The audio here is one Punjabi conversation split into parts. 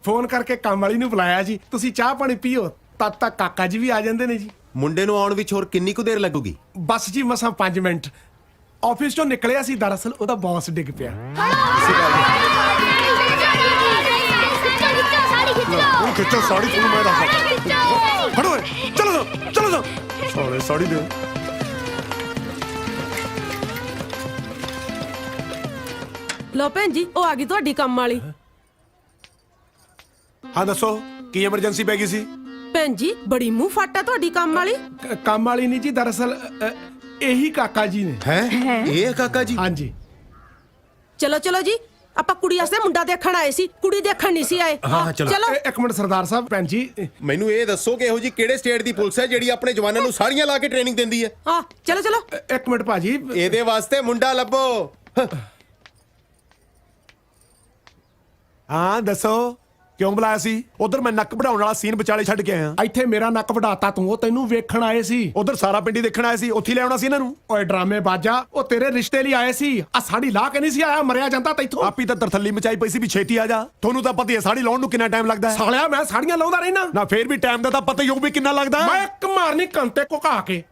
फोन करके काम वाली ਨੂੰ ਬੁਲਾਇਆ ਜੀ ਤੁਸੀਂ ਚਾਹ ਪਾਣੀ ਪੀਓ ਤਦ ਤੱਕ ਕਾਕਾ ਜੀ ਵੀ ਆ ਜਾਂਦੇ ਨੇ ਜੀ ਮੁੰਡੇ ਨੂੰ ਆਉਣ ਵਿੱਚ ਹੋਰ ਕਿੰਨੀ ਕੁ ਦੇਰ ਲੱਗੂਗੀ ਬਸ ਜੀ ਮਸਾਂ 5 ਮਿੰਟ ਆਫਿਸ ਤੋਂ ਨਿਕਲਿਆ ਸੀ ਦਰਅਸਲ ਉਹਦਾ ਬੌਸ ਡਿੱਗ ਪਿਆ खिंचो साड़ी तुम मैं रखा ਫੜੋ ਚਲੋ ਚਲੋ सारे साड़ी दे ਲੋ ਭੈਣ ਜੀ ਉਹ ਆ ਗਈ ਤੁਹਾਡੀ ਕੰਮ ਵਾਲੀ हाँ दसो की इमरजेंसी पै गई सी ਭੈਣ ਜੀ ਬੜੀ ਮੂੰਹ ਫਾਟਾ ਤੁਹਾਡੀ ਕੰਮ ਵਾਲੀ ਕੰਮ ਵਾਲੀ ਨਹੀਂ ਜੀ ਦਰਅਸਲ ਇਹੀ ਕਾਕਾ ਜੀ ਨੇ ਹੈ ਇਹ ਕਾਕਾ ਜੀ ਹਾਂਜੀ ਚਲੋ ਚਲੋ ਜੀ ਆਪਾਂ ਕੁੜੀ ਵਾਸਤੇ ਮੁੰਡਾ ਦੇਖਣ ਆਏ ਸੀ ਕੁੜੀ ਦੇਖਣ ਨਹੀਂ ਸੀ ਆਏ ਹਾਂ, ਚਲੋ। ਚਲੋ ਇੱਕ ਮਿੰਟ ਸਰਦਾਰ ਸਾਹਿਬ ਭੈਣ ਜੀ ਮੈਨੂੰ ਇਹ ਦੱਸੋ ਕਿ ਇਹੋ ਜੀ ਕਿਹੜੇ ਸਟੇਟ ਦੀ ਪੁਲਿਸ ਹੈ ਜਿਹੜੀ ਆਪਣੇ ਜਵਾਨਾਂ ਨੂੰ ਸਾੜੀਆਂ ਲਾ ਕੇ ਟ੍ਰੇਨਿੰਗ ਦਿੰਦੀ ਹੈ ਹਾਂ ਚਲੋ ਚਲੋ ਇੱਕ ਮਿੰਟ ਭਾਜੀ ਇਹਦੇ ਵਾਸਤੇ ਮੁੰਡਾ ਲੱਭੋ हाँ दसो क्यों बुलाया सी उधर मैं नक बढ़ाने वाला सीन विचाले छड्ड के आया ਇੱਥੇ ਮੇਰਾ ਨੱਕ ਵਢਾਤਾ ਤੂੰ ਉਹ ਤੈਨੂੰ ਵੇਖਣ ਆਏ ਸੀ उधर सारा पिंडी देखण आया सी उत्थे ले आउणा सी इन्हां नूं ਓਏ ਡਰਾਮੇ ਬਾਜਾ ਉਹ ਤੇਰੇ ਰਿਸ਼ਤੇ ਲਈ ਆਏ ਸੀ ਆ ਸਾੜੀ ਲਾ ਕੇ ਨਹੀਂ ਸੀ ਆਇਆ ਮਰਿਆ ਜਾਂਦਾ ਤੈਥੋਂ आपी तो तरथली मचाई पई सी भी छेती आ जा थोनू तो पता ही है साड़ी लाउण नूं कितना टाइम लगदा है ਸਾਲਿਆ ਮੈਂ ਸਾੜੀਆਂ ਲਾਉਂਦਾ ਰਹਿਣਾ ना फिर भी टाइम दा तां पता ही होऊ भी कितना लगदा है ਮੈਂ ਇੱਕ ਮਾਰਨੀ ਕੰਤੇ ਘੁਕਾ ਕੇ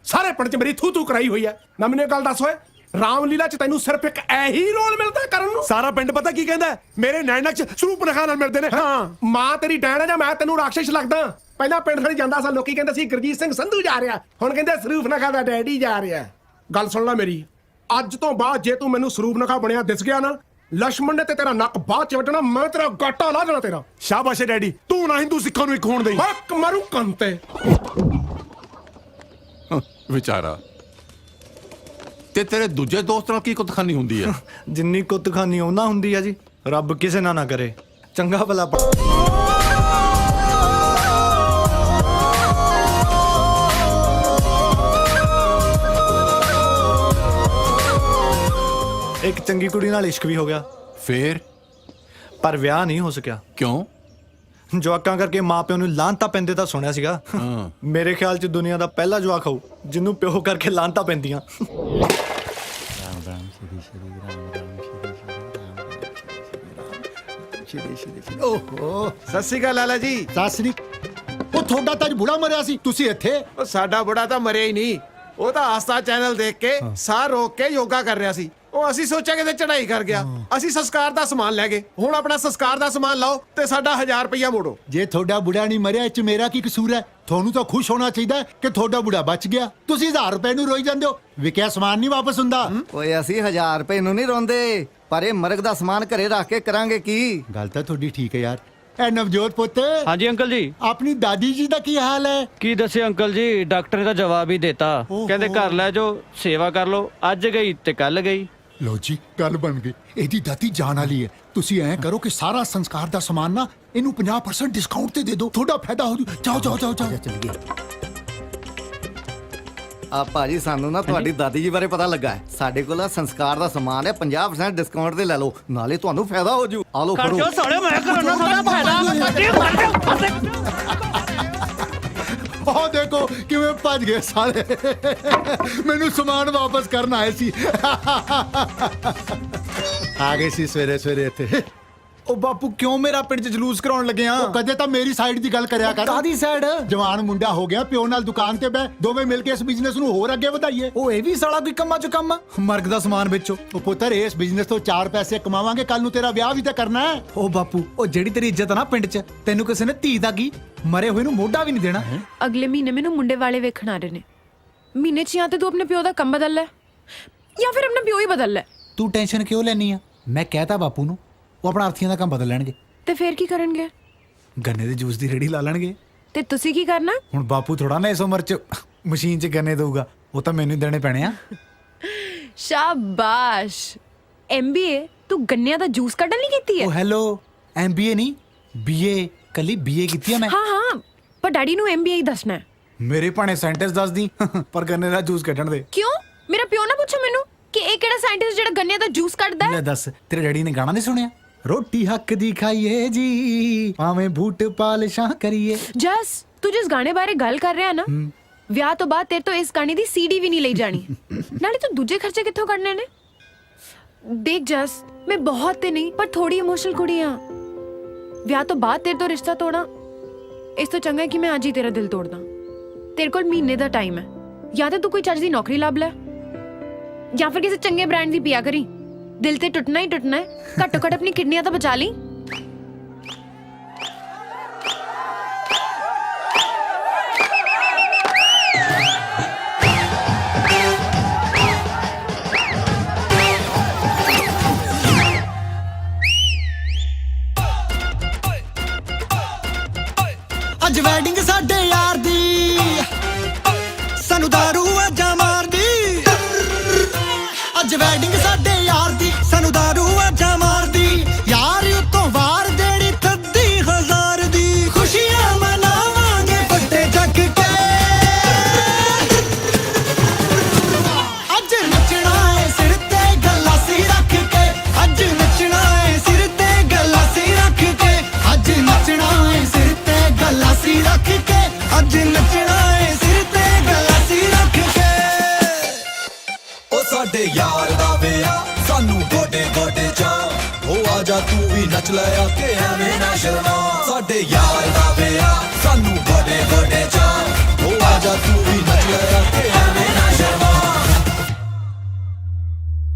ਸਾਰੇ ਪਿੰਡ 'ਚ ਮੇਰੀ ਥੂ ਥੂ ਕਰਾਈ ਹੋਈ ਐ ਨਾ ਮੈਨੂੰ ਇਹ ਗੱਲ ਦੱਸ ਓਏ ਰਾਮਲੀਲਾ 'ਚ ਤੈਨੂੰ ਸਿਰਫ ਇੱਕ ਇਹੀ ਰੋਲ ਮਿਲਦਾ ਕਰਨ ਨੂੰ सारा पिंड पता की कहंदा है मेरे नैनक च ਸਰੂਪ ਨਖਾ ਨਾਲ ਮਿਲਦੇ ਨੇ ਹਾਂ ਮਾਂ ਤੇਰੀ ਡੈਣ ਹੈ ਜਾਂ ਮੈਂ ਤੈਨੂੰ ਰਾਖਸ਼ ਲੱਗਦਾ ਪਹਿਲਾਂ ਪਿੰਡ ਖੜੀ ਜਾਂਦਾ ਸੀ ਲੋਕੀ ਕਹਿੰਦੇ ਸੀ ਗੁਰਜੀਤ ਸਿੰਘ ਸੰਧੂ ਜਾ ਰਿਹਾ ਹੁਣ ਕਹਿੰਦੇ ਸਰੂਪ ਨਖਾ ਦਾ ਡੈਡੀ ਜਾ ਰਿਹਾ ਗੱਲ ਸੁਣ ਲੈ ਮੇਰੀ ਅੱਜ ਤੋਂ ਬਾਅਦ ਜੇ ਤੂੰ ਮੈਨੂੰ ਸਰੂਪ ਨਖਾ ਬਣਿਆ ਦਿਸ ਗਿਆ ਨਾ ਲక్ష్మణ ਨੇ ਤੇ ਤੇਰਾ ਨੱਕ ਬਾਅਦ ਚ ਵੱਢਣਾ ਮੈਂ ਤੇਰਾ ਗਾਟਾ ਲਾ ਦੇਣਾ ਤੇਰਾ शाबाश है डैडी तू ना हिंदू सिखां नूं एक होण देई ਹੱਕ ਮਾਰੂ ਕੰਤੇ ਵਿਚਾਰਾ ਤੇ ਤੇਰੇ ਦੂਜੇ ਦੋਸਤ ਨਾਲ ਕੀ ਕੁੱਤਖਾਨੀ ਹੁੰਦੀ ਹੈ ਜਿੰਨੀ ਕੁੱਤਖਾਨੀ ਉਹਨਾਂ ਹੁੰਦੀ ਆ ਜੀ ਰੱਬ ਕਿਸੇ ਨਾਲ ਨਾ ਕਰੇ ਚੰਗਾ ਭਲਾ ਇੱਕ ਚੰਗੀ ਕੁੜੀ ਨਾਲ ਇਸ਼ਕ ਵੀ ਹੋ ਗਿਆ ਫੇਰ ਪਰ ਵਿਆਹ ਨਹੀਂ ਹੋ ਸਕਿਆ ਕਿਉਂ ਜਵਾਕਾਂ ਕਰਕੇ ਮਾਪਿਆਂ ਨੂੰ ਲਾਂਤਾ ਪੈਂਦੇ ਤਾਂ ਸੁਣਿਆ ਸੀਗਾ ਹਾਂ ਮੇਰੇ ਖਿਆਲ 'ਚ ਦੁਨੀਆ ਦਾ ਪਹਿਲਾ ਜਵਾਕ ਹੋਊ ਜਿਹਨੂੰ ਪਿਓ ਕਰਕੇ ਲਾਂਤਾ ਪੈਂਦੀਆਂ ਓਹੋ ਸਤਿ ਸ਼੍ਰੀ ਅਕਾਲ ਲਾਲਾ ਜੀ ਸਾਸਰੀ ਉਹ ਤੁਹਾਡਾ ਤਾਂ ਅੱਜ ਬੁੜਾ ਮਰਿਆ ਸੀ ਤੁਸੀਂ ਇੱਥੇ ਉਹ ਸਾਡਾ ਬੁੜਾ ਤਾਂ ਮਰਿਆ ਹੀ ਨਹੀਂ ਉਹ ਤਾਂ ਆਸਥਾ ਚੈਨਲ ਦੇਖ ਕੇ ਸਾਹ ਰੋਕ ਕੇ ਯੋਗਾ ਕਰ ਰਿਹਾ ਸੀ ਉਹ ਅਸੀਂ ਸੋਚਿਆ ਕਿ ਤੇ ਚੜਾਈ ਕਰ ਗਿਆ ਅਸੀਂ ਸੰਸਕਾਰ ਦਾ ਸਮਾਨ ਲੈ ਗਏ ਹੁਣ ਆਪਣਾ ਸੰਸਕਾਰ ਦਾ ਸਮਾਨ ਲਾਓ ਤੇ ਸਾਡਾ 1000 ਰੁਪਇਆ ਮੋੜੋ ਜੇ ਤੁਹਾਡਾ ਬੁੜਾ ਨਹੀਂ ਮਰਿਆ ਇਹ ਚ ਮੇਰਾ ਕੀ ਕਸੂਰ ਹੈ ਤੁਹਾਨੂੰ ਤਾਂ ਖੁਸ਼ ਹੋਣਾ ਚਾਹੀਦਾ ਹੈ ਕਿ ਤੁਹਾਡਾ ਬੁੜਾ ਬਚ ਗਿਆ ਤੁਸੀਂ 1000 ਰੁਪਏ ਨੂੰ ਰੋਈ ਜਾਂਦੇ ਹੋ ਵਿਕਿਆ ਸਮਾਨ ਨਹੀਂ ਵਾਪਸ ਹੁੰਦਾ ਓਏ ਅਸੀਂ 1000 ਰੁਪਏ ਨੂੰ ਨਹੀਂ ਰੋਂਦੇ ਪਰ ਇਹ ਮਰਗ ਦਾ ਸਮਾਨ ਘਰੇ ਰੱਖ ਕੇ ਕਰਾਂਗੇ ਕੀ ਗੱਲ ਤਾਂ ਤੁਹਾਡੀ ਠੀਕ ਹੈ ਯਾਰ ਐ ਨਵਜੋਤ ਪੁੱਤ ਹਾਂਜੀ ਅੰਕਲ ਜੀ ਆਪਣੀ ਦਾਦੀ ਜੀ ਦਾ ਕੀ ਹਾਲ ਹੈ ਕੀ ਦੱਸੇ ਅੰਕਲ ਜੀ ਡਾਕਟਰ ਨੇ ਤਾਂ ਜਵਾਬ ਹੀ ਦਿੱਤਾ ਕਹਿੰਦੇ ਘਰ ਲੈ ਜਾਓ ਸੇਵਾ ਕਰ ਲਓ ਅੱਜ ਗਈ ਤੇ ਕੱਲ ਗਈ ਲੋ ਜੀ ਗੱਲ ਬਣ ਗਈ ਇਹਦੀ ਦਾਦੀ ਜਾਨ ਵਾਲੀ ਹੈ ਤੁਸੀਂ ਐਂ ਕਰੋ ਕਿ ਸਾਰਾ ਸੰਸਕਾਰ ਦਾ ਸਮਾਨ ਨਾ ਇਹਨੂੰ 50% ਡਿਸਕਾਊਂਟ ਤੇ ਦੇ ਦਿਓ ਤੁਹਾਡਾ ਫਾਇਦਾ ਹੋ ਜੂ ਜਾਓ ਜਾਓ ਜਾਓ ਜਾਓ ਚੱਲੀਏ ਆ ਭਾਜੀ ਸਾਨੂੰ ਨਾ ਤੁਹਾਡੀ ਦਾਦੀ ਜੀ ਬਾਰੇ ਪਤਾ ਲੱਗਾ ਹੈ ਸਾਡੇ ਕੋਲ ਸੰਸਕਾਰ ਦਾ ਸਮਾਨ ਹੈ 50% ਡਿਸਕਾਊਂਟ ਤੇ ਲੈ ਲਓ ਨਾਲੇ ਤੁਹਾਨੂੰ ਫਾਇਦਾ ਹੋ ਜੂ ਆ ਲਓ ਫੜੋ ਸਾਲੇ ਮੈਂ ਕਰਨਾ ਤੁਹਾਡਾ ਫਾਇਦਾ ਉਹ ਦੇਖੋ ਕਿਵੇਂ ਭੱਜ ਗਏ ਸਾਲੇ ਮੈਨੂੰ ਸਮਾਨ ਵਾਪਸ ਕਰਨ ਆਏ ਸੀ ਆ ਗਏ ਸੀ ਸਵੇਰੇ ਸਵੇਰੇ ਇੱਥੇ ਉਹ ਬਾਪੂ ਕਿਉਂ ਮੇਰਾ ਪਿੰਡ 'ਚ ਜਲੂਸ ਕਰਾਉਣ ਲੱਗੇ ਆ ਉਹ ਕਦੇ ਤਾਂ ਮੇਰੀ ਸਾਈਡ ਦੀ ਗੱਲ ਕਰਿਆ ਕਰ ਕਾਦੀ ਸਾਈਡ ਜਵਾਨ ਮੁੰਡਾ ਹੋ ਗਿਆ ਪਿਓ ਨਾਲ ਦੁਕਾਨ ਤੇ ਬੈ ਦੋਵੇਂ ਮਿਲ ਕੇ ਇਸ ਬਿਜ਼ਨਸ ਨੂੰ ਹੋਰ ਅੱਗੇ ਵਧਾਈਏ ਉਹ ਇਹ ਵੀ ਸਾਲਾ ਕੋਈ ਕੰਮਾਂ 'ਚ ਕੰਮ ਮਰਗ ਦਾ ਸਮਾਨ ਵੇਚੋ ਉਹ ਪੁੱਤਰ ਇਸ ਬਿਜ਼ਨਸ ਤੋਂ 4 ਪੈਸੇ ਕਮਾਵਾਂਗੇ ਕੱਲ ਨੂੰ ਤੇਰਾ ਵਿਆਹ ਵੀ ਤਾਂ ਕਰਨਾ ਹੈ ਉਹ ਬਾਪੂ ਉਹ ਜਿਹੜੀ ਤੇਰੀ ਇੱਜ਼ਤ ਆ ਨਾ ਪਿੰਡ 'ਚ ਤੈਨੂੰ ਕਿਸੇ ਨੇ ਧੀ ਦਾ ਕੀ ਮਰੇ ਹੋਏ ਨੂੰ ਮੋਢਾ ਵੀ ਨਹੀਂ ਦੇਣਾ ਅਗਲੇ ਮਹੀਨੇ ਮੈਨੂੰ ਮੁੰਡੇ ਵਾਲੇ ਵੇਖਣ ਆ ਰਹੇ ਨੇ ਮਹੀਨੇ 'ਚ ਜਾਂ ਤੇ ਤੂੰ ਆਪਣੇ ਪਿਓ ਦਾ ਕੰਮ ਬਦਲ ਲੈ ਜਾਂ ਫਿਰ ਆਪਣਾ ਪਿਓ ਹੀ ਬਦਲ ਲੈ ਤੂੰ ਟੈਨਸ਼ਨ ਕਿਉਂ ਲੈਣੀ ਆ ਮੈਂ ਕਹਿਤਾ ਬਾਪੂ ਨੂੰ ਉਹ ਆਪਣਾ ਅਰਥੀਆਂ ਦਾ ਕੰਮ ਬਦਲ ਲੈਣਗੇ ਤੇ ਫੇਰ ਕੀ ਕਰਨਗੇ ਗੰਨੇ ਦੇ ਜੂਸ ਦੀ ਰੇੜੀ ਲਾ ਲੈਣਗੇ ਤੇ ਤੁਸੀਂ ਕੀ ਕਰਨਾ ਹੁਣ ਬਾਪੂ ਥੋੜਾ ਨਾ ਇਸ ਉਮਰ 'ਚ ਮਸ਼ੀਨ 'ਚ ਗੰਨੇ ਦਊਗਾ ਉਹ ਤਾਂ ਮੈਨੂੰ ਹੀ ਦੇਣੇ ਪੈਣੇ ਆ ਸ਼ਾਬਾਸ਼ ਐਮਬੀਏ ਤੂੰ ਗੰਨਿਆਂ ਦਾ ਜੂਸ ਕੱਢਣ ਲਈ ਕੀਤੀ ਹੈ ਉਹ ਹੈਲੋ ਐਮਬੀਏ ਨਹੀਂ ਬੀਏ ਕੱਲੀ ਬੀਏ ਕੀਤੀ ਆ ਮੈਂ ਹਾਂ ਹਾਂ ਪਰ ਡੈਡੀ ਨੂੰ ਐਮਬੀਏ ਹੀ ਦੱਸਣਾ ਹੈ ਮੇਰੇ ਭਾਣੇ ਸੈਂਟੈਂਸ ਦੱਸਦੀ ਪਰ ਗੰਨੇ ਦਾ ਜੂਸ ਕੱਢਣ ਦੇ ਕਿਉਂ ਮੇਰਾ ਪਿਓ ਨਾ ਪੁੱਛੋ ਮੈਨੂੰ ਕਿ ਇਹ ਕਿਹੜਾ ਸਾਇੰਟਿਸਟ ਜਿਹੜਾ ਗੰਨਿਆਂ ਦਾ ਜੂਸ ਕੱਢਦਾ ਲੈ ਹੈ ਦੱਸ ਤੇਰੇ ਡੈਡੀ ਨੇ ਗਾਣਾ ਨਹੀਂ ਸੁਣਿਆ ਰੋਟੀ ਹੱਕ ਦੀ ਖਾਈਏ ਜੀ ਭਾਵੇਂ ਬੂਟ ਪਾਲਿਸ਼ਾਂ ਕਰੀਏ ਜਸ ਤੂੰ ਜਿਸ ਗਾਣੇ ਬਾਰੇ ਗੱਲ ਕਰ ਰਿਹਾ ਨਾ ਵਿਆਹ ਤੋਂ ਬਾਅਦ ਤੇਰੇ ਤੋਂ ਇਸ ਗਾਣੇ ਦੀ ਸੀਡੀ ਵੀ ਨਹੀਂ ਲਈ ਜਾਣੀ ਨਾਲੇ ਤੂੰ ਦੂਜੇ ਖਰਚੇ ਕਿੱਥੋਂ ਕੱਢਨੇ ਨੇ ਦੇਖ ਜਸ ਮੈਂ ਬਹੁਤ ਤੇ ਨਹੀਂ ਪਰ ਥੋੜੀ ਇਮੋਸ਼ਨਲ ਕੁੜੀ ਆ ਵਿਆਹ ਤੋਂ ਬਾਅਦ ਤੇਰੇ ਤੋਂ ਰਿਸ਼ਤਾ ਤੋੜਾਂ ਇਸ ਤੋਂ ਚੰਗਾ ਹੈ ਕਿ ਮੈਂ ਅੱਜ ਹੀ ਤੇਰਾ ਦਿਲ ਤੋੜ ਦਾਂ। ਤੇਰੇ ਕੋਲ ਮਹੀਨੇ ਦਾ ਟਾਈਮ ਹੈ, ਜਾਂ ਤਾਂ ਤੂੰ ਕੋਈ ਚੱਜ ਦੀ ਨੌਕਰੀ ਲੱਭ ਲੈ ਜਾਂ ਫਿਰ ਕਿਸੇ ਚੰਗੇ ਬ੍ਰਾਂਡ ਦੀ ਪੀਆ ਕਰੀ। ਦਿਲ ਤੇ ਟੁੱਟਣਾ ਹੀ ਟੁੱਟਣਾ ਹੈ, ਘੱਟੋ ਘੱਟ ਆਪਣੀ ਕਿਡਨੀਆਂ ਤਾਂ ਬਚਾ ਲਈ। ਅੱਜ ਵੈਡਿੰਗ ਸਾਡੇ ਯਾਰ ਦੀ, ਸਾਨੂੰ ਦਾਰੂ ਆਜਾ ਮਾਰਦੀ। ਅੱਜ ਵੈਡਿੰਗ ਸਾਡੇ ਯਾਰ ਦੀ, ਸਾਨੂੰ ਦਾਰੂ ਆਜਾ ਮਾਰਦੀ। ਯਾਰ ਉਤੋਂ ਵਾਰ ਦੇੜੀ 30,000 ਦੀ, ਖੁਸ਼ੀਆਂ ਮਨਾਵਾਂਗੇ ਵੱਡੇ ਜੱਗ ਕੇ। ਅੱਜ ਨੱਚਣਾ ਏ ਸਿਰ ਤੇ ਗਲਾਸੀ ਰੱਖ ਕੇ, ਅੱਜ ਨੱਚਣਾ ਏ ਸਿਰ ਤੇ ਗਲਾਸੀ ਰੱਖ ਕੇ, ਅੱਜ ਨੱਚਣਾ ਏ ਸਿਰ ਤੇ ਗਲਾਸੀ ਰੱਖ ਕੇ, ਅੱਜ ਨੱਚਣਾ ਏ ਸਿਰ ਤੇ ਗਲਾਸੀ ਰੱਖ ਕੇ। ਉਹ ਸਾਡੇ ਯਾਰ ਦਾ ਵਿਆਹ ਸਾਨੂੰ ਗੋਡੇ ਗੋਡੇ ਚਾ, ਉਹ ਆਜਾ ਤੂੰ ਵੀ ਨੱਚ ਲੈ ਆ ਕੇ ਐਵੇਂ ਨਾ ਸ਼ਰਮਾ। ਸਾਡੇ ਯਾਰ ਦਾ ਵਿਆਹ ਸਾਨੂੰ ਗੋਡੇ ਗੋਡੇ ਚਾ, ਉਹ ਆਜਾ ਤੂੰ ਵੀ ਨੱਚ ਲੈ ਆ ਕੇ ਐਵੇਂ ਨਾ ਸ਼ਰਮਾ।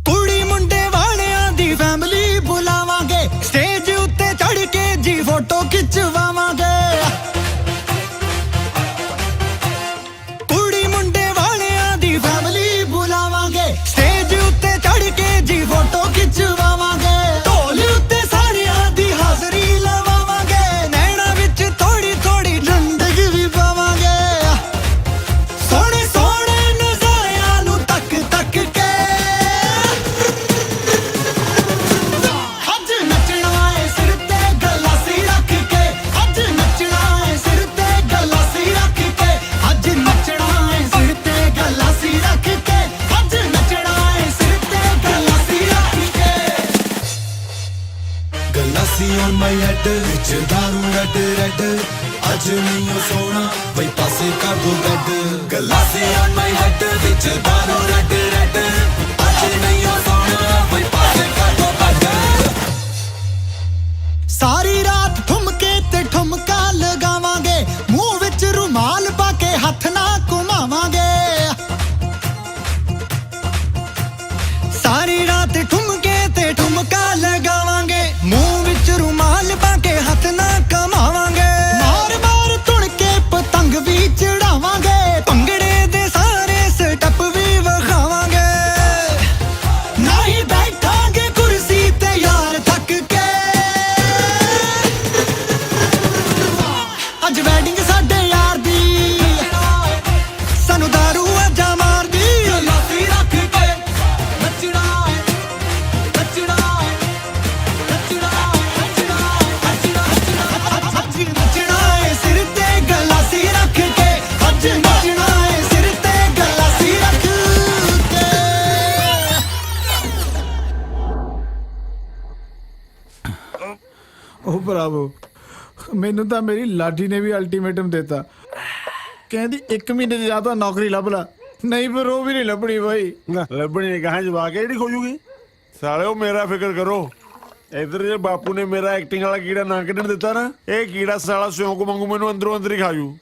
ਕੁੜੀ ਮੁੰਡੇ ਵਾਲਿਆਂ ਦੀ ਫੈਮਿਲੀ ਬੁਲਾਵਾਂਗੇ, ਸਟੇਜ ਉੱਤੇ ਚੜ ਕੇ ਜੀ ਫੋਟੋ ਖਿਚਵਾਵਾਂਗੇ। ਕੁੜੀ ਮੁੰਡੇ ਵਾਲਿਆਂ ਦੀ ਫੈਮਿਲੀ ਬੁਲਾਵਾਂਗੇ, ਸਟੇਜ ਉੱਤੇ ਚੜ ਕੇ ਜੀ ਫੋਟੋ ਖਿਚਵਾਵਾਂਗੇ। ਢੋਲ ਉੱਤੇ ਸਾਰਿਆਂ ਦੀ ਹਾਜ਼ਰੀ ਲਵਾਵਾਂਗੇ, ਨੈਣਾ ਵਿੱਚ ਥੋੜੀ ਥੋੜੀ ਠੰਡਕ ਵੀ ਪਾਵਾਂਗੇ। ਸੋਹਣੇ ਸੋਹਣੇ ਨਜ਼ਾਰਿਆਂ ਨੂੰ ਤੱਕ ਤੱਕ ਕੇ ਅੱਜ ਨੱਚਣਾ ਏ ਸਿਰ ਤੇ ਗਲਾਸੀ ਰੱਖ ਕੇ, ਅੱਜ ਨੱਚਣਾ ਏ ਸਿਰ ਤੇ ਗਲਾਸੀ ਰੱਖ ਕੇ, ਅੱਜ ਨੱਚਣਾ ਏ ਸਿਰ ਤੇ ਗਲਾਸੀ ਰੱਖ ਕੇ, ਅੱਜ ਨੱਚਣਾ ਏ ਸਿਰ ਤੇ ਗਲਾਸੀ ਰੱਖ ਕੇ। ਗਲਾਸੀ ਔਨ ਮਾਈ ਹੈਡ ਵਿੱਚ ਦਾਰੂ ਰੈਡ ਰੈਡ, ਅੱਜ ਨਹੀਂ ਉਹ ਸੋਣਾ ਬਈ ਪਾਸੇ ਕਰ ਦੋ ਗੱਡ। ਗਲਾਸੀ ਔਨ ਮਾਈ ਹੈਡ ਵਿੱਚ ਦਾਰੂ ਰੈਡ ਰੈਡ, ਅੱਜ ਨਹੀਂ ਉਹ ਸੋਣਾ ਬਈ ਪਾਸੇ ਕਰ ਦੋ ਗੱਡ। ਸਾਰੀ ਰਾਤ ਠੁਮਕੇ ਤੇ ਠੁਮਕਾ ਲਗਾਵਾਂਗੇ, ਮੂੰਹ ਵਿੱਚ ਰੁਮਾਲ ਪਾ ਕੇ ਹੱਥ ਨਾ ਘੁਮਾਵਾਂਗੇ। ਸਾਰੀ ਰਾਤ ਠੁਮਕੇ ਤੇ ਠੁਮਕਾ ਲਗਾਵਾਂਗੇ, ਮੂੰਹ ਵਿੱਚ ਰੁਮਾਲ ਪਾ ਕੇ ਹੱਥ ਨਾ ਘੁਮਾਵਾਂਗੇ। ਮਾਰ ਮਾਰ ਧੁਣ ਕੇ ਪਤੰਗ ਵੀ ਚੜਾਵਾਂਗੇ, ਭੰਗੜੇ ਦੇ ਸਾਰੇ ਸਟੈਪ ਵੀ ਵਿਖਾਵਾਂਗੇ। ਨਹੀਂ ਬੈਠਾਂਗੇ ਕੁਰਸੀ ਤੇ ਯਾਰ ਥੱਕ ਕੇ। ਅੱਜ ਵੈਡਿੰਗ ਸਾਡੇ ਯਾਰ ਦੀ, ਸਾਨੂੰ ਦਾਰੂ ਆਜਾ ਮਾਰਦੀ। ਗਲਾਸੀ ਰੱਖ ਕੇ ਨੱਚਣਾ ਏ, ਨੱਚਣਾ ਏ, ਨੱਚਣਾ ਨੱਚਣਾ ਨੱਚਣਾ ਨੱਚਣਾ। ਅੱਜ ਨੱਚਣਾ ਏ ਸਿਰ ਤੇ ਗਲਾਸੀ ਰੱਖ ਕੇ, ਅੱਜ ਨੱਚਣਾ ਏ ਸਿਰ ਤੇ ਗਲਾਸੀ ਰੱਖ ਕੇ। ਉਹ ਭਰਾਵੋ, ਮੈਨੂੰ ਤਾਂ ਮੇਰੀ ਲਾਡੀ ਨੇ ਵੀ ਅਲਟੀਮੇਟਮ ਦਿੱਤਾ, ਕਹਿੰਦੀ 1 ਮਹੀਨੇ ਦੀ ਜਾਂ ਤਾਂ ਨੌਕਰੀ ਲੱਭ ਲੈ, ਨਹੀਂ ਫਿਰ ਉਹ ਵੀ ਨਹੀਂ ਲੱਭਣੀ ਬਾਈ। ਲੱਭਣੀ ਨਹੀਂ ਕਹਾਂ ਜਵਾ ਕੇ ਜਿਹੜੀ ਖੋਜੂਗੀ। ਸਾਲਿਓ ਮੇਰਾ ਫਿਕਰ ਕਰੋ, ਇਧਰ ਜੇ ਬਾਪੂ ਨੇ ਮੇਰਾ ਐਕਟਿੰਗ ਵਾਲਾ ਕੀੜਾ ਨਾ ਕੱਢਣ ਦਿੱਤਾ ਨਾ, ਇਹ ਕੀੜਾ ਸਾਲਾ ਸਿਉਂਕ ਵਾਂਗੂ ਮੈਨੂੰ ਅੰਦਰੋਂ ਅੰਦਰ ਹੀ ਖਾਜੂ।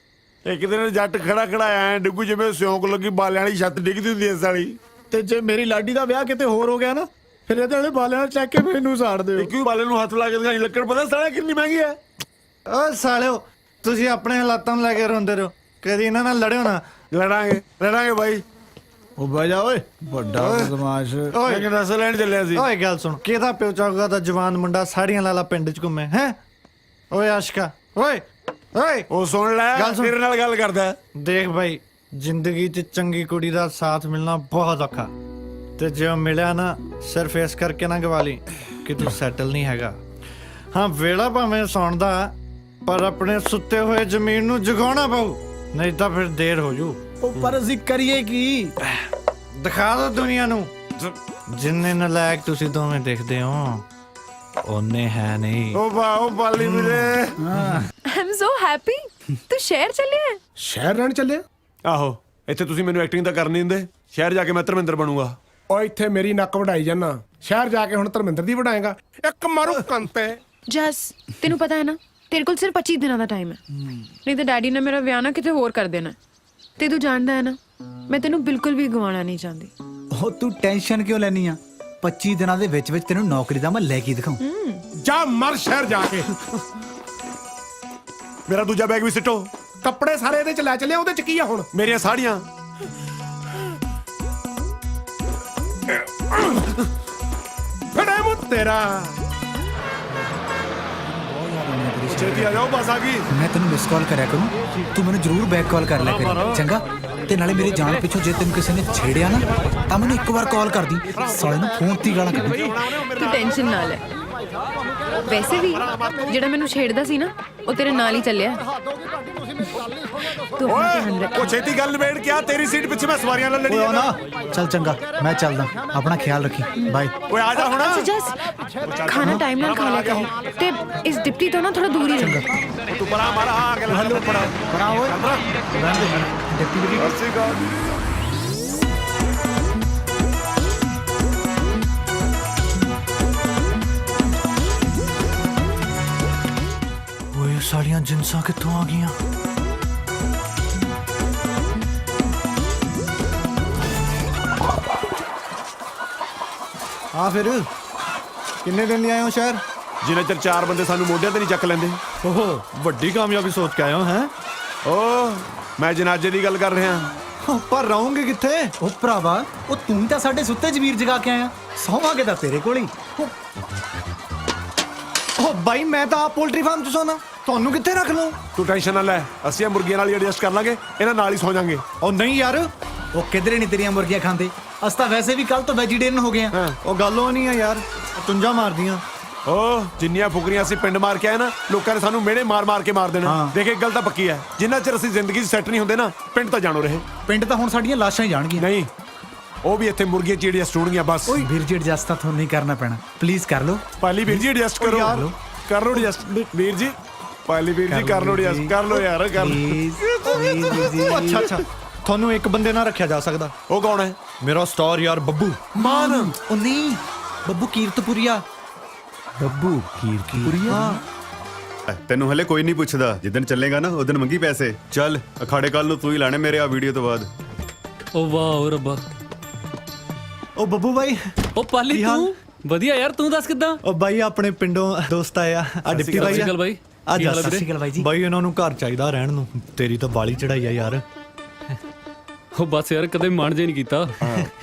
ਇੱਕ ਦਿਨ ਜੱਟ ਖੜਾ ਖੜਾ ਐ ਡਿੱਗੂ ਜਿਵੇਂ ਸਿਉਂਕ ਲੱਗੀ ਬਾਲਿਆਂ ਵਾਲੀ ਛੱਤ ਡਿੱਗਦੀ ਹੁੰਦੀ ਐ ਸਾਲੀ। ਤੇ ਜੇ ਮੇਰੀ ਲਾਡੀ ਦਾ ਵਿਆਹ ਕਿਤੇ ਹੋਰ ਹੋ ਗਿਆ ਨਾ, ਫਿਰ ਇਹਦੇ ਵਾਲੇ ਬਾਲਿਆਂ ਨਾਲ ਚੱਕ ਕੇ ਮੈਨੂੰ ਸਾੜ ਦਿਓ। ਕਿਉਂ ਬਾਲੇ ਨੂੰ ਹੱਥ ਲਾ ਕੇ ਦਿਖਾਈ, ਲੱਕੜ ਪਤਾ ਸਾਲਾ ਕਿੰਨੀ ਮਹਿੰਗੀ ਐ। ਓ ਸਾਲਿਓ, ਤੁਸੀਂ ਆਪਣੇ ਹਾਲਾਤਾਂ ਨੂੰ ਲੈ ਕੇ ਰੋਂਦੇ ਰਹੋ, ਕਦੀ ਇਹਨਾਂ ਨਾਲ ਲੜਿਓ ਨਾ। ਲੜਾਂਗੇ ਬਾਈ। ਉਹ ਬਹਿ ਜਾ ਓਏ, ਵੱਡਾ ਬਦਮਾਸ਼। ਓਏ ਕਿਹਦਾ ਲੈਣ ਚੱਲਿਆ ਸੀ। ਓਏ ਗੱਲ ਸੁਣ, ਕਿਹਦਾ ਪਿਓ ਚਾਹੂਗਾ ਤਾਂ ਜਵਾਨ ਮੁੰਡਾ ਸਾੜੀਆਂ ਲਾਲਾ ਪਿੰਡ ਚ ਘੁੰਮੇ ਹੈ। ਓਏ ਆਸ਼ਕਾ, ਓਏ ਓਏ ਉਹ ਸੁਣ ਲੈ, ਗੱਲ ਸੁਣ। ਤੇਰੇ ਨਾਲ ਗੱਲ ਕਰਦਾ। ਦੇਖ ਭਾਈ, ਜ਼ਿੰਦਗੀ 'ਚ ਚੰਗੀ ਕੁੜੀ ਦਾ ਸਾਥ ਮਿਲਣਾ ਬਹੁਤ ਔਖਾ, ਤੇ ਜੇ ਉਹ ਮਿਲਿਆ ਨਾ, ਸਿਰਫ ਇਸ ਕਰਕੇ ਨਾ ਗਵਾ ਲਈ ਕਿ ਤੂੰ ਸੈਟਲ ਨਹੀਂ ਹੈਗਾ। ਹਾਂ, ਵੇਲਾ ਭਾਵੇਂ ਸੌਣ ਦਾ, ਪਰ ਆਪਣੇ ਸੁੱਤੇ ਹੋਏ ਜ਼ਮੀਨ ਨੂੰ ਜਗਾਉਣਾ ਪਊ, ਨਹੀਂ ਤਾਂ ਫਿਰ ਦੇਰ ਹੋ ਜੂ। ਉਹ ਪਰ ਅਸੀਂ ਕਰੀਏ ਕੀ? ਦਿਖਾ ਦੋ ਦੁਨੀਆ ਨੂੰ, ਜਿੰਨੇ ਨਲਾਇਕ ਤੁਸੀਂ ਦੋਵੇਂ ਦੇਖਦੇ ਹੋ ਉਹਨੇ ਹੈ ਨਹੀਂ। ਉਹ ਬਾਲੀ ਵੀਰੇ, ਆਈ ਐਮ ਸੋ ਹੈਪੀ। ਤੂੰ ਸ਼ਹਿਰ ਚੱਲਿਆ? ਸ਼ਹਿਰ ਰਹਿਣ ਚੱਲਿਆ? ਆਹੋ, ਇੱਥੇ ਤੁਸੀਂ ਮੈਨੂੰ ਐਕਟਿੰਗ ਤਾਂ ਕਰਨ ਨਹੀਂ ਦਿੰਦੇ। ਸ਼ਹਿਰ ਜਾ ਕੇ ਮੈਂ ਧਰਮਿੰਦਰ ਬਣੂੰਗਾ। ਉਹ ਇੱਥੇ ਮੇਰੀ ਨੱਕ ਵਢਾਈ ਜਾਨਾ, ਸ਼ਹਿਰ ਜਾ ਕੇ ਹੁਣ ਧਰਮਿੰਦਰ ਦੀ ਵਢਾਏਗਾ। ਇੱਕ ਮਾਰੂ ਕੰਤੇ ਜਸ ਤੈਨੂੰ ਪਤਾ ਹੈ ਨਾ ਤੇਰੇ ਕੋਲ ਸਿਰਫ 25 ਦਿਨਾਂ ਦਾ ਟਾਈਮ ਹੈ ਨਹੀਂ ਤਾਂ ਡੈਡੀ ਨੇ ਮੇਰਾ ਵਿਆਹ ਨਾ ਕਿਤੇ ਹੋਰ ਕਰ ਦੇਣਾ ਤੇ ਤੂੰ ਜਾਣਦਾ ਹੈ ਨਾ ਮੈਂ ਤੈਨੂੰ ਬਿਲਕੁਲ ਵੀ ਗਵਾਉਣਾ ਨਹੀਂ ਚਾਹੁੰਦੀ। ਉਹ ਤੂੰ ਟੈਨਸ਼ਨ ਕਿਉਂ ਲੈਣੀ ਆ 25 ਦਿਨਾਂ ਦੇ ਵਿੱਚ ਤੈਨੂੰ ਨੌਕਰੀ ਦਾ ਮੈਂ ਲੈ ਕੇ ਦਿਖਾਉਂ। ਜਾ ਮਰ ਸ਼ਹਿਰ ਜਾ ਕੇ। ਮੇਰਾ ਦੂਜਾ ਬੈਗ ਵੀ ਸਿੱਟੋ। ਕੱਪੜੇ ਸਾਰੇ ਇਹਦੇ ਚ ਲੈ ਚੱਲੇ, ਉਹਦੇ ਚ ਕੀ ਆ ਹੁਣ? ਮੇਰੀਆਂ ਸਾੜੀਆਂ। ਫੜੇ ਮੂੰ ਤੇਰਾ। ਛੇਤੀ ਆ ਜਾਓ, ਬਸ ਆ ਗਈ। ਮੈਂ ਤੈਨੂੰ ਮਿਸ ਕਾਲ ਕਰਿਆ ਕਰੂੰ, ਤੂੰ ਮੈਨੂੰ ਜ਼ਰੂਰ ਬੈਕ ਕਾਲ ਕਰ ਲਿਆ ਕਰੀ, ਚੰਗਾ? ਤੇ ਨਾਲੇ ਮੇਰੇ ਜਾਣ ਪਿੱਛੋਂ ਜੇ ਤੈਨੂੰ ਕਿਸੇ ਨੇ ਛੇੜਿਆ ਨਾ ਤਾਂ ਮੈਨੂੰ ਇੱਕ ਵਾਰ ਕਾਲ ਕਰਦੀ, ਸਾਲੇ ਨੂੰ ਫੋਨ ਤੇ ਗਾਲਾਂ ਕੱਢੀ। ਤੂੰ ਟੈਨਸ਼ਨ ਨਾ ਲੈ। ਵੈਸੇ ਵੀ ਜਿਹੜਾ ਮੈਨੂੰ ਛੇੜਦਾ ਸੀ ਨਾ ਉਹ ਤੇਰੇ ਨਾਲ ਹੀ ਚੱਲਿਆ। ਤੂੰ ਆਪਣਾ ਧਿਆਨ ਰੱਖ। ਉਹ ਛੇਤੀ ਗੱਲ ਨਿਬੇੜ ਕੇ ਆ, ਤੇਰੀ ਸੀਟ ਪਿੱਛੇ ਮੈਂ ਸਵਾਰੀਆਂ ਨਾਲ ਲੜੀ ਨਾ ਚੱਲ ਚੰਗਾ, ਮੈਂ ਚੱਲਦਾ, ਆਪਣਾ ਖਿਆਲ ਰੱਖੀ, ਬਾਏ। ਓਏ ਆ ਜਾ ਹੁਣ। ਜਸ ਖਾਣਾ ਟਾਈਮ ਨਾਲ ਖਾ ਲਿਆ ਕਰ ਤੇ ਇਸ ਡਿਪਟੀ ਤੋਂ ਨਾ ਥੋੜਾ ਦੂਰ ਹੀ ਰਹਿ। ਤੂੰ ਪਰਾਂ ਮਾਰ ਆ ਕੇ ਹੱਲੋ ਪਰਾ ਓਏ ਡਿਪਟੀ ਦੀ ਅੱਛੀ ਗੱਲ। ਓਏ ਸਾਰੀਆਂ ਜਿੰਸਾਂ ਕਿੱਥੋਂ ਆ ਗਈਆਂ? ਆ ਫਿਰ ਕਿੰਨੇ ਦਿਨ ਲਈ ਆਏ ਹੋ ਸ਼ਹਿਰ? ਜਿੰਨੇ ਚਿਰ 4 ਬੰਦੇ ਸਾਨੂੰ ਮੋਢਿਆਂ ਤੇ ਨਹੀਂ ਚੱਕ ਲੈਂਦੇ। ਓਹੋ ਵੱਡੀ ਕਾਮਯਾਬੀ ਸੋਚ ਕੇ ਆਇਆ ਹੈ। ਓ ਮੈਂ ਜਨਾਜ਼ੇ ਦੀ ਗੱਲ ਕਰ ਰਿਹਾ। ਪਰ ਰਹੋਗੇ ਕਿੱਥੇ? ਉਹ ਭਰਾਵਾ, ਉਹ ਤੂੰ ਤਾਂ ਸਾਡੇ ਸੁੱਤੇ ਜਮੀਰ ਜਗਾ ਕੇ ਆਇਆ, ਸੌਵਾਂਗੇ ਤਾਂ ਤੇਰੇ ਕੋਲ ਹੀ। ਓ ਬਾਈ ਮੈਂ ਤਾਂ ਆਪ ਪੋਲਟਰੀ ਫਾਰਮ 'ਚ ਸੌਣਾ, ਤੁਹਾਨੂੰ ਕਿੱਥੇ ਰੱਖ ਲਵਾਂ? ਤੂੰ ਟੈਨਸ਼ਨ ਨਾ ਲੈ, ਅਸੀਂ ਇਹ ਮੁਰਗੀਆਂ ਨਾਲ ਹੀ ਐਡਜਸਟ ਕਰ ਲਾਂਗੇ, ਇਹਨਾਂ ਨਾਲ ਹੀ ਸੌ ਜਾਾਂਗੇ। ਓ ਨਹੀਂ ਯਾਰ, ਉਹ ਕਿਧਰੇ ਨਹੀਂ ਤੇਰੀਆਂ ਮੁਰਗੀਆਂ ਖਾਂਦੇ, ਅਸੀਂ ਤਾਂ ਵੈਸੇ ਵੀ ਕੱਲ ਤੋਂ ਵੈਜੀਟੇਰੀਅਨ ਹੋ ਗਏ ਆ। ਉਹ ਗੱਲ ਉਹ ਨਹੀਂ ਆ ਯਾਰ, ਤੁੰਜਾ ਮਾਰਦੀਆਂ। ਓ ਜਿੰਨੀਆਂ ਫੁਕਰੀਆਂ ਅਸੀਂ ਪਿੰਡ ਮਾਰ ਕੇ ਆਏ ਨਾ, ਲੋਕਾਂ ਨੇ ਸਾਨੂੰ ਮਿਹਣੇ ਮਾਰ ਕੇ ਮਾਰ ਦੇਣਾ। ਦੇਖ ਇੱਕ ਗੱਲ ਤਾਂ ਪੱਕੀ ਹੈ, ਜਿੰਨਾ ਚਿਰ ਅਸੀਂ ਜ਼ਿੰਦਗੀ 'ਚ ਸੈੱਟ ਨਹੀਂ ਹੁੰਦੇ ਨਾ, ਪਿੰਡ ਤਾਂ ਜਾਣੋ ਰਹੇ। ਪਿੰਡ ਤਾਂ ਹੁਣ ਸਾਡੀਆਂ ਲਾਸ਼ਾਂ ਹੀ ਜਾਣਗੀਆਂ। ਨਹੀਂ, ਉਹ ਵੀ ਇੱਥੇ ਮੁਰਗੀਆਂ ਚੀੜੀਆਂ ਸਟੂਣਗੀਆਂ ਬਸ। ਓਏ ਵੀਰ ਜੀ ਐਡਜਸਟ ਤਾਂ ਤੁਹਾਨੂੰ ਨਹੀਂ ਕਰਨਾ ਪੈਣਾ, ਪਲੀਜ਼ ਕਰ ਲਓ। ਪਾਲੀ ਵੀਰ ਜੀ ਐਡਜਸਟ ਕਰੋ ਯਾਰ, ਕਰ ਲਓ ਐਡਜਸਟ ਵੀਰ ਜੀ। ਪਾਲੀ ਵੀਰ ਜੀ ਕਰ ਲਓ ਐਡਜਸਟ, ਕਰ ਲਓ ਯਾਰ, ਕਰ ਲਓ। ਅੱਛਾ ਅੱਛਾ, ਤੁਹਾਨੂੰ ਇੱਕ ਬੰਦੇ ਨਾਲ ਰੱਖਿਆ ਜਾ ਸਕਦਾ। ਉਹ ਕੌਣ ਹੈ? ਮੇਰਾ ਸਟਾਰ ਯਾਰ ਬੱਬੂ ਮਾਨ। ਉਹ ਨਹੀਂ, ਬੱਬੂ ਕੀਰਤਪੁਰੀਆ। ਬੱਬੂ ਕੀਰਤਪੁਰੀਆ। ਤੈਨੂੰ ਹਲੇ ਕੋਈ ਨਹੀਂ ਪੁੱਛਦਾ, ਜਿੱਦਣ ਚੱਲੇਗਾ ਨਾ ਉਦੋਂ ਮੰਗੀ ਪੈਸੇ। ਚੱਲ ਅਖਾੜੇ ਕੱਲ ਨੂੰ ਤੂੰ ਹੀ ਲਾਣੇ ਮੇਰੇ ਆ ਵੀਡੀਓ ਤੋਂ ਬਾਅਦ। ਓ ਵਾਹ ਰੱਬਾ। ਓ ਬੱਬੂ ਬਾਈ। ਓ ਪਾਲੀ ਤੂੰ ਵਧੀਆ ਯਾਰ, ਤੂੰ ਦੱਸ ਕਿੱਦਾਂ? ਓ ਬਾਈ ਆਪਣੇ ਪਿੰਡੋਂ ਦੋਸਤ ਆਇਆ ਆ ਡਿਪਟੀ ਬਾਈ ਆ। ਬਾਈ ਆ ਜਾ ਸਤਿ ਸ਼੍ਰੀ ਅਕਾਲ ਬਾਈ ਜੀ। ਬਾਈ ਇਹਨਾਂ ਨੂੰ ਘਰ ਚਾਹੀਦਾ ਰਹਿਣ ਨੂੰ, ਤੇਰੀ ਤਾਂ ਬਾਲੀ ਚੜਾਈ ਆ ਯਾਰ। ਉਹ ਬਸ ਯਾਰ ਕਦੇ ਮਨ ਜੇ ਨਹੀਂ ਕੀਤਾ।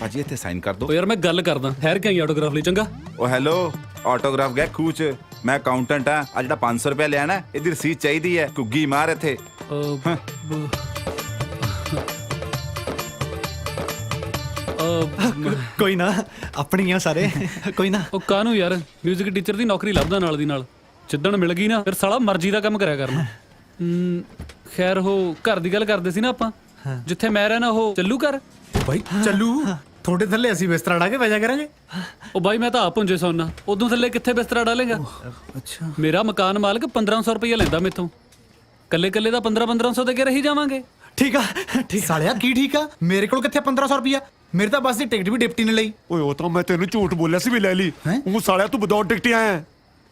ਭਾਜੀ ਇੱਥੇ ਸਾਈਨ ਕਰ ਓ ਯਾਰ ਮੈਂ ਗੱਲ ਕਰਦਾ, ਠਹਿਰ ਕੇ ਆਈ ਆਟੋਗ੍ਰਾਫ ਲਈ, ਚੰਗਾ? ਉਹ ਹੈਲੋ, ਆਟੋਗ੍ਰਾਫ ਗਿਆ ਖੂਹ ਚ। ਮੈਂ ਅਕਾਊਂਟੈਂਟ ਆ, ਆ ਜਿਹੜਾ 500 ਰੁਪਏ ਲਿਆ ਨਾ, ਇਹਦੀ ਰਸੀਦ ਚਾਹੀਦੀ ਹੈ। ਘੁੱਗੀ ਮਾਰ ਇੱਥੇ। ਕੋਈ ਨਾ, ਆਪਣੀਆਂ ਸਾਰੇ, ਕੋਈ ਨਾ। ਉਹ ਕਾਹਨੂੰ ਯਾਰ, ਮਿਊਜ਼ਿਕ ਟੀਚਰ ਦੀ ਨੌਕਰੀ ਲੱਭਦਾ ਨਾਲ ਦੀ ਨਾਲ। ਜਿੱਦਣ ਮਿਲ ਗਈ ਨਾ ਫਿਰ ਸਾਲਾ ਮਰਜ਼ੀ ਦਾ ਕੰਮ ਕਰਿਆ ਕਰਨਾ। ਖੈਰ ਉਹ ਘਰ ਦੀ ਗੱਲ ਕਰਦੇ ਸੀ ਨਾ ਆਪਾਂ, ਜਿੱਥੇ ਮੈਂ ਰਹਿਣਾ ਉਹ ਚੱਲੂ ਘਰ। ਬਾਈ ਚੱਲੂ, ਤੁਹਾਡੇ ਥੱਲੇ ਅਸੀਂ ਬਿਸਤਰਾ ਡਾ ਕੇ ਵਜਾ ਕਰਾਂਗੇ। ਉਹ ਬਾਈ ਮੈਂ ਤਾਂ ਆਪ ਹੁੰਜੇ ਸੌਣਾ, ਉਦੋਂ ਥੱਲੇ ਕਿੱਥੇ ਬਿਸਤਰਾ ਡਾਲੇਗਾ? ਅੱਛਾ, ਮੇਰਾ ਮਕਾਨ ਮਾਲਕ 1500 ਰੁਪਏ ਲੈਂਦਾ ਮੇਥੋਂ, ਕੱਲੇ ਕੱਲੇ ਦਾ 1500 ਦੇ ਕੇ ਰਹੀ ਜਾਵਾਂਗੇ। ਠੀਕ ਆ, ਠੀਕ ਸਾਲਿਆ ਕੀ ਠੀਕ ਆ? ਮੇਰੇ ਕੋਲ ਕਿੱਥੇ 1500 ਰੁਪਿਆ? ਮੇਰੇ ਤਾਂ ਬੱਸ ਦੀ ਟਿਕਟ ਵੀ ਡਿਪਟੀ ਨੇ ਲਈ। ਓਏ ਉਹ ਤਾਂ ਮੈਂ ਤੈਨੂੰ ਝੂਠ ਬੋਲਿਆ ਸੀ ਵੀ ਲੈ ਲਈ। ਉਹ ਸਾਲਿਆ ਤੂੰ ਵਿਦਆਊਟ ਟਿਕਟ ਆਇਆ।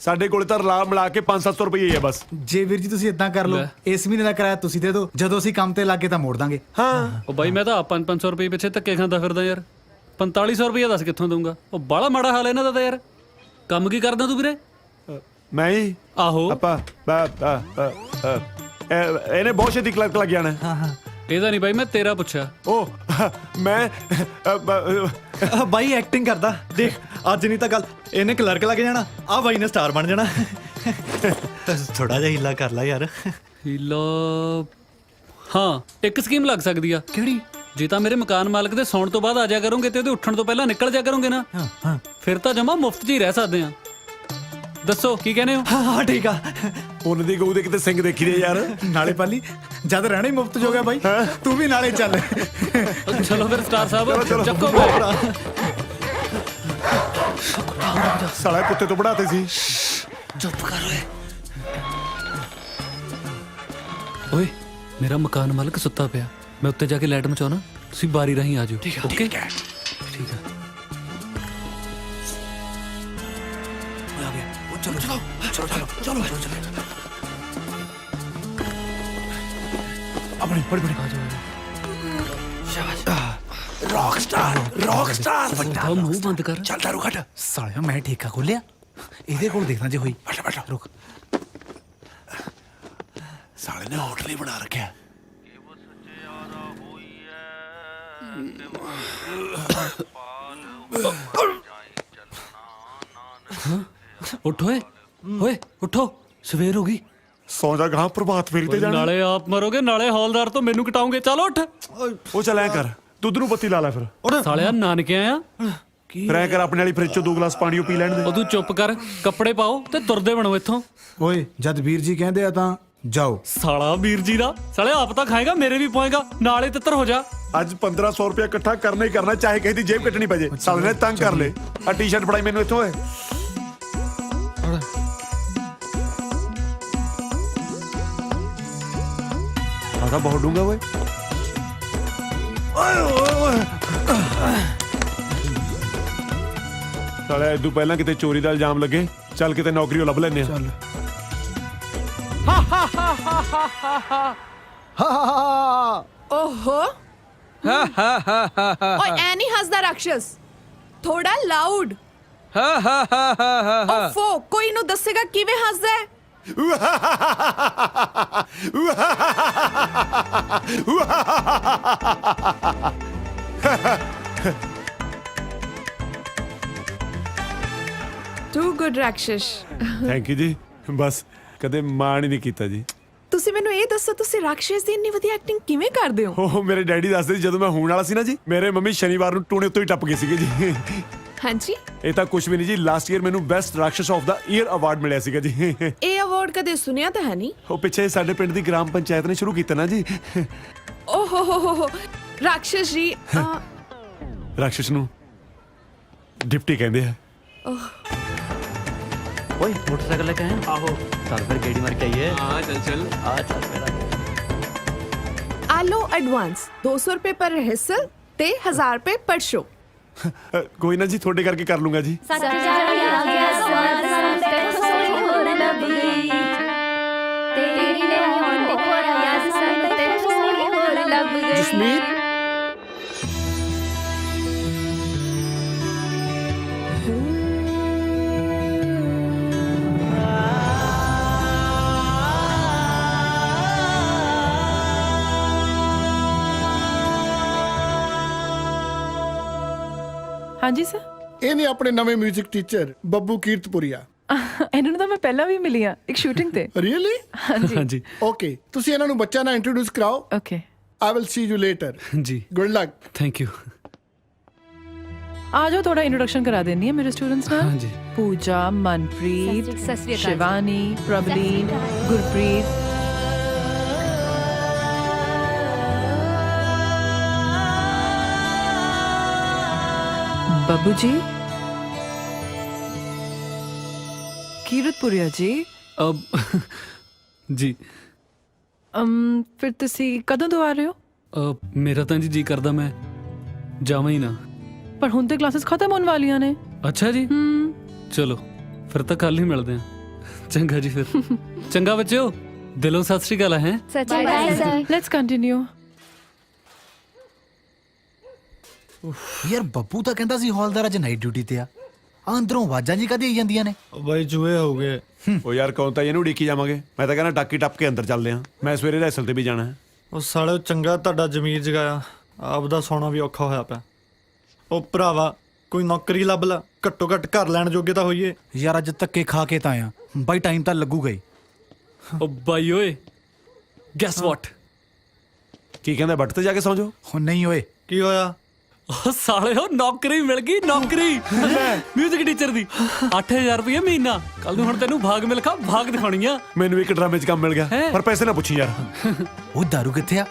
ਸਾਡੇ ਕੋਲ ਤਾਂ ਰਲਾ ਮਿਲਾ ਕੇ 500-700 ਰੁਪਏ ਹੀ ਹੈ ਬਸ। ਜੇ ਵੀਰ ਜੀ ਤੁਸੀਂ ਇਦਾਂ ਕਰ ਲਓ, ਇਸ ਮਹੀਨੇ ਦਾ ਕਿਰਾਇਆ ਤੁਸੀਂ ਦੇ ਦਿਓ, ਜਦੋਂ ਅਸੀਂ ਕੰਮ ਤੇ ਲੱਗੇ ਤਾਂ ਮੋੜ ਦਾਂਗੇ। ਹਾਂ ਉਹ ਬਾਈ ਮੈਂ ਤਾਂ 500 ਰੁਪਏ ਪਿੱਛੇ ਧੱਕੇ ਖਾਂਦਾ ਫਿਰਦਾ ਯਾਰ। 4500 ਰੁਪਏ ਦੱਸ ਕਿੱਥੋਂ ਦਊਂਗਾ? ਉਹ ਬਾਹਲਾ ਮਾੜਾ ਹਾਲ ਇਹਨਾਂ ਦਾ ਤਾਂ ਯਾਰ। ਕੰਮ ਕੀ ਕਰਦਾ ਤੂੰ ਵੀਰੇ? ਮੈਂ ਹੀ ਆਹੋ ਆਪਾਂ ਇਹਨੇ ਬਹੁਤ ਛੇਤੀ ਕਲਰਕ ਲੱਗ ਜਾਣਾ। ਇਹਦਾ ਨਹੀਂ ਬਾਈ, ਮੈਂ ਤੇਰਾ ਪੁੱਛਿਆ। ਉਹ ਮੈਂ ਬਾਈ ਐਕਟਿੰਗ ਕਰਦਾ ਦੇਖ, ਅੱਜ ਨਹੀਂ ਤਾਂ ਗੱਲ ਇਹਨੇ ਕਲਰਕ ਲੱਗ ਜਾਣਾ, ਆ ਬਾਈ ਨੇ ਸਟਾਰ ਬਣ ਜਾਣਾ। ਥੋੜਾ ਜਿਹਾ ਹੀਲਾ ਕਰ ਲੈ ਯਾਰ। ਹੀਲਾ? ਹਾਂ, ਇੱਕ ਸਕੀਮ ਲੱਗ ਸਕਦੀ ਆ। ਕਿਹੜੀ? ਜੇ ਤਾਂ ਮੇਰੇ ਮਕਾਨ ਮਾਲਕ ਦੇ ਸੌਣ ਤੋਂ ਬਾਅਦ ਆ ਜਾ ਕਰੋਗੇ ਤੇ ਉਹਦੇ ਉੱਠਣ ਤੋਂ ਪਹਿਲਾਂ ਨਿਕਲ ਜਾ ਕਰੋਗੇ ਨਾ, ਫਿਰ ਤਾਂ ਜਮਾ ਮੁਫਤ 'ਚ ਹੀ ਰਹਿ ਸਕਦੇ ਆ। ਦੱਸੋ ਕੀ ਕਹਿੰਦੇ ਹੋ? ਹਾਂ ਠੀਕ ਆ। ਉਹਨਾਂ ਦੀ ਗਊ ਦੇ ਕਿਤੇ ਸਿੰਘ ਦੇਖੀ ਦੇ ਯਾਰ। ਨਾਲੇ ਪਾਲੀ ਜਦ ਰਹਿਣਾ ਹੀ ਮੁਫਤ ਹੋ ਗਿਆ ਬਾਈ, ਤੂੰ ਵੀ ਨਾਲੇ ਚੱਲ। ਚਲੋ ਫਿਰ ਸਟਾਰ ਸਾਹਿਬ ਚੱਕੋ ਭਰਾ। ਸਾਲਾ ਕੁੱਤੇ ਤੋਂ ਬਣਾਤੇ ਸੀ। ਚੁੱਪ ਕਰ ਓਏ। ਓਏ ਮੇਰਾ ਮਕਾਨ ਮਾਲਕ ਸੁੱਤਾ ਪਿਆ, ਮੈਂ ਉੱਤੇ ਜਾ ਕੇ ਲਾਈਟ ਮਚਾਉਣਾ, ਤੁਸੀਂ ਬਾਰੀ ਰਾਹੀਂ ਆ ਜਾਓ। ਓਕੇ ਠੀਕ ਹੈ। ਚਲੋ ਚਲੋ ਚਲੋ ਚਲੋ। अपनी बड़ी बड़ी रॉक स्टार ਵੱਡਾ ਮੂੰਹ ਬੰਦ ਕਰ। ਚੱਲ ਦਾਰੂ ਘਟ ਸਾਲਿਆ ਮੈਂ ਠੇਕਾ ਖੋਲਿਆ ਇਹਦੇ ਕੋਲ ਦੇਖਣਾ ਜੇ ਹੋਈ ਬੈਠ ਰੁਕ ਸਾਲੇ ਨੇ ਹੋਟਲ ਹੀ ਬਣਾ ਰੱਖਿਆ ਉੱਠ ਓਏ ਓਏ ਉੱਠੋ ਸਵੇਰ ਹੋ ਗਈ। ਸੌਂ ਜਾ ਗਾਂ ਪ੍ਰਭਾਤ ਫੇਰੀ ਤੇ ਜਾਣਾ ਨਾਲੇ ਆਪ ਮਰੋਗੇ ਨਾਲੇ ਹੌਲਦਾਰ ਤੋਂ ਮੈਨੂੰ ਕਟਾਉਂਗੇ। ਚਲ ਉੱਠ। ਉਹ ਚੱਲ ਐ ਕਰ ਦੁੱਧ ਨੂੰ ਬੱਤੀ ਲਾ ਲੈ ਫਿਰ ਸਾਲਿਆ ਨਾਨਕੇ ਆਇਆ। ਫਿਰ ਐ ਕਰ ਆਪਣੇ ਵਾਲੀ ਫਰਿੱਜ ਚੋਂ 2 ਗਲਾਸ ਪਾਣੀ ਉਹ ਪੀ ਲੈਣ ਦੇ। ਉਹ ਤੂੰ ਚੁੱਪ ਕਰ, ਕੱਪੜੇ ਪਾਓ ਤੇ ਤੁਰਦੇ ਬਣੋ ਇੱਥੋਂ। ਓਏ ਜਦ ਵੀਰ ਜੀ ਕਹਿੰਦੇ ਆ ਤਾਂ ਜਾਓ। ਸਾਲਾ ਵੀਰ ਜੀ ਦਾ ਸਾਲੇ ਆਪ ਤਾਂ ਖਾਏਗਾ ਮੇਰੇ ਵੀ ਪੋਏਗਾ ਨਾਲੇ ਤਿੱਤਰ ਹੋ ਜਾ। ਅੱਜ 1500 ਰੁਪਇਆ ਇਕੱਠਾ ਕਰਨਾ ਹੀ ਕਰਨਾ ਚਾਹੇ ਕਿਸੇ ਦੀ ਜੇਬ ਕੱਟਣੀ ਪੈ ਜੇ। ਸਾਲੇ ਨੇ ਤੰਗ ਕਰ ਲੈ। ਆ ਟੀ-ਸ਼ਰਟ ਫੜਾਈ ਮੈਨੂੰ ਇੱਥੋਂ ਓਏ। ਆਹ ਬਹੁਤ ਡੂੰਗਾ ਓਏ। ਸਾਲੇ ਇਦੋਂ ਪਹਿਲਾਂ ਕਿਤੇ ਚੋਰੀ ਦਾ ਇਲਜ਼ਾਮ ਲੱਗੇ ਚੱਲ ਕਿਤੇ ਨੌਕਰੀ ਲੱਭ ਲੈਨੇ ਆ। ਓਹੋ ਓਏ ਐ ਨਹੀਂ ਹੱਸਦਾ ਰਾਕਸ਼ਸ, ਥੋੜਾ ਲਾਊਡ। ਓਫੋ ਕੋਈ ਨੂੰ ਦੱਸੇਗਾ ਕਿਵੇਂ ਹੱਸਦਾ ਹੈ। Too good rakshas. Thank you ਜੀ। ਬਸ ਕਦੇ ਮਾਣ ਹੀ ਨਹੀਂ ਕੀਤਾ ਜੀ। ਤੁਸੀਂ ਮੈਨੂੰ ਇਹ ਦੱਸੋ ਤੁਸੀਂ ਰਾਕਸ਼ਸ ਦੀ ਇੰਨੀ ਵਧੀਆ ਐਕਟਿੰਗ ਕਿਵੇਂ ਕਰਦੇ ਹੋ? ਉਹ ਮੇਰੇ ਡੈਡੀ ਦੱਸਦੇ ਸੀ ਜਦੋਂ ਮੈਂ ਹੋਣ ਵਾਲਾ ਸੀ ਨਾ ਜੀ, ਮੇਰੇ ਮੰਮੀ ਸ਼ਨੀਵਾਰ ਨੂੰ ਟੂਣੇ ਉੱਤੋਂ ਹੀ ਟੱਪ ਗਏ ਸੀਗੇ ਜੀ। ਹਾਂਜੀ ਇਹ ਤਾਂ ਕੁਝ ਵੀ ਨਹੀਂ ਜੀ। ਲਾਸਟ ਈਅਰ ਮੈਨੂੰ best rakshas of the year award ਮਿਲਿਆ ਸੀਗਾ ਜੀ। ਇਹ ਅਵਾਰਡ ਕਦੇ ਸੁਣਿਆ ਤਾਂ ਹੈ ਨਹੀਂ। ਉਹ ਪਿੱਛੇ ਸਾਡੇ ਪਿੰਡ ਦੀ ਗ੍ਰਾਮ ਪੰਚਾਇਤ ਨੇ ਸ਼ੁਰੂ ਕੀਤਾ ਨਾ ਜੀ। ਓਹੋ ਹੋ ਰਾਕਸ਼ਸ ਜੀ ਰਾਕਸ਼ਸ ਨੂੰ ਡਿਪਟੀ ਕਹਿੰਦੇ ਆ। ਓਏ ਮੋਟਰਸਾਈਕਲ ਲੈ ਕੇ ਆਇਆ? ਆਹੋ ਚੱਲ ਫਿਰ ਗੇੜੀ ਮਾਰ ਕੇ ਆਈਏ। ਹਾਂ ਚੱਲ ਆ ਚੱਲ ਮੇਰਾ। ਆ ਲੋ ਐਡਵਾਂਸ 200 ਰੁਪਏ ਪਰ ਰਿਹਰਸਲ ਤੇ 1000 ਰੁਪਏ ਪਰ ਸ਼ੋ। ਕੋਈ ਨਾ ਜੀ ਤੁਹਾਡੇ ਕਰਕੇ ਕਰ ਲੂੰਗਾ ਜੀ। ਜਸਮੀਤ ਹਾਂਜੀ ਸਰ। ਇਹ ਨੇ ਆਪਣੇ ਨਵੇਂ 뮤직 ਟੀਚਰ ਬੱਬੂ ਕੀਰਤਪੁਰੀਆ। ਇਹਨਾਂ ਨੂੰ ਤਾਂ ਮੈਂ ਪਹਿਲਾਂ ਵੀ ਮਿਲੀ ਆ ਇੱਕ ਸ਼ੂਟਿੰਗ ਤੇ। ਰੀਅਲੀ? ਹਾਂਜੀ ਓਕੇ ਤੁਸੀਂ ਇਹਨਾਂ ਨੂੰ ਬੱਚਿਆਂ ਨਾਲ ਇੰਟਰੋਡਿਊਸ ਕਰਾਓ। Okay I will see you later. ਜੀ ਗੁੱਡ ਲੱਕ। Thank you. ਆ ਜਾਓ ਥੋੜਾ ਇੰਟਰੋਡਕਸ਼ਨ ਕਰਾ ਦੇਣੀ ਹੈ ਮੇਰੇ ਸਟੂਡੈਂਟਸ ਨਾਲ। ਹਾਂਜੀ ਪੂਜਾ, ਮਨਪ੍ਰੀਤ, ਸ਼ਿਵਾਨੀ, ਪ੍ਰਭਲੀਨ, ਗੁਰਪ੍ਰੀਤ। ਬੱਬੂ ਜੀ, ਕੀਰਤਪੁਰੀਆ ਜੀ। ਅਬ ਜੀ ਫਿਰ ਤੁਸੀਂ ਕਦੋਂ ਤੋਂ ਆ ਰਹੇ ਹੋ? ਮੇਰਾ ਤਾਂ ਜੀ ਕਰਦਾ ਮੈਂ ਜਾਵਾਂ ਹੀ ਨਾ। ਪਰ ਹੁਣ ਤੇ ਕਲਾਸਿਸ ਖਤਮ ਹੋਣ ਵਾਲੀਆਂ ਨੇ। ਅੱਛਾ ਜੀ ਚਲੋ ਫਿਰ ਤਾਂ ਕੱਲ ਹੀ ਮਿਲਦੇ ਹਾਂ। ਚੰਗਾ ਜੀ ਫਿਰ। ਚੰਗਾ ਬੱਚਿਓ, ਦਿਲੋਂ ਸਤਿ ਸ਼੍ਰੀ ਅਕਾਲ ਹੈ। Let's continue. ਯਾਰ ਬੱਬੂ ਤਾਂ ਕਹਿੰਦਾ ਸੀ ਹੌਲਦਾਰ ਅੱਜ ਨਾਈਟ ਡਿਊਟੀ ਤੇ ਆ। ਅੰਦਰੋਂ ਆਵਾਜ਼ਾਂ ਜੀ ਕਦੇ ਆਈ ਜਾਂਦੀਆਂ ਨੇ। ਬਾਈ ਜੂਏ ਹੋ ਗਏ। ਉਹ ਯਾਰ ਕੌਣ ਤਾਂ ਇਹਨੂੰ ਉਡੀਕੀ ਜਾਵਾਂਗੇ। ਮੈਂ ਤਾਂ ਕਹਿੰਦਾ ਟਾਕੀ ਟੱਪ ਕੇ ਅੰਦਰ ਚੱਲਦੇ ਆ। ਮੈਂ ਸਵੇਰੇ ਰੈਸਲ ਤੇ ਵੀ ਜਾਣਾ ਹੈ। ਉਹ ਸਾਲੇ ਚੰਗਾ ਤੁਹਾਡਾ ਜ਼ਮੀਰ ਜਗਾਇਆ, ਆਪਦਾ ਸੌਣਾ ਵੀ ਔਖਾ ਹੋਇਆ ਪਿਆ। ਉਹ ਭਰਾਵਾ ਕੋਈ ਨੌਕਰੀ ਲੱਭ ਲੈ, ਘੱਟੋ ਘੱਟ ਘਰ ਲੈਣ ਜੋਗੇ ਤਾਂ ਹੋਈਏ। ਯਾਰ ਅੱਜ ਧੱਕੇ ਖਾ ਕੇ ਤਾਂ ਆਇਆ ਬਾਈ, ਟਾਈਮ ਤਾਂ ਲੱਗੂਗਾ ਹੀ। ਉਹ ਬਾਈ ਓਏ ਗੈਸ ਵਾਟ। ਕੀ ਕਹਿੰਦਾ ਬੱਟ ਤੇ ਜਾ ਕੇ ਸੌਂ ਜਾਓ। ਹੁਣ ਨਹੀਂ ਓਏ। ਕੀ ਹੋਇਆ? ਉਹ ਸਾਲਿਓ ਨੌਕਰੀ ਮਿਲ ਗਈ, ਨੌਕਰੀ ਮਿਊਜ਼ਿਕ ਟੀਚਰ ਦੀ। 8000 ਰੁਪਏ ਮਹੀਨਾ। ਕੱਲ ਨੂੰ ਹੁਣ ਤੈਨੂੰ ਭਾਗ ਮਿਲਖਾ ਭਾਗ ਦਿਖਾਉਣੀ ਆ। ਮੈਨੂੰ ਇੱਕ ਡਰਾਮੇ 'ਚ ਕੰਮ ਮਿਲ ਗਿਆ ਪਰ ਪੈਸੇ ਨਾ ਪੁੱਛੀ ਯਾਰ। ਉਹ ਦਾਰੂ ਕਿੱਥੇ ਆ?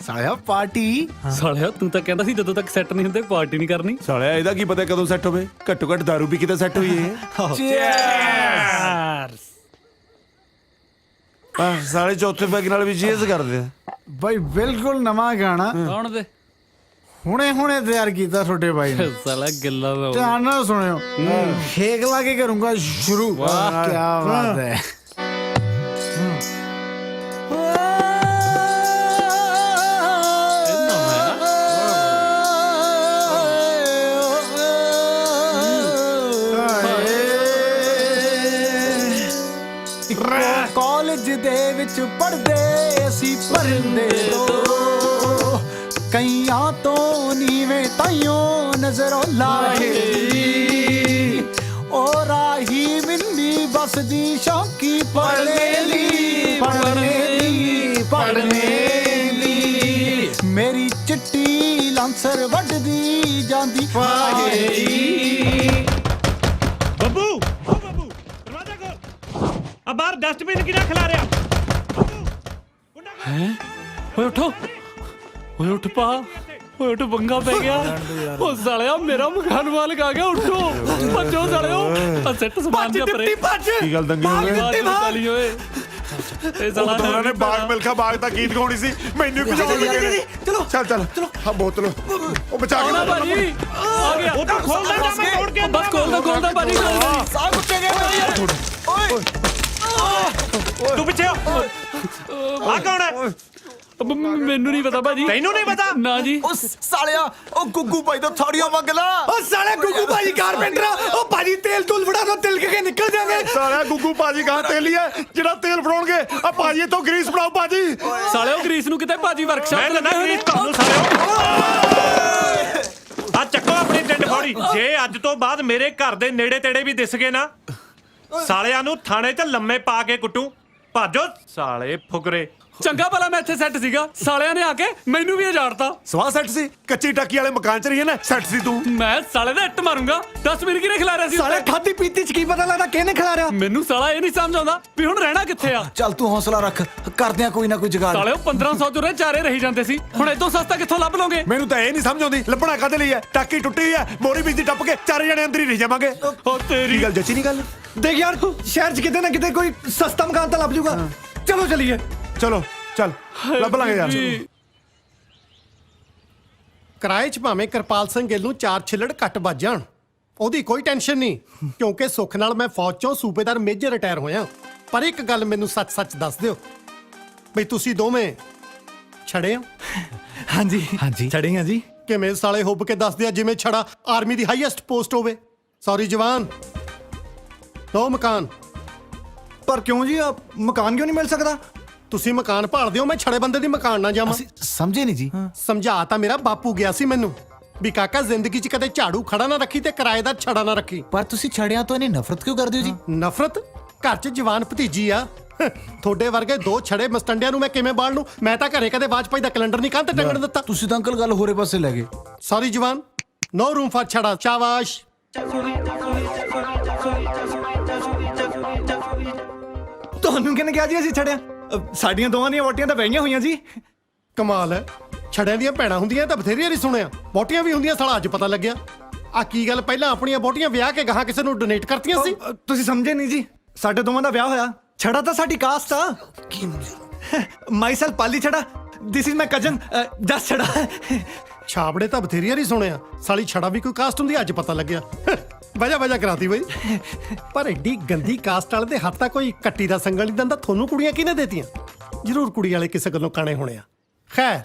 ਸਾਲਿਆ ਪਾਰਟੀ। ਸਾਲਿਆ ਤੂੰ ਤਾਂ ਕਹਿੰਦਾ ਸੀ ਜਦੋਂ ਤੱਕ ਸੈੱਟ ਨਹੀਂ ਹੁੰਦੇ ਪਾਰਟੀ ਨਹੀਂ ਕਰਨੀ। ਸਾਲਿਆ ਇਹਦਾ ਕੀ ਪਤਾ ਕਦੋਂ ਸੈੱਟ ਹੋਵੇ। ਘੱਟੋ ਘੱਟ ਦਾਰੂ ਵੀ ਕਿਤੇ ਸੈੱਟ ਹੋਈ ਹੈ। ਸਾਲੇ ਚੌਥੇ ਪੈਗ ਨਾਲ ਵੀ ਚੀਜ਼ ਕਰਦੇ ਆ। ਬਾਈ ਬਿਲਕੁਲ ਨਵਾਂ ਗਾਣਾ ਕੌਣ ਦੇ? ਹੁਣੇ ਤਿਆਰ ਕੀਤਾ ਤੁਹਾਡੇ ਬਾਈ ਨੇ। ਸਾਲਾ ਗੱਲਾਂ ਦਾ ਧਿਆਨ ਨਾਲ ਸੁਣਿਓ। ਖੇਕ ਲਾ ਕੇ ਕਰੂੰਗਾ ਸ਼ੁਰੂ। ਵਾਹ ਕੀ ਬਾਤ ਹੈ। ਕਾਲਜ ਦੇ ਵਿੱਚ ਪੜ੍ਹਦੇ ਅਸੀਂ ਪਰਦੇ ਤੋਂ ਕਈਆਂ ਤੋਂ ਨੀਵੇਂ ਤਾਈਓ ਨਜ਼ਰੋਂ ਲਾਹੇ ਓ ਰਾਹੀ ਮਿੰਨੀ ਬਸ ਦੀ ਸ਼ੌਕੀ ਪੜ੍ਹਨੇ ਦੀ ਮੇਰੀ ਚਿੱਟੀ ਲਾਂਸਰ ਵੱਢਦੀ ਜਾਂਦੀ ਫਾਹੇ ਬੱਬੂ ਓ ਬੱਬੂ ਦਰਵਾਜ਼ਾ ਖੋਲ ਆ ਬਾਹਰ ਡਸਟਬਿਨ ਕਿਹੜਾ ਖਿਲਾ ਰਿਹਾ ਓਏ ਉਠੋ, ਓਏ ਉੱਠ ਪਾ, ਓਏ ਉੱਠ, ਪੰਗਾ ਪੈ ਗਿਆ। ਉਹ ਸਾਲਿਆ ਮੇਰਾ ਮਕਾਨ ਮਾਲਕ ਆ ਗਿਆ, ਉੱਠੋ ਭੱਜੋ ਸਾਲਿਓ। ਆ ਸੈੱਟ ਸਮਾਨ ਜਿਹਾ ਪਰੇ। ਕੀ ਗੱਲ ਦੰਗੇ ਹੋ ਗਏ? ਵਾਲੀ ਓਏ ਇਹ ਸਾਲਾ ਉਹਨਾਂ ਨੇ ਬਾਗ ਮਿਲਖਾ ਬਾਗ ਦਾ ਗੀਤ ਗਾਉਣੀ ਸੀ, ਮੈਨੂੰ ਭਜਾਉਣ ਲੱਗੇ ਨੇ। ਚਲੋ ਚੱਲ ਹਾਂ ਬੋਤਲ ਉਹ ਬਚਾ ਕੇ ਭਾਜੀ ਆ ਗਿਆ। ਉਹ ਤਾਂ ਖੋਲਦਾ ਨਾ, ਮੈਂ ਤੋੜ ਕੇ ਬਸ ਖੋਲਦਾ ਭਾਜੀ, ਸਾਹ ਕੁੱਟੇ ਗਏ ਓਏ ਤੂੰ ਪਿੱਛੇ ਆ ਕੌਣ ਹੈ? ਮੈਨੂੰ ਨਹੀਂ ਪਤਾ ਭਾਜੀ। ਤੈਨੂੰ ਨਹੀਂ ਪਤਾ? ਨਾ ਜੀ। ਉਹ ਸਾਲਿਆ ਉਹ ਗੁੱਗੂ ਭਾਈ ਤੋਂ ਥੋੜੀਆਂ ਮੰਗ ਲਾ। ਉਹ ਸਾਲੇ ਗੁੱਗੂ ਭਾਜੀ ਕਾਰਪੈਂਟਰ ਉਹ ਭਾਜੀ ਤੇਲ ਤੂਲ ਫੜਾ ਦੋ, ਤਿਲਕ ਕੇ ਨਿਕਲ ਜਾਵੇ। ਸਾਲਿਆ ਗੁੱਗੂ ਭਾਜੀ ਗਾਂ ਤੇਲੀ ਹੈ ਜਿਹੜਾ ਤੇਲ ਫੜਾਉਣਗੇ। ਆ ਭਾਜੀ ਇੱਥੋਂ ਗਰੀਸ ਫੜਾਓ ਭਾਜੀ। ਸਾਲਿਓ ਗਰੀਸ ਨੂੰ ਕਿਤੇ ਭਾਜੀ ਵਰਕਸ਼ਾਪ ਮੈਂ ਨਾ ਗਰੀਸ ਤੁਹਾਨੂੰ ਸਾਲਿਓ। ਆ ਚੱਕੋ ਆਪਣੀ ਡੰਡ ਫੌੜੀ। ਜੇ ਅੱਜ ਤੋਂ ਬਾਅਦ ਮੇਰੇ ਘਰ ਦੇ ਨੇੜੇ ਤੇੜੇ ਵੀ ਦਿਸ ਗਏ ਨਾ, ਸਾਲਿਆਂ ਨੂੰ ਥਾਣੇ 'ਚ ਲੰਮੇ ਪਾ ਕੇ ਕੁੱਟੂ। ਭਾਜੋ ਸਾਲੇ ਫੁਕਰੇ। ਚੰਗਾ ਭਲਾ ਮੈਂ ਇੱਥੇ ਸੈੱਟ ਸੀਗਾ, ਸਾਲਿਆਂ ਨੇ ਆ ਕੇ ਮੈਨੂੰ ਵੀ ਉਜਾੜਤਾ। ਸਵਾਹ ਸੈੱਟ ਸੀ, ਕੱਚੀ ਟਾਕੀ ਵਾਲੇ ਮਕਾਨ 'ਚ ਰਹੀ ਹੈ ਨਾ, ਸੈੱਟ ਸੀ ਤੂੰ। ਮੈਂ ਸਾਲੇ ਦਾ ਇੱਟ ਮਾਰੂੰਗਾ। 10 ਮਿੰਟ ਕਿਹਨੇ ਖਿਲਾਰਿਆ ਸੀ? ਸਾਲੇ ਖਾਦੀ ਪੀਤੀ 'ਚ ਕੀ ਪਤਾ ਲੱਗਦਾ ਕਿਹਨੇ ਖਿਲਾਰਿਆ। ਮੈਨੂੰ ਸਾਲਾ ਇਹ ਨਹੀਂ ਸਮਝ ਆਉਂਦਾ ਵੀ ਹੁਣ ਰਹਿਣਾ ਕਿੱਥੇ ਆ। ਚੱਲ ਤੂੰ ਹੌਸਲਾ ਰੱਖ, ਕਰਦੇ ਆ ਕੋਈ ਨਾ ਕੋਈ ਜੁਗਾੜ। ਸਾਲਿਓ 1500 ਚ ਉਰੇ ਚਾਰੇ ਰਹੀ ਜਾਂਦੇ ਸੀ, ਹੁਣ ਇਦੋਂ ਸਸਤਾ ਕਿੱਥੋਂ ਲੱਭ ਲੋਗੇ? ਮੈਨੂੰ ਤਾਂ ਇਹ ਨਹੀਂ ਸਮਝ ਆਉਂਦੀ ਲੱਭਣਾ ਕਾਹਦੇ ਲਈ ਹੈ। ਟਾਕੀ ਟੁੱਟੀ ਹੈ, ਮੋਰੀ ਵਿੱਚ ਦੀ ਟੱਪ ਕੇ ਚਾਰੇ ਜਣੇ ਅੰਦਰ ਹੀ ਰਹਿ ਜਾਵਾਂਗੇ। ਹੋ ਤੇਰੀ ਕੀ ਗੱਲ ਜੱਚੀ ਨਹੀਂ ਗੱਲ? ਦੇਖ ਯਾਰ ਸ਼ਹਿਰ 'ਚ ਕਿਤੇ ਨਾ ਕਿਤੇ ਕੋਈ ਸਸਤਾ ਮਕਾਨ ਤਾਂ ਲੱਭ ਜੂਗਾ। ਚਲੋ ਚਲੀਏ। ਚਲੋ ਚੱਲ ਲੱਭ ਲਾਂਗੇ ਯਾਰ। ਕਿਰਾਏ 'ਚ ਭਾਵੇਂ ਕਿਰਪਾਲ ਸਿੰਘ ਗਿੱਲ ਨੂੰ 4 ਛਿੱਲੜ ਘੱਟ ਵੱਜ ਜਾਣ, ਉਹਦੀ ਕੋਈ ਟੈਨਸ਼ਨ ਨਹੀਂ, ਕਿਉਂਕਿ ਸੁੱਖ ਨਾਲ ਮੈਂ ਫੌਜ 'ਚੋਂ ਸੂਬੇਦਾਰ ਮੇਜਰ ਰਿਟਾਇਰ ਹੋਇਆ। ਪਰ ਇੱਕ ਗੱਲ ਮੈਨੂੰ ਸੱਚ-ਸੱਚ ਦੱਸ ਦਿਓ ਬਈ ਤੁਸੀਂ ਦੋਵੇਂ ਛੜੇ ਹੋ? ਹਾਂਜੀ ਛੜੀਆਂ ਜੀ। ਕਿਵੇਂ ਸਾਲੇ ਹੁੱਬ ਕੇ ਦੱਸ ਦਿਆ ਜਿਵੇਂ ਛੜਾ ਆਰਮੀ ਦੀ ਹਾਈਐਸਟ ਪੋਸਟ ਹੋਵੇ। ਸੌਰੀ ਜਵਾਨ, 2 ਮਕਾਨ। ਪਰ ਕਿਉਂ ਜੀ, ਮਕਾਨ ਕਿਉਂ ਨਹੀਂ ਮਿਲ ਸਕਦਾ? ਤੁਸੀਂ ਮਕਾਨ ਭਾਲਦੇ ਹੋ, ਮੈਂ ਛੜੇ ਬੰਦੇ ਦੀ ਮਕਾਨ ਨਾ ਜਾਵਾਂ। ਸਮਝੇ ਨਹੀਂ ਜੀ। ਸਮਝਾ ਤਾਂ ਮੇਰਾ ਬਾਪੂ ਗਿਆ ਸੀ ਮੈਨੂੰ ਵੀ ਕਾਕਾ ਜ਼ਿੰਦਗੀ 'ਚ ਕਦੇ ਝਾੜੂ ਖੜਾ ਨਾ ਰੱਖੀ ਤੇ ਕਿਰਾਏਦਾਰ ਛੜਾ ਨਾ ਰੱਖੀ। ਪਰ ਤੁਸੀਂ ਛੜਿਆਂ ਤੋਂ ਇਹਨੇ ਨਫ਼ਰਤ ਕਿਉਂ ਕਰਦੇ ਹੋ ਜੀ? ਨਫ਼ਰਤ? ਘਰ 'ਚ ਜਵਾਨ ਭਤੀਜੀ ਆ। ਤੁਹਾਡੇ ਵਰਗੇ 2 ਛੜੇ ਮਸਟੰਡਿਆਂ ਨੂੰ ਮੈਂ ਕਿਵੇਂ ਬਾਲ ਲੂੰ? ਮੈਂ ਤਾਂ ਘਰੇ ਕਦੇ ਵਾਜਪਾਈ ਦਾ ਕੈਲੰਡਰ ਨਹੀਂ ਕੰਧ ਤੇ ਟੰਗਣ ਦਿੱਤਾ। ਤੁਸੀਂ ਤਾਂ ਅੰਕਲ ਗੱਲ ਹੋਰੇ ਪਾਸੇ ਲੈ ਗਏ। ਸੌਰੀ ਜਵਾਨ, ਨੋ ਰੂਮ ਫਾਰ ਛੜਾ। ਸ਼ਾਬਾਸ਼। ਤੁਹਾਨੂੰ ਕਿਹਨੇ ਕਿਹਾ ਜੀ ਅਸੀਂ ਛੜਿਆ? ਸਾਡੀਆਂ ਦੋਵਾਂ ਦੀਆਂ ਵੋਟੀਆਂ ਤਾਂ ਵਹੀਆਂ ਹੋਈਆਂ ਜੀ। ਕਮਾਲ ਹੈ, ਛੜਿਆਂ ਦੀਆਂ ਭੈਣਾਂ ਹੁੰਦੀਆਂ ਤਾਂ ਬਥੇਰੀਆਂ ਨਹੀਂ ਸੁਣਿਆ, ਬੋਟੀਆਂ ਵੀ ਹੁੰਦੀਆਂ। ਸਾਲਾ ਅੱਜ ਪਤਾ ਲੱਗਿਆ। ਆ ਕੀ ਗੱਲ, ਪਹਿਲਾਂ ਆਪਣੀਆਂ ਬੋਟੀਆਂ ਵਿਆਹ ਕੇ ਗਾਹਾਂ ਕਿਸੇ ਨੂੰ ਡੋਨੇਟ ਕਰਤੀਆਂ ਸੀ? ਤੁਸੀਂ ਸਮਝੇ ਨਹੀਂ ਜੀ, ਸਾਡੇ ਦੋਵਾਂ ਦਾ ਵਿਆਹ ਹੋਇਆ। ਛੜਾ ਤਾਂ ਸਾਡੀ ਕਾਸਟ ਆ। Myself Pali Chhara, this is my cousin Jas Chhara. ਛਾਬੜੇ ਤਾਂ ਬਥੇਰੀਆਂ ਨਹੀਂ ਸੁਣਿਆ, ਸਾਲੀ ਛੜਾ ਵੀ ਕੋਈ ਕਾਸਟ ਹੁੰਦੀ, ਅੱਜ ਪਤਾ ਲੱਗਿਆ। ਵਜਾ ਕਰਾਤੀ ਬਈ। ਪਰ ਐਡੀ ਗੰਦੀ ਕਾਸਟ ਵਾਲੇ ਦੇ ਹੱਥ ਤਾਂ ਕੋਈ ਕੱਟੀ ਦਾ ਸੰਗਲ ਨਹੀਂ ਦਿੰਦਾ। ਤੁਹਾਨੂੰ ਕੁੜੀਆਂ ਕਿਹਨੇ ਦੇਤੀਆਂ? ਜ਼ਰੂਰ ਕੁੜੀ ਵਾਲੇ ਕਿਸੇ ਗੱਲੋਂ ਕਾਣੇ ਹੋਣੇ ਆ। ਖੈਰ,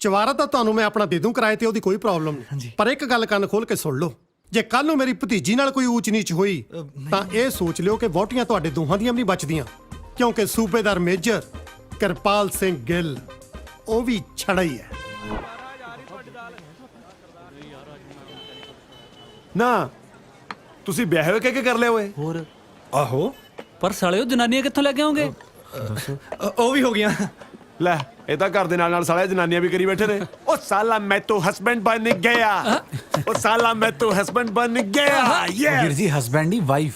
ਚਵਾਰਾ ਤਾਂ ਤੁਹਾਨੂੰ ਮੈਂ ਆਪਣਾ ਦੇ ਦੂੰ ਕਿਰਾਏ ਤੇ, ਉਹਦੀ ਕੋਈ ਪ੍ਰੋਬਲਮ ਨਹੀਂ। ਪਰ ਇੱਕ ਗੱਲ ਕੰਨ ਖੋਲ ਕੇ ਸੁਣ ਲਓ, ਜੇ ਕੱਲ ਨੂੰ ਮੇਰੀ ਭਤੀਜੀ ਨਾਲ ਕੋਈ ਊਚ ਨੀਚ ਹੋਈ ਤਾਂ ਇਹ ਸੋਚ ਲਿਓ ਕਿ ਵੋਟੀਆਂ ਤੁਹਾਡੇ ਦੋਹਾਂ ਦੀਆਂ ਵੀ ਨਹੀਂ ਬਚਦੀਆਂ, ਕਿਉਂਕਿ ਸੂਬੇਦਾਰ ਮੇਜਰ ਕਿਰਪਾਲ ਸਿੰਘ ਗਿੱਲ ਉਹ ਵੀ ਛੜਾ ਹੀ ਹੈ। ਨਾ ਤੁਸੀਂ ਵਿਆਹ ਹੋਏ ਕਿ ਕਰ ਲਿਆ ਓਏ? ਹੋਰ ਆਹੋ, ਪਰ ਸਾਲਿਓ ਜਨਾਨੀਆਂ ਕਿੱਥੋਂ ਲੈ ਕੇ ਆਉਂਗੇ? ਉਹ ਵੀ ਹੋ ਗਿਆ। ਲੈ ਇਹ ਤਾਂ ਘਰ ਦੇ ਨਾਲ ਨਾਲ ਸਾਲੇ ਜਨਾਨੀਆਂ ਵੀ ਕਰੀ ਬੈਠੇ ਨੇ। ਉਹ ਸਾਲਾ ਮੈਂ ਤਾਂ ਹਸਬੈਂਡ ਬਣ ਗਿਆ। ਉਹ ਸਾਲਾ ਮੈਂ ਤਾਂ ਹਸਬੈਂਡ ਬਣ ਗਿਆ। ਵੀਰ ਜੀ ਹਸਬੈਂਡ ਦੀ ਵਾਈਫ।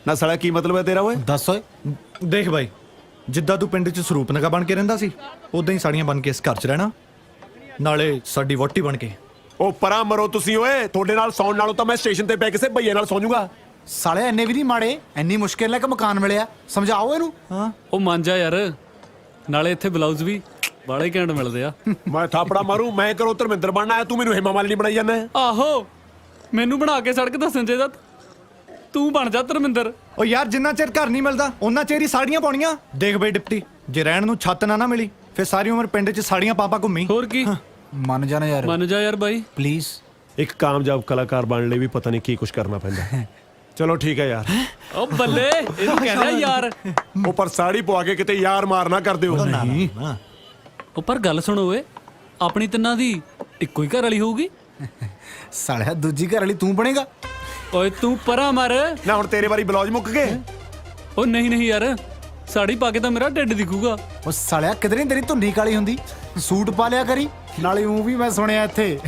ਨਾ ਸਾਲਾ ਕੀ ਮਤਲਬ ਹੈ ਤੇਰਾ ਓਏ? ਦੱਸ ਓਏ। ਦੇਖ ਬਾਈ, ਜਿੱਦਾਂ ਤੂੰ ਪਿੰਡ 'ਚ ਸਰੂਪ ਨਗਾ ਬਣ ਕੇ ਰਹਿੰਦਾ ਸੀ, ਉਦਾਂ ਹੀ ਸਾੜੀਆਂ ਬਣ ਕੇ ਇਸ ਘਰ 'ਚ ਰਹਿਣਾ, ਨਾਲੇ ਸਾਡੀ ਵੋਟੀ ਬਣ ਕੇ। ਉਹ ਪਰਾਂ ਮਰੋ ਤੁਸੀਂ ਓਏ, ਤੁਹਾਡੇ ਨਾਲ ਸੌਣ ਨਾਲੋਂ ਤਾਂ ਮੈਂ ਸਟੇਸ਼ਨ ਤੇ ਪੈ ਕਿਸੇ ਭਈਏ ਨਾਲ ਸੌਂ ਜਾਊਗਾ। ਸਾਲੇ ਇੰਨੇ ਵੀ ਨਹੀਂ ਮਾੜੇ, ਇੰਨੀ ਮੁਸ਼ਕਿਲ ਨਾਲ ਕਿ ਮਕਾਨ ਮਿਲਿਆ, ਸਮਝਾਓ ਇਹਨੂੰ। ਉਹ ਮੰਨ ਜਾ ਯਾਰ, ਨਾਲੇ ਇੱਥੇ ਬਲਾਊਜ਼ ਵੀ ਬਾਲੇ ਘੈਂਟ ਮਿਲਦੇ ਆ। ਮੈਂ ਥਾਪੜਾ ਮਾਰੂ, ਮੈਂ ਕਰੋ ਧਰਮਿੰਦਰ ਬਣਨਾ ਹੈ, ਤੂੰ ਮੈਨੂੰ ਹੇਮਾ ਮਾਲਿਨੀ ਬਣਾਈ ਜਾਂਦਾ। ਆਹੋ, ਮੈਨੂੰ ਬਣਾ ਕੇ ਸੜਕ ਦੱਸਣ ਚਾਹੀਦਾ, ਤੂੰ ਬਣ ਜਾ ਧਰਮਿੰਦਰ। ਉਹ ਯਾਰ ਜਿੰਨਾ ਚਿਰ ਘਰ ਨਹੀਂ ਮਿਲਦਾ ਉਹਨਾਂ ਚਿਰ ਹੀ ਸਾੜੀਆਂ ਪਾਉਣੀਆਂ। ਦੇਖ ਬਈ ਡਿਪਟੀ, ਜੇ ਰਹਿਣ ਨੂੰ ਛੱਤ ਨਾ ਮਿਲੀ ਫਿਰ ਸਾਰੀ ਉਮਰ ਪਿੰਡ 'ਚ ਸਾੜੀਆਂ ਪਾ ਘੁੰਮੀ। ਹੋਰ ਕੀ, ਮੰਨ ਜਾਣਾ ਯਾਰ, ਮੰਨ ਜਾ ਯਾਰ ਬਾਈ ਪਲੀਜ਼। ਇੱਕ ਕਾਮਯਾਬ ਕਲਾਕਾਰ ਬਣਨ ਲਈ ਵੀ ਪਤਾ ਨਹੀਂ ਕੀ ਕੁਝ ਕਰਨਾ ਪੈਂਦਾ। ਚਲੋ ਠੀਕ ਹੈ ਯਾਰ। ਓ ਬੱਲੇ ਇਹਨੂੰ ਕਹਿੰਦਾ ਯਾਰ। ਉਹ ਪਰ ਸਾੜੀ ਪਵਾ ਕੇ ਕਿਤੇ ਯਾਰ ਮਾਰ ਨਾ ਕਰ ਦਿਓ। ਨਹੀਂ ਉਹ ਪਰ ਗੱਲ ਸੁਣੋ ਓਏ, ਆਪਣੀ ਤਿੰਨਾਂ ਦੀ ਇੱਕੋ ਹੀ ਘਰ ਵਾਲੀ ਹੋਊਗੀ। ਸਾਲਿਆ ਦੂਜੀ ਘਰ ਵਾਲੀ ਤੂੰ ਬਣੇਗਾ। ਓਏ ਤੂੰ ਪਰਾਂ ਮਰ। ਨਾ ਹੁਣ ਤੇਰੇ ਵਾਰੀ ਬਲੌਜ ਮੁੱਕ ਗਏ। ਓ ਨਹੀਂ ਨਹੀਂ ਯਾਰ, ਸਾੜੀ ਪਾ ਕੇ ਤਾਂ ਮੇਰਾ ਢਿੱਡ ਦਿਖੂਗਾ। ਉਹ ਸਾਲਿਆ ਕਿਧਰੇ ਤੇਰੀ ਧੁੰਨੀ ਕਾਲੀ ਹੁੰਦੀ, ਸੂਟ ਪਾ ਲਿਆ ਕਰੀ। ਨਾਲੇ ਉਹ ਵੀ ਮੈਂ ਸੁਣਿਆ ਇੱਥੇ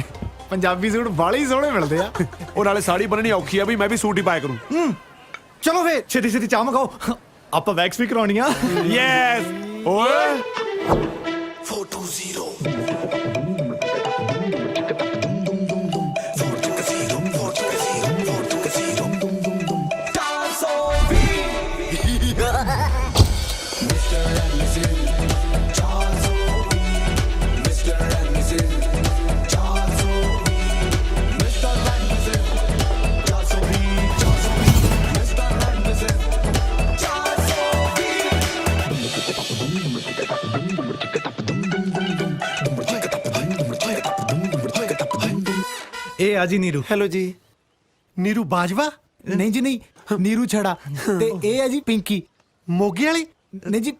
ਪੰਜਾਬੀ ਸੂਟ ਬਾਲੇ ਹੀ ਸੋਹਣੇ ਮਿਲਦੇ ਆ। ਉਹ ਨਾਲੇ ਸਾੜੀ ਬੰਨਣੀ ਔਖੀ ਆ, ਵੀ ਮੈਂ ਵੀ ਸੂਟ ਹੀ ਪਾਇਆ ਕਰੂੰ। ਚਲੋ ਫੇ ਛੇਤੀ ਛੇਤੀ ਚਾਹ ਮਗਾਓ, ਆਪਾਂ ਵੈਕਸ ਵੀ ਕਰਾਉਣੀ ਆ। ਯੈਸ ਓਏ 420 ਇਹ ਆ ਜੀ ਨੀਰੂ। ਹੈਲੋ ਜੀ, ਨੀਰੂ ਬਾਜਵਾ? ਨਹੀਂ ਜੀ ਨਹੀਂ, ਨੀਰੂ ਛੜਾ। ਤੇ ਇਹ ਹੈ ਜੀ ਪਿੰਕੀ ਮੋਗੇ ਵਾਲੀ। ਨਹੀਂ ਜੀ,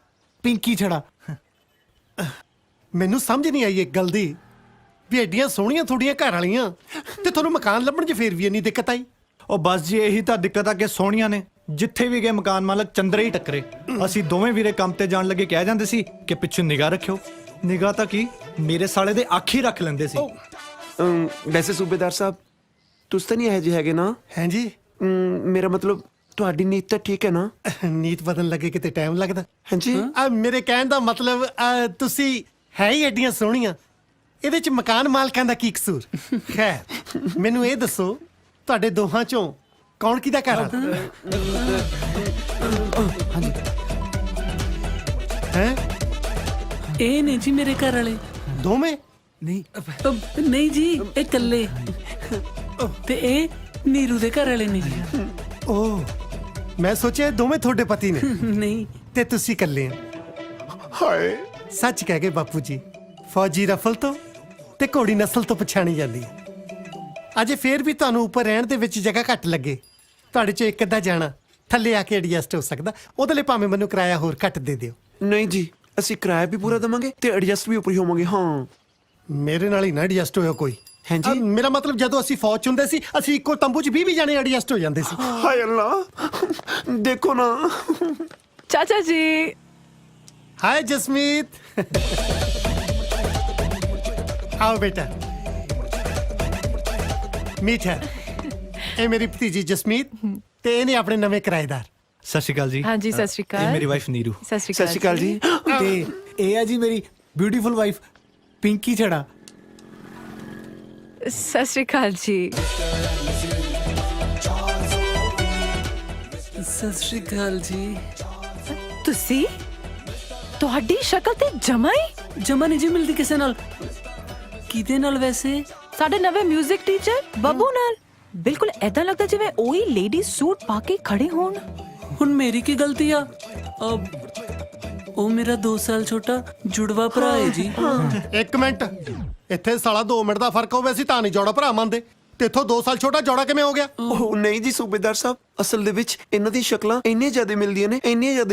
ਪਿੰਕੀ ਛੜਾ। ਮੈਨੂੰ ਸਮਝ ਨਹੀਂ ਆਈ ਇੱਕ ਗੱਲ ਦੀ, ਵੀ ਐਡੀਆਂ ਸੋਹਣੀਆਂ ਤੁਹਾਡੀਆਂ ਘਰ ਵਾਲੀਆਂ ਤੇ ਤੁਹਾਨੂੰ ਮਕਾਨ ਲੱਭਣ 'ਚ ਫੇਰ ਵੀ ਇੰਨੀ ਦਿੱਕਤ ਆਈ। ਉਹ ਬਸ ਜੀ ਇਹੀ ਤਾਂ ਦਿੱਕਤ ਆ ਕਿ ਸੋਹਣੀਆਂ ਨੇ ਜਿੱਥੇ ਵੀ ਗਏ ਮਕਾਨ ਮਾਲਕ ਚੰਦਰੇ ਹੀ ਟੱਕਰੇ। ਅਸੀਂ ਦੋਵੇਂ ਵੀਰੇ ਕੰਮ ਤੇ ਜਾਣ ਲੱਗੇ ਕਹਿ ਜਾਂਦੇ ਸੀ ਕਿ ਪਿੱਛੇ ਨਿਗਾਹ ਰੱਖਿਓ। ਨਿਗਾਹ ਤਾਂ ਕੀ, ਮੇਰੇ ਸਾਲੇ ਦੇ ਅੱਖ ਹੀ ਰੱਖ ਲੈਂਦੇ ਸੀ। ਵੈਸੇ ਸੂਬੇਦਾਰ ਸਾਹਿਬ ਤੁਸੀਂ ਤਾਂ ਨਹੀਂ ਇਹੋ ਜਿਹੇ ਹੈਗੇ ਨਾ? ਹੈਂ ਜੀ? ਮੇਰਾ ਮਤਲਬ ਤੁਹਾਡੀ ਨੀਤ ਤਾਂ ਠੀਕ ਹੈ ਨਾ? ਨੀਤ ਬਦਲਣ ਲੱਗੇ ਕਿਤੇ ਟਾਈਮ ਲੱਗਦਾ। ਹਾਂਜੀ ਮੇਰੇ ਕਹਿਣ ਦਾ ਮਤਲਬ ਤੁਸੀਂ ਹੈ ਹੀ ਐਡੀਆਂ ਸੋਹਣੀਆਂ, ਇਹਦੇ 'ਚ ਮਕਾਨ ਮਾਲਕਾਂ ਦਾ ਕੀ ਕਸੂਰ? ਖੈਰ ਮੈਨੂੰ ਇਹ ਦੱਸੋ, ਤੁਹਾਡੇ ਦੋਹਾਂ 'ਚੋਂ ਕੌਣ ਕਿਹਦਾ ਘਰ ਆ? ਹੈ ਇਹ ਨਹੀਂ ਜੀ ਮੇਰੇ ਘਰ ਵਾਲੇ। ਦੋਵੇਂ? ਨਹੀਂ ਨਹੀਂ ਜੀ, ਇਹ ਇਕੱਲੇ। ਤੇ ਇਹ ਨੀਰੂ ਦੇ ਘਰ ਵਾਲੇ ਨੇ। ਓ ਮੈਂ ਸੋਚਿਆ ਇਹ ਦੋਵੇਂ ਤੁਹਾਡੇ ਪਤੀ ਨੇ। ਨਹੀਂ ਤੇ ਤੁਸੀਂ ਇਕੱਲੇ ਆ। ਹਾਏ ਸੱਚ ਕਹਿ ਗਏ ਬਾਪੂ ਜੀ, ਫੌਜੀ ਰਫਲ ਤੋਂ ਤੇ ਘੋੜੀ ਨਸਲ ਤੋਂ ਪਛਾਣੀ ਜਾਂਦੀ ਹੈ। ਅਜੇ ਫੇਰ ਵੀ ਤੁਹਾਨੂੰ ਉੱਪਰ ਰਹਿਣ ਦੇ ਵਿੱਚ ਜਗ੍ਹਾ ਘੱਟ ਲੱਗੇ, ਤੁਹਾਡੇ ਚੋਂ ਇੱਕ ਅੱਧਾ ਜਾਣਾ ਥੱਲੇ ਆ ਕੇ ਐਡਜਸਟ ਹੋ ਸਕਦਾ। ਉਹਦੇ ਲਈ ਭਾਵੇਂ ਮੈਨੂੰ ਕਿਰਾਇਆ ਹੋਰ ਘੱਟ ਦੇ ਦਿਓ। ਨਹੀਂ ਜੀ, ਅਸੀਂ ਕਿਰਾਇਆ ਵੀ ਪੂਰਾ ਦੇਵਾਂਗੇ ਤੇ ਐਡਜਸਟ ਵੀ ਉੱਪਰ ਹੋਵਾਂਗੇ। ਹਾਂ ਮੇਰੇ ਨਾਲ ਹੀ ਨਾ ਐਡਜਸਟ ਹੋਇਆ ਕੋਈ। ਹਾਂਜੀ ਮੇਰਾ ਮਤਲਬ ਜਦੋਂ ਅਸੀਂ ਫੌਜ 'ਚ ਹੁੰਦੇ ਸੀ, ਅਸੀਂ ਇੱਕੋ ਤੰਬੂ 'ਚ 20 ਜਾਣੇ ਐਡਜਸਟ ਹੋ ਜਾਂਦੇ ਸੀ। ਹਾਏ ਅੱਲਾ ਦੇਖੋ ਨਾ। ਚਾਚਾ ਜੀ। ਹਾਏ ਜਸਮੀਤ। आओ बेटा, मीठ है। ਇਹ ਮੇਰੀ ਭਤੀਜੀ ਜਸਮੀਤ ਤੇ ਇਹਨੇ ਆਪਣੇ ਨਵੇਂ ਕਿਰਾਏਦਾਰ। ਸਤਿ ਸ਼੍ਰੀ ਅਕਾਲ ਜੀ। ਹਾਂਜੀ ਸਤਿ ਸ਼੍ਰੀ ਅਕਾਲ। ਇਹ ਮੇਰੀ ਵਾਈਫ ਨੀਰੂ। ਸਤਿ ਸਤਿ ਸ਼੍ਰੀ ਅਕਾਲ ਜੀ। ਤੇ ਇਹ ਹੈ ਜੀ ਮੇਰੀ ਬਿਊਟੀਫੁਲ ਵਾਈਫ ਪਿੰਕੀ ਛੜਾ। ਸਤਿ ਸ਼੍ਰੀ ਅਕਾਲ ਜੀ। ਸਤਿ ਸ਼੍ਰੀ ਅਕਾਲ ਜੀ। ਤੁਸੀਂ, ਤੁਹਾਡੀ ਸ਼ਕਲ ਤੇ ਜਮਾ ਨਹੀਂ ਜੀ ਮਿਲਦੀ ਕਿਸੇ ਨਾਲ। ਕਿਹਦੇ ਨਾਲ ਵੈਸੇ? ਸਾਡੇ ਨਵੇਂ 뮤직 ਟੀਚਰ ਬੱਬੂ ਨਾਲ। ਬਿਲਕੁਲ ਐਦਾਂ ਲੱਗਦਾ ਜਿਵੇਂ ਉਹੀ ਲੇਡੀ ਸੂਟ ਪਾ ਕੇ ਖੜੇ ਹੋਣ। ਹੁਣ ਮੇਰੀ ਕੀ ਗਲਤੀ ਆ? ਉਹ ਮੇਰਾ 2 ਸਾਲ ਛੋਟਾ ਜੁੜਵਾ ਭਰਾ ਹੈ ਜੀ। ਇੱਕ ਮਿੰਟ, ਇੱਥੇ ਸਾਲਾ 2 ਮਿੰਟ ਦਾ ਫਰਕ ਹੋਵੇ ਅਸੀਂ ਤਾਂ ਨਹੀਂ ਜੋੜਾ ਭਰਾ ਮੰਨਦੇ, ਤੇ ਇੱਥੋਂ 2 ਸਾਲ ਛੋਟਾ ਜੋੜਾ ਕਿਵੇਂ ਹੋ ਗਿਆ? ਉਹ ਨਹੀਂ ਜੀ ਸੂਬੇਦਾਰ ਸਾਹਿਬ, ਅਸਲ ਦੇ ਵਿੱਚ ਇਹਨਾਂ ਦੀ ਸ਼ਕਲਾਂ ਇੰਨੀਆਂ ਜ਼ਿਆਦਾ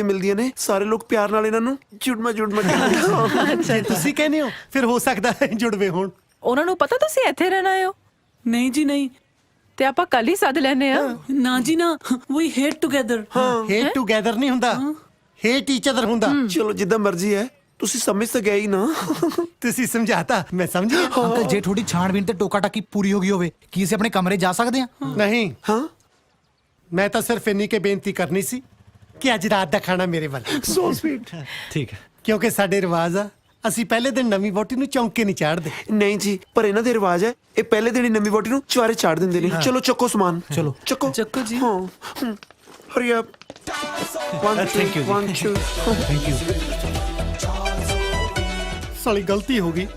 ਮਿਲਦੀਆਂ ਨੇ, ਸਾਰੇ ਲੋਕ ਪਿਆਰ ਨਾਲ ਇਹਨਾਂ ਨੂੰ ਜੁੜਮਾ ਕਹਿੰਦੇ। ਜੇ ਤੁਸੀਂ ਕਹਿੰਦੇ ਹੋ ਫਿਰ ਹੋ ਸਕਦਾ ਜੁੜਵੇ ਹੋਣ। ਉਹਨਾਂ ਨੂੰ ਪਤਾ ਤੁਸੀਂ ਇੱਥੇ ਰਹਿਣਾ ਹੋ? ਨਹੀਂ ਜੀ ਨਹੀਂ। ਤੇ ਆਪਾਂ ਕੱਲ ਹੀ ਸੱਦ ਲੈਨੇ ਆ। ਨਾ ਜੀ ਨਾ, ਵੀ ਹੇਟ ਟੁਗੇਦਰ। ਹੇਟ ਟੁਗੇਦਰ ਨਹੀਂ ਹੁੰਦਾ, ਹੇਟ ਈਚ ਅਦਰ ਹੁੰਦਾ। ਚਲੋ ਜਿੱਦਾਂ ਮਰਜ਼ੀ ਹੈ, ਤੁਸੀਂ ਸਮਝ ਤਾਂ ਗਏ ਹੀ ਨਾ। ਤੁਸੀਂ ਸਮਝਾਤਾ, ਮੈਂ ਸਮਝ ਗਿਆ। ਅੰਕਲ ਜੇ ਥੋੜੀ ਛਾਣਬੀਨ ਤੇ ਟੋਕਾ ਟਾਕੀ ਪੂਰੀ ਹੋ ਗਈ ਹੋਵੇ, ਕੀ ਅਸੀਂ ਆਪਣੇ ਕਮਰੇ ਜਾ ਸਕਦੇ ਹਾਂ? ਨਹੀਂ, ਹਾਂ ਮੈਂ ਤਾਂ ਸਿਰਫ ਇੰਨੀ ਕੇ ਬੇਨਤੀ ਕਰਨੀ ਸੀ ਕਿ ਅੱਜ ਰਾਤ ਦਾ ਖਾਣਾ ਮੇਰੇ ਵੱਲ। So sweet. ਠੀਕ ਹੈ। ਕਿਉਂਕਿ ਸਾਡੇ ਰਿਵਾਜ ਆ, ਅਸੀਂ ਪਹਿਲੇ ਦਿਨ ਨਵੀਂ ਵਹੁਟੀ ਨੂੰ ਚੌਂਕੇ ਨਹੀਂ ਚਾੜਦੇ। ਨਹੀਂ ਜੀ, ਪਰ ਇਹਨਾਂ ਦੇ ਰਿਵਾਜ ਹੈ, ਇਹ ਪਹਿਲੇ ਦਿਨ ਹੀ ਨਵੀਂ ਵੋਟੀ ਨੂੰ ਚੁਆਰੇ ਚਾੜ ਦਿੰਦੇ ਨੇ। ਚਲੋ ਚੱਕੋ ਸਮਾਨ। ਚਲੋ ਚੱਕੋ ਜੀ। ਹਾਂ ਹਰੀ ਅਪ। Thank you ਜੀ। Thank you. ਸਾਲੀ ਗਲਤੀ ਹੋ ਗਈ,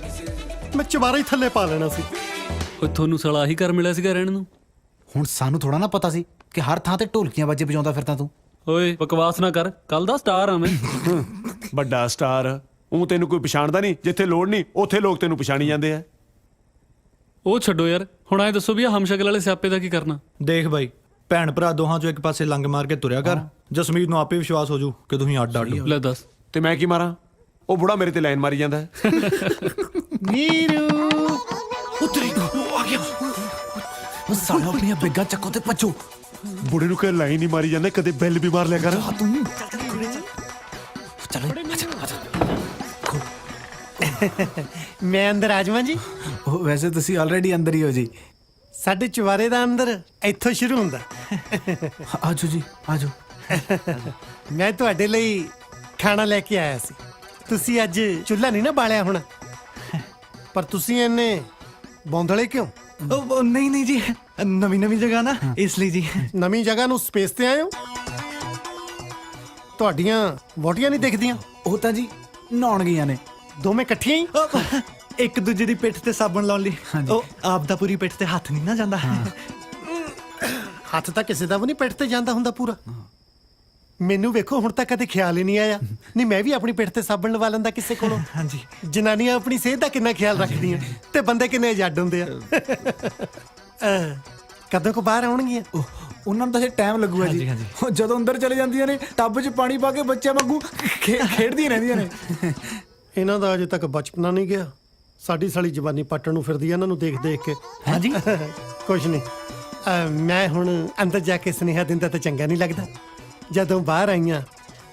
ਮੈਂ ਚਵਾਰਾ ਹੀ ਥੱਲੇ ਪਾ ਲੈਣਾ ਸੀ। ਓ ਤੁਹਾਨੂੰ ਸਾਲਾ ਆਹੀ ਘਰ ਮਿਲਿਆ ਸੀਗਾ ਰਹਿਣ ਨੂੰ। ਹੁਣ ਸਾਨੂੰ ਥੋੜਾ ਨਾ ਪਤਾ ਸੀ ਕਿ ਹਰ ਥਾਂ ਤੇ ਢੋਲਕੀਆਂ ਬਾਜੇ ਵਜਾਉਂਦਾ ਫਿਰਦਾ ਤੂੰ। ਓਏ ਬਕਵਾਸ ਨਾ ਕਰ, ਕੱਲ ਦਾ ਸਟਾਰ ਆ ਮੈਂ। ਵੱਡਾ ਸਟਾਰ। ਉਹ ਤੈਨੂੰ ਕੋਈ ਪਛਾਣਦਾ ਨਹੀਂ, ਜਿੱਥੇ ਲੋੜ ਨਹੀਂ ਉੱਥੇ ਲੋਕ ਤੈਨੂੰ ਪਛਾਣੀ ਜਾਂਦੇ ਆ। ਉਹ ਛੱਡੋ ਯਾਰ, ਹੁਣ ਐ ਦੱਸੋ ਵੀ ਆ ਹਮਸ਼ਕਲ ਵਾਲੇ ਸਿਆਪੇ ਦਾ ਕੀ ਕਰਨਾ? ਦੇਖ ਬਾਈ, ਭੈਣ ਭਰਾ ਦੋਹਾਂ ਚੋਂ ਇੱਕ ਪਾਸੇ ਲੰਗ ਮਾਰ ਕੇ ਤੁਰਿਆ ਕਰ। ਜਸਮੀਤ ਨੂੰ ਆਪੇ ਵਿਸ਼ਵਾਸ ਹੋ ਜੂ ਕਿ ਤੁਸੀਂ ਅੱਡ ਅੱਡ ਹੋ। ਲੈ ਦੱਸ। ਤੇ ਮੈਂ ਕੀ ਮਾਰਾਂ? ਉਹ ਬੁੜਾ ਮੇਰੇ ਤੇ ਲਾਈਨ ਮਾਰੀ ਜਾਂਦਾ ਹੈ। ਨੀਰੂ ਸਾਲਾ ਆਪਣੀਆਂ ਬੈਗਾਂ ਚੱਕੋ ਤੇ ਭੱਜੋ। ਬੁੜੇ ਨੂੰ ਕਹੇ ਲਾਈਨ ਹੀ ਮਾਰੀ ਜਾਂਦਾ, ਕਦੇ ਬੈਲ ਵੀ ਮਾਰ ਲਿਆ ਕਰ। ਚਲੋ ਮੈਂ ਅੰਦਰ ਆ ਜਾਵਾਂ ਜੀ? ਵੈਸੇ ਤੁਸੀਂ ਆਲਰੇਡੀ ਅੰਦਰ ਹੀ ਹੋ ਜੀ। ਸਾਡੇ ਚੁਬਾਰੇ ਦਾ ਅੰਦਰ ਇੱਥੋਂ ਸ਼ੁਰੂ ਹੁੰਦਾ। ਆਜੋ ਜੀ ਆਜੋ। ਮੈਂ ਤੁਹਾਡੇ ਲਈ ਖਾਣਾ ਲੈ ਕੇ ਆਇਆ ਸੀ। ਤੁਸੀਂ ਅੱਜ ਚੁੱਲ੍ਹਾ ਨਹੀਂ ਨਾ ਬਾਲਿਆ ਹੋਣਾ, ਪਰ ਤੁਸੀਂ ਇੰਨੇ ਬੌਂਦਲੇ ਕਿਉਂ? ਨਹੀਂ ਨਹੀਂ ਜੀ, ਨਵੀਂ ਜਗ੍ਹਾ ਨਾ, ਇਸ ਲਈ ਜੀ। ਨਵੀਂ ਜਗ੍ਹਾ ਨੂੰ ਸਪੇਸ ਤੇ ਆਏ ਹੋ? ਤੁਹਾਡੀਆਂ ਵੋਟੀਆਂ ਨਹੀਂ ਦਿਖਦੀਆਂ? ਉਹ ਤਾਂ ਜੀ ਨਹਾਉਣ ਗਈਆਂ ਨੇ ਦੋਵੇਂ ਇਕੱਠੀਆਂ ਹੀ? ਇੱਕ ਦੂਜੇ ਦੀ ਪਿੱਠ ਤੇ ਸਾਬਣ ਲਾਉਣ ਲਈ। ਉਹ ਆਪ ਦਾ ਪੂਰੀ ਪਿੱਠ ਤੇ ਹੱਥ ਨਹੀਂ ਨਾ ਜਾਂਦਾ। ਹੱਥ ਤਾਂ ਕਿਸੇ ਦਾ ਵੀ ਨਹੀਂ ਪਿੱਠ ਤੇ ਜਾਂਦਾ ਹੁੰਦਾ ਪੂਰਾ। ਮੈਨੂੰ ਵੇਖੋ, ਹੁਣ ਤੱਕ ਕਦੇ ਖਿਆਲ ਹੀ ਨਹੀਂ ਆਇਆ। ਨਹੀਂ, ਮੈਂ ਵੀ ਆਪਣੀ ਪਿੱਠ ਤੇ ਸਾਬਣ ਲਵਾ ਲੈਂਦਾ ਕਿਸੇ ਕੋਲੋਂ। ਹਾਂਜੀ। ਜਨਾਨੀਆਂ ਆਪਣੀ ਸਿਹਤ ਦਾ ਕਿੰਨਾ ਖਿਆਲ ਰੱਖਦੀਆਂ ਤੇ ਬੰਦੇ ਕਿੰਨੇ ਆਜ਼ਾਦ ਹੁੰਦੇ ਆ। ਕਦੋਂ ਕੋ ਬਾਹਰ ਆਉਣਗੀਆਂ? ਉਹਨਾਂ ਨੂੰ ਤਾਂ ਟਾਈਮ ਲੱਗੂਗਾ ਜੀ। ਉਹ ਜਦੋਂ ਅੰਦਰ ਚਲੇ ਜਾਂਦੀਆਂ ਨੇ, ਟੱਬ 'ਚ ਪਾਣੀ ਪਾ ਕੇ ਬੱਚਿਆਂ ਵਾਂਗੂ ਖੇਡਦੀਆਂ ਰਹਿੰਦੀਆਂ ਨੇ। ਇਹਨਾਂ ਦਾ ਅਜੇ ਤੱਕ ਬਚਪਨਾ ਨਹੀਂ ਗਿਆ। ਸਾਡੀ ਸਾਲੀ ਜਵਾਨੀ ਪੱਟਣ ਨੂੰ ਫਿਰਦੀ ਆ ਇਹਨਾਂ ਨੂੰ ਦੇਖ ਦੇਖ ਕੇ। ਹਾਂਜੀ। ਕੁਛ ਨਹੀਂ, ਮੈਂ ਹੁਣ ਅੰਦਰ ਜਾ ਕੇ ਸੁਨੇਹਾ ਦਿੰਦਾ ਤਾਂ ਚੰਗਾ ਨਹੀਂ ਲੱਗਦਾ। ਜਦੋਂ ਬਾਹਰ ਆਈਆਂ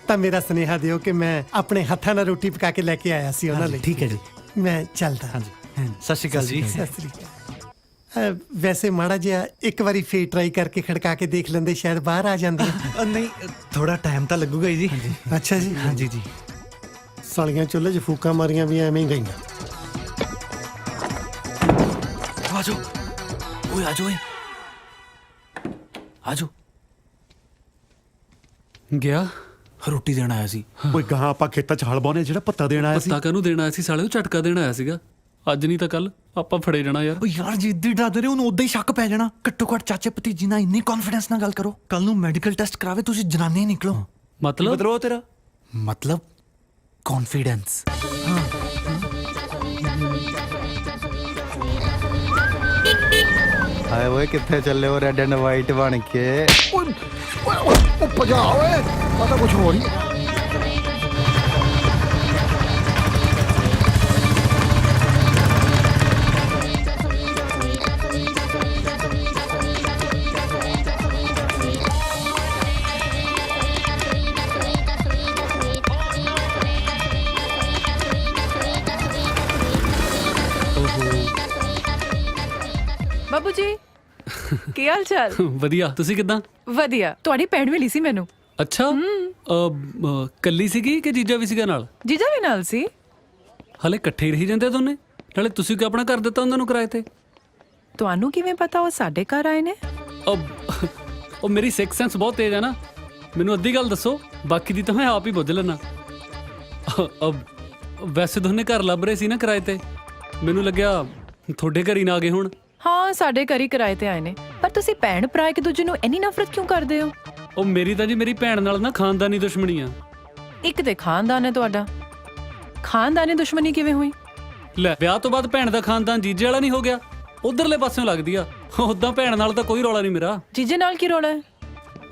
ਤਾਂ ਮੇਰਾ ਸੁਨੇਹਾ ਦਿਓ ਕਿ ਮੈਂ ਆਪਣੇ ਹੱਥਾਂ ਨਾਲ ਰੋਟੀ ਪਕਾ ਕੇ ਲੈ ਕੇ ਆਇਆ ਸੀ ਉਹਨਾਂ ਲਈ। ਠੀਕ ਹੈ ਜੀ। ਮੈਂ ਚੱਲਦਾ। ਹਾਂਜੀ, ਸਤਿ ਸ਼੍ਰੀ ਅਕਾਲ ਜੀ। ਸਤਿ ਸ੍ਰੀ ਅਕਾਲ। ਵੈਸੇ ਮਾੜਾ ਜਿਹਾ ਇੱਕ ਵਾਰੀ ਫੇਰ ਟਰਾਈ ਕਰਕੇ ਖੜਕਾ ਕੇ ਦੇਖ ਲੈਂਦੇ, ਸ਼ਾਇਦ ਬਾਹਰ ਆ ਜਾਂਦੀ। ਨਹੀਂ, ਥੋੜਾ ਟਾਈਮ ਤਾਂ ਲੱਗੂਗਾ ਹੀ ਜੀ। ਅੱਛਾ ਜੀ। ਹਾਂਜੀ ਜੀ। ਸਾਲੀਆਂ ਚੁੱਲ੍ਹੇ 'ਚ ਫੂਕਾਂ ਮਾਰੀਆਂ ਵੀ ਐਵੇਂ ਹੀ ਗਈਆਂ। ਆਜੋ ਓਏ, ਆਜੋ ਓਏ, ਆਜੋ। ਗਿਆ ਰੋਟੀ ਦੇਣ ਆਇਆ ਸੀ। ਓਏ ਗਾਂ ਆਪਾਂ ਖੇਤਾਂ 'ਚ ਹਲ ਬਾਉਣੇ, ਜਿਹੜਾ ਪੱਤਾ ਦੇਣ ਆਇਆ ਸੀ। ਪੱਤਾ ਕਾਹਨੂੰ ਦੇਣਾ ਆਇਆ ਸੀ ਸਾਲੇ? ਉਹ ਝਟਕਾ ਦੇਣ ਆਇਆ ਸੀਗਾ। ਅੱਜ ਨਹੀਂ ਤਾਂ ਕੱਲ ਆਪਾਂ ਫੜੇ ਜਾਣਾ ਯਾਰ। ਉਹ ਯਾਰ, ਜਿੱਦੀ ਡਰਦੇ ਰਹੇ ਉਹਨੂੰ ਉਦਾਂ ਹੀ ਸ਼ੱਕ ਪੈ ਜਾਣਾ। ਘੱਟੋ ਘੱਟ ਚਾਚੇ ਭਤੀਜੀ ਨਾਲ ਇੰਨੀ ਕੌਨਫੀਡੈਂਸ ਨਾਲ ਗੱਲ ਕਰੋ। ਕੱਲ ਨੂੰ ਮੈਡੀਕਲ ਟੈਸਟ ਕਰਾਵੇ, ਤੁਸੀਂ ਜਨਾਨੀ ਨਿਕਲੋ। ਮਤਲਬ ਤੇਰਾ ਮਤਲਬ ਕੌਨਫੀਡੈਂਸ। ਹਾਏ ਓਏ, ਕਿੱਥੇ ਚੱਲੇ ਹੋ ਰੈੱਡ ਐਂਡ ਵਾਈਟ ਬਣ ਕੇ? ਭਜਾ ਓਏ, ਪਤਾ ਕੁਝ ਹੋ ਰਹੀ। ਬਾਬੂ ਜੀ, ਕੀ ਹਾਲ ਚਾਲ? ਵਧੀਆ। ਤੁਸੀਂ ਕਿੱਦਾਂ? ਵਧੀਆ। ਤੁਹਾਡੀ ਭੈਣ ਮਿਲੀ ਸੀ ਮੈਨੂੰ। ਅੱਛਾ, ਕੱਲੀ ਸੀਗੀ ਕਿ ਜੀਜਾ ਵੀ ਸੀਗਾ ਨਾਲ? ਜੀਜਾ ਵੀ ਨਾਲ ਸੀ। ਹਲੇ ਇਕੱਠੇ ਹੀ ਰਹੀ ਜਾਂਦੇ ਦੋਨੇ? ਨਾਲੇ ਤੁਸੀਂ ਕਿ ਆਪਣਾ ਘਰ ਦਿੱਤਾ ਉਹਨਾਂ ਨੂੰ ਕਿਰਾਏ ਤੇ? ਤੁਹਾਨੂੰ ਕਿਵੇਂ ਪਤਾ ਉਹ ਸਾਡੇ ਘਰ ਆਏ ਨੇ? ਉਹ ਮੇਰੀ ਸਿਕਸ ਸੈਂਸ ਬਹੁਤ ਤੇਜ਼ ਹੈ ਨਾ। ਮੈਨੂੰ ਅੱਧੀ ਗੱਲ ਦੱਸੋ, ਬਾਕੀ ਦੀ ਤਾਂ ਮੈਂ ਆਪ ਹੀ ਬੁੱਝ ਲੈਣਾ। ਵੈਸੇ ਦੋਨੇ ਘਰ ਲੱਭ ਰਹੇ ਸੀ ਨਾ ਕਿਰਾਏ ਤੇ, ਮੈਨੂੰ ਲੱਗਿਆ ਤੁਹਾਡੇ ਘਰ ਹੀ ਨਾ ਆ ਗਏ ਹੁਣ। ਹਾਂ, ਸਾਡੇ ਘਰ ਹੀ ਕਿਰਾਏ ਤੇ ਆਏ ਨੇ। ਪਰ ਤੁਸੀਂ ਭੈਣ ਭਰਾ ਇੱਕ ਦੂਜੇ ਨੂੰ ਇੰਨੀ ਨਫ਼ਰਤ ਕਿਉਂ ਕਰਦੇ ਹੋ? ਉਹ ਮੇਰੀ ਤਾਂ ਜੀ ਮੇਰੀ ਭੈਣ ਨਾਲ ਨਾ ਖਾਨਦਾਨੀ ਦੁਸ਼ਮਣੀ ਆ। ਇੱਕ ਤੇ ਖਾਨਦਾਨ ਹੈ ਤੁਹਾਡਾ, ਖਾਨਦਾਨੀ ਦੁਸ਼ਮਣੀ ਕਿਵੇਂ ਹੋਈ? ਲੈ, ਵਿਆਹ ਤੋਂ ਬਾਅਦ ਭੈਣ ਦਾ ਖਾਨਦਾਨ ਜੀਜੇ ਵਾਲਾ ਨਹੀਂ ਹੋ ਗਿਆ? ਉਧਰਲੇ ਪਾਸਿਓਂ ਲੱਗਦੀ ਆ। ਉਦਾਂ ਭੈਣ ਨਾਲ ਤਾਂ ਕੋਈ ਰੌਲਾ ਨਹੀਂ ਮੇਰਾ। ਜੀਜੇ ਨਾਲ ਕੀ ਰੌਲਾ ਹੈ?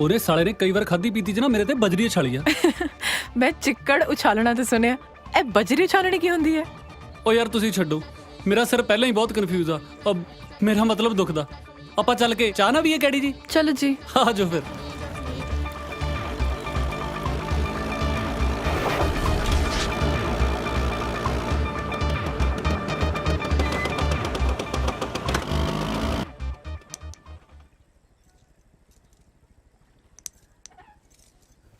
ਉਹਨੇ ਸਾਲੇ ਨੇ ਕਈ ਵਾਰ ਖਾਦੀ ਪੀਤੀ ਚ ਨਾ ਮੇਰੇ ਤੇ ਬਜਰੀ ਉਛਾਲੀ ਆ। ਮੈਂ ਚਿੱਕੜ ਉਛਾਲਣਾ ਤੇ ਸੁਣਿਆ, ਇਹ ਬਜਰੀ ਉਛਾਲਣੀ ਕੀ ਹੁੰਦੀ ਹੈ? ਉਹ ਯਾਰ ਤੁਸੀਂ ਛੱਡੋ, ਮੇਰਾ ਸਿਰ ਪਹਿਲਾਂ ਹੀ ਬਹੁਤ ਕਨਫਿਊਜ਼ ਆ। ਮੇਰਾ ਮਤਲਬ ਦੁਖਦਾ। ਆਪਾਂ ਚੱਲ ਕੇ ਚਾਹ ਨਾ ਵੀ ਹੈ ਕੈਡੀ ਜੀ? ਚਲੋ ਜੀ, ਆ ਜਾਓ ਫਿਰ।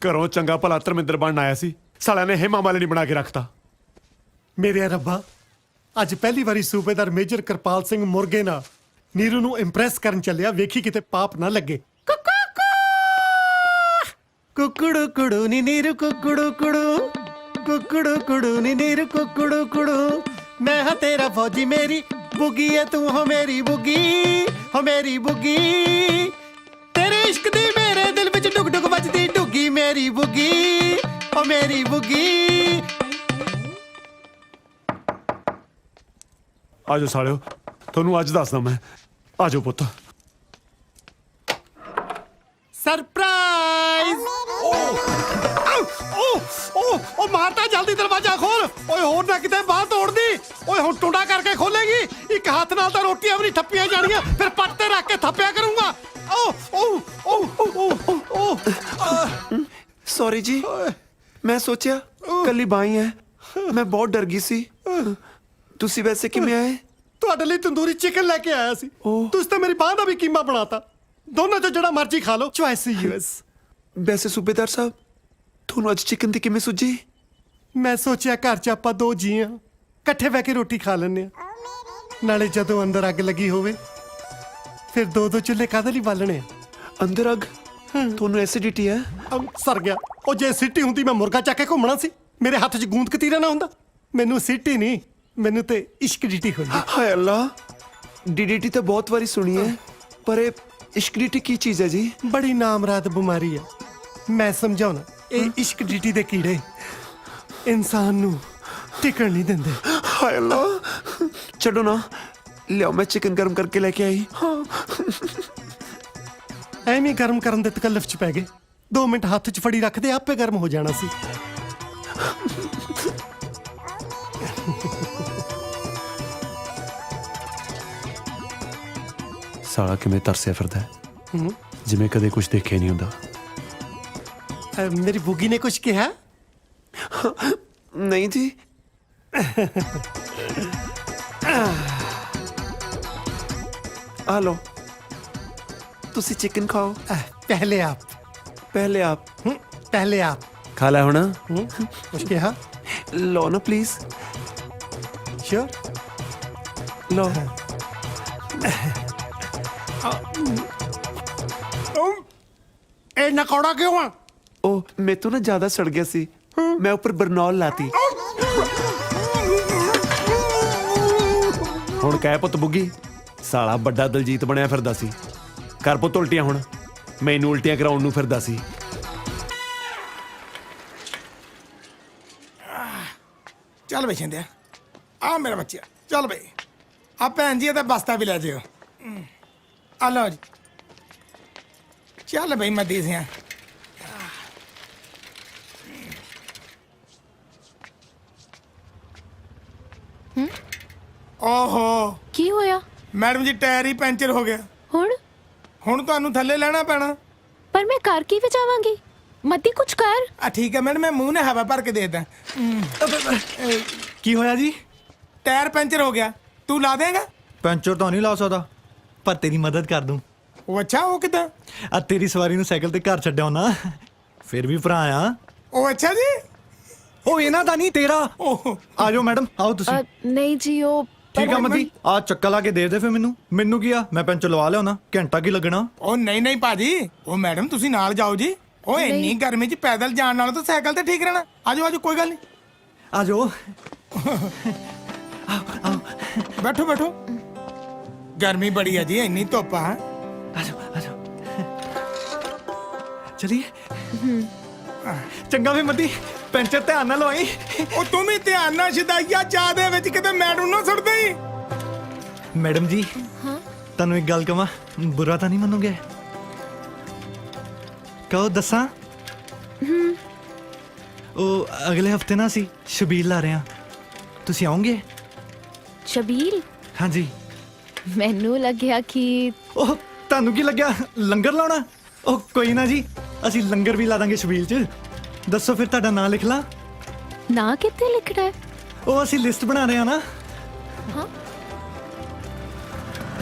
ਘਰੋਂ ਚੰਗਾ ਭਲਾ ਧਰਮਿੰਦਰ ਬਣਨ ਆਇਆ ਸੀ, ਸਾਲਿਆਂ ਨੇ ਹੇਮਾ ਮਾਲਿਨੀ ਬਣਾ ਕੇ ਰੱਖਤਾ। ਮੇਰੇ ਰੱਬਾ, ਅੱਜ ਪਹਿਲੀ ਵਾਰੀ ਸੂਬੇਦਾਰ ਮੇਜਰ ਕਿਰਪਾਲ ਸਿੰਘ ਮੁਰਗੇ ਨਾਲ ਨੀਰੂ ਨੂੰ ਇੰਪ੍ਰੈਸ ਕਰਨ ਚੱਲਿਆ। ਵੇਖੀ ਕਿਤੇ ਪਾਪ ਨਾ ਲੱਗੇ। ਕੁਕੜੂ ਕੁੜੂ ਨੀ ਨੀਰੂ, ਕੁਕੜੂ ਕੁੜੂ, ਕੁਕੜੂ ਕੁੜੂ ਨੀ ਨੀਰੂ, ਕੁਕੜੂ ਕੁੜੂ। ਮੈਂ ਹਾਂ ਤੇਰਾ ਫੌਜੀ, ਮੇਰੀ ਬੁੱਗੀ ਐ ਤੂੰ, ਹੋ ਮੇਰੀ ਬੁੱਗੀ, ਹੋ ਮੇਰੀ ਬੁੱਗੀ। ਤੇਰੇ ਇਸ਼ਕ ਦੀ ਮੇਰੇ ਦਿਲ ਵਿੱਚ ਡੁਗ ਡੁਗ ਵੱਜਦੀ ਡੁੱਗੀ, ਮੇਰੀ ਬੁੱਗੀ, ਹੋ ਮੇਰੀ ਬੁੱਗੀ। ਆਜੋ ਸਾਲਿਓ, ਤੁਹਾਨੂੰ ਅੱਜ ਦੱਸਦਾ ਮੈਂ। ਆਜੋ ਪੁੱਤ। ਸਰਪ੍ਰਾਈਜ਼ ਓ ਮਾਰਤਾ ਜਲਦੀ ਦਰਵਾਜ਼ਾ ਖੋਲ ਓਏ ਹੋਰ ਨਾ ਕਿਤੇ ਬਾਹ ਤੋੜਦੀ ਓਏ ਹੁਣ ਟੁੰਡਾ ਕਰਕੇ ਖੋਲੇਗੀ ਇੱਕ ਹੱਥ ਨਾਲ ਤਾਂ ਰੋਟੀਆਂ ਵੀ ਨਹੀਂ ਠੱਪੀਆਂ ਜਾਣੀਆਂ ਫਿਰ ਪੱਟ ਤੇ ਰੱਖ ਕੇ ਥੱਪਿਆ ਕਰੂੰਗਾ ਓ ਸੌਰੀ ਜੀ ਮੈਂ ਸੋਚਿਆ ਕੱਲੀ ਬਾਈ ਹੈ ਮੈਂ ਬਹੁਤ ਡਰ ਗਈ ਸੀ ਤੁਸੀਂ ਵੈਸੇ ਕਿਵੇਂ ਆਏ ਤੁਹਾਡੇ ਲਈ ਤੰਦੂਰੀ ਚਿਕਨ ਲੈ ਕੇ ਆਇਆ ਸੀ ਤੁਸੀਂ ਤਾਂ ਮੇਰੀ ਬਾਹ ਦਾ ਵੀ ਕੀਮਾ ਬਣਾਤਾ ਦੋਨਾਂ ਚੋਂ ਜਿਹੜਾ ਮਰਜ਼ੀ ਖਾ ਲਓ ਚੁਆਇਸ ਯੂਐਸ ਵੈਸੇ ਸੂਬੇਦਾਰ ਸਾਹਿਬ ਤੁਹਾਨੂੰ ਅੱਜ ਚਿਕਨ ਦੀ ਕਿਵੇਂ ਸੁੱਝੀ ਮੈਂ ਸੋਚਿਆ ਘਰ 'ਚ ਆਪਾਂ ਦੋ ਜੀ ਆ ਇਕੱਠੇ ਬਹਿ ਕੇ ਰੋਟੀ ਖਾ ਲੈਂਦੇ ਆ ਨਾਲੇ ਜਦੋਂ ਅੰਦਰ ਅੱਗ ਲੱਗੀ ਹੋਵੇ ਫਿਰ ਦੋ ਚੁੱਲ੍ਹੇ ਕਾਹਦੇ ਲਈ ਬਾਲਣੇ ਆ ਅੰਦਰ ਅੱਗ ਤੁਹਾਨੂੰ ਐਸਿਡਿਟੀ ਹੈ ਸਰ ਗਿਆ ਉਹ ਜੇ ਸਿੱਟੀ ਹੁੰਦੀ ਮੈਂ ਮੁਰਗਾ ਚੱਕ ਕੇ ਘੁੰਮਣਾ ਸੀ ਮੇਰੇ ਹੱਥ 'ਚ ਗੂੰਦ ਕਤੀਰਾ ਨਾ ਹੁੰਦਾ ਮੈਨੂੰ ਸਿੱਟੀ ਨਹੀਂ ਮੈਨੂੰ ਤੇ ਇਸ਼ਕ ਡੀਟੀ ਹੋਈ ਹਾਏ ਅੱਲਾ ਡੀਡੀਟੀ ਤਾਂ ਬਹੁਤ ਵਾਰੀ ਸੁਣੀ ਹੈ ਪਰ ਇਹ ਇਸ਼ਕ ਡੀਟੀ ਕੀ ਚੀਜ਼ ਹੈ ਜੀ ਬੜੀ ਨਾਮਰਾਦ ਬਿਮਾਰੀ ਆ ਮੈਂ ਸਮਝਾਉਣਾ ਇਹ ਇਸ਼ਕ ਡੀਟੀ ਦੇ ਕੀੜੇ ਇਨਸਾਨ ਨੂੰ ਟਿਕਣ ਨਹੀਂ ਦਿੰਦੇ ਹਾਏ ਅੱਲਾ ਛੱਡੋ ਨਾ ਲਿਆਓ ਮੈਂ ਚਿਕਨ ਗਰਮ ਕਰਕੇ ਲੈ ਕੇ ਆਈ ਐਵੇਂ ਗਰਮ ਕਰਨ ਦੇ ਤਕੱਲਫ 'ਚ ਪੈ ਗਏ 2 ਮਿੰਟ ਹੱਥ 'ਚ ਫੜੀ ਰੱਖਦੇ ਆਪੇ ਗਰਮ ਹੋ ਜਾਣਾ ਸੀ ਸਾਲਾ ਕਿਵੇਂ ਤਰਸਿਆ ਫਿਰਦਾ ਜਿਵੇਂ ਕਦੇ ਕੁਝ ਦੇਖਿਆ ਨਹੀਂ ਹੁੰਦਾ ਮੇਰੀ ਬੁੱਗੀ ਨੇ ਕੁਝ ਕਿਹਾ ਨਹੀਂ ਜੀ हेलो तुसी चिकन खाओ पहले आप पहले आप खा ला होना कुछ कहा लो ना प्लीज श्योर लो ए नकौड़ा क्यों आ ओ मैं तो ना ज्यादा सड़ गया सी मैं ऊपर बरनौल लाती ਹੁਣ ਕਹਿ ਪੁੱਤ ਬੁੱਗੀ ਸਾਲਾ ਵੱਡਾ ਦਲਜੀਤ ਬਣਿਆ ਫਿਰਦਾ ਸੀ ਕਰ ਪੁੱਤ ਉਲਟੀਆਂ ਹੁਣ ਮੈਨੂੰ ਉਲਟੀਆਂ ਕਰਾਉਣ ਨੂੰ ਫਿਰਦਾ ਸੀ ਚੱਲ ਬਈ ਛਿੰਦਿਆ ਆ ਮੇਰਾ ਬੱਚਾ ਚੱਲ ਬਈ ਆ ਭੈਣ ਜੀ ਇਹਦਾ ਬਸਤਾ ਵੀ ਲੈ ਜਿਓ ਆ ਲਓ ਜੀ ਚੱਲ ਬਈ ਮੈਂ ਦੇ ਸਿਆ ਓਹੋ ਕੀ ਹੋਇਆ ਮੈਡਮ ਜੀ ਟਾਇਰ ਹੀ ਪੈਂਚਰ ਹੋ ਗਿਆ ਹੁਣ ਤੁਹਾਨੂੰ ਥੱਲੇ ਲੈਣਾ ਪੈਣਾ ਪਰ ਮੈਂ ਕਰ ਕੀ ਵਜਾਵਾਂਗੀ ਮੱਦੀ ਕੁਝ ਕਰ ਆ ਠੀਕ ਹੈ ਮੈਡਮ ਮੈਂ ਮੂੰਹ ਨੇ ਹਵਾ ਭਰ ਕੇ ਦੇ ਦਾਂ ਕੀ ਹੋਇਆ ਜੀ ਟਾਇਰ ਪੈਂਚਰ ਹੋ ਗਿਆ ਤੂੰ ਲਾ ਦੇਗਾ ਪੈਂਚਰ ਤਾਂ ਨਹੀਂ ਲਾ ਸਕਦਾ ਪਰ ਤੇਰੀ ਮਦਦ ਕਰ ਦੂੰ ਉਹ ਅੱਛਾ ਉਹ ਕਿਦਾਂ ਆ ਤੇਰੀ ਸਵਾਰੀ ਨੂੰ ਸਾਈਕਲ ਤੇ ਘਰ ਛੱਡਿਆ ਨਾ ਫਿਰ ਵੀ ਭਰਾ ਆ ਉਹ ਅੱਛਾ ਜੀ ਉਹ ਇਹਨਾਂ ਦਾ ਨਹੀਂ ਤੇਰਾ ਆ ਜਾਓ ਮੈਡਮ ਆਓ ਤੁਸੀਂ ਨਹੀਂ ਜੀ ਉਹ ਠੀਕ ਆ ਮੱਦੀ ਆ ਚੱਕਾ ਲਾ ਕੇ ਦੇ ਦੇ ਫਿਰ ਮੈਨੂੰ ਕੀ ਆ ਮੈਂ ਪੈਂਚਰ ਲਵਾ ਲਿਆਉਣਾ ਘੰਟਾ ਕੀ ਲੱਗਣਾ ਉਹ ਨਹੀਂ ਭਾਜੀ ਉਹ ਮੈਡਮ ਤੁਸੀਂ ਨਾਲ ਜਾਓ ਜੀ ਉਹ ਇੰਨੀ ਗਰਮੀ 'ਚ ਪੈਦਲ ਜਾਣ ਨਾਲੋਂ ਤਾਂ ਸਾਈਕਲ ਤੇ ਠੀਕ ਰਹਿਣਾ ਆਜੋ ਕੋਈ ਗੱਲ ਨਹੀਂ ਆਜੋ ਬੈਠੋ ਗਰਮੀ ਬੜੀ ਹੈ ਜੀ ਇੰਨੀ ਧੁੱਪ ਆ ਆਜੋ ਚਲਿਏ ਚੰਗਾ ਵੀ ਮੱਦੀ ਪੈਂਚਰ ਧਿਆਨ ਨਾਲ ਲਵਾਈ ਉਹ ਤੂੰ ਵੀ ਧਿਆਨ ਨਾਲ ਸ਼ਦਾਈਆ ਚਾਹ ਦੇ ਵਿੱਚ ਕਿਤੇ ਮੈਡਮ ਨਾ ਸੁੱਟ ਦੇਈ ਮੈਡਮ ਜੀ ਤੁਹਾਨੂੰ ਇੱਕ ਗੱਲ ਕਹਾਂ ਬੁਰਾ ਤਾਂ ਨਹੀਂ ਮੰਨੋਗੇ ਕਹੋ ਦੱਸਾਂ ਉਹ ਅਗਲੇ ਹਫਤੇ ਨਾ ਅਸੀਂ ਸ਼ਬੀਲ ਲਾ ਰਹੇ ਹਾਂ ਤੁਸੀਂ ਆਓਗੇ ਸ਼ਬੀਲ ਹਾਂਜੀ ਮੈਨੂੰ ਲੱਗਿਆ ਕਿ ਉਹ ਤੁਹਾਨੂੰ ਕੀ ਲੱਗਿਆ ਲੰਗਰ ਲਾਉਣਾ ਉਹ ਕੋਈ ਨਾ ਜੀ ਅਸੀਂ ਲੰਗਰ ਵੀ ਲਾ ਦਾਂਗੇ ਸ਼ਬੀਲ 'ਚ ਦੱਸੋ ਫਿਰ ਤੁਹਾਡਾ ਨਾਂ ਲਿਖ ਲਾਂ ਨਾ ਕਿੱਥੇ ਲਿਖਣਾ ਹੈ ਉਹ ਅਸੀਂ ਲਿਸਟ ਬਣਾ ਰਹੇ ਹਾਂ ਨਾ ਹਾਂ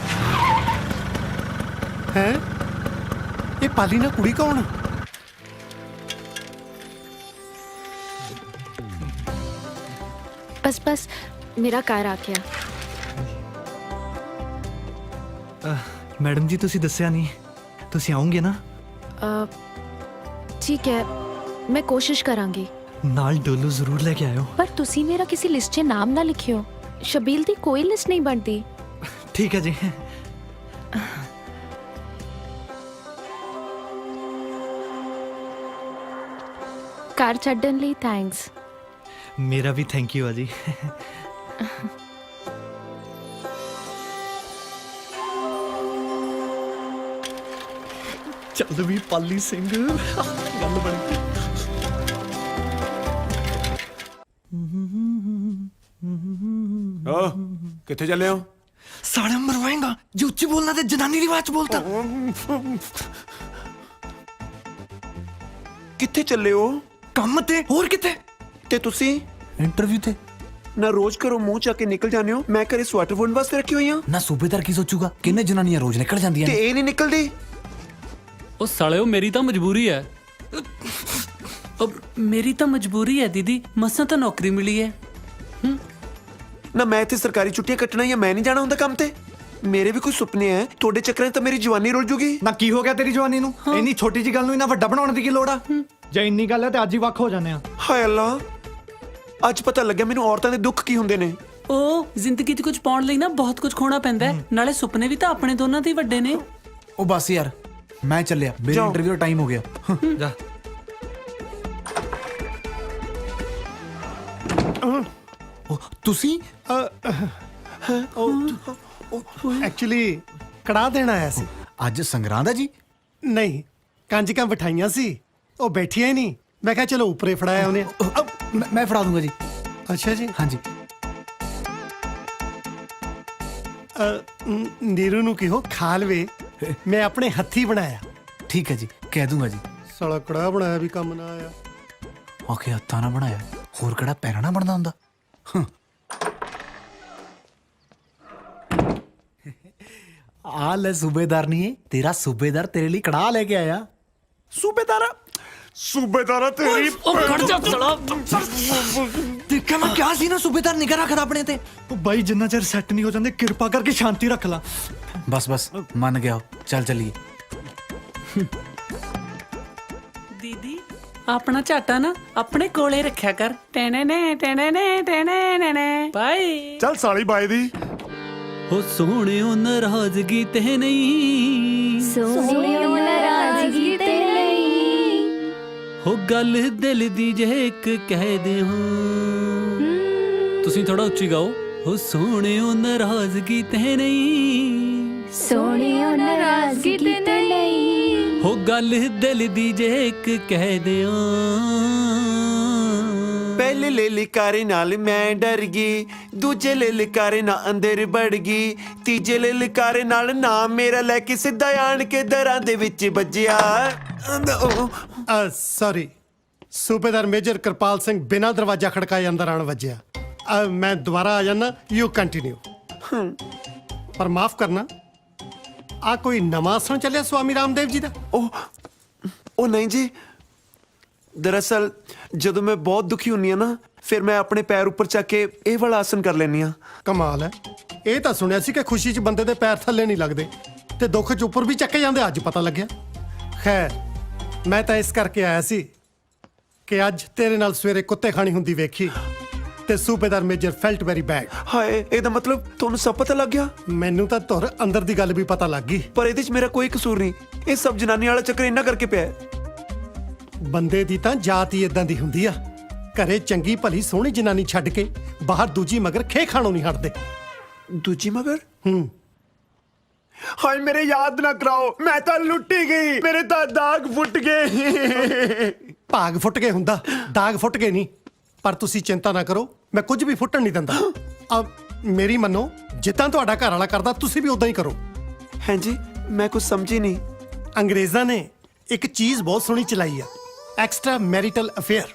ਹੈ ਇਹ ਪਾਲੀ ਨਾ ਕੁੜੀ ਕੌਣ ਬਸ ਮੇਰਾ ਘਰ ਆ ਗਿਆ ਮੈਡਮ ਜੀ ਤੁਸੀਂ ਦੱਸਿਆ ਨਹੀਂ ਤੁਸੀਂ ਆਓਗੇ ਨਾ ਠੀਕ ਹੈ ਮੈਂ ਕੋਸ਼ਿਸ਼ ਕਰਾਂਗੀ ਨਾਲ ਡੋਲੂ ਜ਼ਰੂਰ ਲੈ ਕੇ ਆਇਓ ਪਰ ਤੁਸੀਂ ਮੇਰਾ ਕਿਸੇ ਲਿਸਟ 'ਚ ਨਾਮ ਨਾ ਲਿਖਿਓ ਸ਼ਬੀਲ ਦੀ ਕੋਈ ਲਿਸਟ ਨਹੀਂ ਬਣਦੀ ਠੀਕ ਹੈ ਜੀ ਕਾਰ ਛੱਡਣ ਲਈ ਥੈਂਕਸ ਮੇਰਾ ਵੀ ਥੈਂਕ ਯੂ ਆ ਜੀ ਚੱਲ ਵੀ ਪਾਲੀ ਸਿੰਘ ਗੱਲ ਬਣ ਗਈ। ਕਿੱਥੇ ਚੱਲੇ ਹੋ? ਸਾਲੇ ਮਰਵਾਏਗਾ ਜੇ ਉੱਚੀ ਬੋਲਣਾ ਤੇ ਜਨਾਨੀ ਦੀ ਆਵਾਜ਼ 'ਚ ਬੋਲਤਾ। ਕਿੱਥੇ ਚੱਲੇ ਹੋ? ਕੰਮ ਤੇ ਹੋਰ ਕਿੱਥੇ? ਤੇ ਤੁਸੀਂ ਇੰਟਰਵਿਊ ਤੇ। ਨਾ ਰੋਜ਼ ਘਰੋਂ ਮੂੰਹ ਚੱਕ ਕੇ ਨਿਕਲ ਜਾਂਦੇ ਹੋ, ਮੈਂ ਘਰੇ ਸਵੈਟਰ ਬੁਣਨ ਵਾਸਤੇ ਰੱਖੀ ਹੋਈ ਆ। ਨਾ ਸੂਬੇਦਾਰ ਕੀ ਸੋਚੂਗਾ, ਕਿੰਨੇ ਜਨਾਨੀਆਂ ਰੋਜ਼ ਨਿਕਲ ਜਾਂਦੀਆਂ ਤੇ ਨੇ। ਇਹ ਨਹੀਂ ਨਿਕਲਦੀ। ਉਹ ਸਾਲਿਓ ਮੇਰੀ ਤਾਂ ਮਜਬੂਰੀ ਹੈ। ਉਹ ਮੇਰੀ ਤਾਂ ਮਜਬੂਰੀ ਹੈ ਦੀਦੀ, ਮਸਾਂ ਤਾਂ ਨੌਕਰੀ ਮਿਲੀ ਹੈ। ਨਾ ਮੈਂ ਇੱਥੇ ਸਰਕਾਰੀ ਛੁੱਟੀਆਂ ਕੱਟਣਾ ਜਾਂ ਮੈਂ ਨਹੀਂ ਜਾਣਾ ਹੁੰਦਾ ਕੰਮ ਤੇ। ਮੇਰੇ ਵੀ ਕੋਈ ਸੁਪਨੇ ਐ, ਤੁਹਾਡੇ ਚੱਕਰਾਂ 'ਚ ਤਾਂ ਮੇਰੀ ਜਵਾਨੀ ਰੁਲ ਜੂਗੀ। ਨਾ ਕੀ ਹੋ ਗਿਆ ਤੇਰੀ ਜਵਾਨੀ ਨੂੰ? ਇੰਨੀ ਛੋਟੀ ਜੀ ਗੱਲ ਨੂੰ ਇੰਨਾ ਵੱਡਾ ਬਣਾਉਣ ਦੀ ਕੀ ਲੋੜ ਆ? ਜੇ ਇੰਨੀ ਗੱਲ ਹੈ ਤੇ ਅੱਜ ਹੀ ਵੱਖ ਹੋ ਜਾਂਦੇ ਆ। ਹਾਏ ਅੱਲਾ, ਅੱਜ ਪਤਾ ਲੱਗਿਆ ਮੈਨੂੰ ਔਰਤਾਂ ਦੇ ਦੁੱਖ ਕੀ ਹੁੰਦੇ ਨੇ। ਉਹ ਜ਼ਿੰਦਗੀ 'ਚ ਕੁਝ ਪਾਉਣ ਲਈ ਨਾ ਬਹੁਤ ਕੁਝ ਖੋਣਾ ਪੈਂਦਾ ਹੈ, ਨਾਲੇ ਸੁਪਨੇ ਵੀ ਤਾਂ ਆਪਣੇ ਦੋਨਾਂ ਦੇ ਹੀ ਵੱਡੇ ਨੇ। ਉਹ ਬਸ ਯਾਰ, ਮੈਂ ਚੱਲਿਆ, ਮੇਰੀ ਜਾਓ। ਇੰਟਰਵਿਊ ਦਾ ਟਾਈਮ ਹੋ ਗਿਆ। ਜਾ। ਤੁਸੀਂ ਐਕਚੁਅਲੀ ਕੜਾ ਦੇਣ ਆਇਆ ਸੀ। ਅੱਜ ਸੰਗਰਾਂਦ ਹੈ ਜੀ? ਨਹੀਂ, ਕੰਜਕਾਂ ਬਿਠਾਈਆਂ ਸੀ, ਉਹ ਬੈਠੀਆਂ ਹੀ ਨਹੀਂ। ਮੈਂ ਕਿਹਾ ਚਲੋ ਉੱਪਰੇ ਫੜਾਇਆ ਉਹਨੇ। ਮੈਂ ਫੜਾ ਦੂੰਗਾ ਜੀ। ਅੱਛਾ ਜੀ। ਹਾਂਜੀ। ਨੀਰੂ ਨੂੰ ਕਿਹੋ ਖਾ ਲਵੇ, ਮੈਂ ਆਪਣੇ ਹੱਥੀ ਬਣਾਇਆ। ਠੀਕ ਹੈ ਜੀ, ਕਹਿ ਦੂੰਗਾ ਜੀ। ਸਾਲਾ ਕੜਾ ਬਣਾਇਆ ਵੀ ਕੰਮ ਨਾ ਆਇਆ। ਆਖੇ ਹੱਥਾਂ ਨਾਲ ਬਣਾਇਆ, ਹੋਰ ਕਿਹੜਾ ਪੈਰਾਂ ਨਾਲ ਬਣਦਾ ਹੁੰਦਾ। ਆ ਲੈ ਸੂਬੇਦਾਰ ਨਹੀਂ ਹੈ ਤੇਰਾ ਸੂਬੇਦਾਰ, ਤੇਰੇ ਲਈ ਕੜਾਹ ਲੈ ਕੇ ਆਇਆ। ਸੂਬੇਦਾਰਾ ਤੇਰੀ ਉਹ ਖੜ ਜਾ ਸਾਲਾ। ਦੇਖਿਆ ਮੈਂ ਕਿਹਾ ਸੀ ਨਾ, ਸੂਬੇਦਾਰ ਨਿਗਾਹ ਰੱਖਦਾ ਆਪਣੇ ਤੇ। ਉਹ ਬਾਈ ਜਿੰਨਾ ਚਿਰ ਸੈੱਟ ਨਹੀਂ ਹੋ ਜਾਂਦੇ, ਕਿਰਪਾ ਕਰਕੇ ਸ਼ਾਂਤੀ ਰੱਖ ਲਾ। ਬਸ ਬਸ ਮੰਨ ਗਿਆ, ਚੱਲ ਚੱਲੀਏ। ਦੀਦੀ ਆਪਣਾ ਝਾਟਾ ਨਾ ਆਪਣੇ ਕੋਲੇ ਰੱਖਿਆ ਕਰ। ਟੈਣੇ ਨੇ ਟੈਣੇ ਨੇ ਟੈਣੇ ਨੇ ਬਾਈ। ਚੱਲ ਸਾਲੀ ਬਾਈ ਦੀ। ਹੋ ਸੋਹਣਿਓ ਨਾਰਾਜ਼ਗੀ ਤੇ ਨਹੀਂ, ਸੋਹਣਿਓ ਨਾਰਾਜ਼ਗੀ ਤੇ ਨਹੀਂ, ਹੋ ਗੱਲ ਦਿਲ ਦੀ ਜੇ ਇੱਕ ਕਹਿ ਦੇ ਹੋ। ਤੁਸੀਂ ਥੋੜਾ ਉੱਚੀ ਗਾਓ। ਹੋ ਸੋਹਣਿਓ ਨਾਰਾਜ਼ਗੀ ਤੇ ਨਹੀਂ, ਸੋਹਣਿਓ ਨਾਰਾਜ਼ਗੀ ਤੇ ਨਹੀਂ, ਹੋ ਗੱਲ ਦਿਲ ਦੀ ਜੇ ਇੱਕ ਕਹਿ ਦਿਓ। ਪਹਿਲੇ ਲੈ ਲਿਕਾਰੇ ਨਾਲ ਮੈਂ ਡਰ ਗਈ, ਦੂਜੇ ਲੈ ਲਿਕਾਰੇ ਨਾਲ ਅੰਦਰ ਵੜ ਗਈ, ਤੀਜੇ ਲੈ ਲਿਕਾਰੇ ਨਾਲ ਨਾਮ ਮੇਰਾ ਲੈ ਕੇ ਸਿੱਧਾ ਆਣ ਕੇ ਦਰਾਂ ਦੇ ਵਿੱਚ ਵੱਜਿਆ। ਸੌਰੀ, ਸੂਬੇਦਾਰ ਮੇਜਰ ਕਿਰਪਾਲ ਸਿੰਘ ਬਿਨਾਂ ਦਰਵਾਜ਼ਾ ਖੜਕਾਏ ਅੰਦਰ ਆਣ ਵੱਜਿਆ। ਮੈਂ ਦੁਬਾਰਾ ਆ ਜਾਣਾ, ਯੂ ਕੰਟੀਨਿਊ। ਪਰ ਮਾਫ ਕਰਨਾ, ਆ ਕੋਈ ਨਵਾਂ ਆਸਣ ਚੱਲਿਆ ਸਵਾਮੀ ਰਾਮਦੇਵ ਜੀ ਦਾ? ਉਹ ਨਹੀਂ ਜੀ, ਦਰਅਸਲ ਜਦੋਂ ਮੈਂ ਬਹੁਤ ਦੁਖੀ ਹੁੰਨੀ ਆ ਨਾ, ਫਿਰ ਮੈਂ ਆਪਣੇ ਪੈਰ ਉੱਪਰ ਚੱਕ ਕੇ ਇਹ ਵਾਲਾ ਆਸਨ ਕਰ ਲੈਂਦੀ ਆ। ਕਮਾਲ ਹੈ, ਇਹ ਤਾਂ ਸੁਣਿਆ ਸੀ ਕਿ ਖੁਸ਼ੀ 'ਚ ਬੰਦੇ ਦੇ ਪੈਰ ਥੱਲੇ ਨਹੀਂ ਲੱਗਦੇ ਤੇ ਦੁੱਖ 'ਚ ਉੱਪਰ ਵੀ ਚੱਕੇ ਜਾਂਦੇ, ਅੱਜ ਪਤਾ ਲੱਗਿਆ। ਖੈਰ, ਮੈਂ ਤਾਂ ਇਸ ਕਰਕੇ ਆਇਆ ਸੀ ਕਿ ਅੱਜ ਤੇਰੇ ਨਾਲ ਸਵੇਰੇ ਕੁੱਤੇ ਖਾਣੀ ਹੁੰਦੀ ਵੇਖੀ ਤੇ ਸੂਬੇਦਾਰ ਮੇਜਰ ਫੈਲਟ ਵੈਰੀ ਬੈਡ। ਹਾਏ, ਇਹਦਾ ਮਤਲਬ ਤੁਹਾਨੂੰ ਸਭ ਪਤਾ ਲੱਗ ਗਿਆ? ਮੈਨੂੰ ਤਾਂ ਧੁਰ ਅੰਦਰ ਦੀ ਗੱਲ ਵੀ ਪਤਾ ਲੱਗ ਗਈ। ਪਰ ਇਹਦੇ 'ਚ ਮੇਰਾ ਕੋਈ ਕਸੂਰ ਨਹੀਂ, ਇਹ ਸਭ ਜਨਾਨੀ ਵਾਲਾ ਚੱਕਰ ਇਹਨਾਂ ਕਰਕੇ ਪਿਆ ਹੈ। ਬੰਦੇ ਦੀ ਤਾਂ ਜਾਤ ਹੀ ਇਦਾਂ ਦੀ ਹੁੰਦੀ ਆ, ਘਰੇ ਚੰਗੀ ਭਲੀ ਸੋਹਣੀ ਜਨਾਨੀ ਛੱਡ ਕੇ ਬਾਹਰ ਦੂਜੀ ਮਗਰ ਖੇ ਖਾਣੋਂ ਨਹੀਂ ਹਟਦੇ। ਦੂਜੀ ਮਗਰ? ਹਾਏ ਮੇਰੇ ਯਾਦ ਨਾ ਕਰਾਓ, ਮੈਂ ਤਾਂ ਲੁੱਟੀ ਗਈ, ਮੇਰੇ ਤਾਂ ਦਾਗ ਫੁੱਟ ਗਏ। ਭਾਗ ਫੁੱਟ ਕੇ ਹੁੰਦਾ, ਦਾਗ ਫੁੱਟ ਕੇ ਨਹੀਂ। ਪਰ ਤੁਸੀਂ ਚਿੰਤਾ ਨਾ ਕਰੋ, ਮੈਂ ਕੁਝ ਵੀ ਫੁੱਟਣ ਨਹੀਂ ਦਿੰਦਾ। ਮੇਰੀ ਮੰਨੋ, ਜਿੱਦਾਂ ਤੁਹਾਡਾ ਘਰ ਵਾਲਾ ਕਰਦਾ ਤੁਸੀਂ ਵੀ ਉਦਾਂ ਹੀ ਕਰੋ। ਹਾਂਜੀ, ਮੈਂ ਕੁਝ ਸਮਝੀ ਨਹੀਂ। ਅੰਗਰੇਜ਼ਾਂ ਨੇ ਇੱਕ ਚੀਜ਼ ਬਹੁਤ ਸੋਹਣੀ ਚਲਾਈ ਆ, ਐਕਸਟਰਾ ਮੈਰਿਟਲ ਅਫੇਅਰ।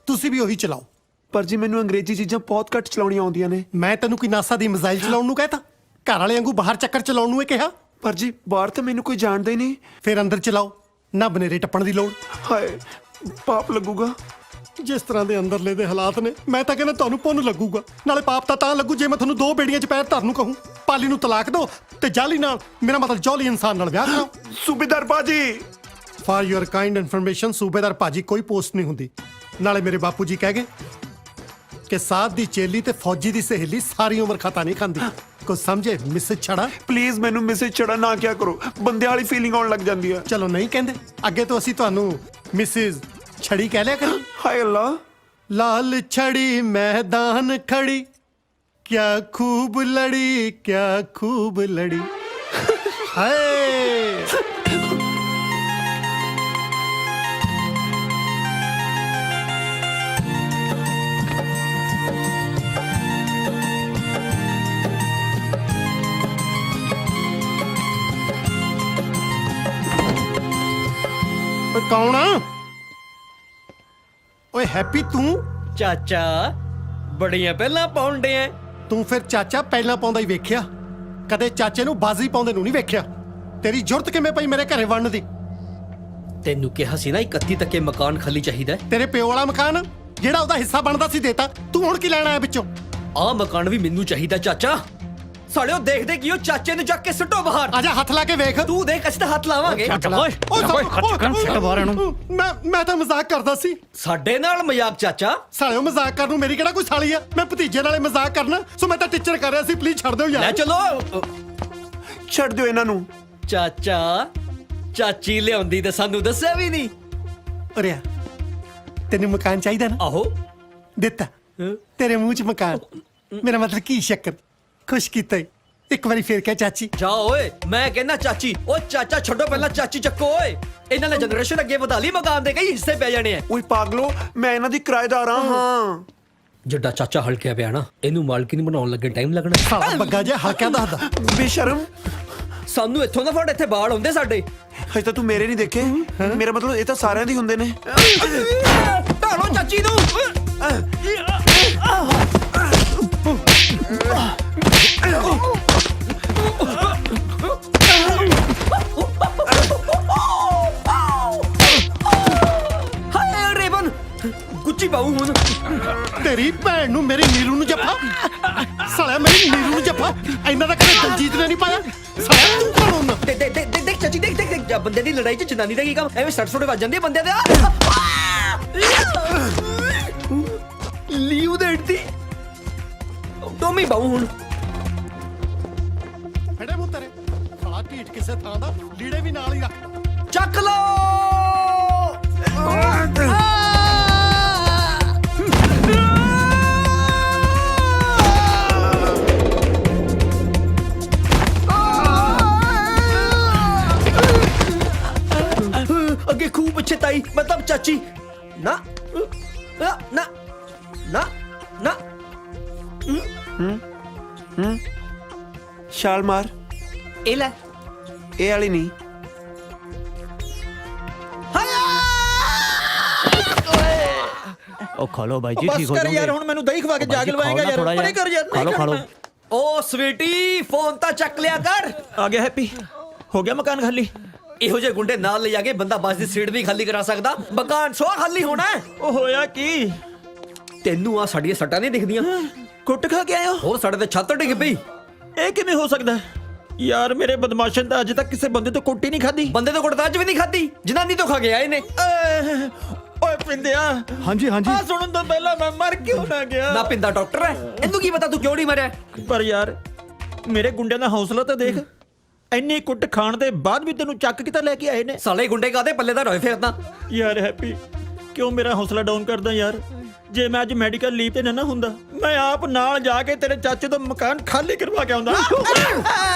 ਤੁਸੀਂ ਵੀ ਉਹੀ ਚਲਾਓ। ਪਰ ਜੀ ਮੈਨੂੰ ਅੰਗਰੇਜ਼ੀ ਚੀਜ਼ਾਂ ਬਹੁਤ ਘੱਟ ਚਲਾਉਣੀਆਂ ਆਉਂਦੀਆਂ ਨੇ। ਮੈਂ ਤੈਨੂੰ ਕੋਈ ਨਾਸਾ ਦੀ ਮਿਜ਼ਾਈਲ ਚਲਾਉਣ ਨੂੰ ਕਹਿਤਾ? ਘਰ ਵਾਲੇ ਵਾਂਗੂ ਬਾਹਰ ਚੱਕਰ ਚਲਾਉਣ ਨੂੰ ਇਹ ਕਿਹਾ? ਪਰ ਜੀ ਬਾਹਰ ਤਾਂ ਮੈਨੂੰ ਕੋਈ ਜਾਣਦਾ ਹੀ ਨਹੀਂ। ਫਿਰ ਅੰਦਰ ਚਲਾਓ, ਨਾ ਬਨੇਰੇ ਟੱਪਣ ਦੀ ਲੋੜ। ਹਾਏ, ਪਾਪ ਲੱਗੂਗਾ। ਜਿਸ ਤਰ੍ਹਾਂ ਦੇ ਅੰਦਰਲੇ ਦੇ ਹਾਲਾਤ ਨੇ, ਮੈਂ ਤਾਂ ਕਹਿੰਦਾ ਤੁਹਾਨੂੰ ਪੁੰਨ ਲੱਗੂਗਾ। ਨਾਲੇ ਪਾਪ ਤਾਂ ਲੱਗੂ ਜੇ ਮੈਂ ਤੁਹਾਨੂੰ 2 ਬੇੜੀਆਂ 'ਚ ਪੈਰ ਧਰਨ ਨੂੰ ਕਹੂੰ। ਪਾਲੀ ਨੂੰ ਤਲਾਕ ਦਿਓ ਤੇ ਜਾਲੀ ਨਾਲ, ਮੇਰਾ ਮਤਲਬ ਜੌਲੀ ਇਨਸਾਨ ਨਾਲ ਵਿਆਹ ਕਰਾਓ। ਸੂਬੇਦਾਰ ਬਾਜੀ, ਫਾਰ ਯੂਰ ਕਾਈਂਡ ਇਨਫੋਰਮੇਸ਼ਨ, ਸੂਬੇਦਾਰ ਭਾਜੀ ਕੋਈ ਪੋਸਟ ਨਹੀਂ ਹੁੰਦੀ। ਨਾਲੇ ਮੇਰੇ ਬਾਪੂ ਜੀ ਕਹਿ ਗਏ ਕਿ ਸਾਧ ਦੀ ਚੇਲੀ ਤੇ ਫੌਜੀ ਦੀ ਸਹੇਲੀ ਸਾਰੀ ਉਮਰ ਖਤਾ ਨਹੀਂ ਖਾਂਦੀ। ਕੁਝ ਸਮਝੇ ਮਿਸਿਸ ਛੜਾ? ਪਲੀਜ਼ ਮੈਨੂੰ ਮਿਸਿਸ ਛੜਾ ਨਾ ਕਿਆ ਕਰੋ, ਬੰਦੇ ਵਾਲੀ ਫੀਲਿੰਗ ਆਉਣ ਲੱਗ ਜਾਂਦੀ ਆ। ਚਲੋ ਨਹੀਂ ਕਹਿੰਦੇ, ਅੱਗੇ ਤੋਂ ਅਸੀਂ ਤੁਹਾਨੂੰ ਮਿਸਿਸ ਛੜੀ ਕਹਿ ਲਿਆ ਕਰਾਂ। ਹਾਏ ਅੱਲਾ, ਲਾਲ ਛੜੀ मैदान खड़ी, क्या खूब लड़ी, क्या खूब लड़ी। हाय ਕੌਣ ਆ? ਓਏ ਹੈਪੀ ਤੂੰ? ਚਾਚਾ ਬੜੀਆਂ ਪਹਿਲਾਂ ਪਾਉਂਦੇ ਆ। ਤੂੰ ਫਿਰ ਚਾਚਾ ਪਹਿਲਾਂ ਪਾਉਂਦਾ ਹੀ ਵੇਖਿਆ, ਕਦੇ ਚਾਚੇ ਨੂੰ ਬਾਜ਼ੀ ਪਾਉਂਦੇ ਨੂੰ ਨਹੀਂ ਵੇਖਿਆ। ਤੇਰੀ ਜੁਰਤ ਕਿਵੇਂ ਪਈ ਮੇਰੇ ਘਰੇ ਵੜਨ ਦੀ? ਤੈਨੂੰ ਕਿਹਾ ਸੀ ਨਾ 31 ਤੱਕੇ ਮਕਾਨ ਖਾਲੀ ਚਾਹੀਦਾ। ਤੇਰੇ ਪਿਓ ਵਾਲਾ ਮਕਾਨ ਜਿਹੜਾ ਉਹਦਾ ਹਿੱਸਾ ਬਣਦਾ ਸੀ ਦੇਤਾ, ਤੂੰ ਹੁਣ ਕੀ ਲੈਣਾ ਹੈ ਵਿੱਚੋਂ? ਆ ਮਕਾਨ ਵੀ ਮੈਨੂੰ ਚਾਹੀਦਾ ਚਾਚਾ। ਸਾਲਿਓ ਦੇਖਦੇ ਕਿ ਉਹ ਚਾਚੇ ਨੂੰ ਜਾ ਕੇ ਸੁੱਟੋ ਬਾਹਰ। ਆਜਾ ਹੱਥ ਲਾ ਕੇ ਵੇਖ। ਤੂੰ ਦੇਖ ਅਸੀਂ ਤਾਂ ਹੱਥ ਲਾਵਾਂਗੇ। ਮੈਂ ਤਾਂ ਮਜ਼ਾਕ ਕਰਦਾ ਸੀ। ਸਾਡੇ ਨਾਲ ਮਜ਼ਾਕ ਚਾਚਾ? ਸਾਲਿਓ ਮਜ਼ਾਕ ਕਰਨ ਨੂੰ ਮੇਰੀ ਕਿਹੜਾ ਕੋਈ ਸਾਲੀ ਆ? ਮੈਂ ਭਤੀਜੇ ਨਾਲੇ ਮਜ਼ਾਕ ਕਰਨਾ, ਸੋ ਮੈਂ ਤਾਂ ਟੀਚਰ ਕਰ ਰਿਹਾ ਸੀ। ਪਲੀਜ਼ ਛੱਡ ਦਿਓ ਲੈ ਯਾਰ। ਚਲੋ। ਛੱਡ ਦਿਓ ਇਹਨਾਂ ਨੂੰ। ਚਾਚਾ ਚਾਚੀ ਲਿਆਉਂਦੀ ਤੇ ਸਾਨੂੰ ਦੱਸਿਆ ਵੀ ਨਹੀਂ। ਅਰਿਆ ਤੈਨੂੰ ਮਕਾਨ ਚਾਹੀਦਾ ਨਾ? ਆਹੋ ਦਿੱਤਾ। ਤੇਰੇ ਮੂੰਹ 'ਚ ਮਕਾਨ। ਮੇਰਾ ਮਤਲਬ ਕੀ ਸ਼ੱਕਰ, ਖੁਸ਼ ਕੀਤਾ ਈ। ਇੱਕ ਵਾਰੀ ਫੇਰ ਕਹਿ ਚਾਚੀ। ਜਾ ਓਏ, ਮੈਂ ਕਹਿੰਦਾ ਚਾਚੀ। ਓ ਚਾਚਾ ਛੱਡੋ, ਪਹਿਲਾਂ ਚਾਚੀ ਚੱਕੋ ਓਏ। ਇਹਨਾਂ ਨੇ ਜਨਰੇਸ਼ਨ ਅੱਗੇ ਵਧਾ ਲਈ, ਮਕਾਨ ਦੇ ਕਈ ਹਿੱਸੇ ਪੈ ਜਾਣੇ ਆ। ਓਏ ਪਾਗਲੋ, ਮੈਂ ਇਹਨਾਂ ਦੀ ਕਿਰਾਏਦਾਰ ਹਾਂ। ਜਿੱਡਾ ਚਾਚਾ ਹਲਕਿਆ ਪਿਆ ਨਾ, ਇਹਨੂੰ ਮਾਲਕੀ ਨਹੀਂ ਬਣਾਉਣ ਲੱਗੇ ਟਾਈਮ ਲੱਗਣਾ। ਸਾਲਾ ਬੱਗਾ ਜਿਹਾ ਹਲਕਿਆ ਦੱਸਦਾ। ਬੇਸ਼ਰਮ, ਸਾਨੂੰ ਇੱਥੋਂ ਦਾ ਫੜ, ਇੱਥੇ ਬਾਲ ਹੁੰਦੇ ਸਾਡੇ। ਹਜੇ ਤਾਂ ਤੂੰ ਮੇਰੇ ਨਹੀਂ ਦੇਖੇ। ਮੇਰਾ ਮਤਲਬ ਇਹ ਤਾਂ ਸਾਰਿਆਂ ਦੀ ਹੁੰਦੇ ਨੇ। ਢਾਲੋ ਚਾਚੀ ਨੂੰ। ਹਾਏ ਰੇਵਨ, ਗੁੱਚੀ ਪਾਉ ਹੁਣ। ਤੇਰੀ ਭੈਣ ਨੂੰ, ਮੇਰੀ ਨੀਰੂ ਨੂੰ ਜੱਫਾ। ਸਾਲਿਆ ਮੇਰੀ ਨੀਰੂ ਨੂੰ ਜੱਫਾ। ਇਹਨਾਂ ਦਾ ਕਦੇ ਦਲਜੀਤ ਨੇ ਨਹੀਂ ਪਾਇਆ। ਸਾਲਿਆ ਤੂੰ ਕੌਣ ਹੁੰਦਾ? ਦੇਖ ਚਾਚੀ, ਦੇਖ ਬੰਦੇ ਦੀ ਲੜਾਈ 'ਚ ਜਨਾਨੀ ਦਾ ਕੀ ਕੰਮ? ਐਵੇਂ ਸੱਟ ਸੁੱਟ ਵੱਜ ਜਾਂਦੀ ਹੈ ਬੰਦੇ ਦੇ। ਲੀਵ ਦੇ ਇੱਟੀ ਟੋਮੀ ਬਾਉ ਹੁਣ। ਫੜੇ ਮੂੰਹ ਤੇਰੇ। ਸਾਲਾ ਢੀਠ ਕਿਸੇ ਥਾਂ ਦਾ, ਲੀੜੇ ਵੀ ਨਾਲ ਹੀ ਰੱਖ। ਚੱਕ ਲੋ। ਅੱਗੇ ਖੂਬ ਪਿੱਛੇ ਤਾਈ, ਮਤਲਬ ਚਾਚੀ। ਨਾ ਨਾ ਨਾ ਨਾ ਨਾ। ਛਾਲ ਮਾਰ। ਇਹ ਲੈ। ਇਹ ਵਾਲੀ ਨਹੀਂ। ਉਹ ਖਾ ਲੋ ਬਾਈ ਜੀ, ਠੀਕ ਹੋ ਜਾਓਗੇ। ਯਾਰ ਹੁਣ ਮੈਨੂੰ ਦਹੀਂ ਖਵਾ ਕੇ ਜਾਗ ਲਵਾਏਗਾ ਯਾਰ। ਪਰੇ ਕਰ ਯਾਰ। ਖਾ ਲੋ। ਓ ਸਵੀਟੀ, ਫੋਨ ਤਾਂ ਚੱਕ ਲਿਆ ਕਰ। ਆ ਗਿਆ ਹੈਪੀ, ਹੋ ਗਿਆ ਮਕਾਨ ਖਾਲੀ। ਇਹੋ ਜਿਹੇ ਗੁੰਡੇ ਨਾਲ ਲੈ ਜਾ ਕੇ ਬੰਦਾ ਬੱਸ ਦੀ ਸੀਟ ਵੀ ਖਾਲੀ ਕਰਾ ਸਕਦਾ। ਮਕਾਨ ਸੋ ਖਾਲੀ ਹੋਣਾ ਹੈ। ਉਹ ਹੋਇਆ ਕੀ? ਤੈਨੂੰ ਆ ਸਾਡੀਆਂ ਸੱਟਾਂ ਨਹੀਂ ਦਿਖਦੀਆਂ? ਕੁੱਟ ਖਾ ਕੇ ਆਇਆ? ਹੋਰ ਸਾਡੇ ਤੇ ਛੱਤ ਡਿੱਗ ਪਈ। ਇਹ ਕਿਵੇਂ ਹੋ ਸਕਦਾ ਯਾਰ? ਮੇਰੇ ਬਦਮਾਸ਼ਨ ਤਾਂ ਅਜੇ ਤੱਕ ਕਿਸੇ ਬੰਦੇ ਤੋਂ ਕੁੱਟ ਹੀ ਨਹੀਂ ਖਾਦੀ। ਬੰਦੇ ਤੋਂ ਕੁੱਟ ਤਾਂ ਅੱਜ ਵੀ ਨਹੀਂ ਖਾਦੀ, ਜਨਾਨੀ ਤੋਂ ਖਾ ਗਿਆ ਇਹਨੇ। ਓਏ ਪਿੰਦਿਆ। ਹਾਂਜੀ ਹਾਂਜੀ। ਆ ਸੁਣਨ ਤੋਂ ਪਹਿਲਾਂ ਮੈਂ ਮਰ ਕਿਉਂ ਨਾ ਗਿਆ? ਨਾ ਪਿੰਦਾ ਡਾਕਟਰ ਹੈ, ਇਹਨੂੰ ਕੀ ਪਤਾ ਤੂੰ ਕਿਉਂ ਨਹੀਂ ਮਰਿਆ? ਪਰ ਯਾਰ ਮੇਰੇ ਗੁੰਡਿਆਂ ਦਾ ਹੌਸਲਾ ਤਾਂ ਦੇਖ। ਇੰਨੀ ਕੁੱਟ ਖਾਣ ਦੇ ਬਾਅਦ ਵੀ ਤੈਨੂੰ ਚੱਕ ਕੇ ਤਾਂ ਲੈ ਕੇ ਆਏ ਨੇ। ਸਾਲੇ ਗੁੰਡੇ ਕਾਦੇ ਪੱਲੇ ਦਾ ਰੋਏ ਫਿਰਦਾ ਯਾਰ ਹੈਪੀ, ਕਿਉਂ ਮੇਰਾ ਹੌਸਲਾ ਡਾਊਨ ਕਰਦਾ ਯਾਰ? ਜੇ ਮੈਂ ਅੱਜ ਮੈਡੀਕਲ ਲੀਵ ਤੇ ਨਾ ਹੁੰਦਾ, ਮੈਂ ਆਪ ਨਾਲ ਜਾ ਕੇ ਤੇਰੇ ਚਾਚੇ ਤੋਂ ਮਕਾਨ ਖਾਲੀ ਕਰਵਾ ਕੇ ਆਉਂਦਾ।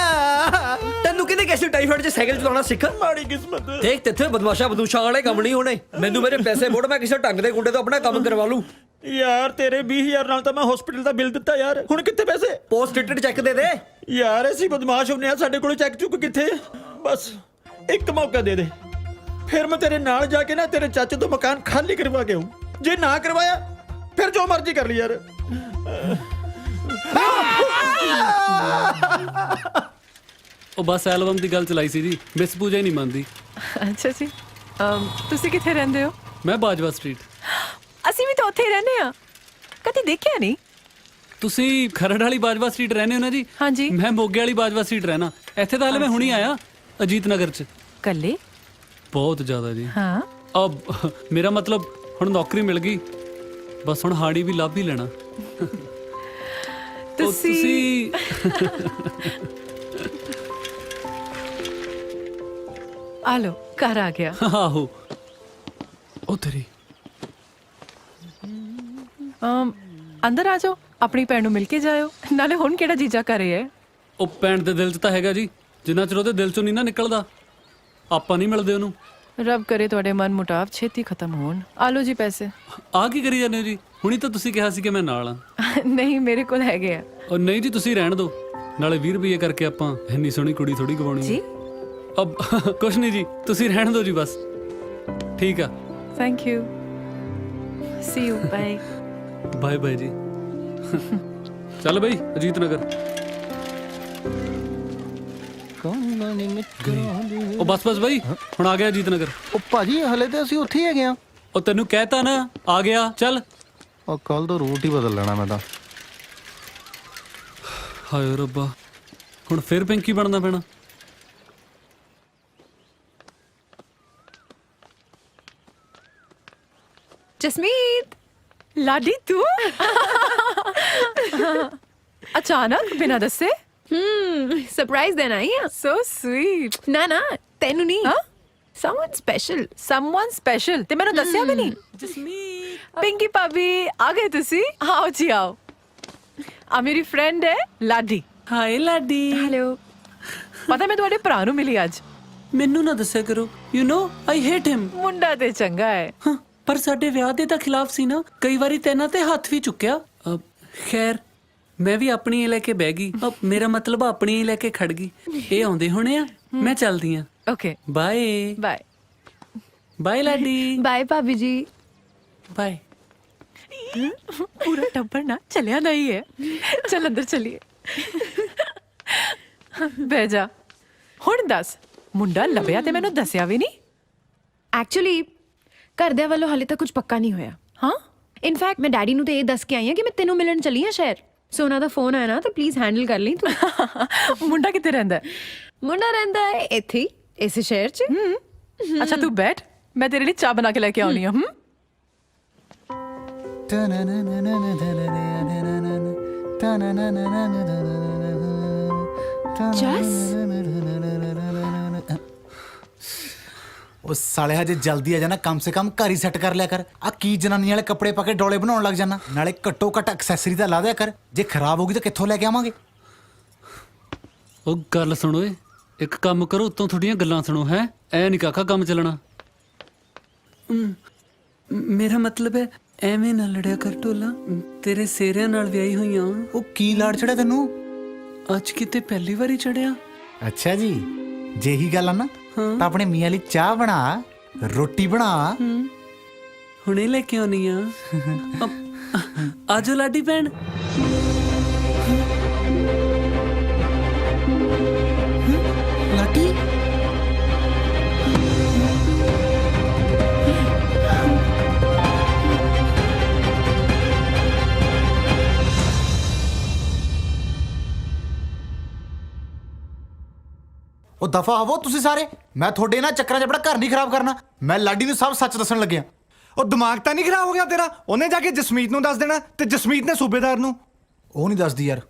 ਤੈਨੂੰ ਕਿਹਨੇ ਕਿਸੇ ਟਾਈਫਾਇਡ 'ਚ ਸਾਈਕਲ ਚਲਾਉਣਾ ਸਿੱਖ? ਮਾੜੀ ਕਿਸਮਤ। ਦੇਖ ਤੇਥੇ ਬਦਮਾਸ਼ਾਂ ਵਾਲੇ ਕੰਮ ਨਹੀਂ ਹੋਣੇ। ਮੈਨੂੰ ਮੇਰੇ ਪੈਸੇ ਮੋੜ, ਮੈਂ ਕਿਸੇ ਢੰਗ ਦੇ ਗੁੰਡੇ ਤੋਂ ਆਪਣਾ ਕੰਮ ਕਰਵਾ ਲੂ। ਯਾਰ ਤੇਰੇ 20,000 ਨਾਲ ਤਾਂ ਮੈਂ ਹਸਪੀਟਲ ਦਾ ਬਿੱਲ ਦਿੱਤਾ ਯਾਰ। ਹੁਣ ਕਿੱਥੇ ਪੈਸੇ? ਪੋਸਟ ਡੇਟਡ ਚੈੱਕ ਦੇ ਦੇ ਯਾਰ। ਅਸੀਂ ਬਦਮਾਸ਼ ਹੁੰਨੇ ਆ, ਸਾਡੇ ਕੋਲ ਚੈੱਕ ਚੁੱਕ ਕਿੱਥੇ? ਬਸ ਇੱਕ ਮੌਕਾ ਦੇ ਦੇ, ਫਿਰ ਮੈਂ ਤੇਰੇ ਨਾਲ ਜਾ ਕੇ ਨਾ ਤੇਰੇ ਚਾਚੇ ਤੋਂ ਮਕਾਨ ਖਾਲੀ ਕਰਵਾ ਕੇ ਆਉਂ। ਜੇ ਨਾ ਕਰਵਾਇਆ ਫਿਰ ਜੋ ਮਰਜ਼ੀ ਕਰ ਲਈ ਯਾਰ। ਉਹ ਬਸ ਐਲਬਮ ਦੀ ਗੱਲ ਚਲਾਈ ਸੀ ਜੀ, ਮਿਸ ਪੂਜਾ ਹੀ ਨਹੀਂ ਮੰਨਦੀ। ਅੱਛਾ ਜੀ। ਤੁਸੀਂ ਕਿੱਥੇ ਰਹਿੰਦੇ ਹੋ? ਮੈਂ ਬਾਜਵਾ ਸਟਰੀਟ। ਅਸੀਂ ਵੀ ਤਾਂ ਉੱਥੇ ਹੀ ਰਹਿੰਦੇ ਆ, ਕਦੇ ਦੇਖਿਆ ਨਹੀਂ। ਤੁਸੀਂ ਖਰੜ ਵਾਲੀ ਬਾਜਵਾ ਸਟਰੀਟ ਰਹਿੰਦੇ ਹੋ ਨਾ ਜੀ? ਹਾਂਜੀ। ਮੈਂ ਮੋਗੇ ਵਾਲੀ ਬਾਜਵਾ ਸਟਰੀਟ ਰਹਿਣਾ। ਇੱਥੇ ਤਾਂ ਹਲੇ ਮੈਂ ਹੁਣੀ ਆਇਆ, ਅਜੀਤ ਨਗਰ 'ਚ। ਕੱਲੇ? ਬਹੁਤ ਜ਼ਿਆਦਾ ਜੀ। ਹਾਂ। ਅਬ ਮੇਰਾ ਮਤਲਬ ਹੁਣ ਨੌਕਰੀ ਮਿਲ ਗਈ, ਬਸ ਹੁਣ ਹਾੜੀ ਵੀ ਲੱਭ ਹੀ ਲੈਣਾ। ਤੁਸੀਂ ਆ ਲੋ, ਘਰ ਆ ਗਿਆ। ਆਹੋ। ਉਹ ਤੇਰੀ ਅੰਦਰ ਆ ਜਾਓ, ਆਪਣੀ ਭੈਣ ਨੂੰ ਮਿਲ ਕੇ ਜਾਇਓ। ਨਾਲੇ ਹੁਣ ਕਿਹੜਾ ਜੀਜਾ ਘਰੇ ਹੈ? ਉਹ ਭੈਣ ਦੇ ਦਿਲ 'ਚ ਤਾਂ ਹੈਗਾ ਜੀ, ਜਿੰਨਾ ਚਿਰ ਉਹਦੇ ਦਿਲ 'ਚੋਂ ਨਹੀਂ ਨਾ ਨਿਕਲਦਾ ਆਪਾਂ ਨਹੀਂ ਮਿਲਦੇ ਉਹਨੂੰ। ਰੱਬ ਕਰੇ ਤੁਹਾਡੇ ਮਨ ਮੁਟਾਵ ਛੇਤੀ ਖਤਮ ਹੋਣ। ਆ ਲੋ ਜੀ ਪੈਸੇ। ਆ ਕੀ ਕਰੀ ਜਾਂਦੇ ਹੋ ਜੀ? ਹੁਣੀ ਤਾਂ ਤੁਸੀਂ ਕਿਹਾ ਸੀ ਕਿ ਮੈਂ ਨਾਲ ਆ। ਨਹੀਂ, ਮੇਰੇ ਕੋਲ ਹੈਗੇ ਆ। ਉਹ ਨਹੀਂ ਜੀ, ਤੁਸੀਂ ਰਹਿਣ ਦਿਓ। ਨਾਲੇ 20 ਰੁਪਏ ਕਰਕੇ ਆਪਾਂ ਇੰਨੀ ਸੋਹਣੀ ਕੁੜੀ ਥੋੜੀ ਗਵਾਉਣੀ ਜੀ। ਅਬ ਕੁਛ ਨਹੀਂ ਜੀ, ਤੁਸੀਂ ਰਹਿਣ ਦਿਓ ਜੀ ਬਸ। ਠੀਕ ਆ thank you see you bye bye bye ਜੀ ਚੱਲ ਬਈ ਅਜੀਤ ਨਗਰ ਉਹ ਬਸ ਬਈ ਹੁਣ ਆ ਗਿਆ ਅਜੀਤ ਨਗਰ ਉਹ ਭਾਜੀ ਹਲੇ ਤੇ ਅਸੀਂ ਉੱਥੇ ਹੀ ਹੈਗੇ ਆ ਉਹ ਤੈਨੂੰ ਕਹਿਤਾ ਨਾ ਆ ਗਿਆ ਚੱਲ ਉਹ ਕੱਲ ਤੋਂ ਰੂਟ ਹੀ ਬਦਲ ਲੈਣਾ ਮੈਂ ਤਾਂ ਹਾਏ ਰੱਬਾ ਹੁਣ ਫਿਰ ਪਿੰਕੀ ਬਣਨਾ ਪੈਣਾ जसमीत लाडी तू अचानक बिना दसे सरप्राइज देना ही है सो स्वीट ना ना तेनू नहीं समवन स्पेशल ते मैंने दस्या भी नहीं जसमीत पिंकी भाभी आ गए तुसी आओ जी आओ आ मेरी फ्रेंड है लाडी ਹਾਏ ਲਾਡੀ हेलो पता मैं तुम्हारे भरा नू मिली आज ਮੈਨੂੰ ਨਾ ਦੱਸਿਆ ਕਰੋ ਯੂ نو ਆਈ ਹੇਟ ਹਿਮ मुंडा ते चंगा है ਪਰ ਸਾਡੇ ਵਿਆਹ ਦੇ ਤਾਂ ਖਿਲਾਫ ਸੀ ਨਾ ਕਈ ਵਾਰੀ ਤੈਨਾਂ ਤੇ ਹੱਥ ਵੀ ਚੁੱਕਿਆ ਖੈਰ ਮੈਂ ਵੀ ਆਪਣੀ ਲੈ ਕੇ ਬਹਿ ਗਈ ਮੇਰਾ ਮਤਲਬ ਆਪਣੀ ਲੈ ਕੇ ਖੜ ਗਈ ਇਹ ਆਉਂਦੇ ਹੋਣੇ ਆ ਮੈਂ ਚੱਲਦੀ ਆ okay bye bye bye Ladi bye भाभी जी ਬਾਏ पूरा टब्बर ना चलिया नहीं है चल अंदर चलिए ਬਹਿ ਜਾ ਹੁਣ ਦੱਸ ਮੁੰਡਾ ਲੱਭਿਆ ਤੇ ਮੈਨੂੰ ਦੱਸਿਆ ਵੀ ਨਹੀਂ ਐਕਚੁਅਲੀ ਘਰਦਿਆਂ ਵੱਲੋਂ ਹਾਲੇ ਤੱਕ ਕੁਝ ਪੱਕਾ ਨਹੀਂ ਹੋਇਆ ਹਾਂ ਇਨਫੈਕਟ ਮੈਂ ਡੈਡੀ ਨੂੰ ਤੇ ਇਹ ਦੱਸ ਕੇ ਆਈ ਹਾਂ ਕਿ ਮੈਂ ਤੈਨੂੰ ਮਿਲਣ ਚੱਲੀ ਹਾਂ ਸ਼ਹਿਰ ਸੋ ਉਹਨਾਂ ਦਾ ਫੋਨ ਆਇਆ ਨਾ ਤਾਂ ਪਲੀਜ਼ ਹੈਂਡਲ ਕਰ ਲਈ ਤੂੰ ਮੁੰਡਾ ਕਿੱਥੇ ਰਹਿੰਦਾ ਮੁੰਡਾ ਰਹਿੰਦਾ ਹੈ ਇੱਥੇ ਹੀ ਇਸੇ ਸ਼ਹਿਰ 'ਚ ਅੱਛਾ ਤੂੰ ਬੈਠ ਮੈਂ ਤੇਰੇ ਲਈ ਚਾਹ ਬਣਾ ਕੇ ਲੈ ਕੇ ਆਉਣੀ ਹਾਂ ਉਹ ਸਾਲੇ ਹਜੇ ਜਲਦੀ ਆ ਜਾਣਾ ਕਮ ਸੇ ਕਮ ਘਰ ਹੀ ਸੈੱਟ ਕਰ ਲਿਆ ਕਰ ਆ ਕੀ ਜਨਾਨੀ ਵਾਲੇ ਕੱਪੜੇ ਪਾ ਕੇ ਡੋਲੇ ਬਣਾਉਣ ਲੱਗ ਜਾਣਾ ਨਾਲੇ ਘੱਟੋ ਘੱਟ ਐਕਸੈਸਰੀ ਤਾਂ ਲਾ ਦਿਆ ਕਰ ਜੇ ਖਰਾਬ ਹੋ ਗਈ ਤਾਂ ਕਿੱਥੋਂ ਲੈ ਕੇ ਆਵਾਂਗੇ ਉਹ ਗੱਲ ਸੁਣੋ ਏ ਇੱਕ ਕੰਮ ਕਰੋ ਉਤੋਂ ਥੋੜੀਆਂ ਗੱਲਾਂ ਸੁਣੋ ਹੈ ਐ ਨਹੀਂ ਕਾਕਾ ਕੰਮ ਚੱਲਣਾ ਮੇਰਾ ਮਤਲਬ ਹੈ ਐਵੇਂ ਨਾ ਲੜਿਆ ਕਰ ਟੋਲਾ ਤੇਰੇ ਸੇਰਿਆਂ ਨਾਲ ਵਿਆਹੀ ਹੋਈਆਂ ਉਹ ਕੀ ਲਾੜ ਚੜਿਆ ਤੈਨੂੰ ਅੱਜ ਕਿਤੇ ਪਹਿਲੀ ਵਾਰੀ ਚੜਿਆ ਅੱਛਾ ਜੀ ਜੇ ਹੀ ਗੱਲ ਆ ਨਾ ਤਾਂ ਆਪਣੇ ਮੀਆਂ ਲਈ ਚਾਹ ਬਣਾ ਰੋਟੀ ਬਣਾ ਹੁਣੇ ਲੈ ਕੇ ਆਉਣੀ ਆ ਆਜੋ ਲਾਡੀ ਭੈਣ ਲਾਟੀ ਉਹ ਦਫਾ ਹੋਵੋ ਤੁਸੀਂ ਸਾਰੇ ਮੈਂ ਤੁਹਾਡੇ ਨਾਲ ਚੱਕਰਾਂ 'ਚ ਆਪਣਾ ਘਰ ਨਹੀਂ ਖਰਾਬ ਕਰਨਾ ਮੈਂ ਲਾਡੀ ਨੂੰ ਸਭ ਸੱਚ ਦੱਸਣ ਲੱਗਿਆ ਉਹ ਦਿਮਾਗ ਤਾਂ ਨਹੀਂ ਖਰਾਬ ਹੋ ਗਿਆ ਤੇਰਾ ਉਹਨੇ ਜਾ ਕੇ ਜਸਮੀਤ ਨੂੰ ਦੱਸ ਦੇਣਾ ਤੇ ਜਸਮੀਤ ਨੇ ਸੂਬੇਦਾਰ ਨੂੰ ਉਹ ਨਹੀਂ ਦੱਸਦੀ ਯਾਰ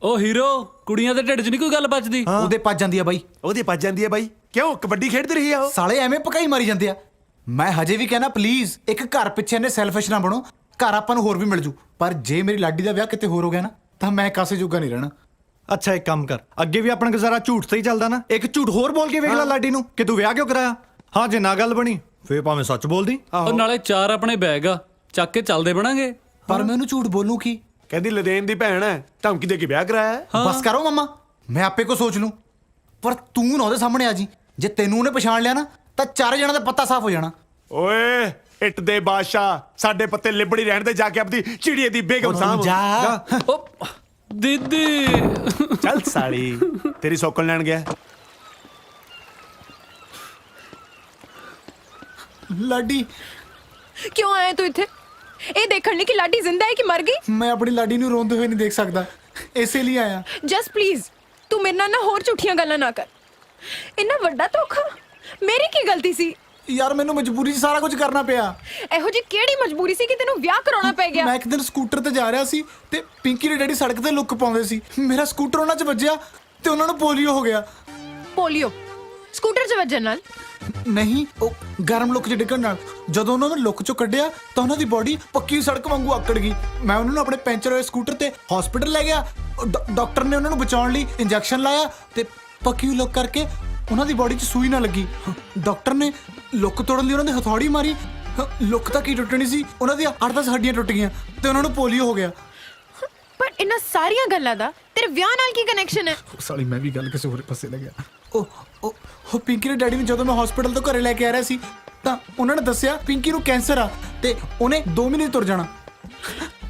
ਉਹ ਹੀਰੋ ਕੁੜੀਆਂ ਦੇ ਢਿੱਡ 'ਚ ਨਹੀਂ ਕੋਈ ਗੱਲ ਬਚਦੀ ਉਹਦੇ ਪੱਜ ਜਾਂਦੀ ਆ ਬਾਈ ਉਹਦੀ ਪੱਜ ਜਾਂਦੀ ਹੈ ਬਾਈ ਕਿਉਂ ਕਬੱਡੀ ਖੇਡਦੀ ਰਹੀ ਆ ਉਹ ਸਾਲੇ ਐਵੇਂ ਪਕਾਈ ਮਾਰੀ ਜਾਂਦੇ ਆ ਮੈਂ ਹਜੇ ਵੀ ਕਹਿਣਾ ਪਲੀਜ਼ ਇੱਕ ਘਰ ਪਿੱਛੇ ਨੇ ਸੈਲਫਿਸ਼ ਨਾ ਬਣੋ ਘਰ ਆਪਾਂ ਨੂੰ ਹੋਰ ਵੀ ਮਿਲ ਜੂ ਪਰ ਜੇ ਮੇਰੀ ਲਾਡੀ ਦਾ ਵਿਆਹ ਕਿਤੇ ਹੋਰ ਹੋ ਗਿਆ ਨਾ ਤਾਂ ਮੈਂ ਕਾਸੇ ਜੋਗਾ ਨਹੀਂ ਰਹਿਣਾ ਅੱਛਾ ਇੱਕ ਕੰਮ ਕਰ ਅੱਗੇ ਵੀ ਆਪਣਾ ਗੁਜ਼ਾਰਾ ਝੂਠ ਤੇ ਹੀ ਚੱਲਦਾ ਨਾ ਇੱਕ ਝੂਠ ਹੋਰ ਬੋਲ ਕੇ ਵੇਖ ਲੈ ਲਾਡੀ ਨੂੰ ਕਿ ਤੂੰ ਵਿਆਹ ਕਿਉਂ ਕਰਾਇਆ ਹਾਂ ਜੇ ਨਾ ਗੱਲ ਬਣੀ ਫੇਰ ਭਾਵੇਂ ਸੱਚ ਬੋਲਦੀ ਉਹ ਨਾਲੇ 4 ਆਪਣੇ ਬੈਗ ਆ ਚੱਕ ਕੇ ਚੱਲਦੇ ਬਣਾਂਗੇ ਪਰ ਮੈਂ ਉਹਨੂੰ ਝੂਠ ਬੋਲੂ ਕੀ ਕਹਿੰਦੀ ਲਦੇਨ ਦੀ ਭੈਣ ਹੈ ਧਮਕੀ ਦੇ ਕੇ ਵਿਆਹ ਕਰਾਇਆ ਹੈ। ਬਸ ਕਰੋ ਮਮਾ ਮੈਂ ਆਪੇ ਕੋ ਸੋਚ ਲੂੰ ਪਰ ਤੂੰ ਨਾ ਉਹਦੇ ਸਾਹਮਣੇ ਆ ਜੀ ਜੇ ਤੈਨੂੰ ਉਹਨੇ ਪਛਾਣ ਲਿਆ ਨਾ ਤਾਂ 4 ਜਣਾਂ ਦਾ ਪੱਤਾ ਸਾਫ਼ ਹੋ ਜਾਣਾ ਓਏ ਇੱਟ ਦੇ ਬਾਦਸ਼ਾਹ ਸਾਡੇ ਪੱਤੇ ਲਿਬੜੀ ਰਹਿਣ ਦੇ ਜਾ ਕੇ ਆਪਣੀ ਚਿੜੀਏ ਦੀ ਬੇਗਮ ਸਾਹਬ ਜਾ ਉਹ ਦੀਦੀ ਚੱਲ ਸਾਲੀ ਤੇਰੀ ਸੌਕਲ ਲੈਣ ਗਿਆ ਲਾਡੀ ਕਿਉਂ ਆਇਆ ਤੂੰ ਇੱਥੇ ਇਹ ਦੇਖਣ ਲਈ ਕਿ ਲਾਡੀ ਜ਼ਿੰਦਾ ਹੈ ਕਿ ਮਰ ਗਈ ਮੈਂ ਆਪਣੀ ਲਾਡੀ ਨੂੰ ਰੋਂਦੇ ਹੋਏ ਨਹੀਂ ਦੇਖ ਸਕਦਾ ਇਸੇ ਲਈ ਆਇਆ ਜਸਟ ਪਲੀਜ਼ ਤੂੰ ਮੇਰੇ ਨਾਲ ਨਾ ਹੋਰ ਝੂਠੀਆਂ ਗੱਲਾਂ ਨਾ ਕਰ ਇੰਨਾ ਵੱਡਾ ਧੋਖਾ ਮੇਰੀ ਕੀ ਗਲਤੀ ਸੀ ਯਾਰ ਮੈਨੂੰ ਮਜਬੂਰੀ 'ਚ ਸਾਰਾ ਕੁਝ ਕਰਨਾ ਪਿਆ ਇਹੋ ਜੀ ਕਿਹੜੀ ਮਜਬੂਰੀ ਸੀ ਕਿ ਤੈਨੂੰ ਵਿਆਹ ਕਰਾਉਣਾ ਪੈ ਗਿਆ ਮੈਂ ਇੱਕ ਦਿਨ ਸਕੂਟਰ ਤੇ ਜਾ ਰਿਹਾ ਸੀ ਤੇ ਪਿੰਕੀ ਦੇ ਡੈਡੀ ਸੜਕ ਤੇ ਲੁੱਕ ਪਾਉਂਦੇ ਸੀ ਮੇਰਾ ਸਕੂਟਰ ਉਹਨਾਂ 'ਚ ਵੱਜਿਆ ਤੇ ਉਹਨਾਂ ਨੂੰ ਪੋਲੀਓ ਹੋ ਗਿਆ ਪੋਲੀਓ ਸਕੂਟਰ 'ਚ ਵੱਜਣ ਨਾਲ ਨਹੀਂ ਉਹ ਗਰਮ ਲੁੱਕ 'ਚ ਡਿੱਗਣ ਨਾਲ ਜਦੋਂ ਉਹਨਾਂ ਨੂੰ ਲੁੱਕ 'ਚੋਂ ਕੱਢਿਆ ਤਾਂ ਉਹਨਾਂ ਦੀ ਬੋਡੀ ਪੱਕੀ ਸੜਕ ਵਾਂਗੂ ਆਕੜ ਗਈ ਮੈਂ ਉਹਨਾਂ ਨੂੰ ਆਪਣੇ ਪੈਂਚਰ ਹੋਏ ਸਕੂਟਰ ਤੇ ਹਸਪੀਟਲ ਲੈ ਗਿਆ ਡਾਕਟਰ ਨੇ ਉਹਨਾਂ ਨੂੰ ਬਚਾਉਣ ਲਈ ਇੰਜੈਕਸ਼ਨ ਲਾਇਆ ਤੇ ਪੱਕੀ ਲੁੱਕ ਕਰਕੇ ਉਹਨਾਂ ਦੀ ਬੋਡੀ 'ਚ ਸੂਈ ਨਾ ਲੱਗੀ ਡਾਕਟਰ ਨੇ ਲੁੱਕ ਤੋੜਨ ਲਈ ਉਹਨਾਂ ਦੇ ਹਥੌੜੀ ਮਾਰੀ ਲੁੱਕ ਤਾਂ ਕੀ ਟੁੱਟਣੀ ਸੀ ਉਹਨਾਂ ਦੀਆਂ 8-10 ਹੱਡੀਆਂ ਟੁੱਟ ਗਈਆਂ ਤੇ ਉਹਨਾਂ ਨੂੰ ਪੋਲੀਓ ਹੋ ਗਿਆ ਪਰ ਇਹਨਾਂ ਸਾਰੀਆਂ ਗੱਲਾਂ ਦਾ ਤੇਰੇ ਵਿਆਹ ਨਾਲ ਕੀ ਕਨੈਕਸ਼ਨ ਹੈ ਸਾਲੀ ਮੈਂ ਵੀ ਗੱਲ ਕਿਸੇ ਹੋਰ ਪਾਸੇ ਲੱਗਿਆ ਉਹ ਪਿੰਕੀ ਦੇ ਡੈਡੀ ਨੇ ਜਦੋਂ ਮੈਂ ਹਸਪੀਟਲ ਤੋਂ ਘਰੇ ਲੈ ਕੇ ਆ ਰਿਹਾ ਸੀ ਤਾਂ ਉਹਨਾਂ ਨੇ ਦੱਸਿਆ ਪਿੰਕੀ ਨੂੰ ਕੈਂਸਰ ਆ ਤੇ ਉਹਨੇ 2 ਮਹੀਨੇ ਤੁਰ ਜਾਣਾ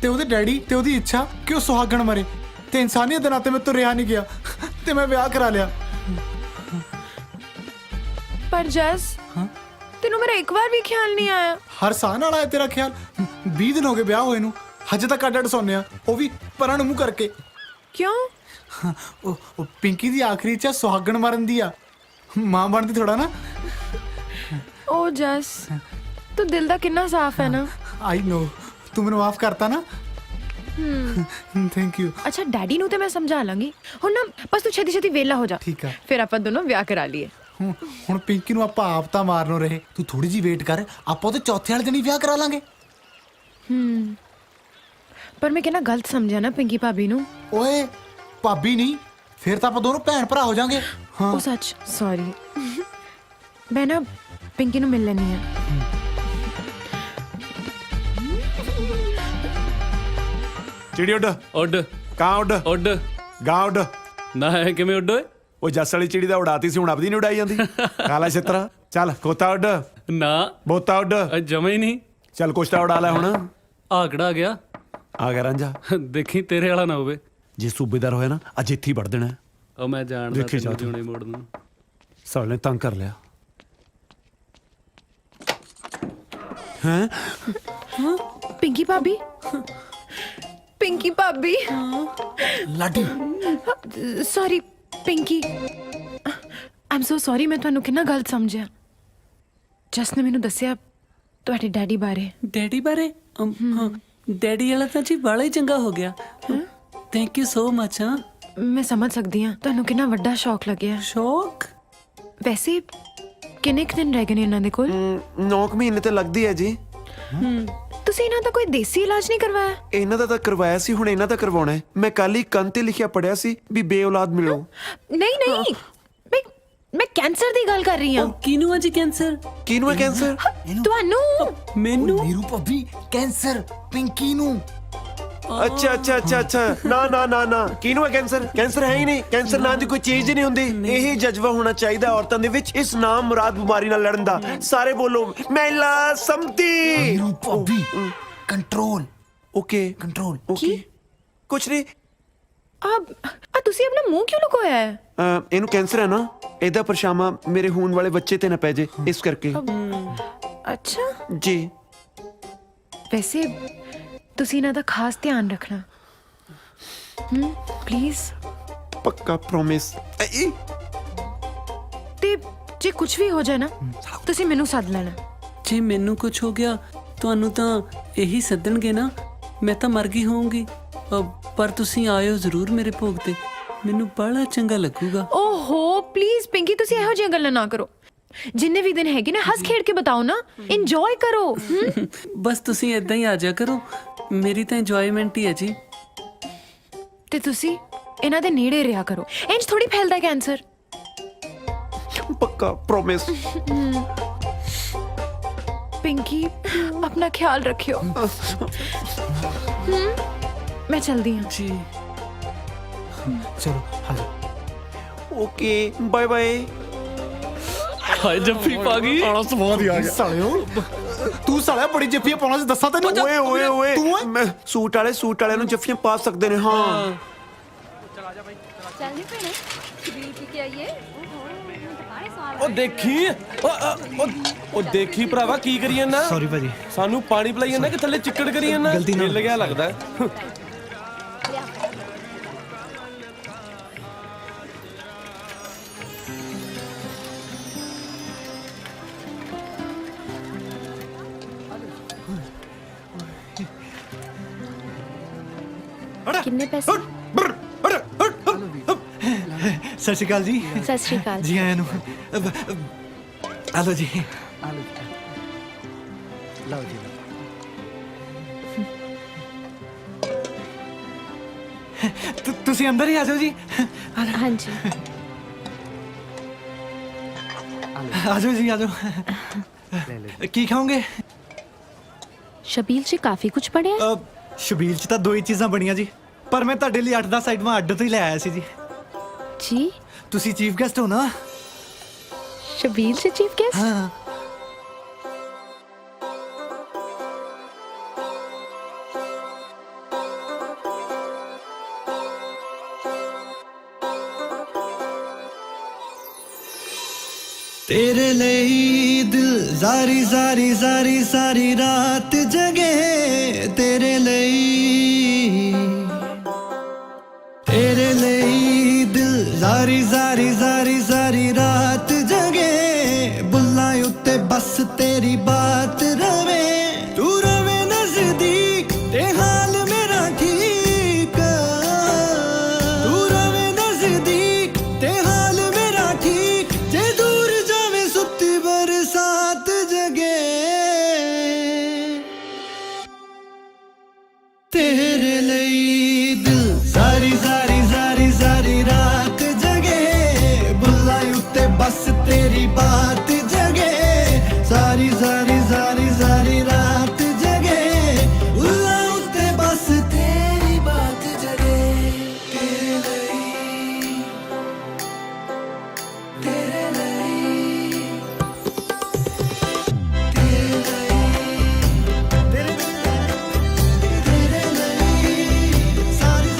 ਤੇ ਉਹਦੇ ਡੈਡੀ ਤੇ ਉਹਦੀ ਇੱਛਾ ਕਿ ਉਹ ਸੁਹਾਗਣ ਮਰੇ ਤੇ ਇਨਸਾਨੀਅਤ ਦੇ ਨਾਤੇ ਮੈਂ ਤੋਂ ਰਿਹਾ ਨਹੀਂ ਗਿਆ ਤੇ ਮੈਂ ਵਿਆਹ ਕਰਾ ਲਿਆ। ਪਰ ਜੈਸ ਤੈਨੂੰ ਮੇਰਾ ਇੱਕ ਵਾਰ ਵੀ ਖਿਆਲ ਨਹੀਂ ਆਇਆ। ਹਰ ਸਾਹ ਨਾਲ ਆਇਆ ਤੇਰਾ ਖਿਆਲ। 20 ਦਿਨ ਹੋ ਗਏ ਵਿਆਹ ਹੋਏ ਨੂੰ, ਹਜੇ ਤੱਕ ਅੱਡ ਸੌਂਦੇ ਆ, ਉਹ ਵੀ ਪਰਾਂ ਨੂੰ ਮੂੰਹ ਕਰਕੇ। ਕਿਉਂ? ਉਹ ਪਿੰਕੀ ਦੀ ਆਖਰੀ ਇੱਛਾ ਸੁਹਾਗਣ ਮਰਨ ਦੀ ਆ, ਮਾਂ ਬਣਦੀ ਥੋੜਾ ਨਾ। ਓ ਜੈਸ ਤੂੰ ਦਿਲ ਦਾ ਕਿੰਨਾ ਸਾਫ਼ ਹੈ ਨਾ। ਆਈ ਨੋ, ਤੂੰ ਮੈਨੂੰ ਮਾਫ ਕਰਤਾ ਨਾ। Thank you. ਅੱਛਾ ਡੈਡੀ ਨੂੰ ਤੇ ਮੈਂ ਸਮਝਾ ਲਾਂਗੀ, ਹੁਣ ਨਾ ਬਸ ਤੂੰ ਛੇਤੀ ਛੇਤੀ ਵਿਹਲਾ ਹੋ ਜਾ। ਠੀਕ ਆ। ਫਿਰ ਆਪਾਂ ਦੋਨੋਂ ਵਿਆਹ ਕਰਾ ਲਈਏ। ਹੁਣ ਪਿੰਕੀ ਨੂੰ ਆਪਾਂ ਆਪ ਤਾਂ ਮਾਰਨੋਂ ਰਹੇ, ਤੂੰ ਥੋੜੀ ਜੀ ਵੇਟ ਕਰ, ਆਪਾਂ ਉਹਦੇ ਚੌਥੇ ਵਾਲੇ ਦਿਨ ਹੀ ਵਿਆਹ ਕਰਾ ਲਾਂਗੇ। ਪਰ ਮੈਂ ਕਿਹਨਾਂ ਗਲਤ ਸਮਝਿਆ ਨਾ ਪਿੰਕੀ ਭਾਬੀ ਨੂੰ। ਓਏ ਭਾਬੀ ਨਹੀਂ, ਫਿਰ ਤਾਂ ਆਪਾਂ ਦੋਨੋਂ ਭੈਣ ਭਰਾ ਹੋ ਜਾਾਂਗੇ। ਉਹ ਸੱਚ ਸੌਰੀ, ਮੈਂ ਨਾ ਪਿੰਕੀ ਨੂੰ ਮਿਲ ਲੈਣੀ ਆ। ਚਿੜੀ ਉੱਡ ਉੱਡ ਕਾਂ ਉੱਡ ਉੱਡ ਗਾਂ ਉੱਡ। ਨਾ ਹੈ ਕਿਵੇਂ ਉੱਡ ਓਏ? ਉਹ ਜੱਸ ਵਾਲੀ ਚਿੜੀ ਦਾ ਉਡਾਤੀ ਸੀ, ਹੁਣ ਆਪਦੀ ਨਹੀਂ ਉਡਾਈ ਜਾਂਦੀ। ਕਾਲਾ ਛਿੱਤਰਾ ਚੱਲ ਖੋਤਾ ਉੱਡ ਨਾ ਬੋਤਾ ਉੱਡ। ਜਮਾ ਹੀ ਨਹੀਂ। ਚੱਲ ਕੁਛ ਤਾਂ ਉਡਾ ਲੈ ਹੁਣ। ਆਕੜਾ ਆ ਗਿਆ। ਆ ਗਿਆ ਰਾਂਝਾ, ਦੇਖੀ ਤੇਰੇ ਵਾਲਾ ਨਾ ਹੋਵੇ। ਜੇ ਸੂਬੇਦਾਰ ਹੋਇਆ ਨਾ ਅੱਜ ਇੱਥੇ ਹੀ ਵੜ ਦੇਣਾ। ਉਹ ਮੈਂ ਜਾਣਦਾ ਦੇਖੀ ਜਾ ਤੈਨੂੰ ਤੂੰ। ਜਿਉਣੇ ਮੋੜ ਨੂੰ। ਸਾਲ ਨੇ ਤੰਗ ਕਰ ਲਿਆ ਹੈ। ਪਿੰਕੀ ਭਾਬੀ, ਪਿੰਕੀ ਭਾਬੀ, ਲਾਡੀ ਸੌਰੀ ਪਿੰਕੀ, ਆਮ ਸੋ ਸੌਰੀ, ਮੈਂ ਤੁਹਾਨੂੰ ਕਿੰਨਾ ਗਲਤ ਸਮਝਿਆ। ਜਸ ਨੇ ਮੈਨੂੰ ਦੱਸਿਆ ਤੁਹਾਡੇ ਡੈਡੀ ਬਾਰੇ। ਡੈਡੀ ਬਾਰੇ? ਹਾਂ, ਡੈਡੀ ਵਾਲਾ ਤਾਂ ਜੀ ਬੜਾ ਹੀ ਚੰਗਾ ਹੋ ਗਿਆ। Thank you so much. ਹਾਂ ਮੈਂ ਸਮਝ ਸਕਦੀ ਹਾਂ ਤੁਹਾਨੂੰ ਕਿੰਨਾ ਵੱਡਾ ਸ਼ੌਕ ਲੱਗਿਆ। ਸ਼ੌਕ? ਵੈਸੇ ਕਿੰਨੇ ਕੁ ਦਿਨ ਰਹਿ ਗਏ ਨੇ ਇਹਨਾਂ ਦੇ ਕੋਲ? 9 ਮਹੀਨੇ ਤੇ ਲੱਗਦੀ ਹੈ ਜੀ। ਤੁਸੀਂ ਇਹਨਾਂ ਦਾ ਕੋਈ ਦੇਸੀ ਇਲਾਜ ਨਹੀਂ ਕਰਵਾਇਆ? ਇਹਨਾਂ ਦਾ ਤਾਂ ਕਰਵਾਇਆ ਸੀ, ਹੁਣ ਇਹਨਾਂ ਦਾ ਕਰਵਾਉਣਾ ਹੈ। ਮੈਂ ਕੱਲ ਹੀ ਕੰਨ ਤੇ ਲਿਖਿਆ ਪੜਿਆ ਸੀ ਵੀ ਬੇਔਲਾਦ ਮਿਲੋ। ਨਹੀਂ ਨਹੀਂ, ਮੈਂ ਕੈਂਸਰ ਦੀ ਗੱਲ ਕਰ ਰਹੀ ਹਾਂ। ਕਿਹਨੂੰ ਹੈ ਜੀ ਕੈਂਸਰ? ਕਿਹਨੂੰ ਹੈ ਕੈਂਸਰ? ਤੁਹਾਨੂੰ। ਮੈਨੂੰ? ਨੀਰੂ ਭਾਬੀ ਕੈਂਸਰ ਪਿੰਕੀ ਨੂੰ। ਅੱਛਾ ਅੱਛਾ ਅੱਛਾ ਅੱਛਾ, ਨਾ ਨਾ ਨਾ ਨਾ, ਕਿਹਨੂੰ ਹੈ ਕੈਂਸਰ? ਕੈਂਸਰ ਹੈ ਹੀ ਨਹੀਂ। ਕੈਂਸਰ ਨਾਂ ਦੀ ਕੋਈ ਚੀਜ਼ ਹੀ ਨਹੀਂ ਹੁੰਦੀ। ਇਹ ਜਜ਼ਬਾ ਹੋਣਾ ਚਾਹੀਦਾ ਔਰਤਾਂ ਦੇ ਵਿੱਚ ਇਸ ਨਾਮ ਮੁਰਾਦ ਬਿਮਾਰੀ ਨਾਲ ਲੜਨ ਦਾ। ਸਾਰੇ ਬੋਲੋ ਮਹਿਲਾ ਸੰਮਤੀ। ਨੀਰੂ ਭਾਬੀ ਕੰਟਰੋਲ। Okay control. ਓਕੇ ਕੁਛ ਨਹੀਂ। ਆ ਤੁਸੀਂ ਆਪਣਾ ਮੂੰਹ ਕਿਉਂ ਲੁਕੋਇਆ ਹੈ? ਇਹਨੂੰ ਕੈਂਸਰ ਹੈ ਨਾ, ਇਹਦਾ ਪਰਛਾਵਾਂ ਮੇਰੇ ਹੋਣ ਵਾਲੇ ਬੱਚੇ ਤੇ ਨਾ ਪੈ ਜੇ, ਇਸ ਕਰਕੇ। ਅੱਛਾ ਜੀ। ਵੈਸੇ ਤੁਸੀਂ ਇਹਨਾਂ ਦਾ ਖਾਸ ਧਿਆਨ ਰੱਖਣਾ ਪਲੀਜ਼। ਪੱਕਾ ਪ੍ਰੋਮਿਸ। ਤੇ ਜੇ ਕੁਝ ਵੀ ਹੋ ਜਾਏ ਨਾ ਤੁਸੀਂ ਮੈਨੂੰ ਸੱਦ ਲੈਣਾ। ਜੇ ਮੈਨੂੰ ਕੁਝ ਹੋ ਗਿਆ ਤੁਹਾਨੂੰ ਤਾਂ ਇਹੀ ਸੱਦਣਗੇ ਨਾ, ਮੈਂ ਤਾਂ ਮਰ ਗਈ ਹੋਊਂਗੀ। ਪਰ ਤੁਸੀਂ ਆਇਓ ਜ਼ਰੂਰ ਮੇਰੇ ਭੋਗ ਤੇ, ਮੈਨੂੰ ਬੜਾ ਚੰਗਾ ਲੱਗੂਗਾ। ਓਹੋ ਪਲੀਜ਼ ਪਿੰਕੀ, ਤੁਸੀਂ ਇਹੋ ਜਿਹੀਆਂ ਗੱਲਾਂ ਨਾ ਕਰੋ। ਜਿੰਨੇ ਵੀ ਦਿਨ ਹੈਗੇ ਨਾ ਹੱਸ ਖੇਡ ਕੇ ਬਿਤਾਓ ਨਾ, ਇੰਜੋਏ ਕਰੋ। ਬਸ ਤੁਸੀਂ ਇਦਾਂ ਹੀ ਆ ਜਾ ਕਰੋ, ਮੇਰੀ ਤਾਂ ਇੰਜੋਇਮੈਂਟ ਹੀ ਹੈ ਜੀ। ਤੇ ਤੁਸੀਂ ਇਹਨਾਂ ਦੇ ਨੇੜੇ ਰਿਹਾ ਕਰੋ, ਇੰਜ ਥੋੜੀ ਫੈਲਦਾ ਕੈਂਸਰ। ਪੱਕਾ ਪ੍ਰੋਮਿਸ। ਪਿੰਕੀ अपना ख्याल रखियो। मैं चलती हूँ जी। चलो हालो। Okay bye bye. ਹਾਏ ਜੱਫੀ ਪਾ ਗਈ। ਆਲਾ ਸਵਾਦ ਹੀ ਆ ਗਿਆ ਸਾਲਿਓ। ਤੂੰ ਸਾਲਿਆ ਬੜੀ ਜੱਫੀਆਂ ਪਾਉਣਾ ਸੀ, ਦੱਸਾਂ ਤੈਨੂੰ। ਓਏ ਓਏ ਓਏ, ਤੂੰ ਓਏ। ਮੈਂ ਸੂਟ ਵਾਲਿਆਂ ਨੂੰ ਜੱਫੀਆਂ ਪਾ ਸਕਦੇ ਨੇ। ਹਾਂ ਚੱਲਦੀ ਭੈਣੇ ਛਬੀਲ ਪੀ ਕੇ ਆਈਏ। ਉਹ ਦੇਖੀ ਉਹ ਦੇਖੀ ਭਰਾਵਾ ਕੀ ਕਰੀ ਜਾਂਦਾ। ਸੌਰੀ ਭਾਜੀ। ਸਾਨੂੰ ਪਾਣੀ ਪਿਲਾਈ ਜਾਂਦਾ ਕਿ ਥੱਲੇ ਚਿੱਕੜ ਕਰੀ ਜਾਂਦਾ। ਗਲਤੀ ਨਾਲ। ਮਿਲ ਗਿਆ ਲੱਗਦਾ। ਕਿੰਨੇ ਪੈਸੇ? ਸਤਿ ਸ਼੍ਰੀ ਅਕਾਲ ਜੀ। ਸਤਿ ਸ਼੍ਰੀ ਅਕਾਲ ਜੀ ਆਇਆਂ ਨੂੰ। ਆਲੋ ਜੀ। ਲਓ ਜੀ। ਤੁਸੀਂ ਅੰਦਰ ਹੀ ਆ ਜਾਓ ਜੀ। ਹਾਂਜੀ ਆ ਜਾਓ ਜੀ, ਆ ਜਾਓ। ਕੀ ਖਾਓਗੇ? ਸ਼ਬੀਲ ਜੀ ਕਾਫੀ ਕੁਝ ਪੜਿਆ। ਸ਼ਬੀਲ ਚ ਤਾਂ 2 ਹੀ ਚੀਜ਼ਾਂ ਬਣੀਆਂ ਜੀ, ਪਰ ਮੈਂ ਤੁਹਾਡੇ ਲਈ 8-10 ਆਈਟਮਾਂ ਅੱਡ ਤੋਂ ਹੀ ਲੈ ਆਇਆ ਸੀ ਜੀ। ਜੀ ਤੁਸੀਂ ਚੀਫ ਗੈਸਟ ਹੋ ਨਾ। ਸ਼ਬੀਲ ਜੀ ਚੀਫ ਗੈਸਟ? ਹਾਂ तेरे लिए दिल सारी सारी सारी सारी रात जगे तेरे लिए दिल सारी सारी सारी सारी रात जगे बुल्ला उत्ते बस तेरी बात रवे तू रवे नजदीक ते हाल मेरा ठीक तू रवे नजदीक ते हाल मेरा ठीक जे दूर जावे सुती बरसात जगे तेरे लिए दिल सारी सारी सारी सारी रात जगे बुल्ला उत्ते बस तेरी बात जगे सारी सारी सारी सारी रात जगे बुल्ला उत्ते बस तेरी बात जगे तेरे लिए तेरे लिए तेरे लिए सारी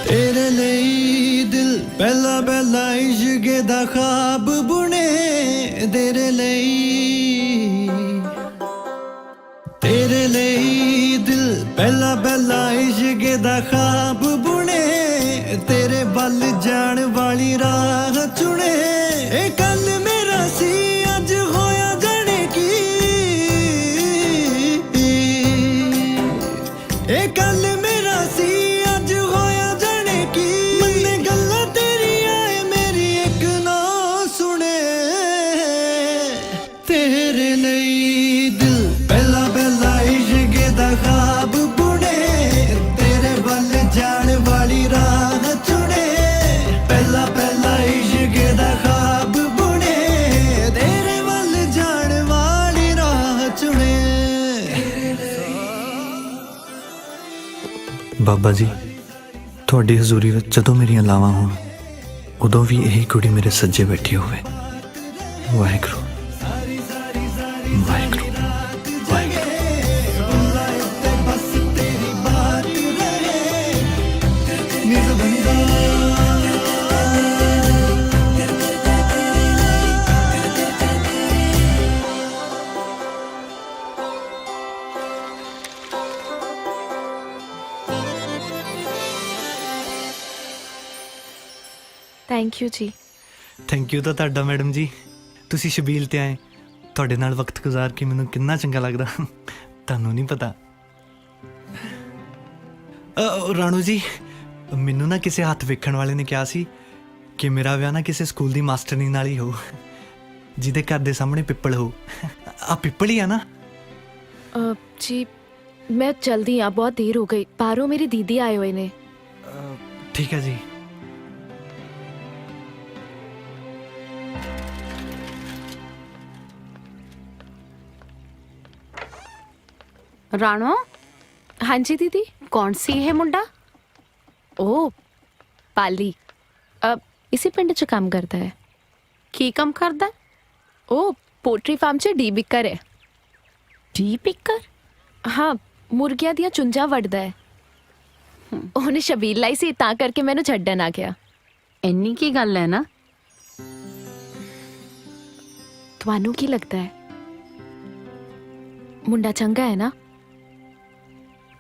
तेरे लिए दिल पहला पहला इश्क दा ख्वाब बुने तेरे लिए दिल पहला पहला इश्क दा ख्वाब बुने तेरे बल जान वाली राह चुने ए कल मेरा सी अज होया जाने की ए कल मेरा सी अज होया जाने की मन्ने गल्लां तेरियां ए मेरी एक ना सुने तेरे लिए दिल पहला पहला इश्क दा ख्वाब बुने तेरे बल जान वाली राह चुने पहला पहला इश्क दा ख्वाब बुने तेरे बल जान वाली राह चुने ਬਾਬਾ ਜੀ ਤੁਹਾਡੀ ਹਜ਼ੂਰੀ ਵਿੱਚ ਜਦੋਂ ਮੇਰੀਆਂ ਲਾਵਾਂ ਹੋਣ ਉਦੋਂ ਵੀ ਇਹੀ ਕੁੜੀ ਮੇਰੇ ਸੱਜੇ ਬੈਠੀ ਹੋਵੇ ਵਾਹਿਗੁਰੂ ਵਾਹਿਗੁਰੂ ਵਾਹਿਗੁਰੂ बस तेरी बात रहे निज बंदा ਥੈਂਕ ਯੂ ਜੀ। ਥੈਂਕ ਯੂ ਤਾਂ ਤੁਹਾਡਾ ਮੈਡਮ ਜੀ ਤੁਸੀਂ ਸ਼ਬੀਲ ਤੇ ਆਏ ਤੁਹਾਡੇ ਨਾਲ ਵਕਤ ਗੁਜ਼ਾਰ ਕੇ ਮੈਨੂੰ ਕਿੰਨਾ ਚੰਗਾ ਲੱਗਦਾ ਤੁਹਾਨੂੰ ਨਹੀਂ ਪਤਾ ਰਾਣੂ ਜੀ ਮੈਨੂੰ ਨਾ ਕਿਸੇ ਹੱਥ ਵੇਖਣ ਵਾਲੇ ਨੇ ਕਿਹਾ ਸੀ ਕਿ ਮੇਰਾ ਵਿਆਹ ਨਾ ਕਿਸੇ ਸਕੂਲ ਦੀ ਮਾਸਟਰਨੀ ਨਾਲ ਹੀ ਹੋ ਜਿਹਦੇ ਘਰ ਦੇ ਸਾਹਮਣੇ ਪਿੱਪਲ ਹੋ ਆ ਪਿੱਪਲ ਹੀ ਆ ਨਾ ਜੀ ਮੈਂ ਜਲਦੀ ਆ ਬਹੁਤ ਦੇਰ ਹੋ ਗਈ ਬਾਹਰੋਂ ਮੇਰੀ ਦੀਦੀ ਆਏ ਹੋਏ ਨੇ ਠੀਕ ਹੈ ਜੀ राणो हाँ जी दीदी कौन सी है मुंडा ओ पाली अब इसी पिंड च काम करता है की काम करता है ओ पोल्ट्री फार्म च डी बिकर है डी बिकर हाँ मुर्गियां दियां चुंजा वड़दा है ਉਹਨੇ ਸ਼ਬੀਲ ਲਾਈ ਸੀ ਤਾਂ ਕਰਕੇ ਮੈਨੂੰ ਛੱਡਣ ਆ ਗਿਆ ਇੰਨੀ ਕੀ ਗੱਲ ਹੈ ਨਾ ਤੁਹਾਨੂੰ ਕੀ ਲੱਗਦਾ ਹੈ ਮੁੰਡਾ ਚੰਗਾ ਹੈ ਨਾ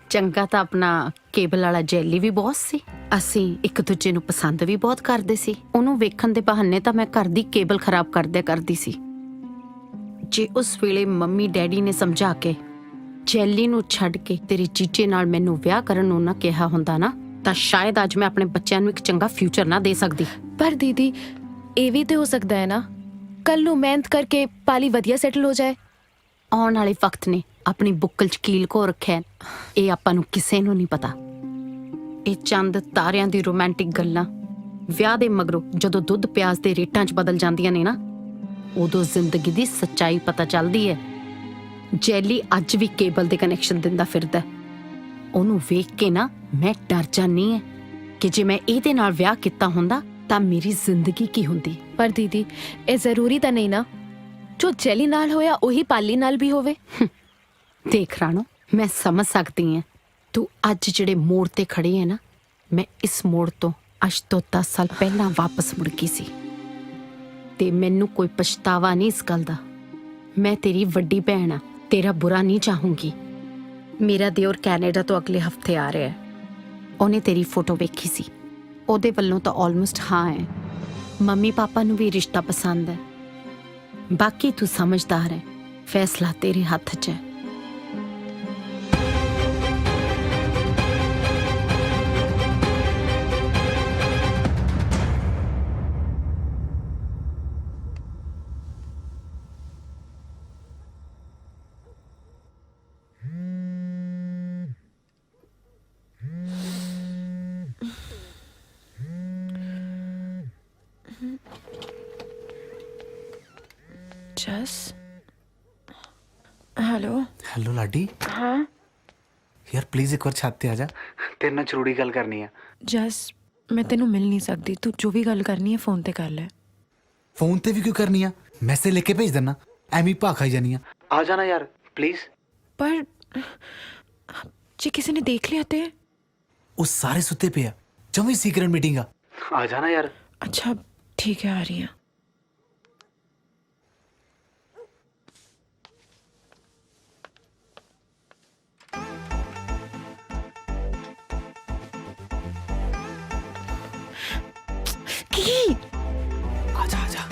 ਚੰਗਾ ਤਾਂ ਆਪਣਾ ਕੇਬਲ ਵਾਲਾ ਜੈਲੀ ਵੀ ਬਹੁਤ ਸੀ ਅਸੀਂ ਇੱਕ ਦੂਜੇ ਨੂੰ ਪਸੰਦ ਵੀ ਬਹੁਤ ਕਰਦੇ ਸੀ ਉਹਨੂੰ ਵੇਖਣ ਦੇ ਬਹਾਨੇ ਤਾਂ ਮੈਂ ਘਰ ਦੀ ਕੇਬਲ ਖਰਾਬ ਕਰਦੀ ਸੀ ਜੇ ਉਸ ਵੇਲੇ ਮੰਮੀ ਡੈਡੀ ਨੇ ਸਮਝਾ ਕੇ ਜੈਲੀ ਨੂੰ ਛੱਡ ਕੇ ਤੇਰੀ ਜੀਜੇ ਨਾਲ ਮੈਨੂੰ ਵਿਆਹ ਕਰਨ ਨੂੰ ਨਾ ਕਿਹਾ ਹੁੰਦਾ ਨਾ ਤਾਂ ਸ਼ਾਇਦ ਅੱਜ ਮੈਂ ਆਪਣੇ ਬੱਚਿਆਂ ਨੂੰ ਇੱਕ ਚੰਗਾ ਫਿਊਚਰ ਨਾ ਦੇ ਸਕਦੀ ਪਰ ਦੀਦੀ ਇਹ ਵੀ ਤੇ ਹੋ ਸਕਦਾ ਹੈ ਨਾ ਕੱਲ ਨੂੰ ਮਿਹਨਤ ਕਰਕੇ ਪਾਲੀ ਵਧੀਆ ਸੈਟਲ ਹੋ ਜਾਏ ਆਉਣ ਵਾਲੇ ਵਕਤ ਨੇ ਆਪਣੀ ਬੁੱਕਲ ਚ ਕੀਲ ਕੋ ਰੱਖਿਆ ਇਹ ਆਪਾਂ ਨੂੰ ਕਿਸੇ ਨੂੰ ਨਹੀਂ ਪਤਾ ਇਹ ਚੰਦ ਤਾਰਿਆਂ ਦੀ ਰੋਮਾਂਟਿਕ ਗੱਲਾਂ ਵਿਆਹ ਦੇ ਮਗਰੋਂ ਜਦੋਂ ਦੁੱਧ ਪਿਆਜ਼ ਦੇ ਰੇਟਾਂ 'ਚ ਬਦਲ ਜਾਂਦੀਆਂ ਨੇ ਨਾ ਉਦੋਂ ਜ਼ਿੰਦਗੀ ਦੀ ਸੱਚਾਈ ਪਤਾ ਚੱਲਦੀ ਹੈ ਜੈਲੀ ਅੱਜ ਵੀ ਕੇਬਲ ਦੇ ਕਨੈਕਸ਼ਨ ਦਿੰਦਾ ਫਿਰਦਾ ਉਹਨੂੰ ਵੇਖ ਕੇ ਨਾ ਮੈਂ ਡਰ ਜਾਂਦੀ ਹੈ ਕਿ ਜੇ ਮੈਂ ਇਹਦੇ ਨਾਲ ਵਿਆਹ ਕੀਤਾ ਹੁੰਦਾ ਤਾਂ ਮੇਰੀ ਜ਼ਿੰਦਗੀ ਕੀ ਹੁੰਦੀ ਪਰ ਦੀਦੀ ਇਹ ਜ਼ਰੂਰੀ ਤਾਂ ਨਹੀਂ ਨਾ ਜੋ ਜੈਲੀ ਨਾਲ ਹੋਇਆ ਉਹੀ ਪਾਲੀ ਨਾਲ ਵੀ ਹੋਵੇ ਦੇਖ ਰਾਣੋ ਮੈਂ ਸਮਝ ਸਕਦੀ ਹਾਂ ਤੂੰ ਅੱਜ ਜਿਹੜੇ ਮੋੜ ਤੇ ਖੜੀ ਹੈ ਨਾ, ਮੈਂ ਇਸ ਮੋੜ ਤੋਂ ਅੱਜ ਤੋਂ 10 ਸਾਲ ਪਹਿਲਾਂ ਵਾਪਸ ਮੁੜ ਗਈ ਸੀ ਤੇ ਮੈਨੂੰ ਕੋਈ ਪਛਤਾਵਾ ਨਹੀਂ ਇਸ ਗੱਲ ਦਾ। ਮੈਂ ਤੇਰੀ ਵੱਡੀ ਭੈਣ ਆ, ਤੇਰਾ ਬੁਰਾ ਨਹੀਂ ਚਾਹੂੰਗੀ। ਮੇਰਾ ਦਿਓਰ ਕੈਨੇਡਾ ਤੋਂ ਅਗਲੇ ਹਫਤੇ ਆ ਰਿਹਾ ਹੈ। ਉਹਨੇ ਤੇਰੀ ਫੋਟੋ ਵੇਖੀ ਸੀ, ਉਹਦੇ ਵੱਲੋਂ ਤਾਂ ਆਲਮੋਸਟ ਹਾਂ ਹੈ। ਮੰਮੀ ਪਾਪਾ ਨੂੰ ਵੀ ਰਿਸ਼ਤਾ ਪਸੰਦ ਹੈ। ਬਾਕੀ ਤੂੰ ਸਮਝਦਾਰ ਹੈ, ਫੈਸਲਾ ਤੇਰੇ ਹੱਥ 'ਚ ਹੈ। जस हेलो हेलो लाडी। हाँ यार प्लीज एक बार छत ते आ जा, तेरे नाल जरूरी गल करनी है। जस मैं तेनू मिल नहीं सकती, तू जो भी गल करनी है फोन ते कर ले। फोन ते भी क्यों करनी है, मैसेज लेके भेज देना, एमी भा खाई जानी है। आ जाना यार प्लीज। पर जे किसी ने देख लिया ते? वो सारे सुते पे है, जमी सीक्रेट मीटिंग आ जाना यार। अच्छा ठीक है, आ रही है। आजा आजा।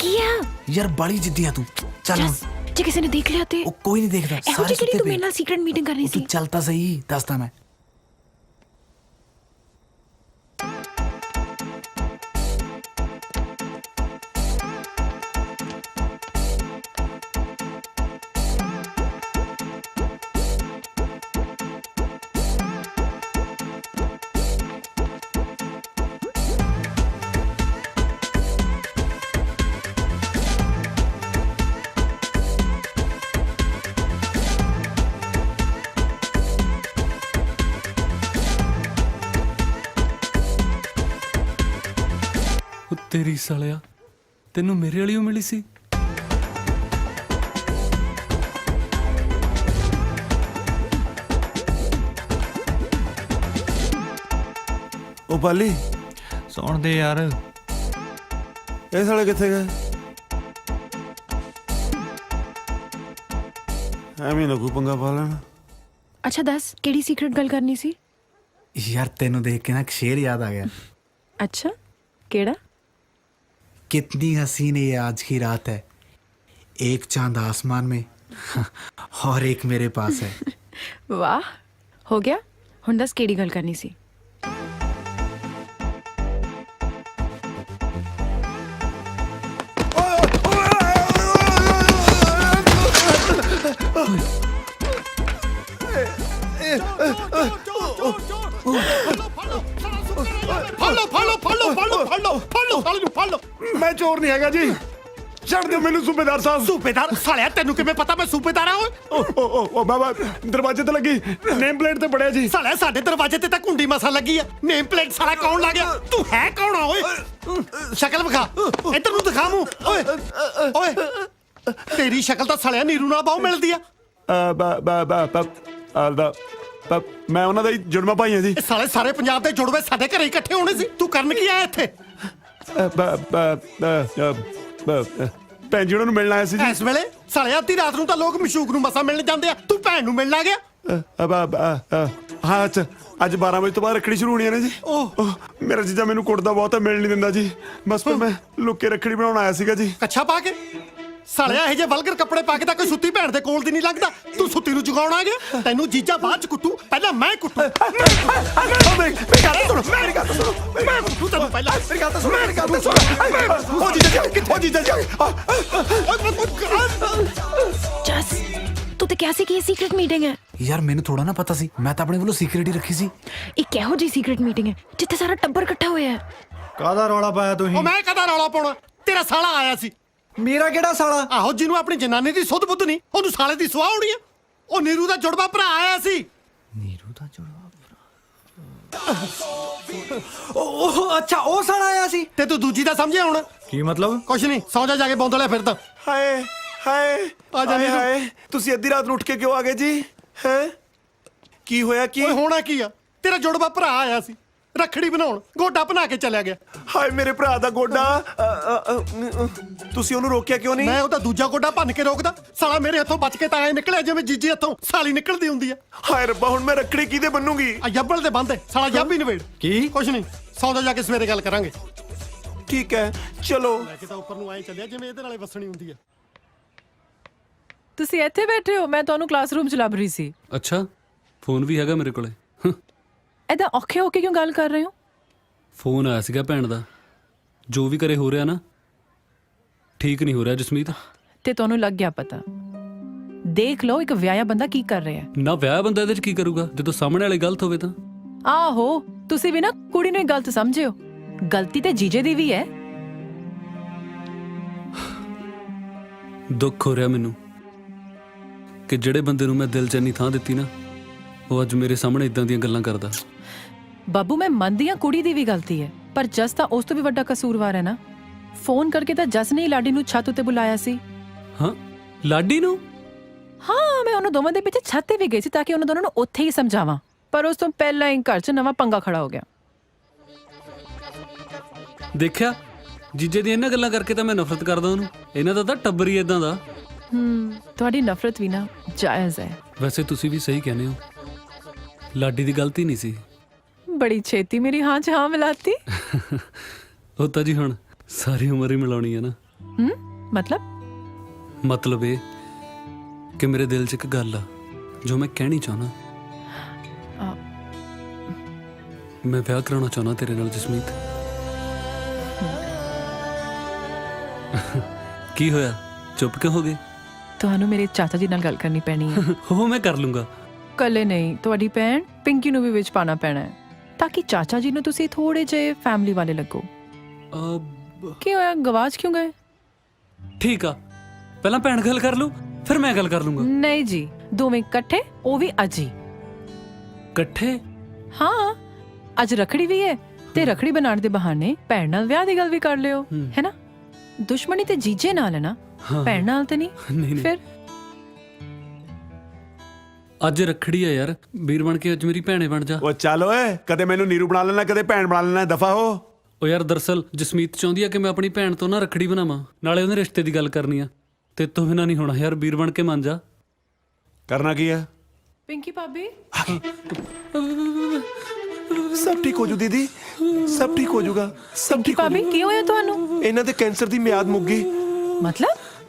किया यार बड़ी जिद्दी है तू, चल। जस जे किसी ने देख लिया ते? वो कोई नहीं देखता, ਇਹੋ सारे ਜਿਹੀ ਕਿਹੜੀ सुते ਤੂੰ पे। ਮੇਰੇ ਨਾਲ ਸੀਕ੍ਰੇਟ ਮੀਟਿੰਗ ਕਰਨੀ तू ਸੀ? चलता सही, दसता मैं। ਉਹ ਤੇਰੀ ਸਾਲਿਆ, ਤੈਨੂੰ ਮੇਰੇ ਵਾਲੀ ਓ ਮਿਲੀ ਸੀ? ਉਹ ਬਾਲੀ ਸੌਣ ਦੇ ਯਾਰ। ਇਹ ਸਾਲੇ ਕਿੱਥੇ ਗਏ? ਐਵੇਂ ਨਾ ਕੋਈ ਪੰਗਾ ਪਾ ਲੈਣਾ। अच्छा दस केड़ी सीक्रेट गल करनी सी? यार तेनू देख के ना एक शेर याद आ गया। अच्छा केड़ा? कितनी हसीन ये आज की रात है, एक चांद आसमान में और एक मेरे पास है। वाह हो गया। हुण दस केड़ी गल करनी सी? ਮੈਂ ਚੋਰ ਨਹੀਂ ਹੈਗਾ ਜੀ, ਛੱਡ ਦਿਓ ਮੈਨੂੰ ਸੂਬੇਦਾਰ ਸਾਹਿਬ। ਸੂਬੇਦਾਰ ਸਾਲਿਆ, ਤੈਨੂੰ ਕਿਵੇਂ ਪਤਾ ਮੈਂ ਸੂਬੇਦਾਰ ਆ? ਓਏ ਓ ਬਾਬਾ, ਦਰਵਾਜ਼ੇ ਤੇ ਲੱਗੀ ਨੇਮ ਪਲੇਟ ਤੇ ਪੜਿਆ ਜੀ। ਸਾਲਿਆ ਸਾਡੇ ਦਰਵਾਜ਼ੇ ਤੇ ਤਾਂ ਕੁੰਡੀ ਮਸਾ ਲੱਗੀ ਆ, ਨੇਮ ਪਲੇਟ ਸਾਲਾ ਕੌਣ ਲਾ ਗਿਆ? ਤੂੰ ਹੈ ਕੌਣ ਆ ਓਏ? ਸ਼ਕਲ ਵਿਖਾ, ਇੱਧਰ ਨੂੰ ਦਿਖਾ ਮੂੰਹ। ਓਏ ਓਏ ਤੇਰੀ ਸ਼ਕਲ ਤਾਂ ਸਾਲਿਆ ਨੀਰੂ ਨਾਲ ਬਹੁਤ ਮਿਲਦੀ ਆ। ਮੈਂ ਉਹਨਾਂ ਦਾ ਹੀ ਜੁੜਵਾ ਭਾਈ ਹਾਂ ਜੀ। ਇਹ ਸਾਲੇ ਸਾਰੇ ਪੰਜਾਬ ਦੇ ਜੁੜਵੇ ਸਾਡੇ ਘਰੇ ਇਕੱਠੇ ਹੋਣੇ ਸੀ, ਤੂੰ ਕਰਨ ਕੀ ਆਇਆ ਇੱਥੇ? ਭੈਣ ਜੀ ਉਹਨਾਂ ਨੂੰ ਮਿਲਣ ਆਇਆ ਸੀ ਜੀ। ਇਸ ਵੇਲੇ ਸਾਲਿਆ ਅੱਧੀ ਰਾਤ ਨੂੰ ਤਾਂ ਲੋਕ ਮਸ਼ੂਕ ਨੂੰ ਮਸਾ ਮਿਲਣ ਜਾਂਦੇ ਆ, ਤੂੰ ਭੈਣ ਨੂੰ ਮਿਲਣ ਆ ਗਿਆ? ਹਾਂ ਅੱਛਾ, ਅੱਜ 12 ਵਜੇ ਤੋਂ ਬਾਅਦ ਰੱਖੜੀ ਸ਼ੁਰੂ ਹੋਣੀ ਹੈ ਨਾ ਜੀ। ਮੇਰਾ ਜੀਜਾ ਮੈਨੂੰ ਕੁੱਟਦਾ ਬਹੁਤ ਹੈ, ਮਿਲ ਨਹੀਂ ਦਿੰਦਾ ਜੀ। ਬਸ ਫਿਰ ਮੈਂ ਲੁੱਕੇ ਰੱਖੜੀ ਬਣਾਉਣ ਆਇਆ ਸੀਗਾ ਜੀ। ਕੱਛਾ ਪਾ ਕੇ? ਸਾਲਿਆ ਇਹ ਜੇ ਵਲਗਰ ਕੱਪੜੇ ਪਾ ਕੇ ਤਾਂ ਕੋਈ ਸੁੱਤੀ ਭੈਣ ਦੇ ਕੋਲ ਦੀ ਨਹੀਂ ਲੱਗਦਾ, ਤੂੰ ਸੁੱਤੀ ਨੂੰ ਜਗਾਉਣ ਆ ਗਿਆ? ਤੈਨੂੰ ਜੀਜਾ ਬਾਅਦ ਚ ਕੁੱਟੂ, ਪਹਿਲਾਂ ਮੈਂ ਕੁੱਟੂ। ਮੇਰੀ ਗੱਲ ਸੁਣੋ, ਮੇਰੀ ਗੱਲ ਸੁਣੋ, ਮੈਂ ਕੁੱਟੂ ਤੈਨੂੰ ਪਹਿਲਾਂ। ਮੇਰੀ ਗੱਲ ਸੁਣੋ, ਮੇਰੀ ਗੱਲ ਸੁਣੋ। ਉਹ ਜੀਜਾ ਜੀ ਕਿੱਥੇ? ਜੀਜਾ ਜੀ जस तू तो क्या सी की सीक्रेट मीटिंग है? यार मैंने थोड़ा ना पता सी, मैं तो अपने वालों सीक्रेट ही रखी सी। एक किहो जी सीक्रेट मीटिंग है जिथे सारा टब्बर इकट्ठा होया है? ਕਾਹਦਾ ਰੌਲਾ ਪਾਇਆ ਉਹ ਤੁਸੀਂ? ਮੈਂ ਕਦਾ ਰੌਲਾ ਪਾਉਣਾ? ਤੇਰਾ ਸਾਲਾ ਆਇਆ ਸੀ। ਮੇਰਾ ਕਿਹੜਾ ਸਾਲਾ? ਆਹੋ, ਜਿਹਨੂੰ ਆਪਣੀ ਜਨਾਨੀ ਦੀ ਸੁੱਧ ਬੁੱਧ ਨਹੀਂ, ਉਹਨੂੰ ਸਾਲੇ ਦੀ ਸੁਆਹ ਹੋਣੀ ਆ। ਉਹ ਨੀਰੂ ਦਾ ਜੁੜਵਾ ਭਰਾ ਆਇਆ ਸੀ। ਨੀਰੂ ਦਾ ਜੁੜਵਾ ਉਹ ਅੱਛਾ, ਉਹ ਸਾਲਾ ਆਇਆ ਸੀ। ਤੇ ਤੂੰ ਦੂਜੀ ਦਾ ਸਮਝਿਆ ਹੁਣ? ਕੀ ਮਤਲਬ? ਕੁਛ ਨਹੀਂ, ਸੌਂ ਜਾ ਕੇ ਬੌਂਦਲਿਆ ਫਿਰਦਾ। ਹਾਏ ਹਾਏ ਆ ਜਾ ਹਾਏ ਨੀਰੂ। ਹਾਏ ਤੁਸੀਂ ਅੱਧੀ ਰਾਤ ਨੂੰ ਉੱਠ ਕੇ ਕਿਉਂ ਆ ਗਏ ਜੀ ਹੈ ਕੀ ਹੋਇਆ ਕੀ ਓਏ ਹੋਣਾ ਕੀ ਆ, ਤੇਰਾ ਜੁੜਵਾ ਭਰਾ ਆਇਆ ਸੀ ਰੱਖੜੀ ਬਣਾਉਣ, ਗੋਡਾ ਬਣਾ ਕੇ ਚਲਿਆ ਗਿਆ। ਹਾਏ ਮੇਰੇ ਭਰਾ ਦਾ ਗੋਡਾ ਤੁਸੀਂ ਉਹਨੂੰ ਰੋਕਿਆ ਕਿਉਂ ਨਹੀਂ? ਮੈਂ ਉਹਦਾ ਦੂਜਾ ਗੋਡਾ ਭੰਨ ਕੇ ਰੋਕਦਾ, ਸਾਲਾ ਮੇਰੇ ਹੱਥੋਂ ਬਚ ਕੇ ਤਾਂ ਐ ਨਿਕਲਿਆ ਜਿਵੇਂ ਜੀਜੇ ਹੱਥੋਂ ਸਾਲੀ ਨਿਕਲਦੀ ਹੁੰਦੀ ਆ। ਹਾਏ ਰੱਬਾ ਹੁਣ ਮੈਂ ਰੱਖੜੀ ਕਿਹਦੇ ਬੰਨੂਗੀ? ਆ ਜੱਬਲ ਦੇ ਬੰਦੇ, ਸਾਲਾ ਜੱਬ ਹੀ ਨਵੇੜ। ਕੀ? ਕੁਛ ਨਹੀਂ, ਸੌਦਾ ਜਾ ਕੇ ਸਵੇਰੇ ਗੱਲ ਕਰਾਂਗੇ। ਠੀਕ ਹੈ ਚਲੋ। ਲੈ ਕੇ ਤਾਂ ਉੱਪਰ ਨੂੰ ਐ ਚੱਲਿਆ ਜਿਵੇਂ ਇਹਦੇ ਨਾਲੇ ਵਸਣੀ ਹੁੰਦੀ ਆ। ਤੁਸੀਂ ਇੱਥੇ ਬੈਠੇ ਹੋ, ਮੈਂ ਤੁਹਾਨੂੰ ਕਲਾਸਰੂਮ ਚ ਲੱਭ ਰਹੀ ਸੀ। ਅੱਛਾ, ਫੋਨ ਵੀ ਹੈਗਾ ਮੇਰੇ ਕੋਲੇ। ਐਦਾਂ ਔਖੇ ਹੋ ਕੇ ਕਿਉਂ ਗੱਲ ਕਰ ਰਹੇ ਹੋ? ਫੋਨ ਆਇਆ ਸੀਗਾ ਭੈਣ ਦਾ। ਜੋ ਵੀ ਕਰੇ ਹੋ ਰਿਹਾ ਨਾ, ਠੀਕ ਨਹੀਂ ਹੋ ਰਿਹਾ ਜਸਮੀਤ। ਤੇ ਤੁਹਾਨੂੰ ਲੱਗ ਗਿਆ ਪਤਾ। ਦੇਖ ਲਓ ਇੱਕ ਵਿਆਹਿਆ ਬੰਦਾ ਕੀ ਕਰ ਰਿਹਾ ਹੈ। ਨਾ ਵਿਆਹ ਬੰਦਾ ਇਹਦੇ ਚ ਕੀ ਕਰੂਗਾ ਜਦੋਂ ਸਾਹਮਣੇ ਵਾਲੇ ਗਲਤ ਹੋਵੇ ਤਾਂ। ਆਹੋ, ਤੁਸੀਂ ਵੀ ਨਾ ਕੁੜੀ ਨੂੰ ਹੀ ਗਲਤ ਸਮਝਿਓ। ਗਲਤੀ ਤੇ ਜੀਜੇ ਦੀ ਵੀ ਹੈ। ਦੁੱਖ ਹੋ ਰਿਹਾ ਮੈਨੂੰ ਕਿ ਜਿਹੜੇ ਬੰਦੇ ਨੂੰ ਮੈਂ ਦਿਲ 'ਚ ਇੰਨੀ ਥਾਂ ਦਿੱਤੀ ਨਾ, ਉਹ ਅੱਜ ਮੇਰੇ ਸਾਹਮਣੇ ਇਦਾਂ ਦੀਆਂ ਗੱਲਾਂ ਕਰਦਾ। ਬਾਬੂ ਮੈਂ ਮੰਨਦੀ ਹਾਂ ਕੁੜੀ ਦੀ ਵੀ ਗਲਤੀ ਹੈ, ਪਰ ਜਸ ਤਾਂ ਉਸ ਤੋਂ ਵੀ ਵੱਡਾ ਕਸੂਰਵਾਰ ਹੈ ਨਾ। ਫੋਨ ਕਰਕੇ ਤਾਂ ਜਸ ਨੇ ਹੀ ਲਾਡੀ ਨੂੰ ਛੱਤ ਉੱਤੇ ਬੁਲਾਇਆ ਸੀ। ਹਾਂ, ਲਾਡੀ ਨੂੰ? ਹਾਂ, ਮੈਂ ਉਹਨਾਂ ਦੋਵਾਂ ਦੇ ਪਿੱਛੇ ਛੱਤ ਤੇ ਵੀ ਗਈ ਸੀ ਤਾਂ ਕਿ ਉਹਨਾਂ ਦੋਨਾਂ ਨੂੰ ਉੱਥੇ ਹੀ ਸਮਝਾਵਾਂ, ਪਰ ਉਸ ਤੋਂ ਪਹਿਲਾਂ ਹੀ ਘਰ 'ਚ ਨਵਾਂ ਪੰਗਾ ਖੜਾ ਹੋ ਗਿਆ। ਦੇਖਿਆ, ਜੀਜੇ ਦੀਆਂ ਇਹਨਾਂ ਗੱਲਾਂ ਕਰਕੇ ਤਾਂ ਮੈਂ ਨਫ਼ਰਤ ਕਰਦਾ ਉਹਨੂੰ। ਇਹਨਾਂ ਦਾ ਤਾਂ ਟੱਬਰ ਹੀ ਇਦਾਂ ਦਾ। ਤੁਹਾਡੀ ਨਫ਼ਰਤ ਵੀ ਨਾ ਜਾਇਜ਼ ਹੈ। ਵੈਸੇ ਤੁਸੀਂ ਵੀ ਸਹੀ ਕਹਿੰਦੇ ਹੋ, ਲਾਡੀ ਦੀ ਗਲਤੀ ਨਹੀਂ ਸੀ। ਬੜੀ ਛੇਤੀ ਮੇਰੀ ਹਾਂ 'ਚ ਹਾਂ ਮਿਲਾਤੀ। ਉਹ ਤਾਂ ਜੀ ਹੁਣ ਸਾਰੀ ਉਮਰ ਹੀ ਮਿਲਾਉਣੀ ਹੈ ਨਾ। ਮਤਲਬ ਇਹ ਕਿ ਮੇਰੇ ਦਿਲ 'ਚ ਇੱਕ ਗੱਲ ਆ ਜੋ ਮੈਂ ਕਹਿਣੀ ਚਾਹੁੰਦਾ। ਮੈਂ ਵਿਆਹ ਕਰਾਉਣਾ ਚਾਹੁੰਦਾ ਤੇਰੇ ਨਾਲ ਜਸਮੀਤ। ਕੀ ਹੋਇਆ, ਚੁੱਪ ਕਿਉਂ ਹੋ ਗਏ? ਤੁਹਾਨੂੰ ਮੇਰੇ ਚਾਚਾ ਜੀ ਨਾਲ ਗੱਲ ਕਰਨੀ ਪੈਣੀ ਹੈ। ਉਹ ਮੈਂ ਕਰ ਲੂੰਗਾ। ਕੱਲੇ ਨਹੀਂ, ਤੁਹਾਡੀ ਭੈਣ ਪਿੰਕੀ ਨੂੰ ਵੀ ਵਿੱਚ ਪਾਣਾ ਪੈਣਾ ਹੈ ਤਾਂ ਕਿ ਚਾਚਾ ਜੀ ਨੂੰ ਤੁਸੀਂ ਥੋੜੇ ਜਿਹੇ ਫੈਮਿਲੀ ਵਾਲੇ ਲੱਗੋ। ਕੀ ਹੋਇਆ, ਗਵਾਚ ਕਿਉਂ ਗਏ? ਠੀਕ ਆ, ਪਹਿਲਾਂ ਭੈਣ ਗੱਲ ਕਰ ਲੂ, ਫਿਰ ਮੈਂ ਗੱਲ ਕਰ ਲੂੰਗਾ। ਨਹੀਂ ਜੀ, ਦੋਵੇਂ ਇਕੱਠੇ, ਉਹ ਵੀ ਅੱਜ ਹੀ। ਇਕੱਠੇ? ਹਾਂ, ਅੱਜ ਰੱਖੜੀ ਵੀ ਹੈ ਤੇ ਰੱਖੜੀ ਬਣਾਉਣ ਦੇ ਬਹਾਨੇ ਭੈਣ ਨਾਲ ਵਿਆਹ ਦੀ ਗੱਲ ਵੀ ਕਰ ਲਿਓ, ਹੈ ਨਾ? ਦੁਸ਼ਮਣੀ ਤੇ ਜੀਜੇ ਨਾਲ ਹੈ ਨਾ, ਭੈਣ ਨਾਲ ਤੇ ਨਹੀਂ। ਫਿਰ ਅੱਜ ਰੱਖੜੀ ਆ ਯਾਰ, ਵੀਰ ਬਣ ਕੇ ਅੱਜ ਮੇਰੀ ਭੈਣੇ ਬਣ ਜਾ। ਉਹ ਚੱਲ ਓਏ, ਕਦੇ ਮੈਨੂੰ ਨੀਰੂ ਬਣਾ ਲੈਣਾ, ਕਦੇ ਭੈਣ ਬਣਾ ਲੈਣਾ, ਦਫਾ ਹੋ। ਉਹ ਯਾਰ ਦਰਅਸਲ ਜਸਮੀਤ ਚਾਹੁੰਦੀ ਆ ਕਿ ਮੈਂ ਆਪਣੀ ਭੈਣ ਤੋਂ ਨਾ ਰੱਖੜੀ ਬਣਾਵਾਂ, ਨਾਲੇ ਉਹਦੇ ਰਿਸ਼ਤੇ ਦੀ ਗੱਲ ਕਰਨੀ ਆ। ਤੇ ਤੋਂ ਬਿਨਾਂ ਨਹੀਂ ਹੋਣਾ ਯਾਰ, ਵੀਰ ਬਣ ਕੇ ਮੰਨ ਜਾ। ਕਰਨਾ ਕੀ ਆ? ਪਿੰਕੀ ਭਾਬੀ, ਸਭ ਠੀਕ ਹੋ ਜੂ ਦੀਦੀ, ਸਭ ਠੀਕ ਹੋ ਜੂਗਾ, ਸਭ ਠੀਕ ਹੋ ਭਾਬੀ ਕੀ ਹੋਇਆ ਤੁਹਾਨੂੰ? ਇਹਨਾਂ ਦੇ ਕੈਂਸਰ ਦੀ ਮਿਆਦ ਮੁੱਕ ਗਈ।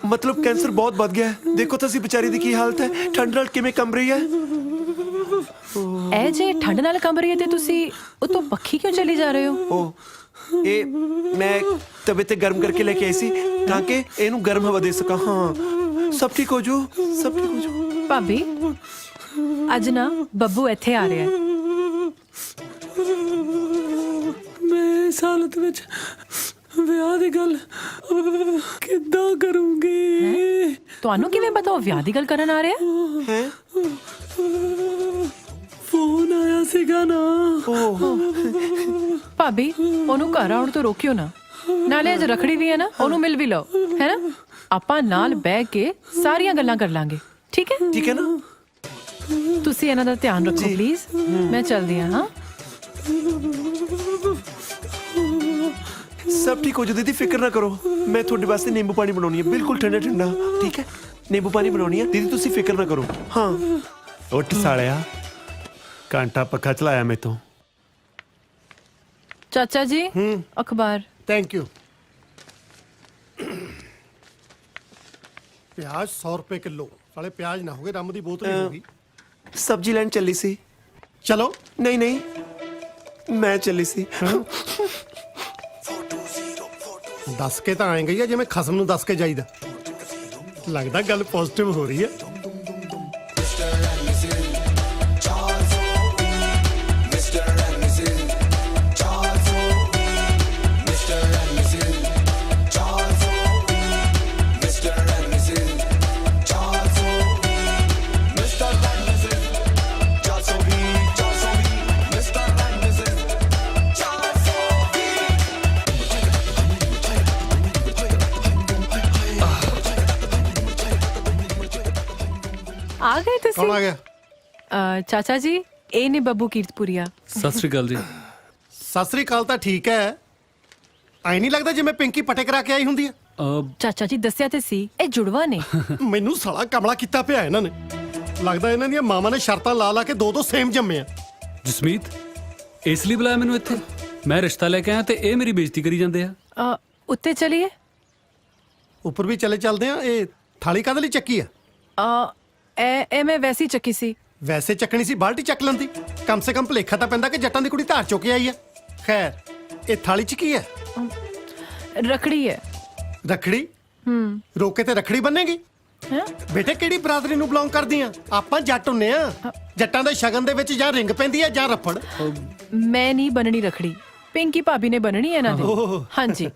ਮਤਲਬ ਕੈਂਸਰ ਬਹੁਤ ਵੱਧ ਗਿਆ ਹੈ। ਦੇਖੋ ਤੁਸੀਂ ਵਿਚਾਰੀ ਦੀ ਕੀ ਹਾਲਤ ਹੈ, ਠੰਡ ਨਾਲ ਕਿਵੇਂ ਕੰਬ ਰਹੀ ਹੈ। ਐ ਜੇ ਠੰਡ ਨਾਲ ਕੰਬ ਰਹੀ ਹੈ ਤੇ ਤੁਸੀਂ ਉਤੋਂ ਪੱਖੀ ਕਿਉਂ ਚਲੀ ਜਾ ਰਹੇ ਹੋ? ਉਹ ਇਹ ਮੈਂ ਤਬੀਅਤ ਤੇ ਗਰਮ ਕਰਕੇ ਲੈ ਕੇ ਆਈ ਸੀ ਤਾਂ ਕਿ ਇਹਨੂੰ ਗਰਮ ਹਵਾ ਦੇ ਸਕਾਂ। ਹਾਂ, ਸਭ ਠੀਕ ਹੋ ਜੂ, ਸਭ ਠੀਕ ਹੋ ਜੂ। ਭਾਬੀ ਅੱਜ ਨਾ ਬੱਬੂ ਇੱਥੇ ਆ ਰਿਹਾ ਹੈ। ਮੈਂ ਇਸ ਹਾਲਤ ਵਿੱਚ ਵਿਆਹ ਦੀ ਗੱਲ ਕਿੱਦਾਂ ਕਰੂੰਗੀ? ਤੁਹਾਨੂੰ ਕਿਵੇਂ ਪਤਾ ਉਹ ਵਿਆਹ ਦੀ ਗੱਲ ਕਰਨ ਆ ਰਿਹਾ ਹੈ? ਫੋਨ ਆਇਆ ਸੀਗਾ ਨਾ। ਭਾਬੀ ਉਹਨੂੰ ਘਰ ਆਉਣ ਤੋਂ ਰੋਕਿਓ ਨਾ, ਨਾਲੇ ਅੱਜ ਰੱਖੜੀ ਵੀ ਹੈ ਨਾ, ਉਹਨੂੰ ਮਿਲ ਵੀ ਲਓ, ਹੈ ਨਾ? ਆਪਾਂ ਨਾਲ ਬਹਿ ਕੇ ਸਾਰੀਆਂ ਗੱਲਾਂ ਕਰ ਲਾਂਗੇ, ਠੀਕ ਹੈ? ਠੀਕ ਹੈ ਨਾ? ਤੁਸੀਂ ਇਹਨਾਂ ਦਾ ਧਿਆਨ ਰੱਖੋ ਪਲੀਜ਼। ਮੈਂ ਚੱਲਦੀ ਹਾਂ। ਸਭ ਠੀਕ ਹੋ ਜੂ ਦੀਦੀ, ਫਿਕਰ ਨਾ ਕਰੋ। ਮੈਂ ਤੁਹਾਡੇ ਵਾਸਤੇ ਨਿੰਬੂ ਪਾਣੀ ਬਣਾਉਣੀ ਹੈ, ਬਿਲਕੁਲ ਠੰਡਾ ਠੰਡਾ, ਠੀਕ ਹੈ? ਨਿੰਬੂ ਪਾਣੀ ਬਣਾਉਣੀ ਹੈ ਦੀਦੀ, ਤੁਸੀਂ ਫਿਕਰ ਨਾ ਕਰੋ। ਹਾਂ, ਉੱਠ ਸਾਲਿਆ, ਘੰਟਾ ਪੱਖਾ ਚਲਾਇਆ ਮੈਥੋਂ। ਚਾਚਾ ਜੀ ਅਖਬਾਰ। Thank you. ਪਿਆਜ਼ 100 ਰੁਪਏ ਕਿਲੋ। ਸਾਲੇ ਪਿਆਜ਼ ਨਾ ਹੋਗੇ, ਰੰਮ ਦੀ ਬੋਤਲ ਹੀ ਹੋਗੀ। ਸਬਜ਼ੀ ਲੈਣ ਚੱਲੀ ਸੀ। ਚਲੋ। ਨਹੀਂ ਨਹੀਂ, ਮੈਂ ਚੱਲੀ ਸੀ। ਦੱਸ ਕੇ ਤਾਂ ਆਏ ਗਈ ਆ ਜਿਵੇਂ ਖਸਮ ਨੂੰ ਦੱਸ ਕੇ ਜਾਈਦਾ। ਲੱਗਦਾ ਗੱਲ ਪੋਜ਼ਿਟਿਵ ਹੋ ਰਹੀ ਹੈ। ਆ ਗਏ ਤੁਸੀਂ ਕੌਣ ਆ ਗਿਆ? ਚਾਚਾ ਜੀ ਇਹ ਨੇ ਬੱਬੂ ਕੀਰਤਪੁਰੀਆ ਸਤਿ ਸ੍ਰੀ ਅਕਾਲ ਜੀ। ਸਤਿ ਸ੍ਰੀ ਅਕਾਲ ਤਾਂ ਠੀਕ ਹੈ, ਐ ਨਹੀਂ ਲੱਗਦਾ ਜਿਵੇਂ ਪਿੰਕੀ ਪਟੇ ਕਰਾ ਕੇ ਆਈ ਹੁੰਦੀ ਆ। ਚਾਚਾ ਜੀ ਦੱਸਿਆ ਤੇ ਸੀ ਇਹ ਜੁੜਵਾ ਨੇ। ਮੈਨੂੰ ਸਾਲਾ ਕਮਲਾ ਕੀਤਾ ਪਿਆ ਇਹਨਾਂ ਨੇ। ਲੱਗਦਾ ਇਹਨਾਂ ਦੀਆਂ ਮਾਵਾਂ ਨੇ ਸ਼ਰਤਾਂ ਲਾ ਲਾ ਕੇ ਦੋ ਸੇਮ ਜੰਮੇ ਆ। ਜਸਮੀਤ ਇਸ ਲਈ ਬੁਲਾਇਆ ਮੈਨੂੰ ਇੱਥੇ? ਮੈਂ ਰਿਸ਼ਤਾ ਲੈ ਕੇ ਆਇਆ ਤੇ ਇਹ ਮੇਰੀ ਬੇਇੱਜ਼ਤੀ ਕਰੀ ਜਾਂਦੇ ਆ। ਉੱਤੇ ਚਲੀਏ? ਉੱਪਰ ਵੀ ਚੱਲਦੇ ਆ। ਇਹ ਥਾਲੀ ਕਾਹਦੇ ਲਈ ਚੱਕੀ ਆ? ਇਹ ਮੈਂ ਵੈਸੀ ਚੱਕੀ ਸੀ। ਵੈਸੇ ਚੱਕਣੀ ਸੀ, ਬਾਲਟੀ ਚੱਕ ਲੈਂਦੀ। ਕਮ ਸੇ ਕਮ ਭਲੇਖਾ ਤਾਂ ਪੈਂਦਾ ਕਿ ਜੱਟਾਂ ਦੀ ਕੁੜੀ ਧਾਰ ਚੁੱਕ ਕੇ ਆਈ ਆ। ਖੈਰ ਇਹ ਥਾਲੀ ਚ ਕੀ ਹੈ? ਰਖੜੀ ਹੈ। ਰਖੜੀ? ਰੋਕੇ ਤੇ ਰਖੜੀ ਬੰਨੇਗੀ? ਬੇਟੇ ਕਿਹੜੀ ਬਰਾਦਰੀ ਨੂੰ ਬਿਲੋਂਗ ਕਰਦੀ ਆ? ਆਪਾਂ ਜੱਟ ਹੁੰਨੇ ਆ। ਜੱਟਾਂ ਦੇ ਸ਼ਗਨ ਦੇ ਵਿੱਚ ਜਾਂ ਰਿੰਗ ਪੈਂਦੀ ਆ ਜਾਂ ਰੱਫੜ। ਮੈਂ ਨਹੀਂ ਬਣਨੀ ਰਖੜੀ, ਪਿੰਕੀ ਭਾਬੀ ਨੇ ਬਣਨੀ ਹੈ ਇਹਨਾਂ ਦੀ। ਹਾਂਜੀ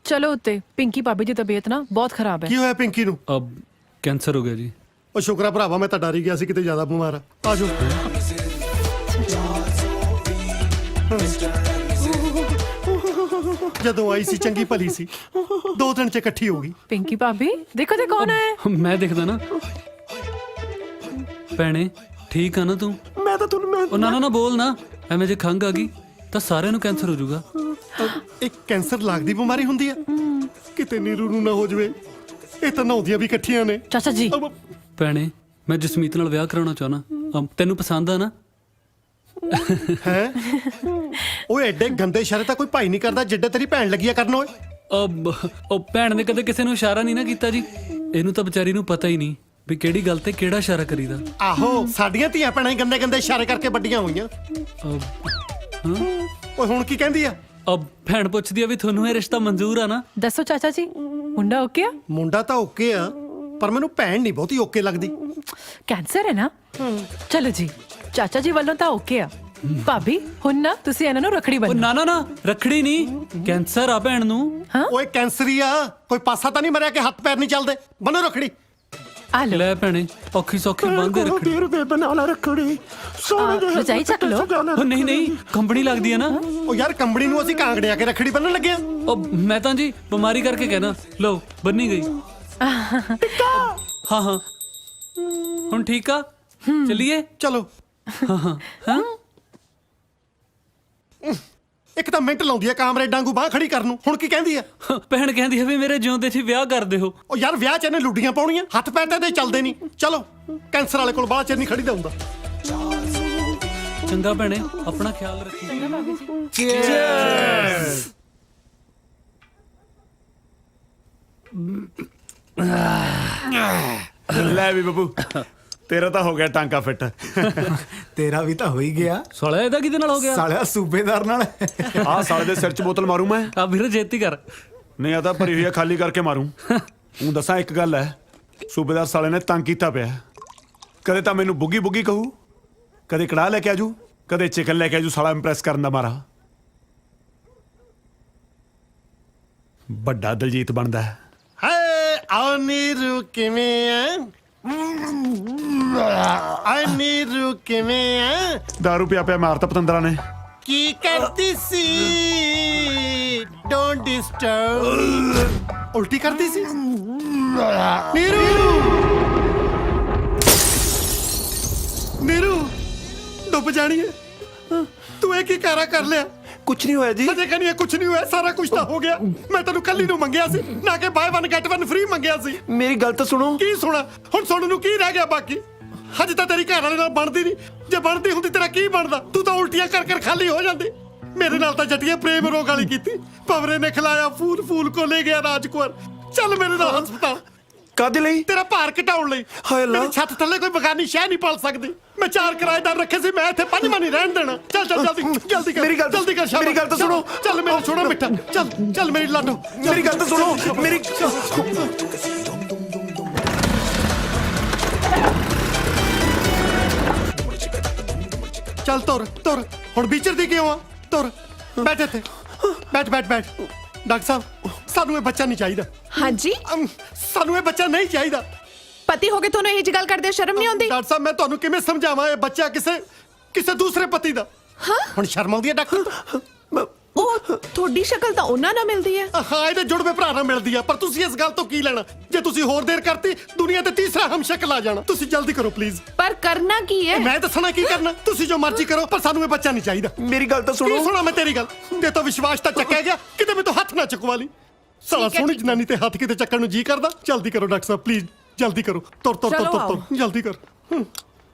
ਚਲੋ ਉੱਤੇ। ਪਿੰਕੀ ਭਾਬੀ ਦੀ ਤਬੀਅਤ ਨਾ ਬਹੁਤ ਖਰਾਬ ਹੈ। ਕੀ ਹੋਇਆ ਪਿੰਕੀ ਨੂੰ? ਕੈਂਸਰ ਹੋ ਗਿਆ ਜੀ। ਉਹ ਸ਼ੁਕਰ ਆ ਭਰਾਵਾ, ਮੈਂ ਤਾਂ ਡਰ ਹੀ ਗਿਆ ਸੀ ਕਿਤੇ ਜ਼ਿਆਦਾ ਬਿਮਾਰ ਆ ਜਾਓ। ਜਦੋਂ ਆਈ ਸੀ ਚੰਗੀ ਭਲੀ ਸੀ, 2 ਦਿਨ ਚ ਇਕੱਠੀ ਹੋ ਗਈ। ਪਿੰਕੀ ਭਾਬੀ ਦੇਖੋ ਤੇ ਕੌਣ ਹੈ। ਮੈਂ ਦੇਖਦਾ ਨਾ। ਭੈਣੇ ਠੀਕ ਆ ਨਾ ਤੂੰ? ਮੈਂ ਤਾਂ ਤੁਹਾਨੂੰ ਉਹ ਨਾ ਬੋਲ ਨਾ, ਐਵੇਂ ਜੇ ਖੰਘ ਆ ਗਈ ਤਾਂ ਸਾਰਿਆਂ ਨੂੰ ਕੈਂਸਰ ਹੋ ਜਾਊਗਾ। ਇੱਕ ਕੈਂਸਰ ਲੱਗਦੀ ਬਿਮਾਰੀ ਹੁੰਦੀ ਆ? ਕਿਤੇ ਨੀਰੂ ਨੂੰ ਨਾ ਹੋ ਜਵੇ। ਇਹ ਤਾਂ ਨਹਾਉਂਦੀਆਂ ਵੀ ਇਕੱਠੀਆਂ ਨੇ। ਚਾਚਾ ਜੀ ਭੈਣੇ ਮੈਂ ਜਸਮੀਤ ਨਾਲ ਵਿਆਹ ਕਰਾਉਣਾ ਚਾਹਣਾ। ਤੈਨੂੰ ਪਸੰਦ ਆ ਨਾ? ਹੈ ਉਹ ਐਡੇ ਗੰਦੇ ਇਸ਼ਾਰੇ ਤਾਂ ਕੋਈ ਭਾਈ ਨਹੀਂ ਕਰਦਾ ਜਿੱਡੇ ਤੇਰੀ ਭੈਣ ਲੱਗੀ ਆ ਕਰਨ। ਓਏ ਉਹ ਭੈਣ ਨੇ ਕਦੇ ਕਿਸੇ ਨੂੰ ਇਸ਼ਾਰਾ ਨਹੀਂ ਨਾ ਕੀਤਾ ਜੀ। ਇਹਨੂੰ ਤਾਂ ਵਿਚਾਰੀ ਨੂੰ ਪਤਾ ਹੀ ਨਹੀਂ ਵੀ ਕਿਹੜੀ ਗੱਲ ਤੇ ਕਿਹੜਾ ਇਸ਼ਾਰਾ ਕਰੀਦਾ। ਆਹੋ ਸਾਡੀਆਂ ਧੀਆਂ ਭੈਣਾਂ ਹੀ ਗੰਦੇ ਗੰਦੇ ਇਸ਼ਾਰੇ ਕਰਕੇ ਵੱਡੀਆਂ ਹੋਈਆਂ। ਓਏ ਹੁਣ ਕੀ ਕਹਿੰਦੀ ਆ? ਭੈਣ ਪੁੱਛਦੀ ਆ ਵੀ ਤੁਹਾਨੂੰ ਇਹ ਰਿਸ਼ਤਾ ਮਨਜ਼ੂਰ ਆ ਨਾ? ਦੱਸੋ ਚਾਚਾ ਜੀ ਮੁੰਡਾ ਓਕੇ ਆ? ਮੁੰਡਾ ਤਾਂ ਓਕੇ ਆ, ਪਰ ਮੈਨੂੰ ਭੈਣ ਨਹੀਂ ਬਹੁਤੀ ਓਕੇ ਲੱਗਦੀ। ਕੈਂਸਰ ਹੈ ਨਾ? ਚਲੋ ਜੀ ਚਾਚਾ ਜੀ ਵੱਲੋਂ ਤਾਂ ਓਕੇ ਆ। ਭਾਬੀ ਹੁਣ ਨਾ ਤੁਸੀਂ ਇਹਨਾਂ ਨੂੰ ਰਖੜੀ ਬੰਨ੍ਹੋ। ਨਾ ਰਖੜੀ ਨਹੀਂ, ਕੈਂਸਰ ਆ ਭੈਣ ਨੂੰ। ਓਏ ਕੈਂਸਰੀ ਆ, ਕੋਈ ਪਾਸਾ ਤਾਂ ਨਹੀਂ ਮਰਿਆ ਕਿ ਹੱਥ ਪੈਰ ਨਹੀਂ ਚੱਲਦੇ। ਬੰਨੋ ਰਖੜੀ। ਆ ਲੋ ਲੈ ਭੈਣੇ ਔਖੀ ਸੌਖੀ ਬੰਦ ਰੱਖੜੀ। ਰੁਪਏ ਬਣਾ ਲਾ ਰੱਖੜੀ। ਰਜਾਈ ਚੱਕ ਲੋ। ਉਹ ਨਹੀਂ ਕੰਬਣੀ ਲੱਗਦੀ ਹੈ ਨਾ। ਉਹ ਯਾਰ ਕੰਬਣੀ ਨੂੰ ਅਸੀਂ ਕਾਂਗੜਿਆ ਕੇ ਰੱਖੜੀ ਬੰਨਣ ਲੱਗੇ ਆ। ਉਹ ਮੈਂ ਤਾਂ ਜੀ ਬਿਮਾਰੀ ਕਰਕੇ ਕਹਿਣਾ। ਲਓ ਬੰਨੀ ਗਈ। ਹਾਂ ਹੁਣ ਠੀਕ ਆ, ਚਲਿਏ। ਚਲੋ। ਹਾਂ ਇੱਕ ਤਾਂ ਮਿੰਟ ਲਾਉਂਦੀ ਆ ਕਾਮਰੇ ਡਾਂਗੂ ਬਾਹ ਖੜੀ ਕਰਨ ਨੂੰ। ਹੁਣ ਕੀ ਕਹਿੰਦੀ ਆ? ਭੈਣ ਕਹਿੰਦੀ ਹੈ ਵੀ ਮੇਰੇ ਜਿਉਂਦੇ 'ਚ ਵਿਆਹ ਕਰ ਦਿਓ। ਉਹ ਯਾਰ ਵਿਆਹ 'ਚ ਇਹਨੇ ਲੁੱਡੀਆਂ ਪਾਉਣੀਆਂ, ਹੱਥ ਪੈਰ ਤੇ ਚੱਲਦੇ ਨਹੀਂ। ਚਲੋ ਕੈਂਸਰ ਵਾਲੇ ਕੋਲ ਬਾਹਲਾ ਚਿਰ ਨਹੀਂ ਖੜੀਦਾ ਹੁੰਦਾ। ਚੰਗਾ ਭੈਣੇ ਆਪਣਾ ਖਿਆਲ ਰੱਖੀ। ਲੈ ਵੀ ਬੱਬੂ ਤੇਰਾ ਤਾਂ ਹੋ ਗਿਆ ਟਾਂਕਾ ਫਿੱਟ। ਤੇਰਾ ਵੀ ਤਾਂ ਹੋ ਹੀ ਗਿਆ। ਸਾਲਾ ਇਹਦਾ ਕਿਹਦੇ ਨਾਲ ਹੋ ਗਿਆ? ਸਾਲਿਆ ਸੂਬੇਦਾਰ ਨਾਲ। ਆਹ ਸਾਲੇ ਦੇ ਸਿਰ 'ਚ ਬੋਤਲ ਮਾਰੂ ਮੈਂ। ਆ ਵੀਰ ਜੇਤੀ ਕਰ। ਨਹੀਂ ਆ ਤਾਂ ਭਰੀ ਹੋਈ ਆ, ਖਾਲੀ ਕਰਕੇ ਮਾਰੂ। ਹੁਣ ਦੱਸਾਂ ਇੱਕ ਗੱਲ ਹੈ, ਸੂਬੇਦਾਰ ਸਾਲੇ ਨੇ ਤੰਗ ਕੀਤਾ ਪਿਆ। ਕਦੇ ਤਾਂ ਮੈਨੂੰ ਬੁੱਗੀ ਬੁੱਗੀ ਕਹੂ, ਕਦੇ ਕੜਾਹ ਲੈ ਕੇ ਆਜੂ, ਕਦੇ ਚਿਕਨ ਲੈ ਕੇ ਆਜੂ। ਸਾਲਾ ਇੰਪ੍ਰੈਸ ਕਰਨ ਦਾ ਮਾਰਾ ਵੱਡਾ ਦਲਜੀਤ ਬਣਦਾ ਹੈ। ਹਾਏ ਆ ਨੀਰੂ ਕਿਵੇਂ ਆ? ਆ ਨੀਰੂ ਕਿਵੇਂ ਆ? ਦਾਰੂ ਪਿਆ ਪਿਆ ਮਾਰਤਾ ਪਤੰਦਰਾਂ ਨੇ। ਕੀ ਕਰਦੀ ਸੀ? Don't disturb. ਉਲਟੀ ਕਰਦੀ ਸੀ ਨੀਰੂ। ਨੀਰੂ ਡੁੱਬ ਜਾਣੀ ਹੈ। ਤੂੰ ਇਹ ਕੀ ਕਾਰਾ ਕਰ ਲਿਆ? ਕੁਝ ਨਹੀਂ ਹੋਇਆ ਜੀ। ਅਜੇ ਕਹਿੰਦੀ ਕੁਝ ਨਹੀਂ ਹੋਇਆ, ਸਾਰਾ ਕੁਝ ਤਾਂ ਹੋ ਗਿਆ। ਮੈਂ ਤੈਨੂੰ ਕੱਲੀ ਨੂੰ ਮੰਗਿਆ ਸੀ ਨਾ ਕਿ ਬਾਏ 1 ਗੈਟ 1 ਫ੍ਰੀ ਮੰਗਿਆ ਸੀ। ਮੇਰੀ ਗੱਲ ਤਾਂ ਸੁਣੋ। ਕੀ ਸੁਣਾ? ਹੁਣ ਸੁਣਨ ਨੂੰ ਕੀ ਰਹਿ ਗਿਆ ਬਾਕੀ? ਹਜੇ ਤਾਂ ਤੇਰੀ ਘਰ ਵਾਲੇ ਨਾਲ ਬਣਦੀ ਨਹੀਂ। ਜੇ ਬਣਦੀ ਹੁੰਦੀ ਤੇਰਾ ਕੀ ਬਣਦਾ? ਤੂੰ ਤਾਂ ਉਲਟੀਆਂ ਕਰ ਕਰ ਖਾਲੀ ਹੋ ਜਾਂਦੀ। ਮੇਰੇ ਨਾਲ ਤਾਂ ਜੱਟੀਆਂ ਪ੍ਰੇਮ ਰੋਗ ਵਾਲੀ ਕੀਤੀ। ਪਵਰੇ ਨੇ ਖਿਲਾਇਆ ਫੂਲ ਫੂਲ ਕੋ ਲੈ ਗਿਆ ਰਾਜਕੁਮਾਰ। ਚੱਲ ਮੇਰੇ ਨਾਲ ਹਸਪਤਾਲ। ਕਾਹਦੇ ਲਈ? ਤੇਰਾ ਭਾਰ ਘਟਾਉਣ ਲਈ। ਹਾਏ ਅੱਲਾ। ਮੇਰੀ ਛੱਤ ਥੱਲੇ ਕੋਈ ਬਗਾਨੀ ਸ਼ਹਿ ਨਹੀਂ ਪਾਲ ਸਕਦੀ। ਮੈਂ 4 ਕਿਰਾਏਦਾਰ ਰੱਖੇ ਸੀ, ਮੈਂ ਇੱਥੇ 5 ਨਹੀਂ ਰਹਿਣ ਦੇਣਾ। ਚੱਲ ਜਲਦੀ ਕਰ। ਮੇਰੀ ਗੱਲ ਜਲਦੀ ਕਰ। ਮੇਰੀ ਗੱਲ ਤਾਂ ਸੁਣੋ। ਚੱਲ ਮੇਰਾ ਛੋੜਾ ਮਿੱਠਾ। ਚੱਲ ਮੇਰੀ ਲਾਡੋ। ਮੇਰੀ ਗੱਲ ਤਾਂ ਸੁਣੋ। ਮੇਰੀ ਚੱਲ ਤੁਰ। ਹੁਣ ਵਿਚਰਦੀ ਕਿਉਂ ਆ? ਤੁਰ। ਬੈਠ ਇੱਥੇ। ਬੈਠ। ਡਾਕਟਰ ਸਾਹਿਬ ਸਾਨੂੰ ਇਹ ਬੱਚਾ ਨਹੀਂ ਚਾਹੀਦਾ। ਹਾਂਜੀ ਸਾਨੂੰ ਇਹ ਬੱਚਾ ਨਹੀਂ ਚਾਹੀਦਾ। ਪਤੀ ਹੋ ਕੇ ਤੁਹਾਨੂੰ ਇਹ ਜੀ ਗੱਲ ਕਰਦੇ ਸ਼ਰਮ ਨਹੀਂ ਆਉਂਦੀ? ਡਾਕਟਰ ਸਾਹਿਬ ਮੈਂ ਤੁਹਾਨੂੰ ਕਿਵੇਂ ਸਮਝਾਵਾਂ? ਇਹ ਬੱਚਾ ਕਿਸੇ ਦੂਸਰੇ ਪਤੀ ਦਾ। ਹੁਣ ਸ਼ਰਮ ਆਉਂਦੀ ਹੈ ਡਾਕਟਰ? ਉਹ ਤੁਹਾਡੀ ਸ਼ਕਲ ਤਾਂ ਉਹਨਾਂ ਨਾਲ ਮਿਲਦੀ ਹੈ। ਹਾਂ ਇਹਦੇ ਜੁੜਵੇਂ ਭਰਾ ਨਾਲ ਮਿਲਦੀ ਆ, ਪਰ ਤੁਸੀਂ ਇਸ ਗੱਲ ਤੋਂ ਕੀ ਲੈਣਾ? ਜੇ ਤੁਸੀਂ ਹੋਰ ਦੇਰ ਕਰਤੀ ਦੁਨੀਆ ਤੇ ਤੀਸਰਾ ਹਮਸ਼ਕਲ ਆ ਜਾਣਾ। ਤੁਸੀਂ ਜਲਦੀ ਕਰੋ ਪਲੀਜ਼। ਪਰ ਕਰਨਾ ਕੀ ਹੈ? ਮੈਂ ਦੱਸਣਾ ਕੀ ਕਰਨਾ, ਤੁਸੀਂ ਜੋ ਮਰਜ਼ੀ ਕਰੋ, ਪਰ ਸਾਨੂੰ ਇਹ ਬੱਚਾ ਨਹੀਂ ਚਾਹੀਦਾ। ਮੇਰੀ ਗੱਲ ਤਾਂ ਸੁਣੋ। ਕੀ ਸੁਣਾ ਮੈਂ ਤੇਰੀ ਗੱਲ? ਤੇ ਤਾਂ ਵਿਸ਼ਵਾਸ ਤਾਂ ਚੱਕਿਆ ਗਿਆ, ਕਿਤੇ ਮੈਂ ਤਾਂ ਹੱਥ ਨਾ ਚੁਕਵਾ ਲਈ। ਸਾਲਾ ਸੋਹਣੀ ਜਨਾਨੀ ਤੇ ਹੱਥ ਕਿਤੇ ਚੱਕਣ ਨੂੰ ਜੀ ਕਰਦਾ। ਜਲਦੀ ਕਰੋ ਡਾਕਟਰ ਸਾਹਿਬ ਪਲੀਜ਼, ਜਲਦੀ ਕਰੋ। ਤੁਰ ਤੁਰ ਤੁਰ ਤੁਰ ਤੁਰ ਜਲਦੀ ਕਰ।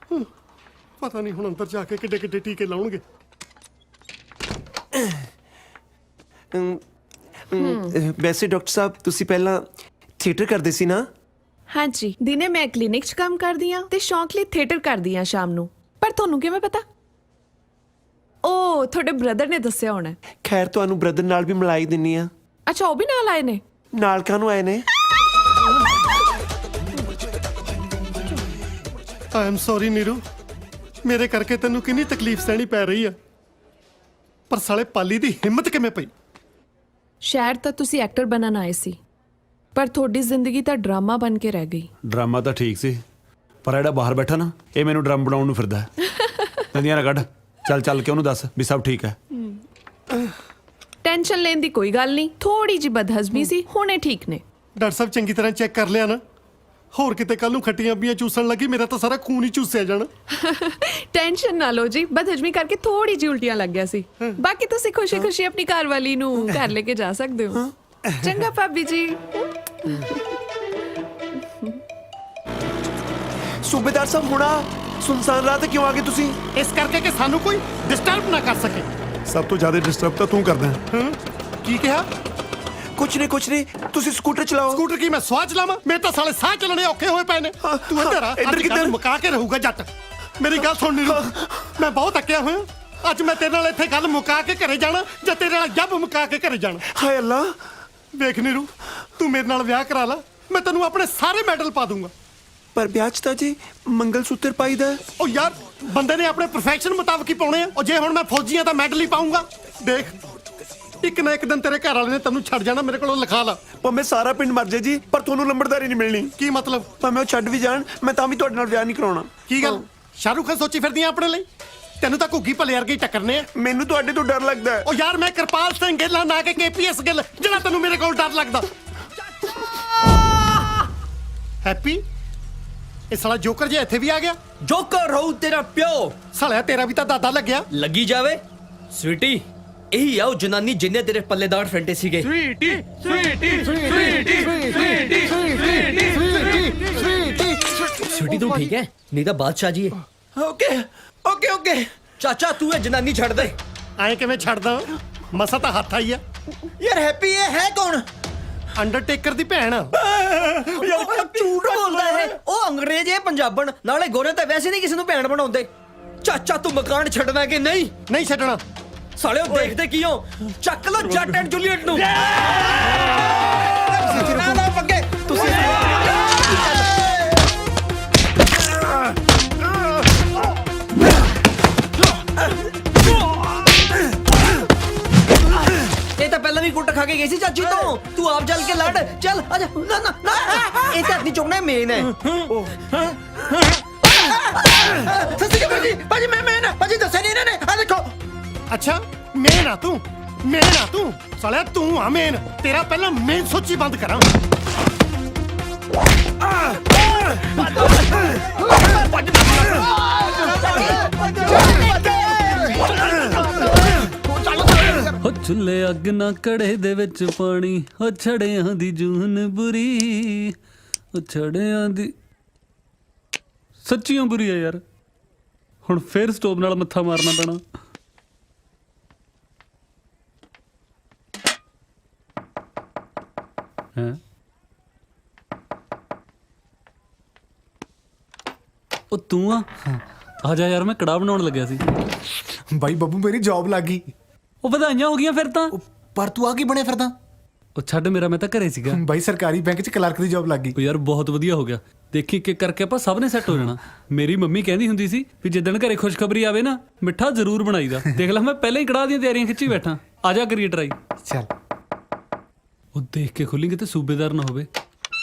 ਪਤਾ ਨਹੀਂ ਹੁਣ ਅੰਦਰ ਜਾ ਕੇ ਕਿੱਡੇ ਕਿੱਡੇ ਟੀਕੇ ਲਾਉਣਗੇ। ਵੈਸੇ ਡਾਕਟਰ ਸਾਹਿਬ ਤੁਸੀਂ ਪਹਿਲਾਂ ਥੀਏਟਰ ਕਰਦੇ ਸੀ ਨਾ? ਹਾਂਜੀ, ਦਿਨੇ ਮੈਂ ਕਲੀਨਿਕ 'ਚ ਕੰਮ ਕਰਦੀ ਆ ਤੇ ਸ਼ੌਂਕ ਲਈ ਥੀਏਟਰ ਕਰਦੀ ਆ ਸ਼ਾਮ ਨੂੰ। ਪਰ ਤੁਹਾਨੂੰ ਕਿਵੇਂ ਪਤਾ? ਉਹ ਤੁਹਾਡੇ ਬ੍ਰਦਰ ਨੇ ਦੱਸਿਆ ਹੋਣਾ। ਖੈਰ ਤੁਹਾਨੂੰ ਬ੍ਰਦਰ ਨਾਲ ਵੀ ਮਿਲਾਈ ਦਿੰਨੀ ਆ। ਅੱਛਾ, ਉਹ ਵੀ ਨਾਲ ਆਏ ਨੇ? ਨਾਲ ਕਾਹਨੂੰ ਆਏ ਨੇ? ਆਈ ਐਮ ਸੌਰੀ ਨੀਰੂ, ਮੇਰੇ ਕਰਕੇ ਤੈਨੂੰ ਕਿੰਨੀ ਤਕਲੀਫ ਸਹਿਣੀ ਪੈ ਰਹੀ ਆ, ਪਰ ਸਾਲੇ ਪਾਲੀ ਦੀ ਹਿੰਮਤ ਕਿਵੇਂ ਪਈ? ਸ਼ਾਇਦ ਤਾਂ ਤੁਸੀਂ ਐਕਟਰ ਬਣਨ ਆਏ ਸੀ, ਪਰ ਤੁਹਾਡੀ ਜ਼ਿੰਦਗੀ ਤਾਂ ਡਰਾਮਾ ਬਣ ਕੇ ਰਹਿ ਗਈ। ਡਰਾਮਾ ਤਾਂ ਠੀਕ ਸੀ, ਪਰ ਜਿਹੜਾ ਬਾਹਰ ਬੈਠਾ ਨਾ, ਇਹ ਮੈਨੂੰ ਡਰਮ ਬਣਾਉਣ ਨੂੰ ਫਿਰਦਾ ਹੈ। ਨਦੀਆਂ ਨਾ ਕੱਢ, ਚੱਲ ਚੱਲ ਕੇ ਉਹਨੂੰ ਦੱਸ ਵੀ ਸਭ ਠੀਕ ਹੈ। ਟੈਨਸ਼ਨ ਲੈਣ ਦੀ ਕੋਈ ਗੱਲ ਨਹੀਂ, ਥੋੜੀ ਜਿਹੀ ਬਦਹਜ਼ਮੀ ਸੀ, ਹੁਣੇ ਠੀਕ ਨੇ। ਡਾਕਟਰ ਸਾਹਿਬ ਚੰਗੀ ਤਰ੍ਹਾਂ ਚੈੱਕ ਕਰ ਲਿਆ ਨਾ? ਹੋਰ ਕਿਤੇ ਕੱਲ ਨੂੰ ਖੱਟੀਆਂ ਬੀਆਂ ਚੂਸਣ ਲੱਗੀ, ਮੇਰਾ ਤਾਂ ਸਾਰਾ ਖੂਨ ਹੀ ਚੂਸਿਆ ਜਾਣਾ। ਟੈਨਸ਼ਨ ਨਾ ਲਓ ਜੀ, ਬਦਹਜ਼ਮੀ ਕਰਕੇ ਥੋੜੀ ਜਿਹੀ ਉਲਟੀਆਂ ਲੱਗ ਗਿਆ ਸੀ। ਬਾਕੀ ਤੁਸੀਂ ਖੁਸ਼ੀ-ਖੁਸ਼ੀ ਆਪਣੀ ਘਰ ਵਾਲੀ ਨੂੰ ਘਰ ਲੈ ਕੇ ਜਾ ਸਕਦੇ ਹੋ। ਚੰਗਾ ਭਾਬੀ ਜੀ। ਸੂਬੇਦਾਰ ਸਾਹਿਬ ਹੁਣਾ ਸੁਨਸਾਨ ਰਾਤ ਕਿਉਂ ਆ ਗਏ ਤੁਸੀਂ? ਇਸ ਕਰਕੇ ਕਿ ਸਾਨੂੰ ਕੋਈ ਡਿਸਟਰਬ ਨਾ ਕਰ ਸਕੇ। ਸਭ ਤੋਂ ਜ਼ਿਆਦਾ ਡਿਸਟਰਬ ਤਾਂ ਤੂੰ ਕਰਦਾ ਹੈ। ਕੀ ਕਿਹਾ? ਕੁਛ ਨਹੀਂ, ਤੁਸੀਂ ਸਕੂਟਰ ਚਲਾਓ। ਸਕੂਟਰ ਕੀ ਮੈਂ ਸਵਾਹ ਚਲਾਵਾਂ? ਮੇਰੇ ਤਾਂ ਸਾਲੇ ਸਾਹ ਚੱਲਣੇ ਔਖੇ ਹੋਏ ਪਏ ਨੇ। ਤੂੰ ਇੱਧਰ ਆ, ਇੱਧਰ ਕਿੱਧਰ? ਮੁਕਾ ਕੇ ਰਹੂਗਾ ਜੱਟ। ਮੇਰੀ ਗੱਲ ਸੁਣ ਨੀਰੂ, ਮੈਂ ਬਹੁਤ ਅੱਕਿਆ ਹੋਇਆ। ਅੱਜ ਮੈਂ ਤੇਰੇ ਨਾਲ ਇੱਥੇ ਗੱਲ ਮੁਕਾ ਕੇ ਘਰੇ ਜਾਣਾ ਜਾਂ ਤੇਰੇ ਨਾਲ ਜੱਬ ਮੁਕਾ ਕੇ ਘਰੇ ਜਾਣਾ? ਹਾਏ ਅੱਲਾ। ਵੇਖ ਨੀਰੂ, ਤੂੰ ਮੇਰੇ ਨਾਲ ਵਿਆਹ ਕਰਾ ਲਾ, ਮੈਂ ਤੈਨੂੰ ਆਪਣੇ ਸਾਰੇ ਮੈਡਲ ਪਾ ਦੂੰਗਾ। ਪਰ ਵਿਆਹ 'ਚ ਤਾਂ ਜੀ ਮੰਗਲ ਸੂਤਰ ਪਾਈਦਾ। ਉਹ ਯਾਰ, ਬੰਦੇ ਨੇ ਆਪਣੇ ਪ੍ਰੋਫੈਸ਼ਨ ਮੁਤਾਬਕ ਹੀ ਪਾਉਣੇ ਆ। ਉਹ ਜੇ ਹੁਣ ਮੈਂ ਫੌਜੀ ਆ ਤਾਂ ਮੈਡਲ ਹੀ ਪਾਉਂਗਾ। ਦੇਖ, ਇੱਕ ਨਾ ਇੱਕ ਦਿਨ ਤੇਰੇ ਘਰ ਵਾਲੇ ਨੇ ਤੈਨੂੰ ਛੱਡ ਜਾਣਾ। ਮੇਰੇ ਕੋਲੋਂ ਲਿਖਾ ਲਾ। ਭਾਵੇਂ ਸਾਰਾ ਪਿੰਡ ਮਰ ਜਾਏ ਜੀ, ਪਰ ਤੁਹਾਨੂੰ ਲੰਬੜਦਾਰੀ ਨਹੀਂ ਮਿਲਣੀ। ਕੀ ਮਤਲਬ? ਭਾਵੇਂ ਉਹ ਛੱਡ ਵੀ ਜਾਣ, ਮੈਂ ਤਾਂ ਵੀ ਤੁਹਾਡੇ ਨਾਲ ਵਿਆਹ ਨਹੀਂ ਕਰਾਉਣਾ। ਕੀ ਗੱਲ, ਸ਼ਾਹਰੁਖ ਖਾਨ ਸੋਚੀ ਫਿਰਦੀ ਆ ਆਪਣੇ ਲਈ? ਤੈਨੂੰ ਤਾਂ ਘੁੱਗੀ ਭਲੇ ਵਰਗੇ ਹੀ ਟੱਕਰਨੇ ਆ। ਮੈਨੂੰ ਤੁਹਾਡੇ ਤੋਂ ਡਰ ਲੱਗਦਾ ਹੈ। ਉਹ ਯਾਰ, ਮੈਂ ਕਿਰਪਾਲ ਸਿੰਘ ਗਿੱਲ ਆ, ਨਾ ਕਿ KPS ਗਿੱਲ, ਜਿਹੜਾ ਤੈਨੂੰ ਮੇਰੇ ਕੋਲ ਡਰ ਲੱਗਦਾ। ਹੈਪੀ, ਇਹ ਸਾਲਾ ਜੋਕਰ ਜੇ ਇੱਥੇ ਵੀ ਆ ਗਿਆ। ਜੋਕਰ ਰਹੂ ਤੇਰਾ ਪਿਓ। ਸਾਲਿਆ ਤੇਰਾ ਵੀ ਤਾਂ ਦਾਦਾ ਲੱਗਿਆ। ਲੱਗੀ ਜਾਵੇ ਸਵੀਟੀ, ਇਹੀ ਆ ਉਹ ਜਨਾਨੀ ਜਿੰਨੇ ਤੇਰੇ ਪੱਲੇਦਾਰ ਫੈਂਟੇ ਸੀਗੇ। ਸਵੀਟੀ ਤੂੰ ਠੀਕ ਹੈ? ਨਹੀਂ ਤਾਂ ਬਾਦਸ਼ਾਹ ਜੀ ਹੈ। ਓਕੇ ਚਾਚਾ, ਤੂੰ ਇਹ ਜਨਾਨੀ ਛੱਡ ਦੇ। ਐਂ ਕਿਵੇਂ ਛੱਡਦਾ? ਮਸਾ ਤਾਂ ਹੱਥ ਆਈ ਆ। ਯਾਰ ਹੈਪੀ ਇਹ ਹੈ ਕੌਣ? ਅੰਡਰਟੇਕਰ ਦੀ ਭੈਣ। ਯਾਰ ਝੂਠ ਬੋਲਦਾ ਹੈ। ਉਹ ਅੰਗਰੇਜ਼ ਹੈ ਪੰਜਾਬਣ, ਨਾਲੇ ਗੋਰੇ ਤਾਂ ਵੈਸੇ ਨਹੀਂ ਕਿਸੇ ਨੂੰ ਭੈਣ ਬਣਾਉਂਦੇ। ਚਾਚਾ ਤੂੰ ਮਕਾਨ ਛੱਡਣਾ ਕਿ ਨਹੀਂ? ਨਹੀਂ ਛੱਡਣਾ। ਸਾਲਿਓ ਦੇਖਦੇ ਕੀ ਹੋ? ਚੱਕ ਲੋ ਜੱਟ ਐਂਡ ਜੂਲੀਅਟ ਨੂੰ। ਇਹ ਤਾਂ ਪਹਿਲਾਂ ਵੀ ਕੁੱਟ ਖਾ ਕੇ ਗਈ ਸੀ ਚਾਚੀ ਤੋਂ। ਤੂੰ ਆਪ ਜਲ ਕੇ ਲੜ। ਚੱਲ ਆਜਾ। ਨਾ ਇਹ ਤਾਂ ਨਹੀਂ ਚੁੱਕਣਾ, ਮੇਨ ਹੈ। ਸੱਚੀ ਭਾਜੀ ਮੈਂ ਭਾਜੀ ਦੱਸਿਆ ਨਹੀਂ ਇਹਨਾਂ ਨੇ। ਆ ਦੇਖੋ। ਅੱਛਾ, ਮੇਨ ਆ ਤੂੰ? ਸਾਲਿਆ ਤੂੰ ਆ ਮੇਨ। ਤੇਰਾ ਪਹਿਲਾਂ ਮੇਨ ਸੋਚੀ ਬੰਦ ਕਰਾਂ। ਹੋ ਚੁੱਲੇ ਅੱਗ ਨਾ ਕੜੇ ਦੇ ਵਿੱਚ ਪਾਣੀ, ਹੋ ਛੜਿਆਂ ਦੀ ਜੂਨ ਬੁਰੀ, ਹੋ ਛੜਿਆਂ ਦੀ ਸੱਚੀਆਂ ਬੁਰੀ ਆ ਯਾਰ। ਹੁਣ ਫੇਰ ਸਟੋਵ ਨਾਲ ਮੱਥਾ ਮਾਰਨਾ ਪੈਣਾ। ਹੈ ਉਹ ਤੂੰ ਆ ਜਾ ਯਾਰ, ਮੈਂ ਕੜਾਹ ਬਣਾਉਣ ਲੱਗਿਆ ਸੀ। ਬਾਈ ਬੱਬੂ, ਮੇਰੀ ਜੌਬ ਲੱਗ ਗਈ। ਉਹ ਵਧਾਈਆਂ ਹੋ ਗਈਆਂ ਫਿਰ ਤਾਂ। ਪਰ ਤੂੰ ਆ ਕੀ ਬਣਿਆ ਫਿਰਦਾ? ਉਹ ਛੱਡ, ਮੇਰਾ ਮੈਂ ਤਾਂ ਘਰੇ ਸੀਗਾ। ਬਾਈ ਸਰਕਾਰੀ ਬੈਂਕ 'ਚ ਕਲਰਕ ਦੀ ਜੌਬ ਲੱਗ ਗਈ। ਉਹ ਯਾਰ ਬਹੁਤ ਵਧੀਆ ਹੋ ਗਿਆ। ਦੇਖੀ ਇੱਕ ਇੱਕ ਕਰਕੇ ਆਪਾਂ ਸਭ ਨੇ ਸੈੱਟ ਹੋ ਜਾਣਾ। ਮੇਰੀ ਮੰਮੀ ਕਹਿੰਦੀ ਹੁੰਦੀ ਸੀ ਵੀ ਜਿੱਦਣ ਘਰੇ ਖੁਸ਼ਖਬਰੀ ਆਵੇ ਨਾ, ਮਿੱਠਾ ਜ਼ਰੂਰ ਬਣਾਈਦਾ। ਦੇਖ ਲੈ, ਮੈਂ ਪਹਿਲਾਂ ਹੀ ਕੜਾਹ ਦੀਆਂ ਤਿਆਰੀਆਂ ਖਿੱਚੀ ਬੈਠਾ। ਆ ਜਾ ਕਰੀਏ ਟਰਾਈ। ਚੱਲ। ਉਹ ਦੇਖ ਕੇ ਖੁੱਲੀ ਕਿਤੇ ਸੂਬੇਦਾਰ ਨਾ ਹੋਵੇ।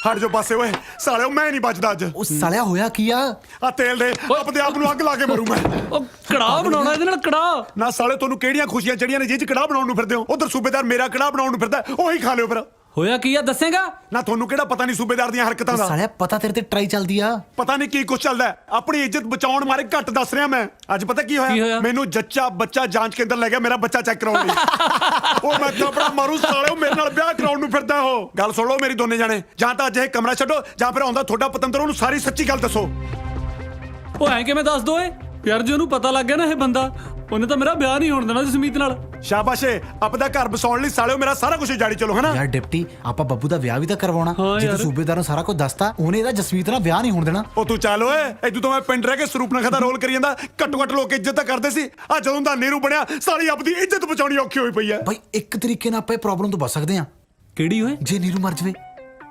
ਹਟ ਜੋ ਪਾਸੇ ਓਏ ਸਾਲਿਓ ਮੈਂ ਨਹੀਂ ਬਚਦਾ ਅੱਜ ਉਹ ਸਾਲਿਆ ਹੋਇਆ ਕੀ ਆ ਆ ਤੇਲ ਦੇ ਆਪਦੇ ਆਪ ਨੂੰ ਅੱਗ ਲਾ ਕੇ ਮਰੂ ਮੈਂ ਉਹ ਕੜਾਹ ਬਣਾਉਣਾ ਇਹਦੇ ਨਾਲ ਕੜਾਹ। ਨਾ ਸਾਲੇ ਤੁਹਾਨੂੰ ਕਿਹੜੀਆਂ ਖੁਸ਼ੀਆਂ ਚੜੀਆਂ ਨੇ ਜਿਹ ਚ ਕੜਾਹ ਬਣਾਉਣ ਨੂੰ ਫਿਰਦੇ ਹੋ ਉਧਰ ਸੂਬੇਦਾਰ ਮੇਰਾ ਕੜਾਹ ਬਣਾਉਣ ਨੂੰ ਫਿਰਦਾ ਉਹੀ ਖਾ ਲਿਓ ਫਿਰ। ਹੋਇਆ ਕੀ ਆ ਦੱਸੇਗਾ? ਨਾ ਤੁਹਾਨੂੰ ਕਿਹੜਾ ਪਤਾ ਨਹੀਂ ਸੂਬੇਦਾਰ ਦੀਆਂ ਹਰਕਤਾਂ ਦਾ। ਸਾਲਿਆ ਪਤਾ ਤੇਰੇ ਤੇ ਟਰਾਈ ਚੱਲਦੀ ਆ। ਪਤਾ ਨਹੀਂ ਕੀ ਕੁਛ ਚੱਲਦਾ ਹੈ। ਆਪਣੀ ਇੱਜ਼ਤ ਬਚਾਉਣ ਮਾਰੇ ਘੱਟ ਦੱਸ ਰਿਹਾ ਮੈਂ। ਅੱਜ ਪਤਾ ਕੀ ਕੀ ਹੋਇਆ? ਹੋਇਆ ਮੈਨੂੰ ਜੱਚਾ ਬੱਚਾ ਜਾਂਚ ਕੇਂਦਰ ਲੈ ਗਿਆ ਮੇਰਾ ਬੱਚਾ ਚੈੱਕ ਕਰਾਉਣ ਲਈ। ਉਹ ਮੈਂ ਥਾਪੜਾ ਮਾਰੂ ਸਾਲਿਓ ਮੇਰੇ ਨਾਲ ਵਿਆਹ ਕਰਾਉਣ ਨੂੰ ਫਿਰਦਾ ਉਹ। ਗੱਲ ਸੁਣ ਲਓ ਮੇਰੀ ਦੋਨੇ ਜਾਣੇ ਜਾਂ ਤਾਂ ਅੱਜ ਇਹ ਕਮਰਾ ਛੱਡੋ ਜਾਂ ਫਿਰ ਆਉਂਦਾ ਤੁਹਾਡਾ ਪਤੰਦਰ ਉਹਨੂੰ ਸਾਰੀ ਸੱਚੀ ਗੱਲ ਦੱਸੋ। ਉਹ ਐਂ ਕਿਵੇਂ ਦੱਸ ਦੋ ਏ ਯਾਰ, ਜੇ ਉਹਨੂੰ ਪਤਾ ਲੱਗ ਗਿਆ ਨਾ ਇਹ ਬੰਦਾ, ਉਹਨੇ ਤਾਂ ਮੇਰਾ ਵਿਆਹ ਨਹੀਂ ਹੋਣ ਦੇਣਾ ਜਸਮੀਤ ਨਾਲ। ਸ਼ਾਬਾਸ਼ੇ ਆਪਦਾ ਘਰ ਬਸਾਉਣ ਲਈ ਸਾਲਿਓ ਮੇਰਾ ਸਾਰਾ ਕੁਝ ਜਾੜੀ ਚਲੋ ਹਨਾ। ਯਾਰ ਡਿਪਟੀ ਆਪਾਂ ਬੱਬੂ ਦਾ ਵਿਆਹ ਵੀ ਤਾਂ ਕਰਵਾਉਣਾ। ਹਾਂ ਜੇ ਯਾਰ। ਤੂੰ ਸੂਬੇਦਾਰ ਨੂੰ ਸਾਰਾ ਕੁਝ ਦੱਸਤਾ ਉਹਨੇ ਇਹਦਾ ਜਸਮੀਤ ਨਾਲ ਵਿਆਹ ਨਹੀਂ ਹੋਣ ਦੇਣਾ। ਉਹ ਤੂੰ ਚੱਲ ਓਏ ਇਦੋਂ ਤਾਂ ਮੈਂ ਪਿੰਡ ਰਹਿ ਕੇ ਸਰੂਪਨਖਾ ਦਾ ਰੋਲ ਕਰੀ ਜਾਂਦਾ। ਘੱਟੋ ਘੱਟ ਲੋਕ ਇੱਜ਼ਤ ਤਾਂ ਕਰਦੇ ਸੀ। ਆ ਜਦੋਂ ਦਾ ਨੀਰੂ ਬਣਿਆ ਸਾਰੀ ਆਪਦੀ ਇੱਜ਼ਤ ਬਚਾਉਣੀ ਔਖੀ ਹੋਈ ਪਈ ਐ। ਬਾਈ ਇੱਕ ਤਰੀਕੇ ਨਾਲ ਆਪਾਂ ਇਹ ਪ੍ਰੋਬਲਮ ਤੋਂ ਬਚ ਸਕਦੇ ਆ। ਕਿਹੜੀ ਓਏ? ਜੇ ਨੀਰੂ ਮਰ ਜਵੇ।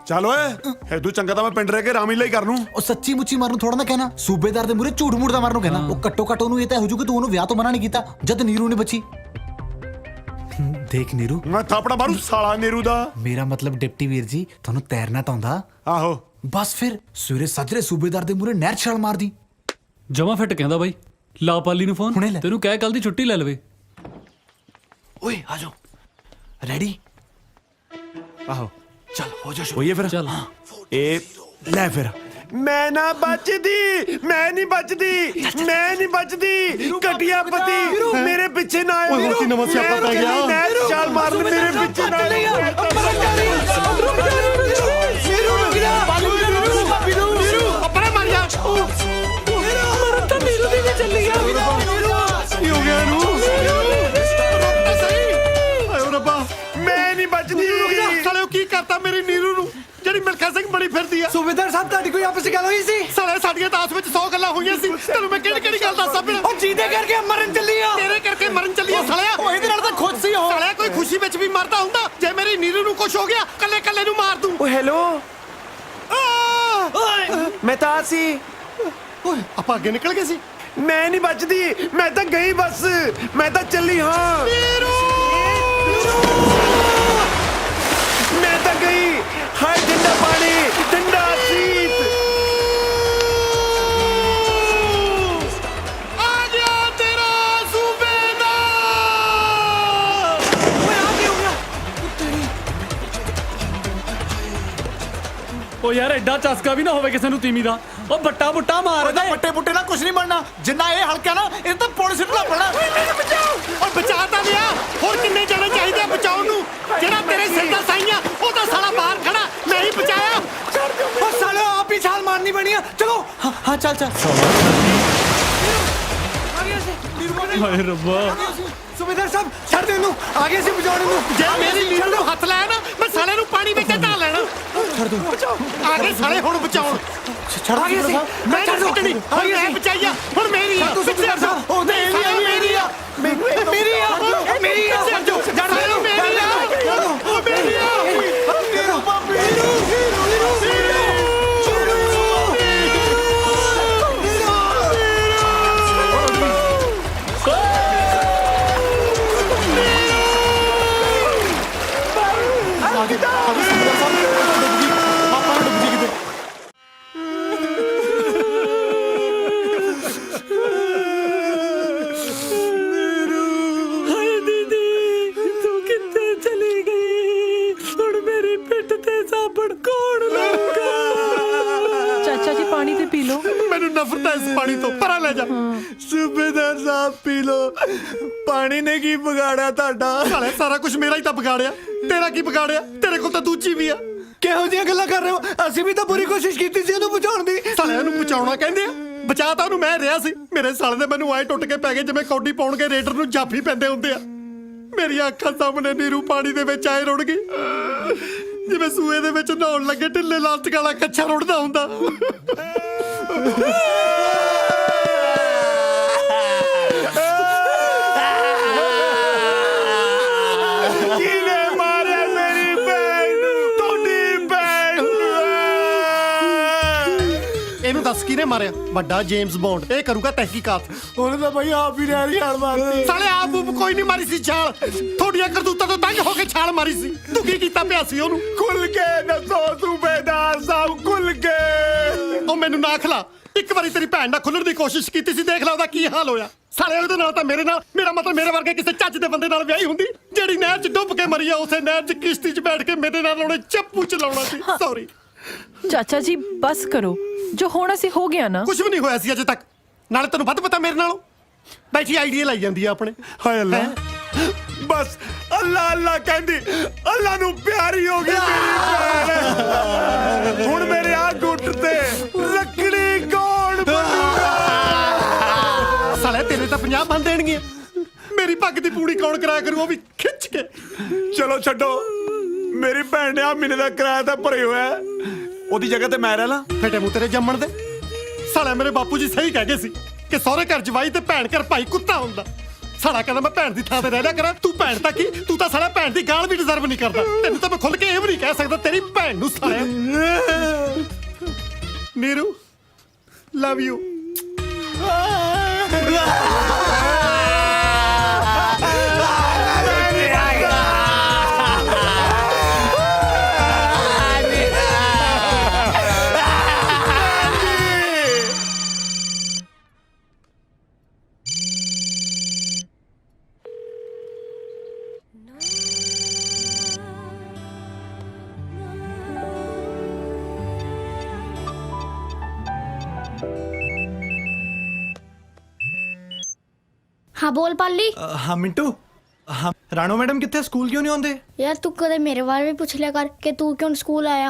ਚੱਲ ਓਏ ਇਦੋਂ ਚੰਗਾ ਤਾਂ ਮੈਂ ਪਿੰਡ ਰਹਿ ਕੇ ਰਾਮੀ ਲਈ ਕਰ ਲੂੰ। ਉਹ ਸੱਚੀ ਮੁੱਚੀ ਮਰਨ ਥੋੜਾ ਨਾ ਕਹਿਣਾ, ਸੂਬੇਦਾਰ ਦੇ ਮੂਰੇ ਝੂਠ ਮੂਠ ਦਾ ਮਰਨ ਨੂੰ ਕਹਿਣਾ। ਉਹ ਘੱਟੋ ਘੱਟ ਉਹਨੂੰ ਇਹ ਤਾਂ ਹੋ ਜੂ ਕਿ ਤੂੰ ਉਹਨੂੰ ਵਿਆਹ ਤੋਂ ਮਨਾ ਨਹੀਂ ਕੀਤਾ ਜਦ ਨੀਰੂ ਨੇ ਬਚੀ। ਦੇਖ ਨੀਰੂ ਮੈਂ ਥਾਪੜਾ ਮਾਰੂ ਸਾਲਾ ਨੀਰੂ ਦਾ। ਮੇਰਾ ਮਤਲਬ ਡਿਪਟੀ ਵੀਰ ਜੀ ਤੁਹਾਨੂੰ ਤੈਰਨਾ ਤਾਂ ਆਉਂਦਾ। ਆਹੋ ਬਸ ਫਿਰ ਸਵੇਰੇ ਸੱਜਰੇ ਸੂਬੇਦਾਰ ਦੇ ਮੂਰੇ ਨਹਿਰ ਛਾਲ ਮਾਰਦੀ। ਜਮਾ ਫਿੱਟ ਕਹਿੰਦਾ ਬਾਈ, ਲਾ ਪਾਲੀ ਨੂੰ ਫੋਨ, ਹੁਣੇ ਲੈ। ਤੈਨੂੰ ਕਹਿ ਕੱਲ ਦੀ ਛੁੱਟੀ ਲੈ ਲਵੇ। ਓਏ ਆ ਜਾਓ ਰੈਡੀ। ਆਹੋ ਚੱਲ ਹੋ ਜਾ ਹੋਈਏ ਫਿਰ। ਚੱਲ ਇਹ ਲੈ ਫਿਰ ਮੈਂ ਨਾ ਬਚਦੀ ਮੈਂ ਨਹੀਂ ਬਚਦੀ ਮੈਂ ਨਹੀਂ ਬਚਦੀ ਘਟਿਆ ਪਤੀ ਮੇਰੇ ਪਿੱਛੇ ਨਾ ਆਏ। ਓਏ, ਹੋਰ ਕੀ ਨਵਾਂ ਸਿਆਪਾ ਪੈ ਗਿਆ? ਮੈਂ ਚਾਲ ਮਾਰਨ ਮੇਰੇ ਪਿੱਛੇ ਨਾ ਆਏ। ਆਪਣੇ ਮਰ ਜਾ ਮਰਨ ਤਾਂ ਨੀਰੂ ਦੀ ਵੀ ਚੱਲੀ ਆ। ਕੀ ਹੋ ਗਿਆ ਇਹਨੂੰ? ਆਇਓ ਰੱਬਾ ਮੈਂ ਨਹੀਂ ਬਚਦੀ। ਸਾਲਿਓ ਕੀ ਕਰਤਾ ਮੇਰੀ ਨੀਰੂ ਨੂੰ ਜਿਹੜੀ ਮਿਲਖਾ ਸਿੰਘ ਬਣੀ ਫਿਰਦੀ ਆ। ਸੂਬੇਦਾਰ ਸਾਹਿਬ ਤੁਹਾਡੀ ਕੋਈ ਆਪਸ ਵਿੱਚ ਗੱਲ ਹੋਈ ਸੀ? ਸਾਲੇ ਸਾਡੀਆਂ ਤਾਂ ਆਪਸ ਵਿੱਚ 100 ਗੱਲਾਂ ਹੋਈਆਂ ਸੀ। ਤੈਨੂੰ ਮੈਂ ਕਿਹੜੀ ਕਿਹੜੀ ਗੱਲ ਦੱਸਾਂ ਫਿਰ? ਉਹ ਜਿਹਦੇ ਕਰਕੇ ਮਰਨ ਚੱਲੀ ਆ। ਤੇਰੇ ਕਰਕੇ ਮਰਨ ਚੱਲੀ ਆ ਸਾਲਿਆ। ਉਹ ਇਹਦੇ ਨਾਲ ਤਾਂ ਖੁਸ਼ ਸੀ ਉਹ। ਸਾਲਿਆ ਕੋਈ ਖੁਸ਼ੀ ਵਿੱਚ ਵੀ ਮਰਦਾ ਹੁੰਦਾ। ਜੇ ਮੇਰੀ ਨੀਰੂ ਨੂੰ ਕੁਝ ਹੋ ਗਿਆ ਕੱਲੇ ਕੱਲੇ ਨੂੰ ਮਾਰ ਦੂੰ। ਓ ਹੈਲੋ ਮੈਂ ਤਾਂ ਸੀ। ਓਏ ਆਪਾਂ ਅੱਗੇ ਨਿਕਲ ਗਏ ਸੀ। ਮੈਂ ਨਹੀਂ ਬਚਦੀ ਮੈਂ ਤਾਂ ਗਈ ਬਸ ਮੈਂ ਤਾਂ ਚੱਲੀ ਹਾਂ। ਮੈਂ ਤਾਂ ਗਈ। ਹਾਏ ਠੰਡਾ ਪਾਣੀ ਠੰਡਾ ਸੀਤ ਆ ਗਿਆ ਤੇਰਾ ਸੂਬੇਦਾਰ। ਓਏ ਆ ਕੀ ਹੋ ਗਿਆ? ਉਹ ਯਾਰ ਐਡਾ ਚਸਕਾ ਵੀ ਨਾ ਹੋਵੇ ਕਿਸੇ ਨੂੰ ਤੀਮੀ ਦਾ। ਉਹ ਬੱਟਾ ਬੁੱਟਾ ਮਾਰ ਦੇ। ਵੱਟੇ ਬੁੱਟੇ ਨਾਲ ਕੁਝ ਨਹੀਂ ਬਣਨਾ। ਜਿੰਨਾ ਇਹ ਹਲਕਾ ਨਾ ਇਹ ਤਾਂ ਪੁਲਿਸ ਨੂੰ ਲੱਭਣਾ। ਓਏ ਬਚਾ ਤਾਂ ਲਿਆ। ਹੋਰ ਕਿੰਨੇ ਜਣੇ ਚਾਹੀਦੇ ਆ ਬਚਾਉਣ ਨੂੰ? ਜਿਹੜਾ ਤੇਰੇ ਸਿਰ ਦਾ ਸਾਈਆਂ ਉਹ ਤਾਂ ਸਾਲਾ ਬਾਹਰ ਖੜਾ ਨਹੀਂ ਬਚਾਇਆ। ਉਹ ਸਾਲੇ ਆਪ ਹੀ ਛਾਲ ਮਾਰਨੀ ਬਣੀ ਆ। ਚਲੋ ਹਾਂ ਚੱਲ ਚੱਲ। ਹਾਏ ਰੱਬਾ, ਸੂਬੇਦਾਰ ਸਾਹਿਬ ਛੱਡ ਦੇ ਇਹਨੂੰ, ਆ ਗਏ ਸੀ ਬਚਾਉਣ ਨੂੰ। ਜੇ ਮੇਰੀ ਨੀਰੂ ਨੂੰ ਹੱਥ ਲਾਇਆ ਨਾ ਮੈਂ ਸਾਲੇ ਨੂੰ ਪਾਣੀ ਵਿੱਚ ਢਾ ਲੈਣਾ। ਆ ਗਏ ਸਾਲੇ ਹੁਣ ਬਚਾਉਣ। ਆ ਗਏ ਸੀ ਮੈਂ ਨਹੀਂ ਛੱਡਣੀ। ਹੁਣ ਮੈਂ ਬਚਾਈਆ ਹੁਣ ਮੇਰੀ ਆ। ਸੂਬੇਦਾਰ ਸਾਹਿਬ ਉਹ ਮੇਰੀ ਮੇਰੀ ਆ ਮੇਰੀ ਆ ਮੇਰੀ ਆ। ਜੜ ਮੇਰੀ ਮੇਰੀ ਆ। ਉਹ ਮੇਰੀ ਆ। ਹਾਏ ਦੀਦੀ ਤੂੰ ਕਿੱਥੇ ਚਲੀ ਗਈ? ਹੁਣ ਮੇਰੀ ਪਿੱਠ ਤੇ ਸਾਬਣ ਕੌਣ ਲਾਊਗਾ? ਚਾਚਾ ਜੀ ਪਾਣੀ ਤੇ ਪੀ ਲਓ। ਮੈਨੂੰ ਨਫ਼ਰਤ ਹੈ ਇਸ ਪਾਣੀ ਤੋਂ। ਪਰਾਂ ਲੈ ਜਾ। ਸੂਬੇਦਾਰ ਸਾਹਿਬ ਪੀ ਲੋ ਪਾਣੀ ਨੇ ਕੀ ਵਿਗਾੜਿਆ ਤੁਹਾਡਾ? ਸਾਲੇ ਸਾਰਾ ਕੁਝ ਮੇਰਾ ਹੀ ਤਾਂ ਵਿਗਾੜਿਆ। ਤੇਰਾ ਕੀ ਵਿਗਾੜਿਆ? ਤੇਰੇ ਕੋਲ ਤਾਂ ਦੂਜੀ ਵੀ ਆ। ਕਿਹੋ ਜਿਹੀਆਂ ਗੱਲਾਂ ਕਰ ਰਹੇ ਹੋ? ਅਸੀਂ ਵੀ ਤਾਂ ਪੂਰੀ ਕੋਸ਼ਿਸ਼ ਕੀਤੀ ਸੀ ਉਹਨੂੰ ਬਚਾਉਣ ਦੀ। ਸਾਲਿਆਂ ਨੂੰ ਬਚਾਉਣਾ ਕਹਿੰਦੇ ਆ। ਬਚਾ ਤਾਂ ਉਹਨੂੰ ਮੈਂ ਰਿਹਾ ਸੀ। ਮੇਰੇ ਸਾਲੇ ਦੇ ਮੈਨੂੰ ਆਏ ਟੁੱਟ ਕੇ ਪੈ ਗਏ ਜਿਵੇਂ ਕੌਡੀ ਪਾਉਣ ਕੇ ਰੇਡਰ ਨੂੰ ਜਾਫੀ ਪੈਂਦੇ ਹੁੰਦੇ ਆ। ਮੇਰੀਆਂ ਅੱਖਾਂ ਸਾਹਮਣੇ ਨੀਰੂ ਪਾਣੀ ਦੇ ਵਿੱਚ ਆਏ ਰੁੜ ਗਈ ਜਿਵੇਂ ਸੂਏ ਦੇ ਵਿੱਚ ਨਹਾਉਣ ਲੱਗੇ ਢਿੱਲੇ ਲਾਸਟਿਕ ਵਾਲਾ ਕੱਛਾ ਰੁੜਦਾ ਹੁੰਦਾ। ਕਿਹਨੇ ਮਾਰਿਆ ਮੇਰੀ ਭੈਣ ਨੂੰ? ਤੁਹਾਡੀ ਭੈਣ ਨੂੰ। ਇਹਨੂੰ ਦੱਸ ਦੱਸ ਕਿਹਨੇ ਮਾਰਿਆ? ਵੱਡਾ ਜੇਮਸ ਬੌਂਡ, ਇਹ ਕਰੂਗਾ ਤਹਿਕੀਕਾਤ। ਉਹਨੇ ਤਾਂ ਬਈ ਆਪ ਹੀ ਨਹਿਰੀ ਛਾਲ ਮਾਰਤੀ। ਸਾਲੇ ਆਪ ਕੋਈ ਨਹੀਂ ਮਾਰੀ ਸੀ ਛਾਲ, ਤੁਹਾਡੀਆਂ ਕਰਤੂਤਾਂ ਤੋਂ ਤੰਗ ਹੋ ਕੇ ਛਾਲ ਮਾਰੀ ਸੀ। ਤੂੰ ਕੀ ਕੀਤਾ ਪਿਆ ਸੀ ਉਹਨੂੰ? ਖੁੱਲ ਕੇ ਦੱਸੋ ਸੂਬੇਦਾਰ ਸਾਹਿਬ, ਖੁੱਲ ਕੇ। ਉਹ ਮੈਨੂੰ ਨਾ ਖਿਲਾ। ਇੱਕ ਵਾਰੀ ਤੇਰੀ ਭੈਣ ਨਾਲ ਖੁੱਲਣ ਦੀ ਕੋਸ਼ਿਸ਼ ਕੀਤੀ ਸੀ, ਦੇਖ ਲੈ ਉਹਦਾ ਕੀ ਹਾਲ ਹੋਇਆ। ਸਾਲੇ ਉਹਦੇ ਨਾਲ ਤਾਂ ਮੇਰੇ ਨਾਲ, ਮੇਰਾ ਮਤਲਬ ਮੇਰੇ ਵਰਗੇ ਕਿਸੇ ਚੱਜ ਦੇ ਬੰਦੇ ਨਾਲ ਵਿਆਹੀ ਹੁੰਦੀ। ਜਿਹੜੀ ਨਹਿਰ 'ਚ ਡੁੱਬ ਕੇ ਮਰੀ ਆ, ਉਸੇ ਨਹਿਰ 'ਚ ਕਿਸ਼ਤੀ 'ਚ ਬੈਠ ਕੇ ਮੇਰੇ ਨਾਲ ਉਹਨੇ ਚੱਪੂ ਚਲਾਉਣਾ ਸੀ। ਸੌਰੀ ਚਾਚਾ ਜੀ ਬਸ ਕਰੋ, ਜੋ ਹੋਣਾ ਸੀ ਹੋ ਗਿਆ ਨਾ। ਕੁਝ ਵੀ ਨਹੀਂ ਹੋਇਆ ਸੀ ਅਜੇ ਤੱਕ। ਨਾਲੇ ਤੈਨੂੰ ਵੱਧ ਪਤਾ ਮੇਰੇ ਨਾਲੋਂ। ਬੈਠੀ ਆਈਡੀਆ ਲਾਈ ਜਾਂਦੀ ਆ ਆਪਣੇ। ਹਾਏ ਅੱਲਾ, ਬਸ ਅੱਲਾ ਅੱਲਾ ਕਹਿੰਦੀ, ਅੱਲਾ ਨੂੰ ਪਿਆਰੀ ਹੋ ਗਈ ਮੇਰੀ ਭੈਣ। ਹੁਣ ਮੇਰੇ ਆ ਗੁੱਟ ਤੇ ਲੱਕੜੀ ਕੌਣ ਬੰਨੂਗਾ? ਸਾਲੇ ਤੇਰੇ ਤਾਂ 50 ਬਣ ਦੇਣਗੇ। ਮੇਰੀ ਪੱਗ ਦੀ ਪੂੜੀ ਕੌਣ ਕਰਾਇਆ ਕਰੂ, ਉਹ ਵੀ ਖਿੱਚ ਕੇ। ਚਲੋ ਛੱਡੋ, ਮੇਰੀ ਭੈਣ ਨੇ ਆ ਮਹੀਨੇ ਦਾ ਕਿਰਾਇਆ ਤਾਂ ਭਰੇ ਹੋਇਆ, ਉਹਦੀ ਜਗ੍ਹਾ ਤੇ ਮੈਂ ਰਹਿ ਲਾਂ। ਫੇਟੇ ਮੂੰਹ ਤੇਰੇ ਜੰਮਣ ਦੇ। ਸਾਲਾ ਮੇਰੇ ਬਾਪੂ ਜੀ ਸਹੀ ਕਹਿ ਗਏ ਸੀ ਕਿ ਸਹੁਰੇ ਘਰ ਜਵਾਈ ਤੇ ਭੈਣ ਘਰ ਭਾਈ ਕੁੱਤਾ ਹੁੰਦਾ। ਸਾਲਾ ਕਹਿੰਦਾ ਮੈਂ ਭੈਣ ਦੀ ਥਾਂ ਤੇ ਰਹਿ ਲਿਆ ਕਰਾਂ। ਤੂੰ ਭੈਣ ਤਾਂ ਕੀ, ਤੂੰ ਤਾਂ ਸਾਲਾ ਭੈਣ ਦੀ ਗਾਲ ਵੀ ਡਿਜ਼ਰਵ ਨਹੀਂ ਕਰਦਾ। ਤੈਨੂੰ ਤਾਂ ਮੈਂ ਖੁੱਲ ਕੇ ਇਹ ਵੀ ਨਹੀਂ ਕਹਿ ਸਕਦਾ ਤੇਰੀ ਭੈਣ ਨੂੰ। ਸਾਲਿਆ ਨੀਰੂ, ਲਵ ਯੂ। हाँ बोल पाली। हाँ मिंटू, हाँ राणो मैडम कितने? स्कूल क्यों नहीं आते? यार तू कदे मेरे बारे में पूछ लिया कर कि तू क्यों स्कूल आया।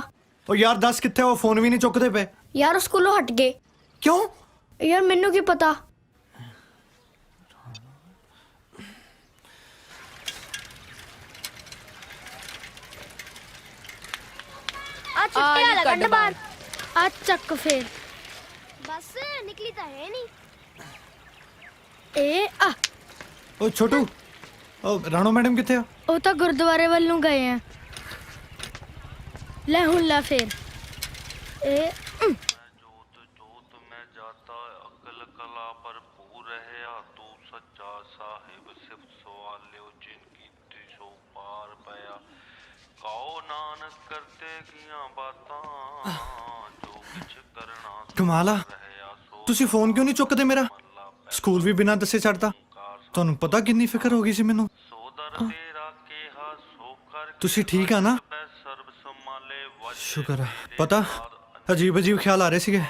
ओ यार दस कितने? वो फोन भी नहीं चुकते पे। यार स्कूलों हट गए। क्यों? यार मैनू की पता। आज छुट्टी वाला गंड बार आज चक फिर बस निकली तो है नहीं। ए आ ओ छोटू, ओ राणो मैडम कितने? वो तो गुरुद्वारे वालों गए हैं। ले हुन ला फिर ए कमाला, ਤੁਸੀਂ ਫੋਨ ਕਿਉਂ ਨਹੀਂ ਚੁੱਕਦੇ ਮੇਰਾ? ਸਕੂਲ ਵੀ ਬਿਨਾਂ ਦੱਸੇ ਛੱਡਦਾ। ਤੁਹਾਨੂੰ ਪਤਾ ਕਿੰਨੀ ਫਿਕਰ ਹੋ ਗਈ ਸੀ ਮੈਨੂੰ। ਤੁਸੀਂ ਠੀਕ ਆ ਨਾ? ਸ਼ੁਕਰ ਹੈ। ਪਤਾ ਅਜੀਬ ਅਜੀਬ ਖਿਆਲ ਆ ਰਹੇ ਸੀਗੇ,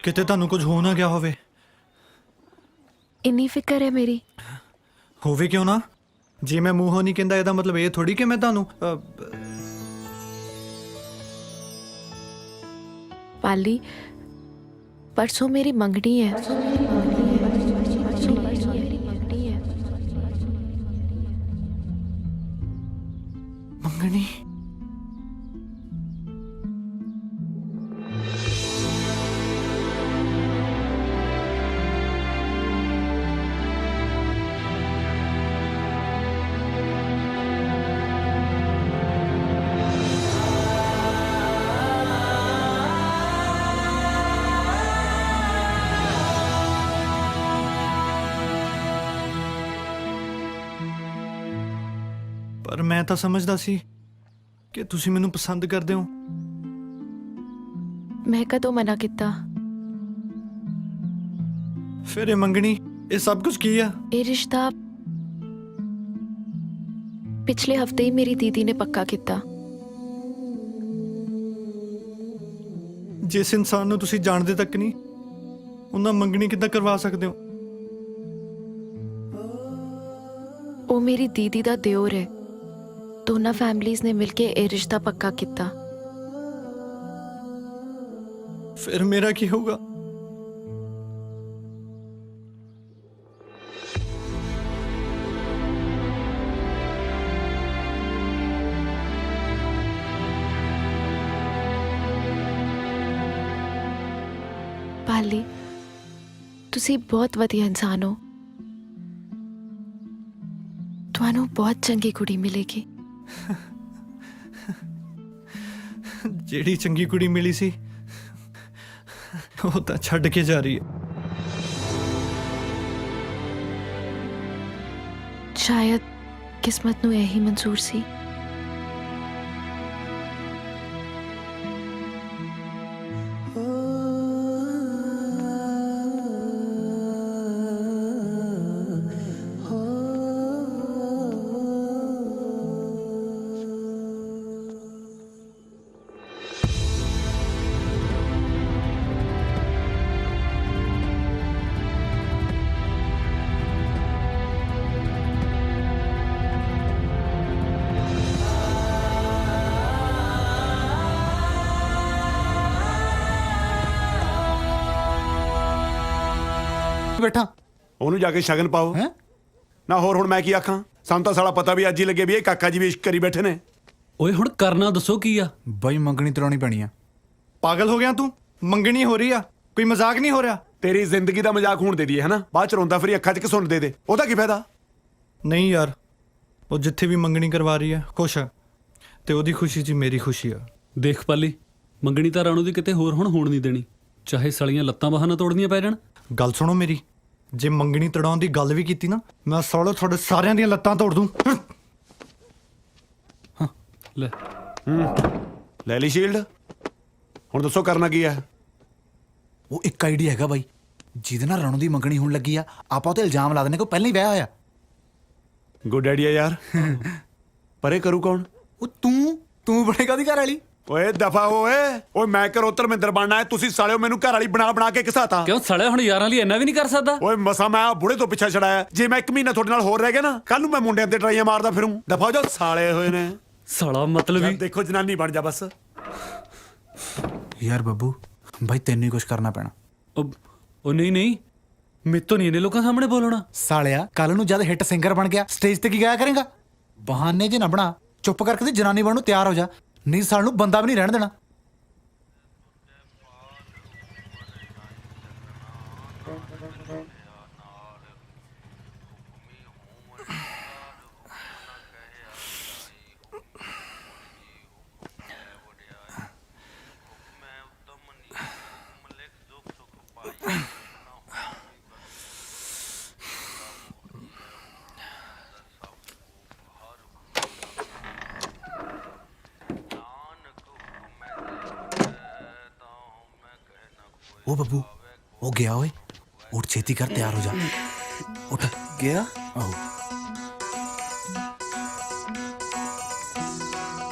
ਕਿਤੇ ਤੁਹਾਨੂੰ ਕੁਝ ਹੋ ਨਾ ਗਿਆ ਹੋਵੇ। ਇੰਨੀ ਫਿਕਰ ਹੈ ਮੇਰੀ। ਹੋਵੇ ਕਿਉਂ ਨਾ, ਜੇ ਮੈਂ ਮੂੰਹੋਂ ਨਹੀਂ ਕਹਿੰਦਾ ਇਹਦਾ ਮਤਲਬ ਇਹ ਥੋੜੀ ਕਿ ਮੈਂ ਤੁਹਾਨੂੰ पाली परसों मेरी मंगनी है। मंगनी? ਪਰ ਮੈਂ ਤਾਂ ਸਮਝਦਾ ਸੀ ਕਿ ਤੁਸੀਂ ਮੈਨੂੰ ਪਸੰਦ ਕਰਦੇ ਹੋ। मैं कदों मना किता? ਫਿਰ ਇਹ ਮੰਗਣੀ, ਇਹ ਸਭ ਕੁਝ ਕੀ ਆ? ये रिश्ता पिछले हफ्ते ही मेरी दीदी ने पक्का किता। ਜਿਸ ਇਨਸਾਨ ਨੂੰ ਤੁਸੀਂ ਜਾਣਦੇ ਤੱਕ ਨਹੀਂ, ਉਹਨਾਂ ਮੰਗਣੀ ਕਿੱਦਾਂ ਕਰਵਾ ਸਕਦੇ ਹੋ? ਉਹ ਮੇਰੀ ਦੀਦੀ ਦਾ ਦਿਓਰ ਹੈ। ਦੋਨਾਂ ਫੈਮਲੀਜ਼ ਨੇ ਮਿਲ ਕੇ ਇਹ ਰਿਸ਼ਤਾ ਪੱਕਾ ਕੀਤਾ। ਫਿਰ ਮੇਰਾ ਕੀ ਹੋਊਗਾ? ਪਾਲੀ, ਤੁਸੀਂ ਬਹੁਤ ਵਧੀਆ ਇਨਸਾਨ ਹੋ। ਤੁਹਾਨੂੰ ਬਹੁਤ ਚੰਗੀ ਕੁੜੀ ਮਿਲੇਗੀ। ਜਿਹੜੀ ਚੰਗੀ ਕੁੜੀ ਮਿਲੀ ਸੀ ਉਹ ਤਾਂ ਛੱਡ ਕੇ ਜਾ ਰਹੀ ਹੈ। ਸ਼ਾਇਦ ਕਿਸਮਤ ਨੂੰ ਇਹੀ ਮਨਜ਼ੂਰ ਸੀ। ਬੈਠਾ ਉਹਨੂੰ ਜਾ ਕੇ ਸ਼ਗਨ ਪਾਓ ਨਾ। ਹੋਰ ਹੁਣ ਮੈਂ ਕੀ ਆਖਾਂ? ਸਾਨੂੰ ਤਾਂ ਸਾਲਾ ਪਤਾ ਵੀ ਅੱਜ ਹੀ ਲੱਗੇ ਵੀ ਇਹ ਕਾਕਾ ਜੀ ਵੀ ਇਸ਼ਕ ਕਰੀ ਬੈਠੇ ਨੇ। ਓਏ ਹੁਣ ਕਰਨਾ ਦੱਸੋ ਕੀ ਆ? ਬਾਈ ਮੰਗਣੀ ਤਰਾਉਣੀ ਪੈਣੀ ਆ। ਪਾਗਲ ਹੋ ਗਿਆ ਤੂੰ? ਮੰਗਣੀ ਹੋ ਰਹੀ ਆ, ਕੋਈ ਮਜ਼ਾਕ ਨਹੀਂ ਹੋ ਰਿਹਾ। ਤੇਰੀ ਜ਼ਿੰਦਗੀ ਦਾ ਮਜ਼ਾਕ ਹੋਣ ਦੇ ਦਈਏ ਹਨਾ, ਬਾਅਦ ਚ ਰੋਂਦਾ ਫਿਰ ਅੱਖਾਂ 'ਚ ਕਿ ਸੁਣ ਦੇ ਉਹਦਾ ਕੀ ਫਾਇਦਾ? ਨਹੀਂ ਯਾਰ, ਉਹ ਜਿੱਥੇ ਵੀ ਮੰਗਣੀ ਕਰਵਾ ਰਹੀ ਹੈ ਖੁਸ਼ ਆ, ਤੇ ਉਹਦੀ ਖੁਸ਼ੀ 'ਚ ਮੇਰੀ ਖੁਸ਼ੀ ਆ। ਦੇਖ ਪਾਲੀ, ਮੰਗਣੀ ਤਾਂ ਰਾਣੂ ਦੀ ਕਿਤੇ ਹੋਰ ਹੁਣ ਹੋਣ ਨਹੀਂ ਦੇਣੀ, ਚਾਹੇ ਸਲੀਆਂ ਲੱਤਾਂ ਬਾਹਾਂ ਨਾ ਤੋੜਨੀਆਂ ਪੈ ਜਾਣ। ਗੱਲ ਸੁਣੋ ਮੇਰੀ, ਜੇ ਮੰਗਣੀ ਤੜਾਉਣ ਦੀ ਗੱਲ ਵੀ ਕੀਤੀ ਨਾ, ਮੈਂ ਸਾਲੋ ਤੁਹਾਡੇ ਸਾਰਿਆਂ ਦੀਆਂ ਲੱਤਾਂ ਤੋੜ ਦੂੰ। ਲੈ ਲੈ ਲਈ ਸ਼ੀਲਡ, ਹੁਣ ਦੱਸੋ ਕਰਨਾ ਕੀ ਹੈ? ਉਹ ਇੱਕ ਆਈਡੀਆ ਹੈਗਾ ਬਾਈ, ਜਿਹਦੇ ਨਾਲ ਰਾਣੂ ਦੀ ਮੰਗਣੀ ਹੋਣ ਲੱਗੀ ਆ, ਆਪਾਂ ਉਹ ਤੇ ਇਲਜ਼ਾਮ ਲਾ ਦੇਣੇ ਕੋ ਪਹਿਲਾਂ ਹੀ ਵਿਆਹ ਹੋਇਆ। ਗੁੱਡ ਆਈਡੀਆ ਯਾਰ। ਪਰ ਇਹ ਕਰੂ ਕੌਣ? ਉਹ ਤੂੰ ਬਣੇਗਾ ਉਹਦੀ ਘਰ ਵਾਲੀ। ਓਏ ਦਫਾ ਓਏ ਮੈਂ ਕਰੋ ਧਰਮਿੰਦਰ ਬਣਨਾ ਹੈ, ਤੁਸੀਂ ਸਾਲਿਓ ਮੈਨੂੰ ਘਰ ਵਾਲੀ ਬਣਾ ਕੇ ਘਸਾਤਾ। ਕਿਉਂ ਸਾਲਿਆ ਹੁਣ ਯਾਰਾਂ ਲਈ ਇੰਨਾ ਵੀ ਨਹੀਂ ਕਰ ਸਕਦਾ? ਓਏ ਮਸਾ ਮੈਂ ਬੁੜੇ ਤੋਂ ਪਿੱਛਾ ਛੜਾਇਆ, ਜੇ ਮੈਂ 1 ਮਹੀਨਾ ਤੁਹਾਡੇ ਨਾਲ ਹੋਰ ਰਹਿ ਗਿਆ ਨਾ, ਕੱਲ ਨੂੰ ਮੈਂ ਮੁੰਡਿਆਂ ਤੇ ਟਰਾਈਆਂ ਮਾਰਦਾ ਫਿਰੂੰ। ਦਫਾ ਹੋ ਜਾ ਸਾਲੇ ਹੋਏ ਨੇ। ਸਾਲਾ ਮਤਲਬ ਹੀ ਦੇਖੋ ਜਨਾਨੀ ਬਣ ਜਾ ਬਸ। ਯਾਰ ਬੱਬੂ ਬਾਈ, ਤੈਨੂੰ ਹੀ ਕੁਝ ਕਰਨਾ ਪੈਣਾ। ਉਹ ਨਹੀਂ ਮੇਰੇ ਤੋਂ ਨਹੀਂ ਇਹਨੇ ਲੋਕਾਂ ਸਾਹਮਣੇ ਬੋਲਣਾ। ਸਾਲਿਆ ਕੱਲ ਨੂੰ ਜਦ ਹਿੱਟ ਸਿੰਗਰ ਬਣ ਗਿਆ, ਸਟੇਜ ਤੇ ਕੀ ਗਾਇਆ ਕਰੇਗਾ? ਬਹਾਨੇ ਜੇ ਨਾ ਬਣਾ, ਚੁੱਪ ਕਰਕੇ ਤੇ ਜਨਾਨੀ ਬਣਨ ਨੂੰ ਤਿਆਰ ਹੋ ਜਾ, ਨਹੀਂ ਸਾਲ ਨੂੰ ਬੰਦਾ ਵੀ ਨਹੀਂ ਰਹਿਣ ਦੇਣਾ। ਉਹ ਬੱਬੂ, ਉਹ ਗਿਆ ਓਏ, ਉੱਠ ਛੇਤੀ ਕਰ, ਤਿਆਰ ਹੋ ਜਾ। ਉੱਠ ਗਿਆ। ਆਹੋ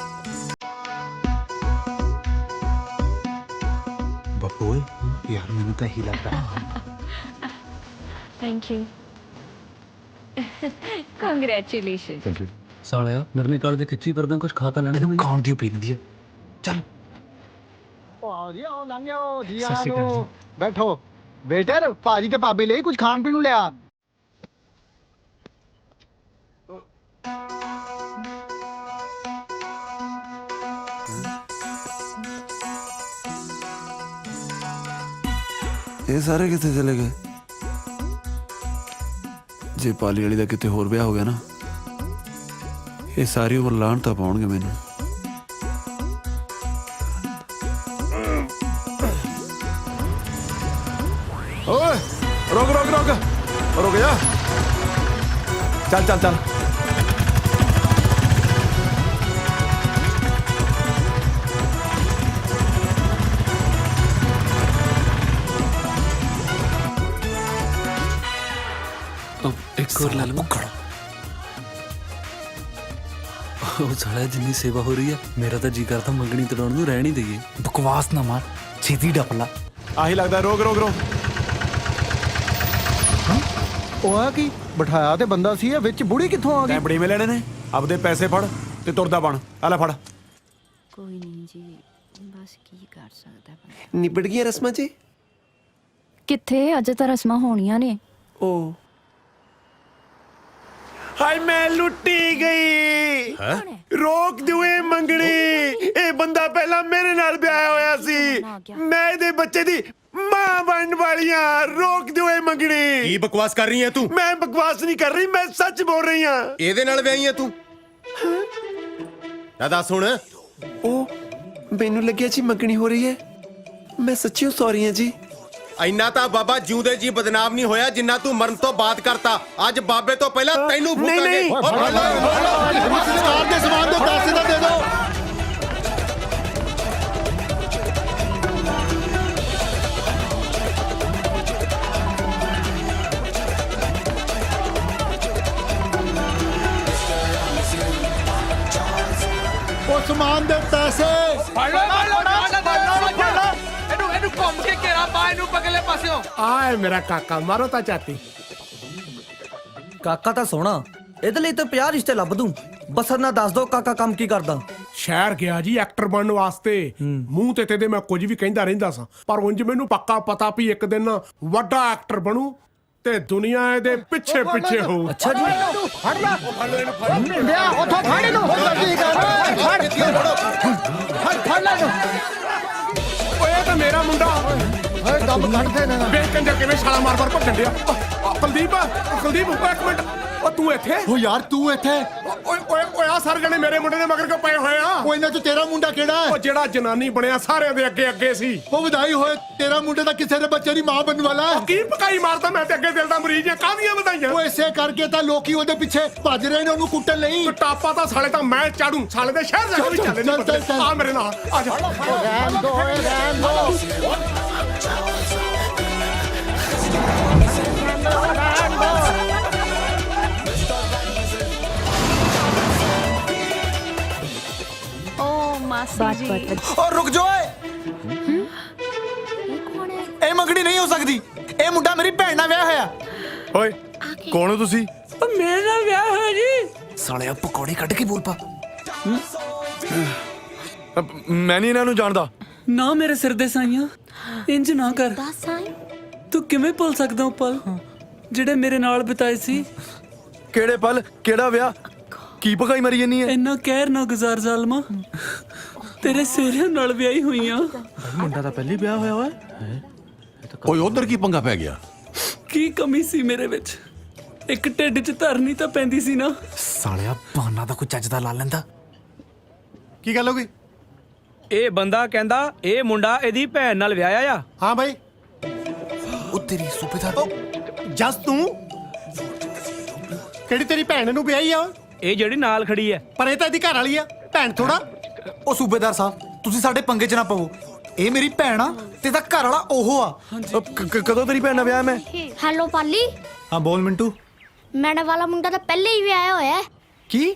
ਬੱਬੂ ਓਏ, ਯਾਰ ਮੈਨੂੰ ਤਾਂ ਇਹੀ ਲੱਗਦਾ। Thank you. Congratulation. Thank you. ਸਾਲਿਆ ਮੇਰੇ ਨੇ ਕੱਲ ਦੇ ਖਿੱਚੀ ਪਰਦਾਂ ਕੁਝ ਖਾ ਤਾਂ ਲੈਣੇ ਸੀ। ਕੌਣ ਦੀ ਪੀਂਦੀ ਹੈ? ਚੱਲ ਬੈਠੋ ਵੇਟਰ, ਭਾਜੀ ਤੇ ਭਾਬੀ ਲਈ ਕੁਝ ਖਾਣ ਪੀਣ ਨੂੰ ਲਿਆ। ਇਹ ਸਾਰੇ ਕਿੱਥੇ ਚਲੇ ਗਏ? ਜੇ ਪਾਲੀ ਵਾਲੀ ਦਾ ਕਿਤੇ ਹੋਰ ਵਿਆਹ ਹੋ ਗਿਆ ਨਾ, ਇਹ ਸਾਰੀ ਉਮਰ ਲਾਹਣ ਤਾਂ ਪਾਉਣਗੇ ਮੈਨੂੰ। ਓਏ ਰੁਕ ਜਾ। ਚੱਲ ਇੱਕ ਹੋਰ ਲੈ ਲਵਾਂ। ਉਹ ਸਾਲਿਆ ਜਿੰਨੀ ਸੇਵਾ ਹੋ ਰਹੀ ਹੈ, ਮੇਰਾ ਤਾਂ ਜੀ ਕਰਦਾ ਮੰਗਣੀ ਤੜਾਉਣ ਨੂੰ ਰਹਿਣ ਹੀ ਦਈਏ। ਬਕਵਾਸ ਨਾ ਮਾਰ, ਛੇਤੀ ਡੱਪਲਾ। ਆਹੀ ਲੱਗਦਾ। ਰੋਕ ਉਹ ਆ ਕੀ ਬਿਠਾਇਆ ਤੇ ਬੰਦਾ ਸੀ, ਵਿੱਚ ਬੁੜੀ ਕਿੱਥੋਂ ਆ ਗਈ? ਬੜੀ ਮੇ ਲੈਣੇ ਨੇ, ਆਪਦੇ ਪੈਸੇ ਫੜ ਤੇ ਤੁਰਦਾ ਬਣ। ਆ ਲੈ ਫੜ। ਕੋਈ ਨਹੀਂ ਜੀ, ਬਸ ਕੀ ਕਰ ਸਕਦਾ। ਨਿਬੜ ਗਈਆਂ ਰਸਮਾਂ ਜੀ? ਕਿੱਥੇ, ਅਜੇ ਤਾਂ ਰਸਮਾਂ ਹੋਣੀਆਂ ਨੇ। ਓ ਹਾਏ ਮੈਂ ਲੁੱਟੀ ਗਈ। ਰੋਕ ਦਿਓ ਮੰਗਣੀ, ਇਹ ਬੰਦਾ ਪਹਿਲਾਂ ਮੇਰੇ ਨਾਲ ਵਿਆਹਿਆ ਹੋਇਆ ਸੀ, ਮੈਂ ਇਹਦੇ ਬੱਚੇ ਦੀ ਮਾਂ ਬਣਨ ਵਾਲੀਆਂ। ਰੋਕ ਦਿਓ ਮੰਗਣੀ। ਕੀ ਬਕਵਾਸ ਕਰ ਰਹੀ ਹੈ ਤੂੰ? ਮੈਂ ਬਕਵਾਸ ਨਹੀਂ ਕਰ ਰਹੀ, ਮੈਂ ਸੱਚ ਬੋਲ ਰਹੀ ਹਾਂ। ਇਹਦੇ ਨਾਲ ਵਿਆਹੀ ਹੈ ਤੂੰ? ਦੱਸ ਹੁਣ। ਉਹ ਮੈਨੂੰ ਲੱਗਿਆ ਜੀ ਮੰਗਣੀ ਹੋ ਰਹੀ ਹੈ, ਮੈਂ ਸੱਚੀ ਸੌਰੀ ਹਾਂ ਜੀ। ਇੰਨਾ ਤਾਂ ਬਾਬਾ ਜਿਉਂਦੇ ਜੀ ਬਦਨਾਮ ਨਹੀਂ ਹੋਇਆ ਜਿੰਨਾ ਤੂੰ ਮਰਨ ਤੋਂ ਬਾਅਦ ਕਰਤਾ ਅੱਜ ਬਾਬੇ ਤੋਂ ਪਹਿਲਾਂ ਤੈਨੂੰ ਫੂਕਾਂਗੇ ਸਰਕਾਰ ਦੇ ਸਮਾਨ ਦੇ ਪੈਸੇ ਤਾਂ ਦੇ ਦਿਓ। ਉਹ ਸਮਾਨ ਦੇ ਪੈਸੇ ਇਹਨੂੰ ਘੁੰਮ ਕੇ ਘੇਰਾ ਪਾ ਇਹਨੂੰ ਪਗਲੇ ਪਾਸਿਓਂ। ਆਏ ਮੇਰਾ ਕਾਕਾ ਮਾਰੋ ਤਾਂ ਚਾਤੀ। ਕਾਕਾ ਤਾਂ ਸੋਹਣਾ, ਇਹਦੇ ਲਈ ਤਾਂ 50 ਰਿਸ਼ਤੇ ਲੱਭ ਦੂੰ। ਬਸ ਨਾ ਦੱਸ ਦੋ ਕਾਕਾ ਕੰਮ ਕੀ ਕਰਦਾ। ਸ਼ਹਿਰ ਗਿਆ ਜੀ ਐਕਟਰ ਬਣਨ ਵਾਸਤੇ। ਮੂੰਹ ਤੇ ਤੇਦੇ ਮੈਂ ਕੁਝ ਵੀ ਕਹਿੰਦਾ ਰਹਿੰਦਾ ਸਾਂ, ਪਰ ਉਂਝ ਮੈਨੂੰ ਪੱਕਾ ਪਤਾ ਵੀ ਇੱਕ ਦਿਨ ਵੱਡਾ ਐਕਟਰ ਬਣੂ ਤੇ ਦੁਨੀਆ ਇਹਦੇ ਪਿੱਛੇ ਪਿੱਛੇ ਹੋਊ। ਅੱਛਾ ਜੀ। ਫੜ ਲੈ ਲਿਆ ਉਥੋਂ ਫੜ ਇਹਨੂੰ ਫੜ ਲੈ ਇਹਨੂੰ। ਓਏ ਇਹ ਤਾਂ ਮੇਰਾ ਮੁੰਡਾ। ਓਏ ਦਮ ਕੱਢਦੇ ਨੇ ਵੇਖ ਕੰਜਰ ਕਿਵੇਂ ਛਾਲਾ ਮਾਰ-ਮਾਰ ਭੱਜਣ ਡਿਆ। ਕੁਲਦੀਪ ਇੱਕ ਮਿੰਟ। ਉਹ ਤੂੰ ਇੱਥੇ? ਓ ਯਾਰ ਤੂੰ ਇੱਥੇ? ਓਏ ਓਏ ਓਏ ਆ ਸਾਰੇ ਜਣੇ ਮੇਰੇ ਮੁੰਡੇ ਦੇ ਮਗਰ ਕਿਉਂ ਪਏ ਹੋਏ ਆ? ਉਹ ਇਹਨਾਂ ਚ ਤੇਰਾ ਮੁੰਡਾ ਕਿਹੜਾ ਹੈ? ਉਹ ਜਿਹੜਾ ਜਨਾਨੀ ਬਣਿਆ ਸਾਰਿਆਂ ਦੇ ਅੱਗੇ ਅੱਗੇ ਸੀ। ਉਹ ਵਧਾਈ ਹੋਏ ਤੇਰਾ ਮੁੰਡਾ ਤਾਂ ਕਿਸੇ ਦੇ ਬੱਚੇ ਦੀ ਮਾਂ ਬਣਨ ਵਾਲਾ ਹੈ। ਕੀ ਪਕਾਈ ਮਾਰਦਾ? ਮੈਂ ਤੇ ਅੱਗੇ ਦਿਲ ਦਾ ਮਰੀਜ਼ ਆ। ਕਾਹਦੀਆਂ ਵਧਾਈਆਂ? ਉਹ ਇਸੇ ਕਰਕੇ ਤਾਂ ਲੋਕੀ ਉਹਦੇ ਪਿੱਛੇ ਭੱਜ ਰਹੇ ਨੇ ਉਹਨੂੰ ਕੁੱਟਣ ਲਈ। ਟਾਪਾ ਤਾਂ ਸਾਲੇ ਤਾਂ ਮੈਂ ਚਾੜੂ। ਸਾਲੇ ਦੇ ਸ਼ਹਿਰ ਜਾ ਕੇ ਵੀ ਚੱਲੇ ਨੇ। ਆ ਮੇਰੇ ਨਾਲ ਆ ਜਾ। ਰਹਿਣ ਦੋ ਰਹਿਣ ਦੋ। और रुक जाओ ਇਹ ਮੰਗਣੀ ਨਹੀਂ ਹੋ ਸਕਦੀ। ਇਹ ਮੁੰਡਾ ਮੇਰੀ ਭੈਣ ਨਾਲ ਵਿਆਹ ਹੋਇਆ। ਓਏ ਕੌਣ ਹੋ ਤੁਸੀਂ? ਮੇਰੇ ਨਾਲ ਵਿਆਹ ਹੋਇਆ ਜੀ। ਸਾਲਿਆ ਪਕੌੜੇ ਕੱਢ ਕੇ ਬੋਲ ਪਾ। ਮੈਂ ਨਹੀਂ ਇਹਨਾਂ ਨੂੰ ਜਾਣਦਾ। ਨਾ ਮੇਰੇ ਸਿਰ ਦੇ ਸਾਈਆਂ, ਇੰਜ ਨਾ ਕਰ। ਤੂੰ ਕਿਵੇਂ ਭੁੱਲ ਸਕਦਾ ਉਹ ਪਲ ਜਿਹੜੇ ਮੇਰੇ ਨਾਲ ਬਿਤਾਏ ਸੀ? ਕਿਹੜੇ ਪਲ? ਕਿਹੜਾ ਵਿਆਹ? ਕੀ ਪਕਾਈ ਮਰੀ ਜਾਨੀ ਹੈ? ਇੰਨਾ ਕਹਿਰ ਨਾ ਗੁਜ਼ਾਰ ਜ਼ਾਲਮਾ। ਤੇਰੇ ਸਿਹਰਿਆਂ ਨਾਲ ਵਿਆਹੀ ਹੋਈਆਂ। ਮੁੰਡਾ ਤਾਂ ਪਹਿਲੀ ਵਿਆਹ ਹੋਇਆ ਵਾ। ਓਏ ਉਧਰ ਕੀ ਪੰਗਾ ਪੈ ਗਿਆ? ਕੀ ਕਮੀ ਸੀ ਮੇਰੇ ਵਿੱਚ? ਇੱਕ ਢਿੱਡ 'ਚ ਧਰਨੀ ਤਾਂ ਪੈਂਦੀ ਸੀ ਨਾ। ਸਾਲਿਆ ਬਹਾਨਾ ਤਾਂ ਕੋਈ ਚੱਜ ਦਾ ਲਾ ਲੈਂਦਾ। ਕੀ ਗੱਲ ਹੋ ਗਈ? ਇਹ ਬੰਦਾ ਕਹਿੰਦਾ ਇਹ ਮੁੰਡਾ ਇਹਦੀ ਭੈਣ ਨਾਲ ਵਿਆਹਿਆ ਆ। ਹਾਂ ਬਾਈ। ਉਹ ਤੇਰੀ ਸੂਬੇਦਾਰ ਜਸ ਤੂੰ ਕਿਹੜੀ ਤੇਰੀ ਭੈਣ ਨੂੰ ਵਿਆਹੀ ਆ? ਇਹ ਜਿਹੜੀ ਨਾਲ ਖੜੀ ਹੈ। ਪਰ ਇਹ ਤਾਂ ਇਹਦੀ ਘਰ ਵਾਲੀ ਆ, ਭੈਣ ਥੋੜਾ। ਉਹ ਸੂਬੇਦਾਰ ਸਾਹਿਬ ਤੁਸੀਂ ਸਾਡੇ ਪੰਗੇ 'ਚ ਨਾ ਪਵੋ। ਇਹ ਮੇਰੀ ਭੈਣ ਆ ਤੇ ਇਹਦਾ ਘਰ ਵਾਲਾ ਉਹ ਆ। ਕਦੋਂ ਤੇਰੀ ਭੈਣ ਨਾਲ ਵਿਆਹ ਮੈਂ? ਹੈਲੋ ਪਾਲੀ, ਹਾਂ ਬੋਲ ਮਿੰਟੂ। ਮੈਡਮ ਵਾਲਾ ਮੁੰਡਾ ਤਾਂ ਪਹਿਲੇ ਹੀ ਵਿਆਹਿਆ ਹੋਇਆ ਹੈ। ਕੀ?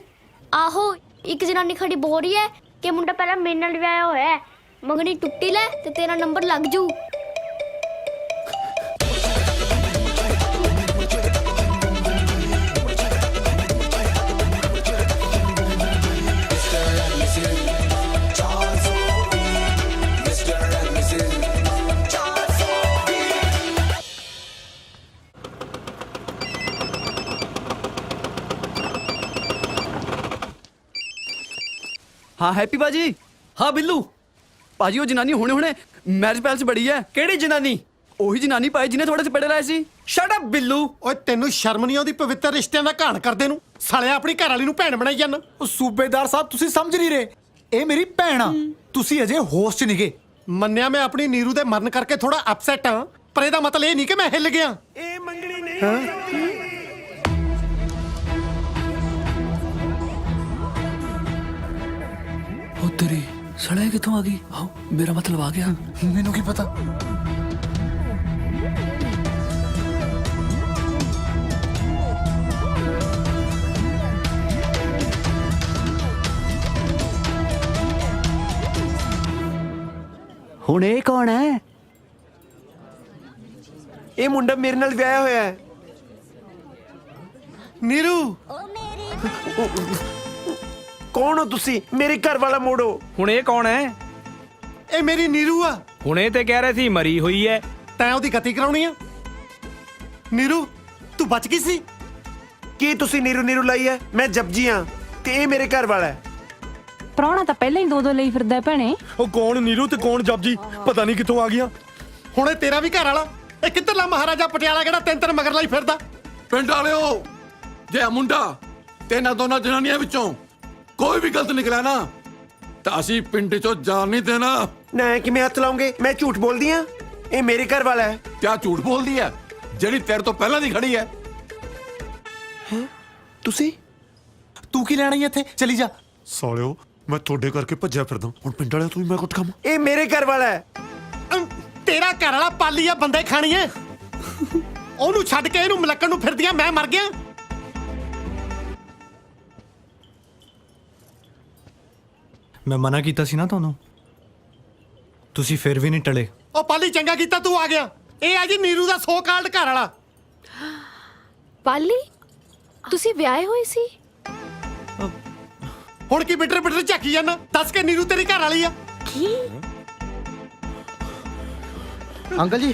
ਆਹੋ, ਇੱਕ ਜਨਾਨੀ ਖੜੀ ਬੋਲ ਰਹੀ ਹੈ ਕਿ ਮੁੰਡਾ ਪਹਿਲਾਂ ਮੇਰੇ ਨਾਲ ਵਿਆਹਿਆ ਹੋਇਆ ਹੈ। ਮੰਗਣੀ ਟੁੱਟੀ ਲੈ ਤੇ ਤੇਰਾ ਨੰਬਰ ਲੱਗ ਜੂ। ਹਾਂ ਹੈਪੀ ਬਾਜੀ। ਹਾਂ ਬਿੱਲੂ ਭਾਜੀ, ਉਹ ਜਨਾਨੀ ਹੁਣੇ ਮੈਰਿਜ ਪੈਲਸ ਬੜੀ ਹੈ। ਕਿਹੜੀ ਜਨਾਨੀ? ਉਹੀ ਜਨਾਨੀ ਭਾਈ ਜਿਹਨੇ ਥੋੜੇ ਚਪੇੜੇ ਲਾਏ ਸੀ। Shut up Billu. ਓਏ ਤੈਨੂੰ ਸ਼ਰਮ ਨਹੀਂ ਆਉਂਦੀ ਪਵਿੱਤਰ ਰਿਸ਼ਤਿਆਂ ਦਾ ਘਾਣ ਕਰਦੇ ਨੂੰ? ਸਾਲਿਆ ਆਪਣੀ ਘਰ ਵਾਲੀ ਨੂੰ ਭੈਣ ਬਣਾਈ ਜਾਂਦਾ। ਉਹ ਸੂਬੇਦਾਰ ਸਾਹਿਬ ਤੁਸੀਂ ਸਮਝ ਨਹੀਂ ਰਹੇ। ਇਹ ਮੇਰੀ ਭੈਣ ਆ। ਤੁਸੀਂ ਅਜੇ ਹੋਸ਼ 'ਚ ਨਿਗੇ। ਮੰਨਿਆ ਮੈਂ ਆਪਣੀ ਨੀਰੂ ਦੇ ਮਰਨ ਕਰਕੇ ਥੋੜਾ ਅਪਸੈਟ ਆ, ਪਰ ਇਹਦਾ ਮਤਲਬ ਇਹ ਨਹੀਂ ਕਿ ਮੈਂ ਹਿੱਲ ਗਿਆ। ਇਹ ਮੰਗਣੀ ਨਹੀਂ। ਉਹ ਤੇਰੀ ਸੜੇ ਕਿੱਥੋਂ ਆ ਗਈ? ਆਓ, ਮੇਰਾ ਮਤਲਬ ਆ ਗਿਆ। ਮੈਨੂੰ ਕੀ ਪਤਾ। ਹੁਣ ਇਹ ਕੌਣ ਹੈ? ਇਹ ਮੁੰਡਾ ਮੇਰੇ ਨਾਲ ਵਿਆਹਿਆ ਹੋਇਆ ਹੈ। ਨੀਰੂ ਕੌਣ ਹੋ ਤੁਸੀਂ? ਮੇਰੇ ਘਰ ਵਾਲਾ ਮੋੜੋ। ਹੁਣ ਇਹ ਕੌਣ ਹੈ? ਇਹ ਮੇਰੀ ਨੀਰੂ ਆ। ਹੁਣੇ ਤੇ ਕਹਿ ਰਹੇ ਸੀ ਮਰੀ ਹੋਈ ਹੈ। ਤੈਂ ਉਹਦੀ ਗਤੀ ਕਰਾਉਣੀ ਆ? ਨੀਰੂ ਤੂੰ ਬਚ ਗਈ ਸੀ? ਕੀ ਤੁਸੀਂ ਨੀਰੂ ਨੀਰੂ ਲਾਈ ਹੈ? ਮੈਂ ਜਪਜੀ ਹਾਂ ਤੇ ਇਹ ਮੇਰੇ ਘਰ ਵਾਲਾ ਹੈ। ਪ੍ਰਾਹੁਣਾ ਤਾਂ ਪਹਿਲਾਂ ਹੀ ਦੋ ਲਈ ਫਿਰਦਾ ਭੈਣੇ। ਉਹ ਕੌਣ ਨੀਰੂ ਤੇ ਕੌਣ ਜਪਜੀ? ਪਤਾ ਨਹੀਂ ਕਿੱਥੋਂ ਆ ਗਿਆ। ਹੁਣ ਇਹ ਤੇਰਾ ਵੀ ਘਰ ਵਾਲਾ? ਇਹ ਕਿੱਧਰਲਾ ਮਹਾਰਾਜਾ ਪਟਿਆਲਾ ਕਿਹੜਾ ਤਿੰਨ ਮਗਰ ਲਈ ਫਿਰਦਾ? ਪਿੰਡ ਵਾਲਿਓ, ਜੇ ਇਹ ਮੁੰਡਾ ਤੇ ਇਹਨਾਂ ਦੋਨਾਂ ਜਨਾਨੀਆਂ ਵਿੱਚੋਂ ਕੋਈ ਵੀ ਗਲਤ ਨਿਕਲਿਆ ਨਾ ਤਾਂ ਅਸੀਂ ਪਿੰਡ 'ਚੋਂ ਜਾਣ ਨਹੀਂ ਦੇਣਾ। ਨਾ ਕਿਵੇਂ ਹੱਥ ਲਾਉਂਗੇ? ਮੈਂ ਝੂਠ ਬੋਲਦੀ ਆ? ਇਹ ਮੇਰੇ ਘਰ ਵਾਲਾ ਹੈ। ਕਿਆ ਝੂਠ ਬੋਲਦੀ ਹੈ ਜਿਹੜੀ ਤੇਰੇ ਤੋਂ ਪਹਿਲਾਂ ਦੀ ਖੜੀ ਹੈ? ਤੁਸੀਂ ਤੂੰ ਕੀ ਲੈਣਾ ਈ ਇੱਥੇ? ਚਲੀ ਜਾ। ਸਾਲਿਓ ਮੈਂ ਤੁਹਾਡੇ ਕਰਕੇ ਭੱਜਿਆ ਫਿਰਦਾ ਹੁਣ ਪਿੰਡ ਵਾਲਿਆਂ ਤੋਂ ਵੀ ਮੈਂ ਕੁੱਟ ਖਾਵਾਂ। ਇਹ ਮੇਰੇ ਘਰ ਵਾਲਾ ਹੈ। ਤੇਰਾ ਘਰ ਵਾਲਾ ਪਾਲੀ ਆ ਬੰਦੇ ਖਾਣੀ ਐ ਉਹਨੂੰ ਛੱਡ ਕੇ ਇਹਨੂੰ ਮਲੱਕਣ ਨੂੰ ਫਿਰਦੀਆਂ ਮੈਂ ਮਰ ਗਿਆ। ਮੈਂ ਮਨਾ ਕੀਤਾ ਸੀ ਨਾ ਤੁਹਾਨੂੰ, ਤੁਸੀਂ ਫਿਰ ਵੀ ਨਹੀਂ ਟਲੇ। ਉਹ ਪਾਲੀ ਚੰਗਾ ਕੀਤਾ ਤੂੰ ਆ ਗਿਆ। ਇਹ ਆ ਜੀ ਨੀਰੂ ਦਾ ਸੋ ਕਾਲਡ ਘਰ ਵਾਲਾ। ਪਾਲੀ ਤੁਸੀਂ ਵਿਆਹੇ ਹੋਏ ਸੀ? ਹੁਣ ਕੀ ਬਿਟਰ ਬਿਟਰ ਝਾਕੀ ਜਾਂਦਾ? ਦੱਸ ਕੇ ਨੀਰੂ ਤੇਰੀ ਘਰ ਵਾਲੀ ਆ। ਕੀ? अंकल जी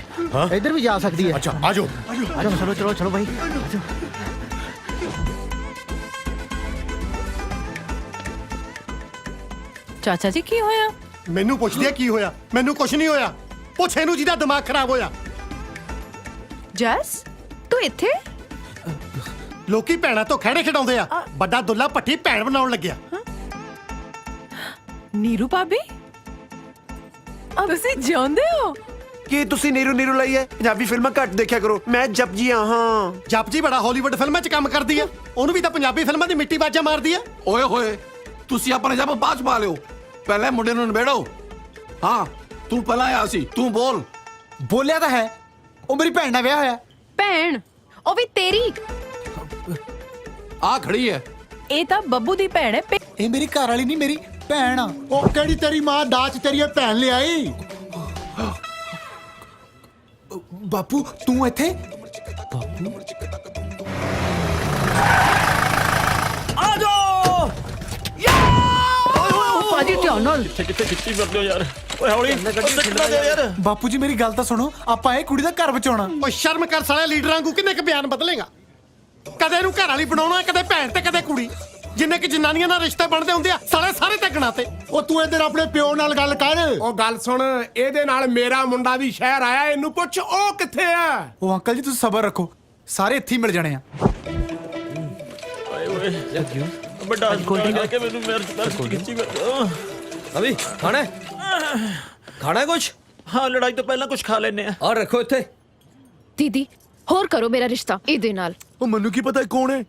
इधर भी जा सकती है। ਅੱਛਾ ਆ ਜਾਓ। चलो चलो चलो चलो भाई। ਚਾਚਾ ਜੀ ਕੀ ਹੋਇਆ? ਮੈਨੂੰ ਪੁੱਛਦੀ ਆ ਕੀ ਹੋਇਆ? ਮੈਨੂੰ ਕੁਝ ਨਹੀਂ ਹੋਇਆ। ਪੁੱਛ ਇਹਨੂੰ ਜਿਹਦਾ ਦਿਮਾਗ ਖਰਾਬ ਹੋਇਆ। ਜੈਸ ਤੂੰ ਇੱਥੇ? ਲੋਕੀ ਭੈਣਾਂ ਤੋਂ ਖਹਿੜੇ ਖਿਡਾਉਂਦੇ ਆ। ਵੱਡਾ ਦੁੱਲਾ ਭੱਟੀ ਭੈਣ ਬਣਾਉਣ ਲੱਗਿਆ। ਨੀਰੂ ਭਾਬੀ ਤੁਸੀਂ ਜਿਉਂਦੇ ਹੋ? ਕੀ ਤੁਸੀਂ ਨੀਰੂ ਨੀਰੂ ਲਈ ਹੈ? ਪੰਜਾਬੀ ਫਿਲਮਾਂ ਘੱਟ ਦੇਖਿਆ ਕਰੋ। ਮੈਂ ਜਪਜੀ ਹਾਂ। ਜਪਜੀ ਬੜਾ ਹਾਲੀਵੁੱਡ ਫਿਲਮਾਂ 'ਚ ਕੰਮ ਕਰਦੀ ਆ। ਉਹਨੂੰ ਵੀ ਤਾਂ ਪੰਜਾਬੀ ਫਿਲਮਾਂ ਦੀ ਮਿੱਟੀ ਬਾਜਾ ਮਾਰਦੀ ਆ। ਓਏ ਹੋਏ ਤੁਸੀਂ ਆਪਣੇ ਜੱਬ ਬਾਅਦ ਚ ਪਾ ਲਿਓ, ਪਹਿਲੇ ਮੁੰਡੇ ਨੂੰ ਨਿਬੇੜੋ। ਹਾਂ ਤੂੰ ਪਹਿਲਾਂ ਆਇਆ ਸੀ, ਤੂੰ ਬੋਲ। ਬੋਲਿਆ ਤਾਂ ਹੈ, ਉਹ ਮੇਰੀ ਭੈਣ ਨਾਲ ਵਿਆਹ ਹੋਇਆ। ਭੈਣ? ਉਹ ਵੀ ਤੇਰੀ? ਆ ਖੜੀ ਹੈ। ਇਹ ਤਾਂ ਬੱਬੂ ਦੀ ਭੈਣ ਹੈ। ਇਹ ਮੇਰੀ ਘਰ ਵਾਲੀ ਨਹੀਂ, ਮੇਰੀ ਭੈਣ ਆ। ਉਹ ਕਿਹੜੀ ਤੇਰੀ ਮਾਂ ਦਾਜ ਤੇਰੀ ਭੈਣ ਲਿਆਈ? ਬਾਪੂ ਤੂੰ ਇੱਥੇ? ਆ ਜਾਓ ਭਾਜੀ ਧਿਆਨ ਨਾਲ। ਬਾਪੂ ਜੀ ਮੇਰੀ ਗੱਲ ਤਾਂ ਸੁਣੋ, ਆਪਾਂ ਇਹ ਕੁੜੀ ਦਾ ਘਰ ਬਚਾਉਣਾ। ਉਹ ਸ਼ਰਮ ਕਰ ਸਾਲੇ ਲੀਡਰਾਂ ਵਾਂਗੂ ਕਿੰਨੇ ਕ ਬਿਆਨ ਬਦਲੇਗਾ? ਕਦੇ ਇਹਨੂੰ ਘਰ ਵਾਲੀ ਬਣਾਉਣਾ, ਕਦੇ ਭੈਣ ਤੇ ਕਦੇ ਕੁੜੀ। ਜਿੰਨੇ ਕਿ ਜਨਾਨੀਆਂ ਨਾਲ ਰਿਸ਼ਤੇ ਬਣਦੇ ਹੁੰਦੇ ਆ ਸਾਲੇ ਸਾਰੇ ਤੇ ਗਣਾਤੇ। ਉਹ ਤੂੰ ਇਹਦੇ ਨਾਲ ਆਪਣੇ ਪਿਓ ਨਾਲ ਗੱਲ ਕਰ। ਉਹ ਗੱਲ ਸੁਣ, ਇਹਦੇ ਨਾਲ ਮੇਰਾ ਮੁੰਡਾ ਵੀ ਸ਼ਹਿਰ ਆਇਆ। ਇਹਨੂੰ ਪੁੱਛ ਉਹ ਕਿੱਥੇ ਆ। ਉਹ ਅੰਕਲ ਜੀ ਤੁਸੀਂ ਸਬਰ ਰੱਖੋ, ਸਾਰੇ ਇੱਥੇ ਹੀ ਮਿਲ ਜਾਣੇ ਆ। अभी खाना है? खाना है कुछ? हाँ लड़ाई तो पहला कुछ खा लेने हैं। और रखो इत्थे। ਦੀਦੀ ਹੋਰ ਕਰੋ ਮੇਰਾ ਰਿਸ਼ਤਾ ਇਹਦੇ ਨਾਲ। ਉਹ ਮੈਨੂੰ ਕੀ ਪਤਾ ਕੌਣ ਹੈ?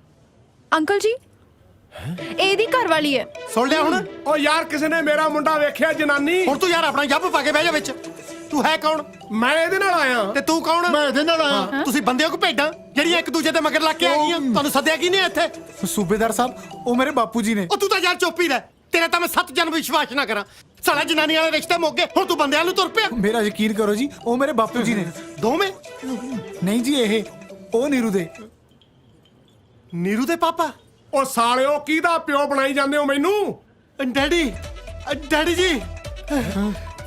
ਅੰਕਲ ਜੀ ਇਹਦੀ ਘਰ ਵਾਲੀ ਹੈ। ਸੁਣ ਲਿਆ ਹੁਣ? ਉਹ ਯਾਰ ਕਿਸੇ ਨੇ ਮੇਰਾ ਮੁੰਡਾ ਵੇਖਿਆ ਜਨਾਨੀ? ਹੁਣ ਤੂੰ ਯਾਰ ਆਪਣਾ ਜੱਬ ਪਾ ਕੇ ਬਹਿ ਜਾ ਵਿੱਚ। ਤੂੰ ਹੈ ਕੌਣ? ਮੈਂ ਇਹਦੇ ਨਾਲ ਆਇਆ। ਤੇ ਤੂੰ ਕੌਣ? ਮੈਂ ਇਹਦੇ ਨਾਲ ਆਇਆ। ਤੁਸੀਂ ਬੰਦੇ ਹੋ ਕਿ ਭੇਡਾਂ ਜਿਹੜੀਆਂ ਇੱਕ ਦੂਜੇ ਦੇ ਮਗਰ ਲੱਗ ਕੇ ਆ ਗਈਆਂ? ਤੁਹਾਨੂੰ ਸੱਦਿਆ ਕੀ ਨੇ ਇੱਥੇ? ਸੂਬੇਦਾਰ ਸਾਹਿਬ ਉਹ ਮੇਰੇ ਬਾਪੂ ਜੀ ਨੇ। ਉਹ ਤੂੰ ਤਾਂ ਯਾਰ ਚੁੱਪ ਹੀ ਰਹਿ। ਤੇਰਾ ਤਾਂ ਮੈਂ 7 ਜਨਮ ਵਿਸ਼ਵਾਸ ਨਾ ਕਰਾਂ। ਸਾਲਾ ਜਨਾਨੀ ਵਾਲੇ ਰਿਸ਼ਤੇ ਮੁੱਕ ਗਏ, ਹੁਣ ਤੂੰ ਬੰਦਿਆਂ ਨੂੰ ਤੁਰ ਪਿਆ। ਮੇਰਾ ਯਕੀਨ ਕਰੋ ਜੀ, ਉਹ ਮੇਰੇ ਬਾਪੂ ਜੀ ਨੇ। ਦੋਵੇਂ? ਨਹੀਂ ਜੀ, ਇਹ ਉਹ ਨੀਰੂ ਦੇ। ਨੀਰੂ ਦੇ ਪਾਪਾ? ਉਹ ਸਾਲਿਓ ਕਿਹਦਾ ਪਿਓ ਬਣਾਈ ਜਾਂਦੇ ਹੋ ਮੈਨੂੰ? ਡੈਡੀ, ਡੈਡੀ ਜੀ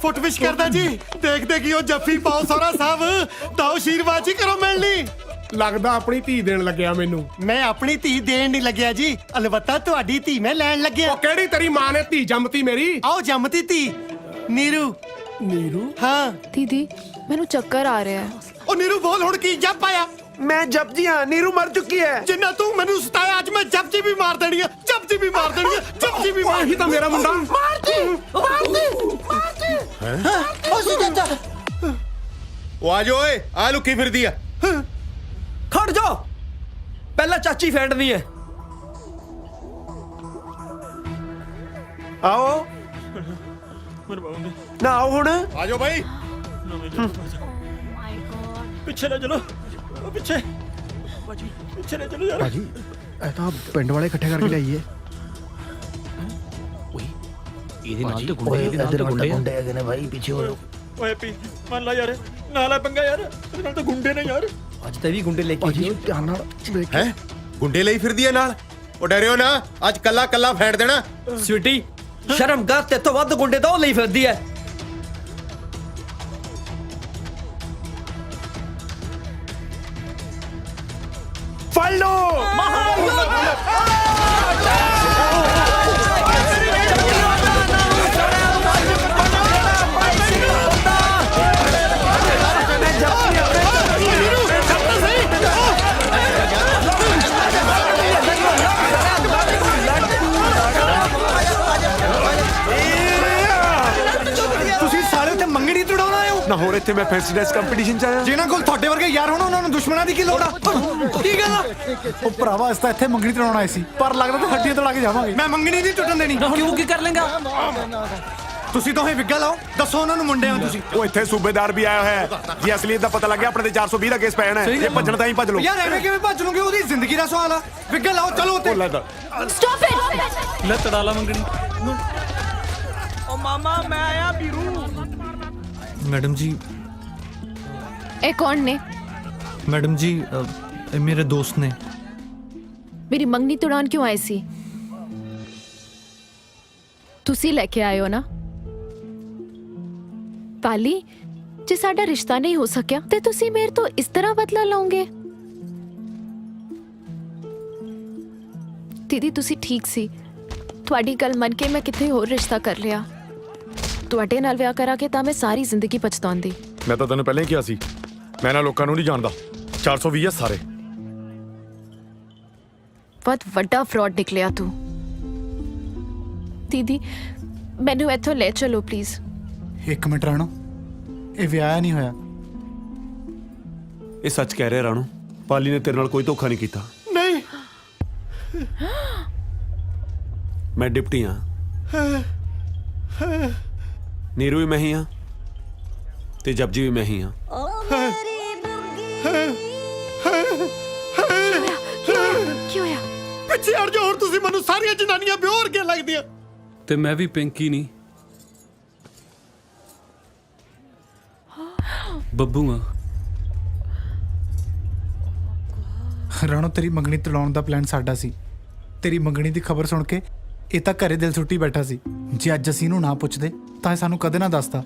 ਫੁੱਟ ਵਿਸ਼ ਕਰਦਾ ਜੀ। ਦੇਖਦੇ ਕੀ ਉਹ ਜੱਫੀ ਪਾਓ ਸੋਹਰਾ ਸਾਹਿਬ ਤਾਂ ਆਸ਼ੀਰਵਾਦ ਜੀ ਕਰੋ ਮਿਲਣੀ। ਲੱਗਦਾ ਆਪਣੀ ਧੀ ਦੇਣ ਲੱਗਿਆ ਮੈਨੂੰ। ਮੈਂ ਆਪਣੀ ਧੀ ਦੇਣ ਨਹੀਂ ਲੱਗਿਆ ਜੀ, ਅਲਬੱਤਾ ਤੁਹਾਡੀ ਧੀ ਮੈਂ ਲੈਣ ਲੱਗਿਆ। ਉਹ ਕਿਹੜੀ ਤੇਰੀ ਮਾਂ ਨੇ ਧੀ ਜੰਮਤੀ ਮੇਰੀ? ਆਓ ਜੰਮਤੀ ਧੀ ਨੀਰੂ। ਨੀਰੂ? ਹਾਂ ਦੀਦੀ ਮੈਨੂੰ ਚੱਕਰ ਆ ਰਿਹਾ ਹੈ। ਉਹ ਨੀਰੂ ਬੋਲ ਹੁਣ ਕੀ ਜੱਪ ਆਇਆ? ਮੈਂ ਜਪਜੀ ਹਾਂ। ਨੀਰੂ ਮਰ ਚੁੱਕੀ ਹੈ। ਜਿੰਨਾ ਤੂੰ ਮੈਨੂੰ ਸਤਾਇਆ ਅੱਜ ਮੈਂ ਜਪਜੀ ਵੀ ਮਾਰ ਦੇਣੀ ਆ। ਜਪਜੀ ਵੀ ਮਾਰ ਦੇਣੀ ਆ। ਜਪਜੀ ਵੀ ਮਾਰ। ਇਹੀ ਤਾਂ ਮੇਰਾ ਮੁੰਡਾ। ਉਹ ਆ ਜਾ ਓਏ, ਆ ਲੁੱਕੀ ਫਿਰਦੀ ਆ। खड़ जाओ, पहला चाची फेंटनी है। ਆਓ ਨਾ ਆਓ ਹੁਣ। ਆ ਜਾਓ ਭਾਈ। पीछे ना चलो, पीछे पीछे ना चलो यार। ਭਾਜੀ ਇਹ ਤਾਂ ਪਿੰਡ ਵਾਲੇ ਇਕੱਠੇ ਕਰਕੇ ਲਿਆਈਏ। ਇਹਦੇ ਨਾਲ ਤੇ ਗੁੰਡੇ, ਇਹਦੇ ਨਾਲ ਤੇ ਗੁੰਡੇ ਹੈਗੇ ਨੇ ਭਾਈ, ਪਿੱਛੇ ਹੋ। ਓਏ ਪੀ ਮੰਨ ਲਾ ਯਾਰ, ਨਾਲ ਆ ਪੰਗਾ ਯਾਰ, ਇਹਦੇ ਨਾਲ ਤਾਂ ਗੁੰਡੇ ਨੇ ਯਾਰ। ਅੱਜ ਤੇ ਵੀ ਗੁੰਡੇ ਲੈ ਕੇ ਆਈ। ਧਿਆਨ ਨਾਲ ਦੇਖ। ਹੈ ਗੁੰਡੇ ਲਈ ਫਿਰਦੀ ਹੈ ਨਾਲ। ਉਹ ਡਰਿਓ ਨਾ, ਅੱਜ ਕੱਲਾ ਕੱਲਾ ਫੈਂਟ ਦੇਣਾ। ਸਵੀਟੀ ਸ਼ਰਮ ਕਰ, ਤੇ ਤੋਂ ਵੱਧ ਗੁੰਡੇ ਤਾਂ ਉਹ ਲਈ ਫਿਰਦੀ ਹੈ। ਫੜ ਲੋ। ਤੁਸੀਂ ਸਾਰੇ ਉੱਥੇ ਮੰਗਣੀ ਤੁੜਾਉਣਾ ਆਇਓ? ਨਾ ਹੋਰ ਇੱਥੇ ਮੈਂ ਫੈਂਸੀ ਡਰੈਸ ਕੰਪੀਟੀਸ਼ਨ ਚ ਆਇਆ। ਜਿਨ੍ਹਾਂ ਕੋਲ ਤੁਹਾਡੇ ਵਰਗੇ ਯਾਰ ਹੋਣ ਉਹਨਾਂ ਨੂੰ ਦੁਸ਼ਮਣਾਂ ਦੀ ਕੀ ਲੋੜ ਆ? ਕੀ ਗੱਲ ਆ? ਉਹ ਭਰਾਵਾ, ਇਸ ਤਾਂ ਇੱਥੇ ਮੰਗਣੀ ਤੜਾਉਣ ਆਏ ਸੀ, ਪਰ ਲੱਗਦਾ ਤਾਂ ਹੱਡੀਆਂ ਤੜਾ ਕੇ ਜਾਵਾਂਗੇ। ਮੈਂ ਮੰਗਣੀ ਨਹੀਂ ਟੁੱਟਣ ਦੇਣੀ। ਕਿਉਂ ਕੀ ਕਰ ਲੇਗਾ? ਤੁਸੀਂ ਦੋਹੇ ਵਿਗਾ ਲਾਓ, ਦੱਸੋ ਉਹਨਾਂ ਨੂੰ ਮੁੰਡੇ ਹੋ ਤੁਸੀਂ। ਉਹ ਇੱਥੇ ਸੂਬੇਦਾਰ ਵੀ ਆਇਆ ਹੋਇਆ ਹੈ। ਜੇ ਅਸਲੀਅਤ ਦਾ ਪਤਾ ਲੱਗਿਆ ਆਪਣੇ ਤੇ 420 ਦਾ ਕੇਸ ਪੈ ਜਾਣਾ ਹੈ। ਜੇ ਭੱਜਣਾ ਤਾਂ ਹੀ ਭੱਜ ਲਓ। ਯਾਰ ਐਵੇਂ ਕਿਵੇਂ ਭੱਜ ਲਓਗੇ? ਉਹਦੀ ਜ਼ਿੰਦਗੀ ਦਾ ਸਵਾਲ ਆ। ਵਿਗਾ ਲਾਓ, ਚਲੋ ਉੱਤੇ। Stop it. ਲੈ ਤੜਾ ਲਾ ਮੰਗਣੀ। ਓ ਮਾਮਾ ਮੈਂ ਆਇਆ ਵੀਰੂ। ਮੈਡਮ ਜੀ, ਇਹ ਕੌਣ ਨੇ? ਮੈਡਮ ਜੀ, ਇਹ ਮੇਰੇ ਦੋਸਤ ਨੇ। ਮੇਰੀ ਮੰਗਣੀ ਤੁੜਾਉਣ ਕਿਉਂ ਆਏ ਸੀ? ਤੁਸੀਂ ਲੈ ਕੇ ਆਏ ਹੋ ਨਾ? ਪਾਲੀ, ਜੇ ਸਾਡਾ ਰਿਸ਼ਤਾ ਨਹੀਂ ਹੋ ਸਕਿਆ ਤੇ ਤੁਸੀਂ ਮੇਰੇ ਤੋਂ ਇਸ ਤਰ੍ਹਾਂ ਬਦਲਾ ਲਓਗੇ? ਦੀਦੀ ਤੁਸੀਂ ਠੀਕ ਸੀ, ਤੁਹਾਡੀ ਗੱਲ ਮੰਨ ਕੇ ਮੈਂ ਕਿਤੇ ਹੋਰ ਰਿਸ਼ਤਾ ਕਰ ਲਿਆ। ਤੁਹਾਡੇ ਨਾਲ ਵਿਆਹ ਕਰਾ ਕੇ ਤਾਂ ਮੈਂ ਸਾਰੀ ਜ਼ਿੰਦਗੀ ਪਛਤਾਉਂਦੀ। ਮੈਂ ਤਾਂ ਤੈਨੂੰ ਪਹਿਲਾਂ ਹੀ ਕਿਹਾ ਸੀ, ਮੈਂ ਨਾ ਲੋਕਾਂ ਨੂੰ ਨਹੀਂ ਜਾਣਦਾ। 420 ਆ ਸਾਰੇ। ਬਹੁਤ ਵੱਡਾ ਫਰਾਡ ਨਿਕਲਿਆ ਤੂੰ। ਦੀਦੀ ਮੈਨੂੰ ਇੱਥੋਂ ਲੈ ਚਲੋ ਪਲੀਜ਼। ਇੱਕ ਮਿੰਟ ਰਾਣੋ, ਇਹ ਵਿਆਹ ਨਹੀਂ ਹੋਇਆ। ਇਹ ਸੱਚ ਕਹਿ ਰਿਹਾ ਰਾਣੋ, ਪਾਲੀ ਨੇ ਤੇਰੇ ਨਾਲ ਕੋਈ ਧੋਖਾ ਨਹੀਂ ਕੀਤਾ। ਨਹੀਂ, ਮੈਂ ਡਿਪਟੀ ਹਾਂ, ਨੀਰੂ ਵੀ ਮੈਂ ਹੀ ਹਾਂ ਤੇ ਜਪਜੀ ਵੀ ਮੈਂ ਹੀ ਹਾਂ। ਕੀ ਹੋਇਆ? ਪਿੱਛੇ ਹਟ ਜਾ, ਹੋਰ ਤੁਸੀਂ ਮੈਨੂੰ ਸਾਰੀਆਂ ਜਨਾਨੀਆਂ ਬਿਓਰ ਕੇ ਲੱਗਦੀਆਂ। ਤੇ ਮੈਂ ਵੀ ਪਿੰਕੀ ਨਹੀਂ, ਬੱਬੂ ਆ। ਰਾਣੋ, ਤੇਰੀ ਮੰਗਣੀ ਤੜਾਉਣ ਦਾ ਪਲਾਨ ਸਾਡਾ ਸੀ। ਤੇਰੀ ਮੰਗਣੀ ਦੀ ਖਬਰ ਸੁਣ ਕੇ ਇਹ ਤਾਂ ਘਰੇ ਦਿਲ ਸੁੱਟੀ ਬੈਠਾ ਸੀ। ਜੇ ਅੱਜ ਅਸੀਂ ਇਹਨੂੰ ਨਾ ਪੁੱਛਦੇ ਤਾਂ ਇਹ ਸਾਨੂੰ ਕਦੇ ਨਾ ਦੱਸਦਾ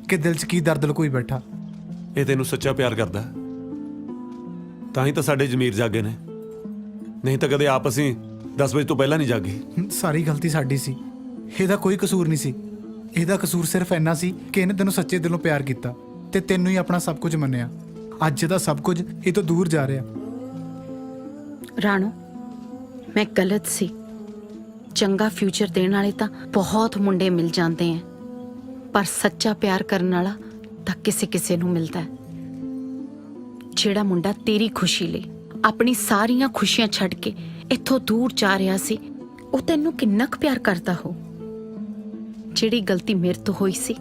ਕਿ ਦਿਲ 'ਚ ਕੀ ਦਰਦ ਲੁਕੋਈ ਬੈਠਾ। ਇਹ ਤੈਨੂੰ ਸੱਚਾ ਪਿਆਰ ਕਰਦਾ ਹੈ। ਤਾਂ ਹੀ ਤਾਂ ਸਾਡੇ ਜ਼ਮੀਰ ਜਾਗੇ ਨੇ, ਨਹੀਂ ਤਾਂ ਕਦੇ ਆਪ ਅਸੀਂ 10 ਵਜੇ ਤੋਂ ਪਹਿਲਾਂ ਨਹੀਂ ਜਾਗੇ। ਸਾਰੀ ਗਲਤੀ ਸਾਡੀ ਸੀ, ਇਹਦਾ ਕੋਈ ਕਸੂਰ ਨਹੀਂ ਸੀ। ਇਹਦਾ ਕਸੂਰ ਸਿਰਫ ਇੰਨਾ ਸੀ ਕਿ ਇਹਨੇ ਤੈਨੂੰ ਸੱਚੇ ਦਿਲੋਂ ਪਿਆਰ ਕੀਤਾ ਤੇ ਤੈਨੂੰ ਹੀ ਆਪਣਾ ਸਭ ਕੁਝ ਮੰਨਿਆ। ਅੱਜ ਇਹਦਾ ਸਭ ਕੁਝ ਇਹ ਤੋਂ ਦੂਰ ਜਾ ਰਿਹਾ। ਰਾਣੋ, ਮੈਂ ਗਲਤ ਸੀ। ਚੰਗਾ ਫਿਊਚਰ ਦੇਣ ਵਾਲੇ ਤਾਂ ਬਹੁਤ ਮੁੰਡੇ ਮਿਲ ਜਾਂਦੇ ਐ, ਪਰ ਸੱਚਾ ਪਿਆਰ ਕਰਨ ਵਾਲਾ ਤਾਂ ਕਿਸੇ ਕਿਸੇ ਨੂੰ ਮਿਲਦਾ ਹੈ। ਜਿਹੜਾ ਮੁੰਡਾ ਤੇਰੀ ਖੁਸ਼ੀ ਲਈ ਆਪਣੀ ਸਾਰੀਆਂ ਖੁਸ਼ੀਆਂ ਛੱਡ ਕੇ ਇੱਥੋਂ ਦੂਰ ਜਾ ਰਿਹਾ ਸੀ, ਉਹ ਤੈਨੂੰ ਕਿੰਨਾ ਕੁ ਪਿਆਰ ਕਰਦਾ ਹੋ। ਜਿਹੜੀ ਗਲਤੀ ਮੇਰੇ ਤੋਂ ਹੋਈ ਸੀ,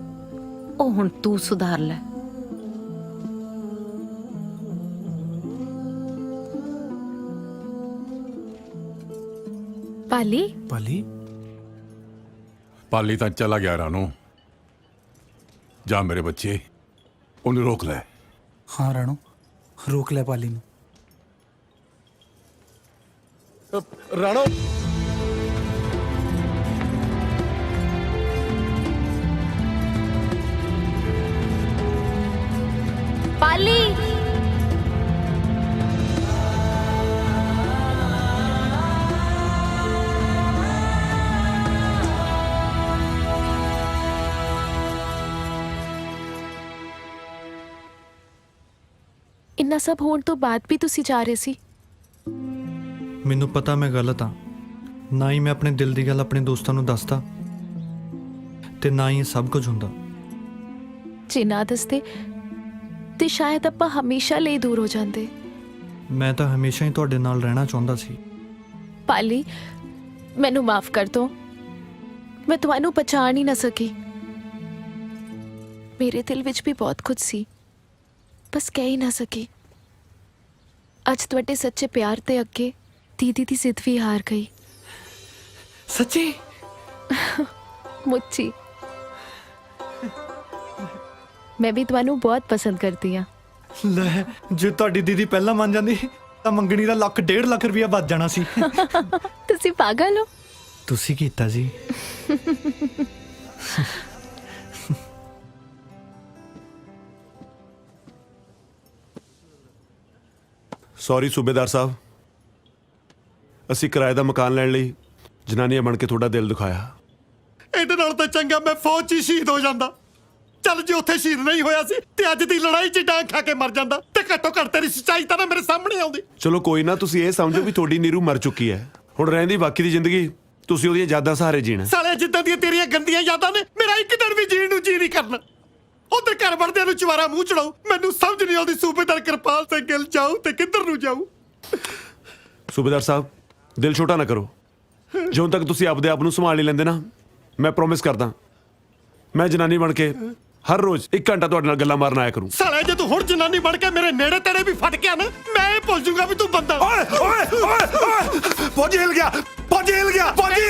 ਉਹ ਹੁਣ ਤੂੰ ਸੁਧਾਰ ਲੈ। ਪਾਲੀ, ਪਾਲੀ, ਪਾਲੀ ਤਾਂ ਚਲਾ ਗਿਆ ਰਾਣੋ। ਜਾ ਮੇਰੇ ਬੱਚੇ, ਉਹਨੂੰ ਰੋਕ ਲੈ। ਹਾਂ ਰਾਣੋ, ਰੋਕ ਲੈ ਪਾਲੀ ਨੂੰ। ਰਾਣੋ, ਪਾਲੀ, ਇੰਨਾ ਸਭ ਹੋਣ ਤੋਂ ਬਾਅਦ ਵੀ ਤੁਸੀਂ ਜਾ ਰਹੇ ਸੀ? ਮੈਨੂੰ ਪਤਾ ਮੈਂ ਗਲਤ ਹਾਂ, ਨਾ ਹੀ ਮੈਂ ਆਪਣੇ ਦਿਲ ਦੀ ਗੱਲ ਆਪਣੇ ਦੋਸਤਾਂ ਨੂੰ ਦੱਸਦਾ ਤੇ ਨਾ ਹੀ ਇਹ ਸਭ ਕੁਝ ਹੁੰਦਾ। ਜੇ ਨਾ ਦੱਸਦੇ ਤੇ ਸ਼ਾਇਦ ਆਪਾਂ ਹਮੇਸ਼ਾ ਲਈ ਦੂਰ ਹੋ ਜਾਂਦੇ। ਮੈਂ ਤਾਂ ਹਮੇਸ਼ਾ ਹੀ ਤੁਹਾਡੇ ਨਾਲ ਰਹਿਣਾ ਚਾਹੁੰਦਾ ਸੀ। ਪਾਲੀ, ਮੈਨੂੰ ਮਾਫ ਕਰ ਦੋ। ਮੈਂ ਤੁਹਾਨੂੰ ਪਛਾਣ ਹੀ ਨਾ ਸਕੀ। ਮੇਰੇ ਦਿਲ ਵਿੱਚ ਵੀ ਬਹੁਤ ਕੁਝ ਸੀ, ਬਸ ਕਹਿ ਹੀ ਨਾ ਸਕੀ। ਅੱਜ ਤੁਹਾਡੇ ਸੱਚੇ ਪਿਆਰ ਦੇ ਅੱਗੇ ਦੀਦੀ ਦੀ ਜ਼ਿੱਦ ਵੀ ਹਾਰ ਗਈ। ਸੱਚੀ? ਮੁੱਚੀ। ਮੈਂ ਵੀ ਤੁਹਾਨੂੰ ਬਹੁਤ ਪਸੰਦ ਕਰਦੀ ਹਾਂ। ਲੈ, ਜੇ ਤੁਹਾਡੀ ਦੀਦੀ ਪਹਿਲਾਂ ਮੰਨ ਜਾਂਦੀ ਤਾਂ ਮੰਗਣੀ ਦਾ 1.5 ਲੱਖ ਰੁਪਇਆ ਵੱਧ ਜਾਣਾ ਸੀ। ਤੁਸੀਂ ਪਾਗਲ ਹੋ? ਤੁਸੀਂ ਕੀਤਾ ਜੀ। ਸੌਰੀ ਸੂਬੇਦਾਰ ਸਾਹਿਬ, ਅਸੀਂ ਕਿਰਾਏ ਦਾ ਮਕਾਨ ਲੈਣ ਲਈ ਜਨਾਨੀਆਂ ਬਣ ਕੇ ਤੁਹਾਡਾ ਦਿਲ ਦੁਖਾਇਆ। ਇਹਦੇ ਨਾਲ ਤਾਂ ਚੰਗਾ ਮੈਂ ਫੌਜ 'ਚ ਹੀ ਸ਼ਹੀਦ ਹੋ ਜਾਂਦਾ। ਚੱਲ ਜੇ ਉੱਥੇ ਸ਼ਹੀਦ ਨਹੀਂ ਹੋਇਆ ਸੀ ਤੇ ਅੱਜ ਦੀ ਲੜਾਈ 'ਚ ਡਾਂਗ ਖਾ ਕੇ ਮਰ ਜਾਂਦਾ, ਤੇ ਘੱਟੋ ਘੱਟ ਤੇਰੀ ਸੱਚਾਈ ਤਾਂ ਨਾ ਮੇਰੇ ਸਾਹਮਣੇ ਆਉਂਦੀ। ਚਲੋ ਕੋਈ ਨਾ, ਤੁਸੀਂ ਇਹ ਸਮਝੋ ਵੀ ਤੁਹਾਡੀ ਨੀਰੂ ਮਰ ਚੁੱਕੀ ਹੈ। ਹੁਣ ਰਹਿੰਦੀ ਬਾਕੀ ਦੀ ਜ਼ਿੰਦਗੀ ਤੁਸੀਂ ਉਹਦੀਆਂ ਯਾਦਾਂ ਸਹਾਰੇ ਜੀਣਾ। ਸਾਲੇ ਜਿੱਦਾਂ ਦੀਆਂ ਤੇਰੀਆਂ ਗੰਦੀਆਂ ਯਾਦਾਂ ਨੇ, ਮੇਰਾ ਇੱਕ ਦਿਨ ਵੀ ਜੀਣ ਨੂੰ ਜੀ ਨਹੀਂ ਕਰਨਾ। ਉਧਰ ਘਰ ਵੜਦਿਆਂ ਨੂੰ ਚਵਾਰਾ ਮੂੰਹ ਚੜਾਓ। ਮੈਨੂੰ ਸਮਝ ਨਹੀਂ ਆਉਂਦੀ ਸੂਬੇਦਾਰ ਕਿਰਪਾਲ ਸਿੰਘ ਗਿੱਲ ਜਾਊ ਤੇ ਕਿੱਧਰ ਨੂੰ ਜਾਊ। ਸੂਬੇਦਾਰ ਸਾਹਿਬ ਦਿਲ ਛੋਟਾ ਨਾ ਕਰੋ। ਜਦੋਂ ਤੱਕ ਤੁਸੀਂ ਆਪਦੇ ਆਪ ਨੂੰ ਸੰਭਾਲ ਨਹੀਂ ਲੈਂਦੇ ਨਾ, ਮੈਂ ਪ੍ਰੋਮਿਸ ਕਰਦਾ ਮੈਂ ਜਨਾਨੀ ਬਣ ਕੇ ਹਰ ਰੋਜ਼ 1 ਘੰਟਾ ਤੁਹਾਡੇ ਨਾਲ ਗੱਲਾਂ ਮਾਰਨ ਆਇਆ ਕਰੂੰ। ਸਾਲੇ ਜੇ ਤੂੰ ਹੁਣ ਜਨਾਨੀ ਬਣ ਕੇ ਮੇਰੇ ਨੇੜੇ ਤੇੜੇ ਵੀ ਫਟ ਗਿਆ ਨਾ, ਮੈਂ ਇਹ ਭੁੱਲ ਜੂਗਾ ਵੀ ਤੂੰ ਬੰਦਾ। ਓਏ ਓਏ ਓਏ ਓਏ ਫੌਜੀ ਹਿਲ ਗਿਆ, ਫੌਜੀ ਹਿਲ ਗਿਆ, ਫੌਜੀ